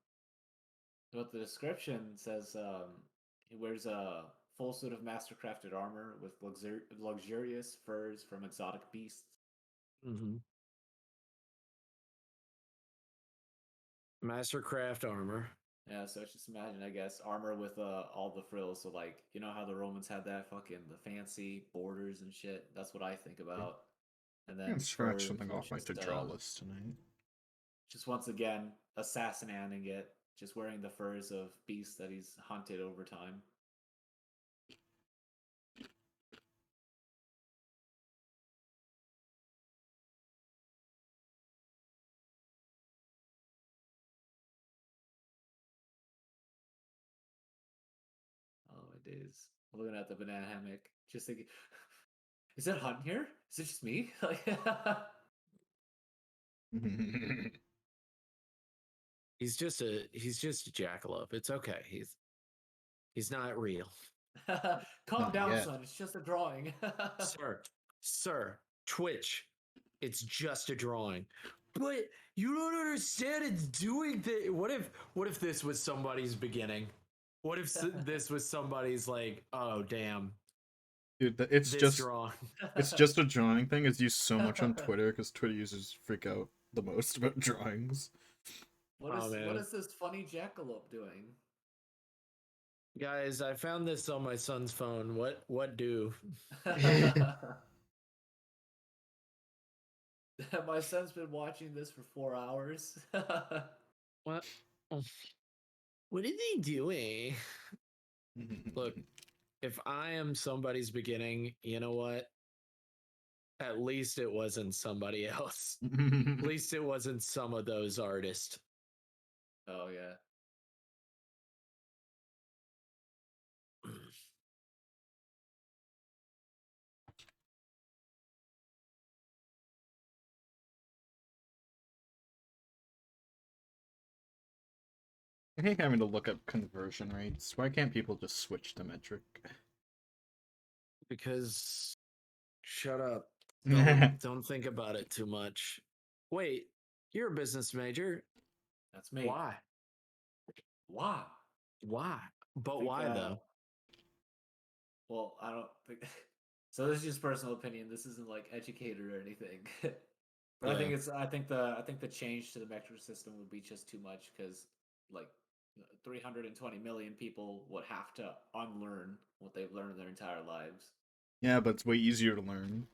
But the description says he wears a full suit of mastercrafted armor with luxurious furs from exotic beasts. Mm-hmm. Mastercraft armor. Yeah, so just imagine, I guess, armor with all the frills. So like, you know how the Romans had that fucking the fancy borders and shit. That's what I think about. And I'm gonna then scratch furs something with off my to draw list tonight. just once again assassinating it just wearing the furs of beasts that he's hunted over time. Oh, it is. I'm looking at the banana hammock, just thinking, is it hunting here? Is it just me? Like, He's just a jackalope. It's okay. He's not real. calm Not down, yet. son. It's just a drawing. Sir, Twitch. It's just a drawing. But you don't understand. It's doing things. What if this was somebody's beginning? What if this was somebody's like, oh damn, Dude, it's this just drawing. it's just a drawing thing. It's used so much on Twitter because Twitter users freak out the most about drawings. What is this funny jackalope doing? Guys, I found this on my son's phone. What do? My son's been watching this for 4 hours. What? What are they doing? Look, if I am somebody's beginning, you know what? At least it wasn't somebody else. At least it wasn't some of those artists. Oh yeah. I hate having to look up conversion rates. Why can't people just switch to metric? Because shut up. Don't think about it too much. Wait, you're a business major. That's me. Why? Why? Why? But why though? Well, I don't think so. This is just personal opinion. This isn't like educated or anything. But Yeah. I think the change to the metric system would be just too much because like 320 million people would have to unlearn what they've learned their entire lives. Yeah, but it's way easier to learn.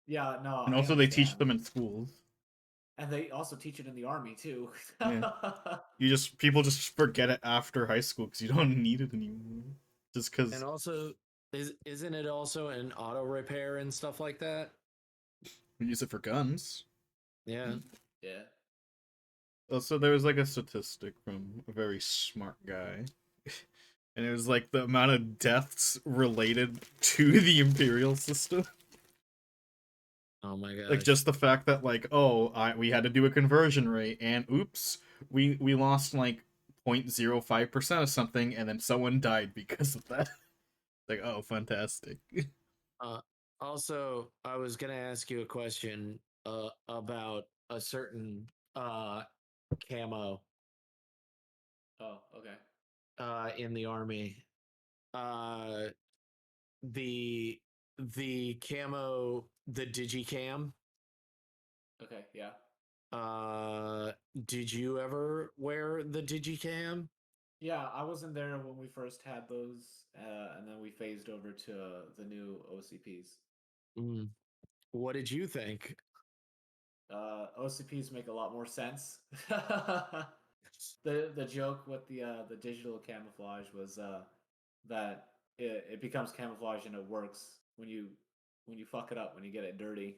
Yeah, no. And also, they teach them in schools. And they also teach it in the army too. Yeah. People just forget it after high school because you don't need it anymore. Just because. And also, isn't it also an auto repair and stuff like that? We use it for guns. Yeah. Yeah. Also, there was like a statistic from a very smart guy. And it was like the amount of deaths related to the Imperial system. Oh my god. Like just the fact that like, we had to do a conversion rate and oops, we lost like 0.05% of something and then someone died because of that. Like, oh, fantastic. Also, I was gonna ask you a question about a certain camo. Oh, okay. In the army. The camo, the digicam. Okay, yeah. Did you ever wear the digicam? Yeah, I wasn't there when we first had those, and then we phased over to the new OCPs. What did you think? OCPs make a lot more sense. The joke with the digital camouflage was that it becomes camouflage and it works when you fuck it up, when you get it dirty.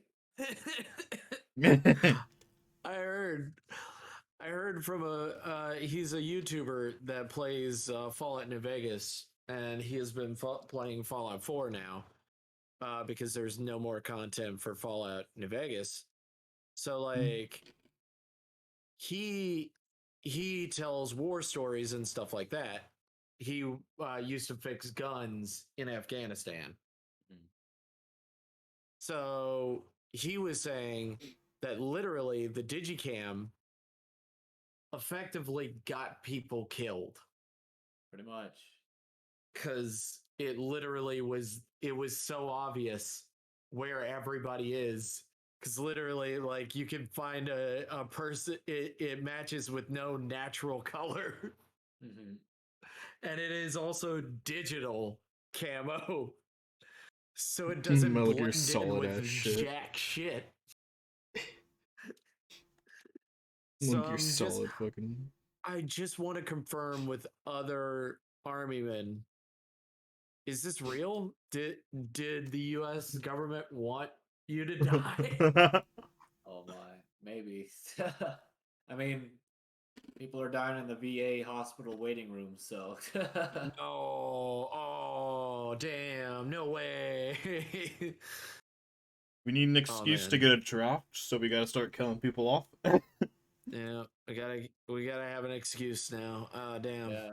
I heard from he's a YouTuber that plays Fallout New Vegas, and he has been playing Fallout 4 now because there's no more content for Fallout New Vegas. So like he tells war stories and stuff like that. He used to fix guns in Afghanistan. So he was saying that literally the digicam effectively got people killed. Pretty much. Because it literally was so obvious where everybody is. Because literally, like, you can find a person, it matches with no natural color. Mm-hmm. And it is also digital camo. So it doesn't blend in with jack shit. Look, you're solid fucking. I just want to confirm with other army men. Is this real? Did the U.S. government want you to die? Oh my, maybe. I mean, people are dying in the VA hospital waiting room, so. No. Oh, damn. No way. We need an Oh, excuse to man. get a draft, so we gotta start killing people off. Yeah, we gotta have an excuse now. Damn. Yeah,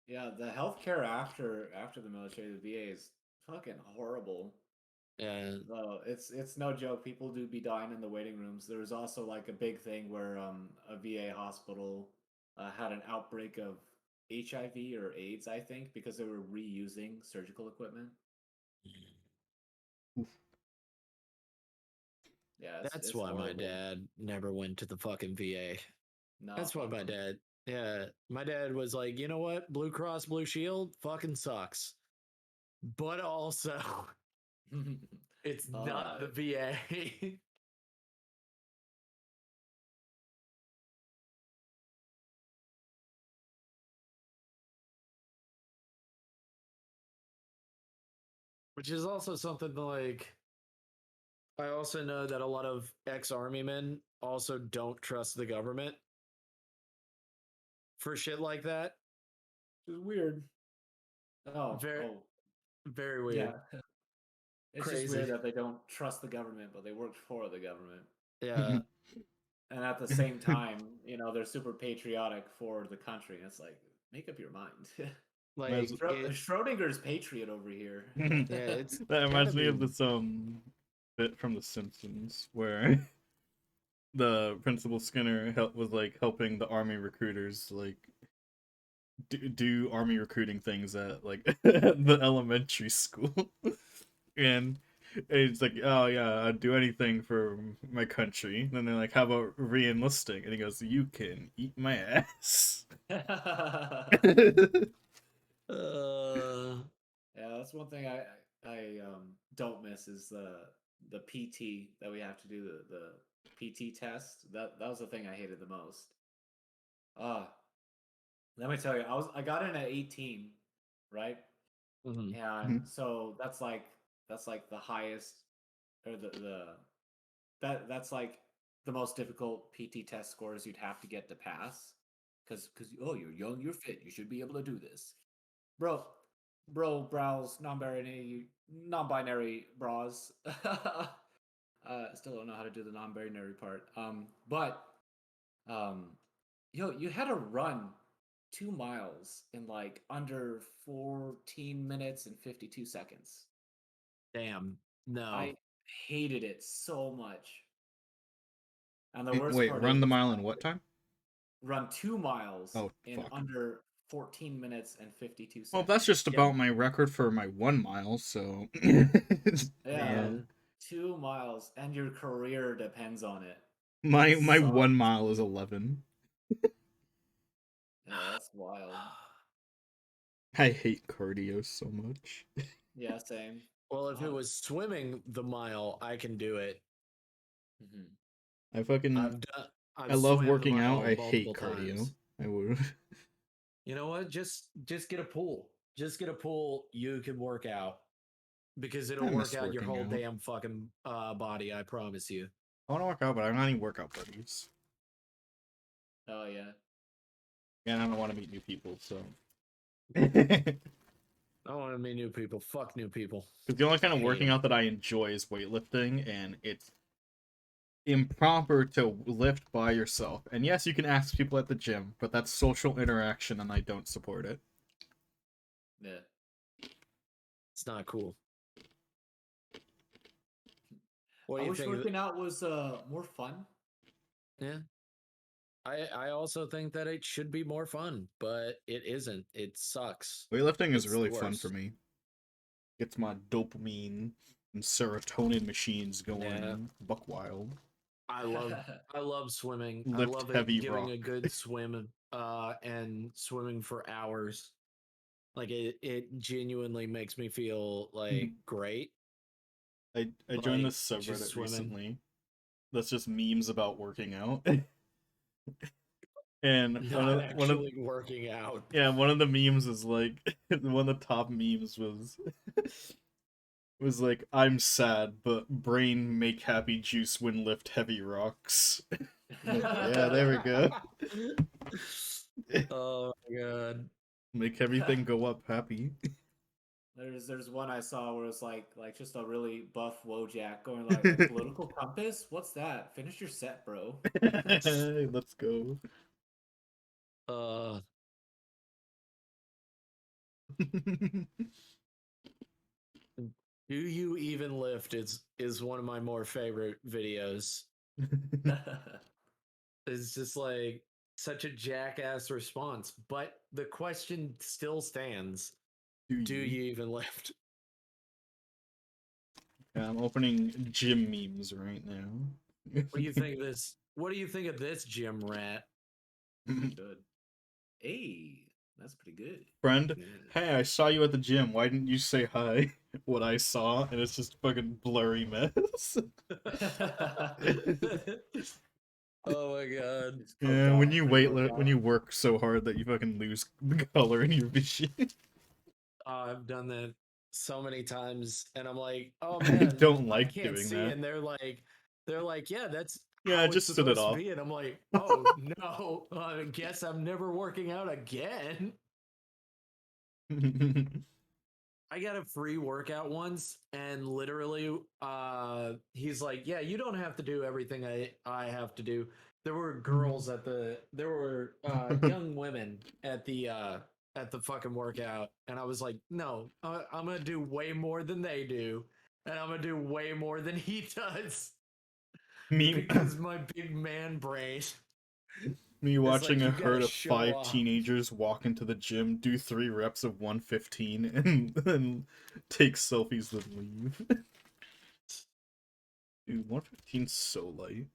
yeah. The healthcare after the military, the VA is fucking horrible. Yeah. No, it's no joke. People do be dying in the waiting rooms. There was also like a big thing where a VA hospital had an outbreak of HIV or AIDS, I think, because they were reusing surgical equipment. Yeah, That's it's why my horrible. dad never went to the fucking VA. No, That's why my dad, yeah, my dad was like, you know what? Blue Cross Blue Shield fucking sucks. But also, it's not the VA. Which is also something like, I also know that a lot of ex-army men also don't trust the government for shit like that. It's weird. Oh, Very, oh, very yeah. weird. It's just Crazy. weird that they don't trust the government, but they worked for the government. Yeah. And at the same time, they're super patriotic for the country. And it's like, make up your mind. Like it, Schrodinger's patriot over here. yeah, it's That gotta reminds me be. of this bit from The Simpsons where the Principal Skinner was like helping the army recruiters like do army recruiting things at like the elementary school, and it's like, oh yeah, I'd do anything for my country. And then they're like, how about re-enlisting? And he goes, you can eat my ass. Yeah, that's one thing I don't miss is the PT that we have to do the PT test. That was the thing I hated the most. Uh Let me tell you, I got in at 18, right? Mhm. And so that's like the highest or that's like the most difficult PT test scores you'd have to get to pass. Cause oh, you're young, you're fit, you should be able to do this. Bro, browse non-binary bras. Still don't know how to do the non-binary part. But um you had to run 2 miles in like under 14 minutes and 52 seconds. Damn. No. I hated it so much. And the worst Wait, part run the is mile in what time? run 2 miles Oh in fuck. under 14 minutes and 52 Well, that's seconds. just Yeah. about my record for my 1 mile, so Yeah, Yeah. 2 miles, and your career depends on it. my Sucks. 1 mile is 11. Yeah, that's wild. I hate cardio so much. Yeah, same. Well, if it was swimming the mile, I can do it. Mhm. I fucking I I've love swam the working out. mile I hate multiple cardio. times. I would. You know what? Just get a pool. Just get a pool. You can work out because it'll I work miss out your working whole out. damn fucking body. I promise you. I want to work out, but I don't have any workout buddies. Oh yeah. And I don't want to meet new people, so. I don't want to meet new people. Fuck new people. Because the only kind of Hate working 'em. out that I enjoy is weightlifting, and it's improper to lift by yourself. And yes, you can ask people at the gym, but that's social interaction, and I don't support it. Yeah. It's not cool. What I do you wish think? working out was more fun. Yeah. I also think that it should be more fun, but it isn't. It sucks. Weightlifting is It's the really fun for worst. me. Gets my dopamine and serotonin machines Yeah. going buck wild. I love swimming. I Lift love heavy it giving a rock. good swim and swimming for hours. Like it genuinely makes me feel like great. I joined Like this just subreddit swimming. recently. That's just memes about working out. And Not actually working out. one of the memes is like one of the top memes was like, I'm sad, but brain make happy juice when lift heavy rocks. Like, yeah, there we go. Oh my god. Make everything go up happy. There's one I saw where it's like just a really buff Wojak going like political compass. What's that? Finish your set, bro. Let's go. Uh Do you even lift is one of my more favorite videos. It's just like such a jackass response, but the question still stands. Do you even lift? Yeah, I'm opening gym memes right now. What do you think of this? What do you think of this, Gym Rat? Good. Hey, that's pretty good. Friend, Yeah. hey, I saw you at the gym. Why didn't you say hi? What I saw, and it's just fucking blurry mess. Oh my god. It's coked Yeah, when out you pre-workout. when you work so hard that you fucking lose the color in your vision. I've done that so many times, and I'm like, oh I man, don't I like can't doing see. that. And they're like, yeah, that's Yeah, how it's just set it supposed to off. be. And I'm like, oh no, I guess I'm never working out again. I got a free workout once, and literally, he's like, "Yeah, you don't have to do everything I have to do." There were girls there were young women at the fucking workout, and I was like, "No, I'm gonna do way more than they do, and I'm gonna do way more than he does me, because my big man brain." me It's watching like a you gotta herd of show 5 off. teenagers walk into the gym, do 3 reps of 115, and then take selfies, then leave. Dude, 115's so light.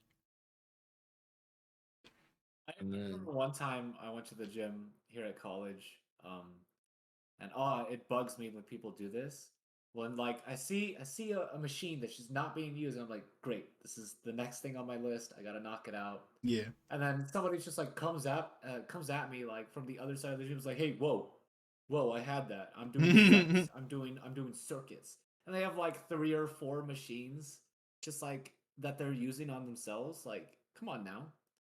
I And then remember one time I went to the gym here at college, and it bugs me when people do this. When like I see a machine that's just not being used, and I'm like, great, this is the next thing on my list. I gotta knock it out. Yeah. And then somebody just like comes at me like from the other side of the gym, is like, hey, whoa, I had that. I'm doing sets. I'm doing circuits, and they have like 3 or 4 machines, just like that they're using on themselves. Like, come on now,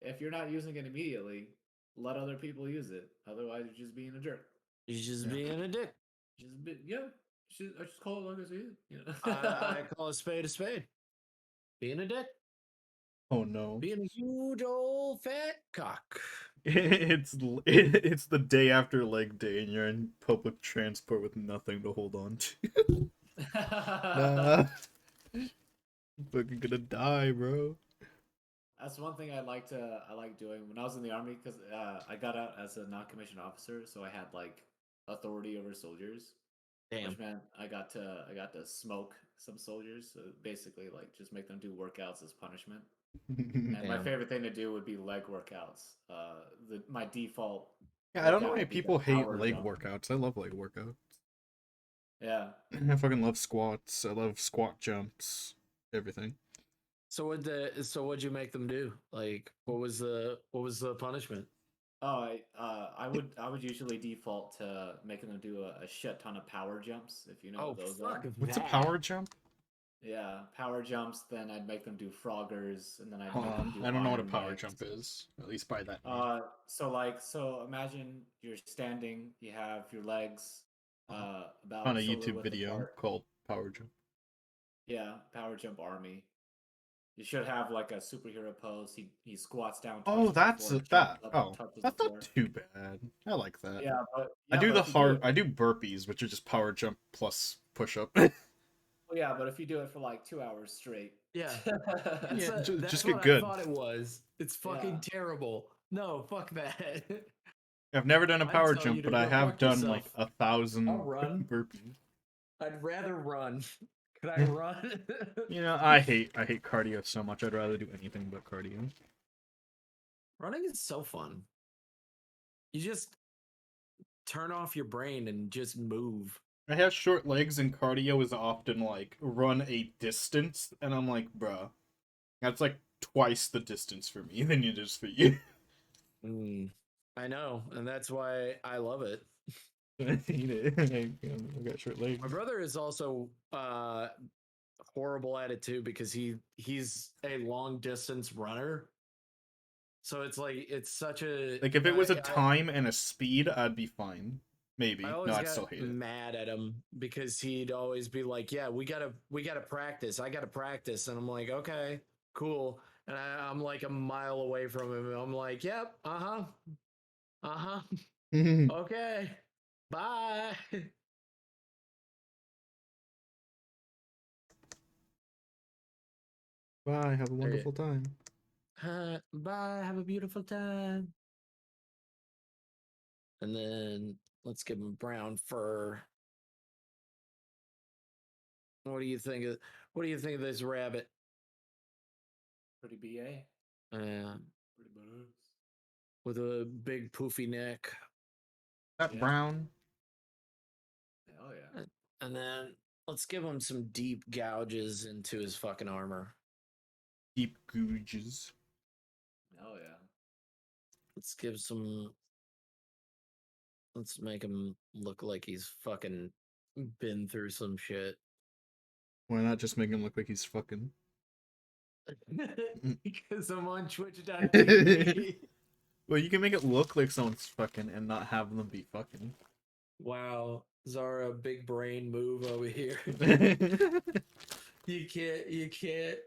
if you're not using it immediately, let other people use it. Otherwise, you're just being a jerk. he's just Yeah. being a dick. Just a bit, yeah. I just call it like I see it. You know? I call a spade a spade. Being a dick. Oh no. Being a huge old fat cock. It's the day after leg day and you're in public transport with nothing to hold on to. Nah. I'm fucking gonna die, bro. That's one thing I like doing when I was in the army, because I got out as a non-commissioned officer, so I had like authority over soldiers, Damn. which meant I got to smoke some soldiers. So basically, like just make them do workouts as punishment. And my Damn. favorite thing to do would be leg workouts. My default Yeah, I don't know workout why would be the people hate power leg jump. workouts. I love leg workouts. Yeah. I fucking love squats. I love squat jumps. Everything. So what'd you make them do? Like what was the punishment? Oh, I would usually default to making them do a shit ton of power jumps, if you know Oh what those fuck are. What's a that. power jump? Yeah, power jumps. Then I'd make them do froggers, and then I'd Hold make them on. do I don't know what a iron power legs. jump is. At least by that name. So imagine you're standing. You have your legs On about a shoulder YouTube width video apart. called Power Jump. Yeah, power jump army. You should have like a superhero pose. He squats down, Oh, touches the that's floor, and jumps that. up and Oh, touches the that's not floor. too bad. I like that. But if you do it, I do burpees, which are just power jump plus push up. well, yeah, but if you do it for like 2 hours straight, Yeah. Yeah, That's just what get I good. thought it was. It's fucking Yeah. terrible. No, fuck that. I've never done a I'd power tell you jump, to but I go have fuck done like yourself. I'll 1,000 run. burpees. I'd rather run. Could I run? You know, I hate cardio so much. I'd rather do anything but cardio. Running is so fun. You just turn off your brain and just move. I have short legs, and cardio is often like run a distance, and I'm like, bruh, that's like twice the distance for me than it is for you. I know, and that's why I love it. I hate it. I got short legs. My brother is also horrible at it too because he's a long distance runner. So it's like it's such a Like if it was a time and a speed, I'd be fine. Maybe. I No, always I'd still got hate it. mad at him because he'd always be like, "Yeah, we gotta practice. I gotta practice," and I'm like, "Okay, cool." And I'm like a mile away from him. And I'm like, "Yep, okay, bye." Bye. Have a wonderful time. Bye. Have a beautiful time. And then let's give him brown fur. What do you think of this rabbit? Pretty BA. Uh, Pretty badass. with a big poofy neck. That brown. Oh yeah. And then let's give him some deep gouges into his fucking armor. Deep googes. Oh yeah. Let's make him look like he's fucking been through some shit. Why not just make him look like he's fucking? Because I'm on Twitch.tv. Well, you can make it look like someone's fucking and not have them be fucking. Wow, Zara, big brain move over here. You can't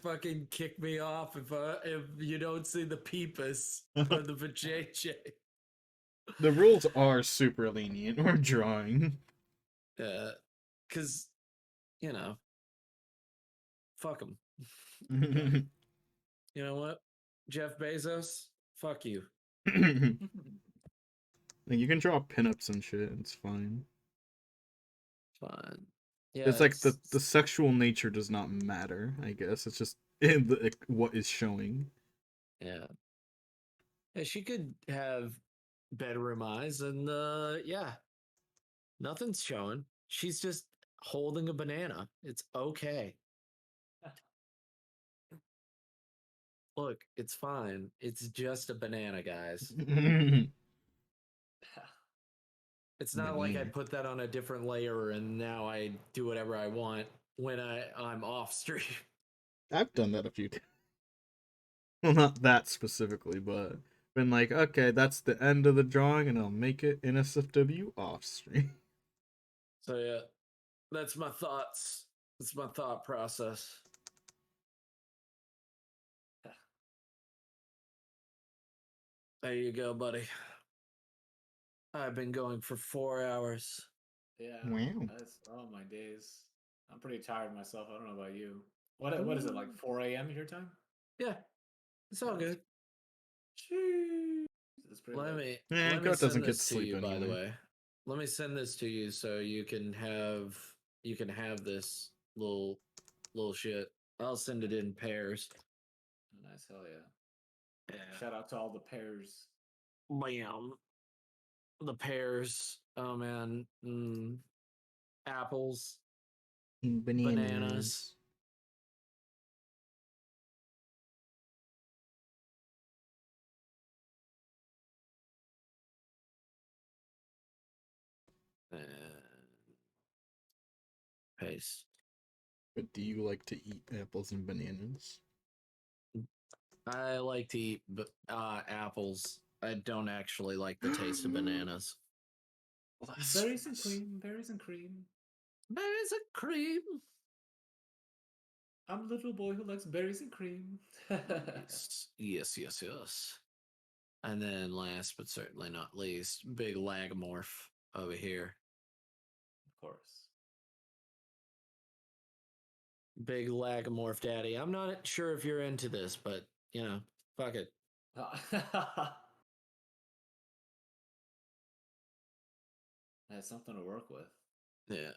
fucking kick me off if you don't see the peepus or the vajayjay. The rules are super lenient. We're drawing. Because you know, fuck him. You know what, Jeff Bezos, fuck you. You can draw pinups and shit. It's fine. Fine. Yeah, It's like the sexual nature does not matter. I guess it's just what is showing. Yeah. Yeah, she could have bedroom eyes, and yeah, nothing's showing. She's just holding a banana. It's okay. Look, it's fine. It's just a banana, guys. It's not like I put that on a different layer and now I do whatever I want when I'm off stream. I've done that a few times. Well, not that specifically, but been like, okay, that's the end of the drawing, and I'll make it in SFW off stream. So yeah, that's my thoughts. That's my thought process. There you go, buddy. I've been going for 4 hours. Yeah. Wow. That's my days. I'm pretty tired myself. I don't know about you. What is it, like 4 a.m. your time? Yeah, it's all good. Jeez. It's pretty late. Let me Goat doesn't send get this to sleep you, by the anyway. way. Let me send this to you so you can have this little shit. I'll send it in pairs. Nice, hell yeah. Shout out to all the pairs. Bam. The pears. Oh man. Apples. Bananas. Paste. But do you like to eat apples and bananas? I like to eat apples. I don't actually like the taste of bananas. Berries and cream, berries and cream. Berries and cream. I'm a little boy who likes berries and cream. Yes. And then last but certainly not least, big lagomorph over here. Of course. Big lagomorph daddy. I'm not sure if you're into this, but you know, fuck it. That's something to work with. Yeah.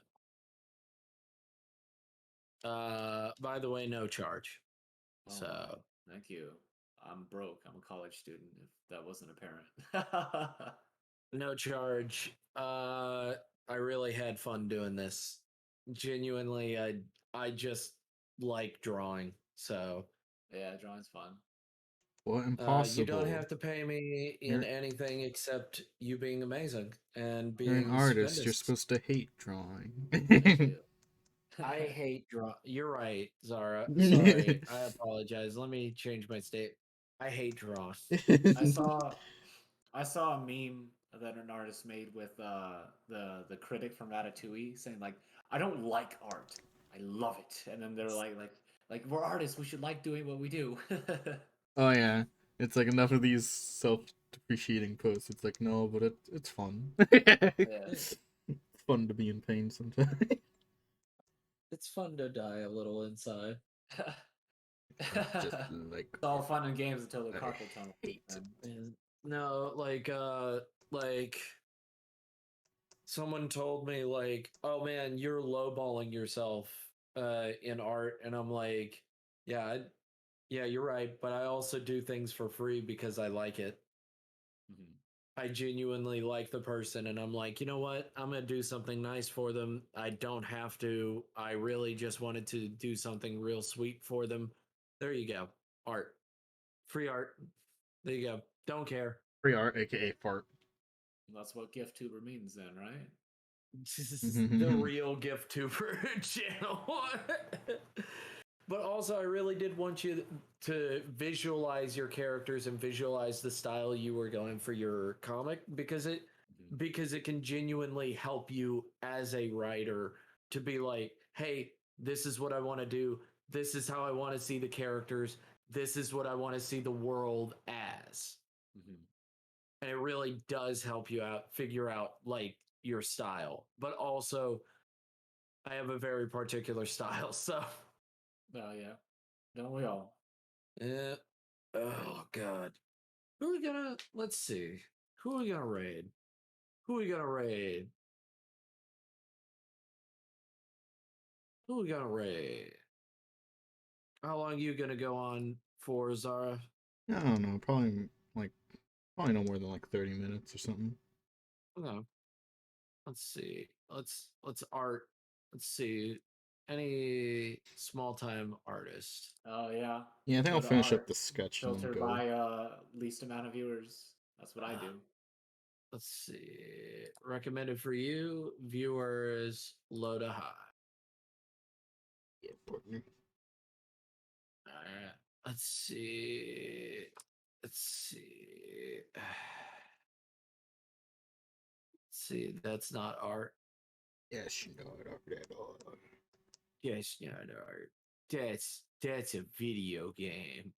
By the way, no charge. Oh, So wow. Thank you. I'm broke. I'm a college student, if that wasn't apparent. no charge. I really had fun doing this. Genuinely, I just like drawing. So Yeah, drawing's fun. What impossible? You don't have to pay me in You're- anything except you being amazing and You're an being artist. You're stupendous. supposed to hate drawing. Thank you. I hate draw. You're right, Zara. Sorry, I apologize. Let me change my state. I hate draw. I saw a meme that an artist made with the critic from Ratatouille saying like, I don't like art, I love it, and then they're like we're artists, we should like doing what we do. Oh yeah, it's like enough of these self-depreciating posts. It's like no, but it's fun. It's fun to be in pain sometimes. It's fun to die a little inside. Just like It's all fun and games until the I carpal tunnel. hate And no, like someone told me like, oh man, you're lowballing yourself in art, and I'm like, yeah, yeah, you're right, but I also do things for free because I like it. Mhm. I genuinely like the person, and I'm like, you know what? I'm gonna do something nice for them. I don't have to. I really just wanted to do something real sweet for them. There you go. Art. Free art. There you go. Don't care. free art, aka fart. That's what gift tuber means then, right? The real gift tuber channel. But also, I really did want you to visualize your characters and visualize the style you were going for your comic because it can genuinely help you as a writer to be like, hey, this is what I want to do. This is how I want to see the characters. This is what I want to see the world as. Mm-hmm. And it really does help you out, figure out like your style. But also, I have a very particular style, so. Oh yeah, don't we all? Yeah. Oh god. Who are we gonna? Let's see. Who are we gonna raid? Who are we gonna raid? Who are we gonna raid? How long are you gonna go on for, Zara? I don't know, probably no more than like 30 minutes or something. Okay. Let's see. Let's art. Let's see. Any small time artist. Oh yeah. Yeah, I think Go I'll to finish up art. the sketch and then Filter go. by least amount of viewers. That's what I do. Let's see. Recommended for you, viewers low to high. Yeah, partner. Alright. Let's see. Let's see. See, that's not art. Yes, you know it already. Yes, not art. That's a video game.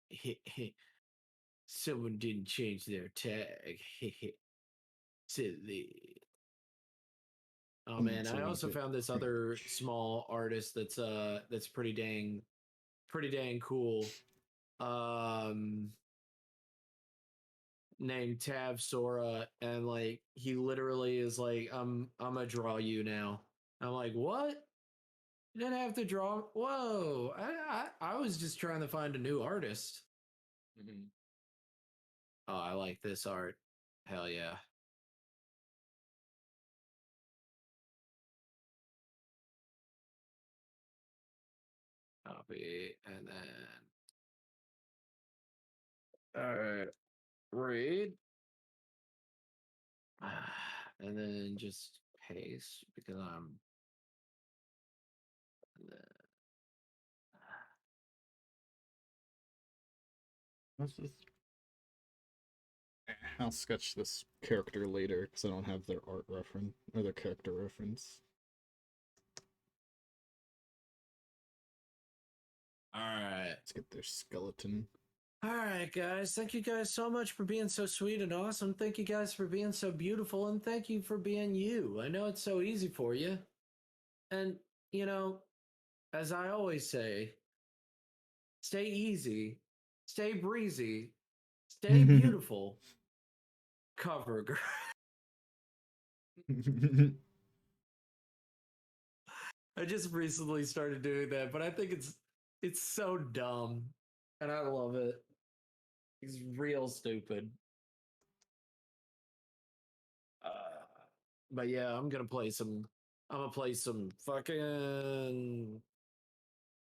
Someone didn't change their tag. Silly. Oh man, I also found this other small artist that's pretty dang cool. Named Tav Sora, and like he literally is like, I'm gonna draw you now. I'm like, what? You didn't have to draw. Whoa! I was just trying to find a new artist. Mm-hmm. Oh, I like this art. Hell yeah! Copy and then all right, read, and then just paste because I'm. What's this? I'll sketch this character later because I don't have their art reference or their character reference. All right. Let's get their skeleton. All right, guys. Thank you guys so much for being so sweet and awesome. Thank you guys for being so beautiful, and thank you for being you. I know it's so easy for you. And, you know, as I always say, stay easy, stay breezy, stay beautiful, cover girl. I just recently started doing that, but I think it's so dumb, and I love it. It's real stupid. But yeah, I'm gonna play some. I'm gonna play some fucking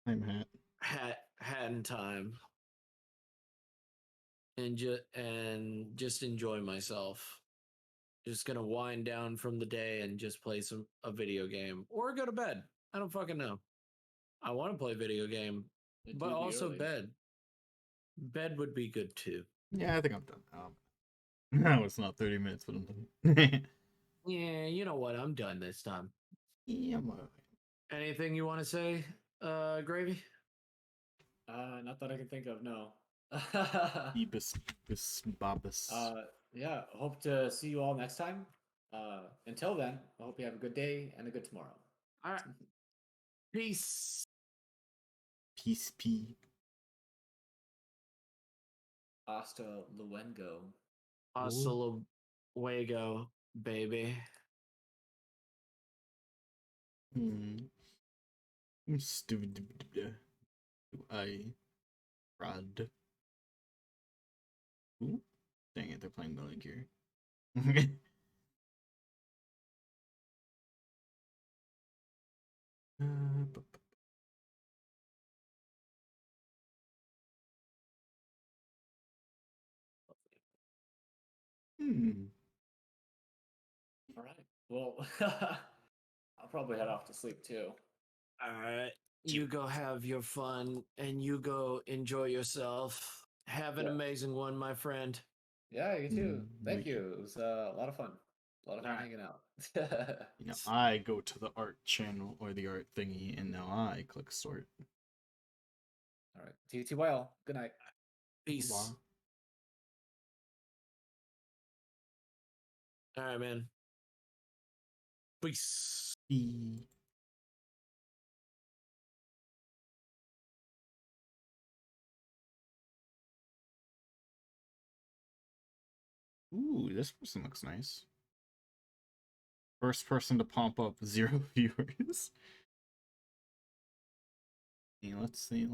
I'm hat. hat in time. and just enjoy myself. Just gonna wind down from the day and just play a video game or go to bed. I don't fucking know. I want to play video game, It but do be also early. bed. Bed would be good too. Yeah, I think I'm done. No, it's not 30 minutes, but I'm done. Yeah, you know what? I'm done this time. Yeah, I'm alright. Anything you want to say, Gravy? Not that I can think of. No. Beebus, Babus. Yeah. Hope to see you all next time. Until then, I hope you have a good day and a good tomorrow. All right. Peace. Peace, P. Hasta luego. Hasta luego, baby. Stupid. I rod. Ooh. Dang it, they're playing Metal Gear. All right. Well, I'll probably head off to sleep too. All right. You go have your fun and you go enjoy yourself. Have an amazing one, my friend. Yeah, you too. Thank Yeah. you. It was a lot of fun. A lot of fun hanging out. You know, I go to the art channel or the art thingy, and now I click sort. All right. TTYL. Good night. Peace. Wow. All right, man. Peace. Ooh, this person looks nice. First person to pump up 0 viewers. Let's see.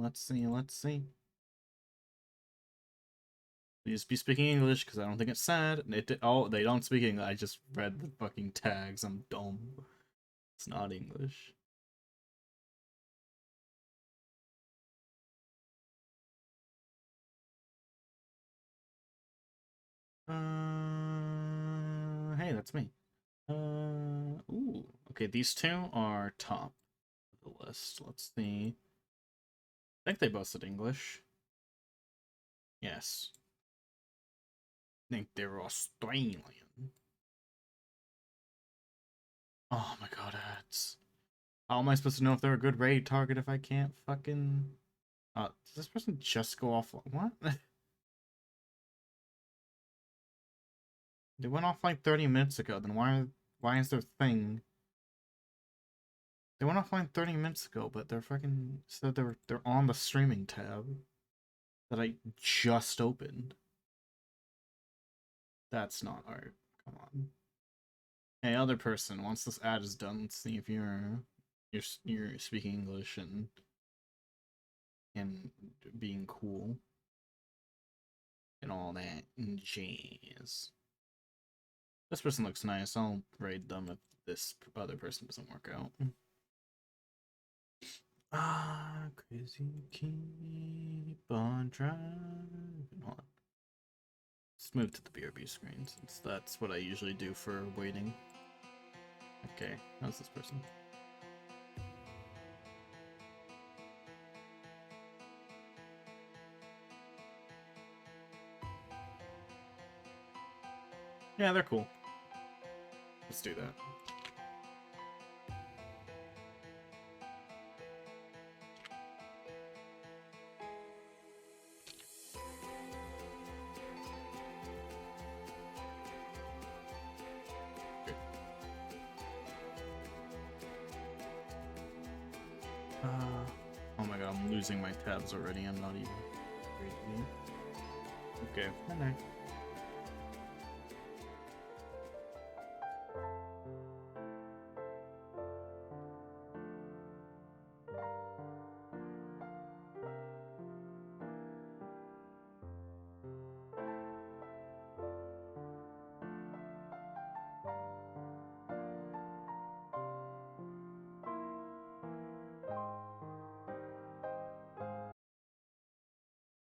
Please be speaking English, because I don't think it's sad. Oh, they don't speak English. I just read the fucking tags. I'm dumb. It's not English. Hey, that's me. Ooh. Okay, these two are top of the list. Let's see. I think they both said English. Yes. I think they're Australian. Oh my god, ads. How am I supposed to know if they're a good raid target if I can't fucking... does this person just go off... What? They went off like 30 minutes ago, then why is their thing... They went offline 30 minutes ago, but they're fucking said they're on the streaming tab that I just opened. That's not art. Come on. Hey, other person, once this ad is done, let's see if you're speaking English and being cool and all that jazz. This person looks nice. I'll raid them if this other person doesn't work out. Crazy, keep on driving. Hold on. Let's move to the BRB screen since that's what I usually do for waiting. Okay, how's this person? Yeah, they're cool. Let's do that. Oh my god, I'm losing my tabs already. I'm not even. Okay, good night.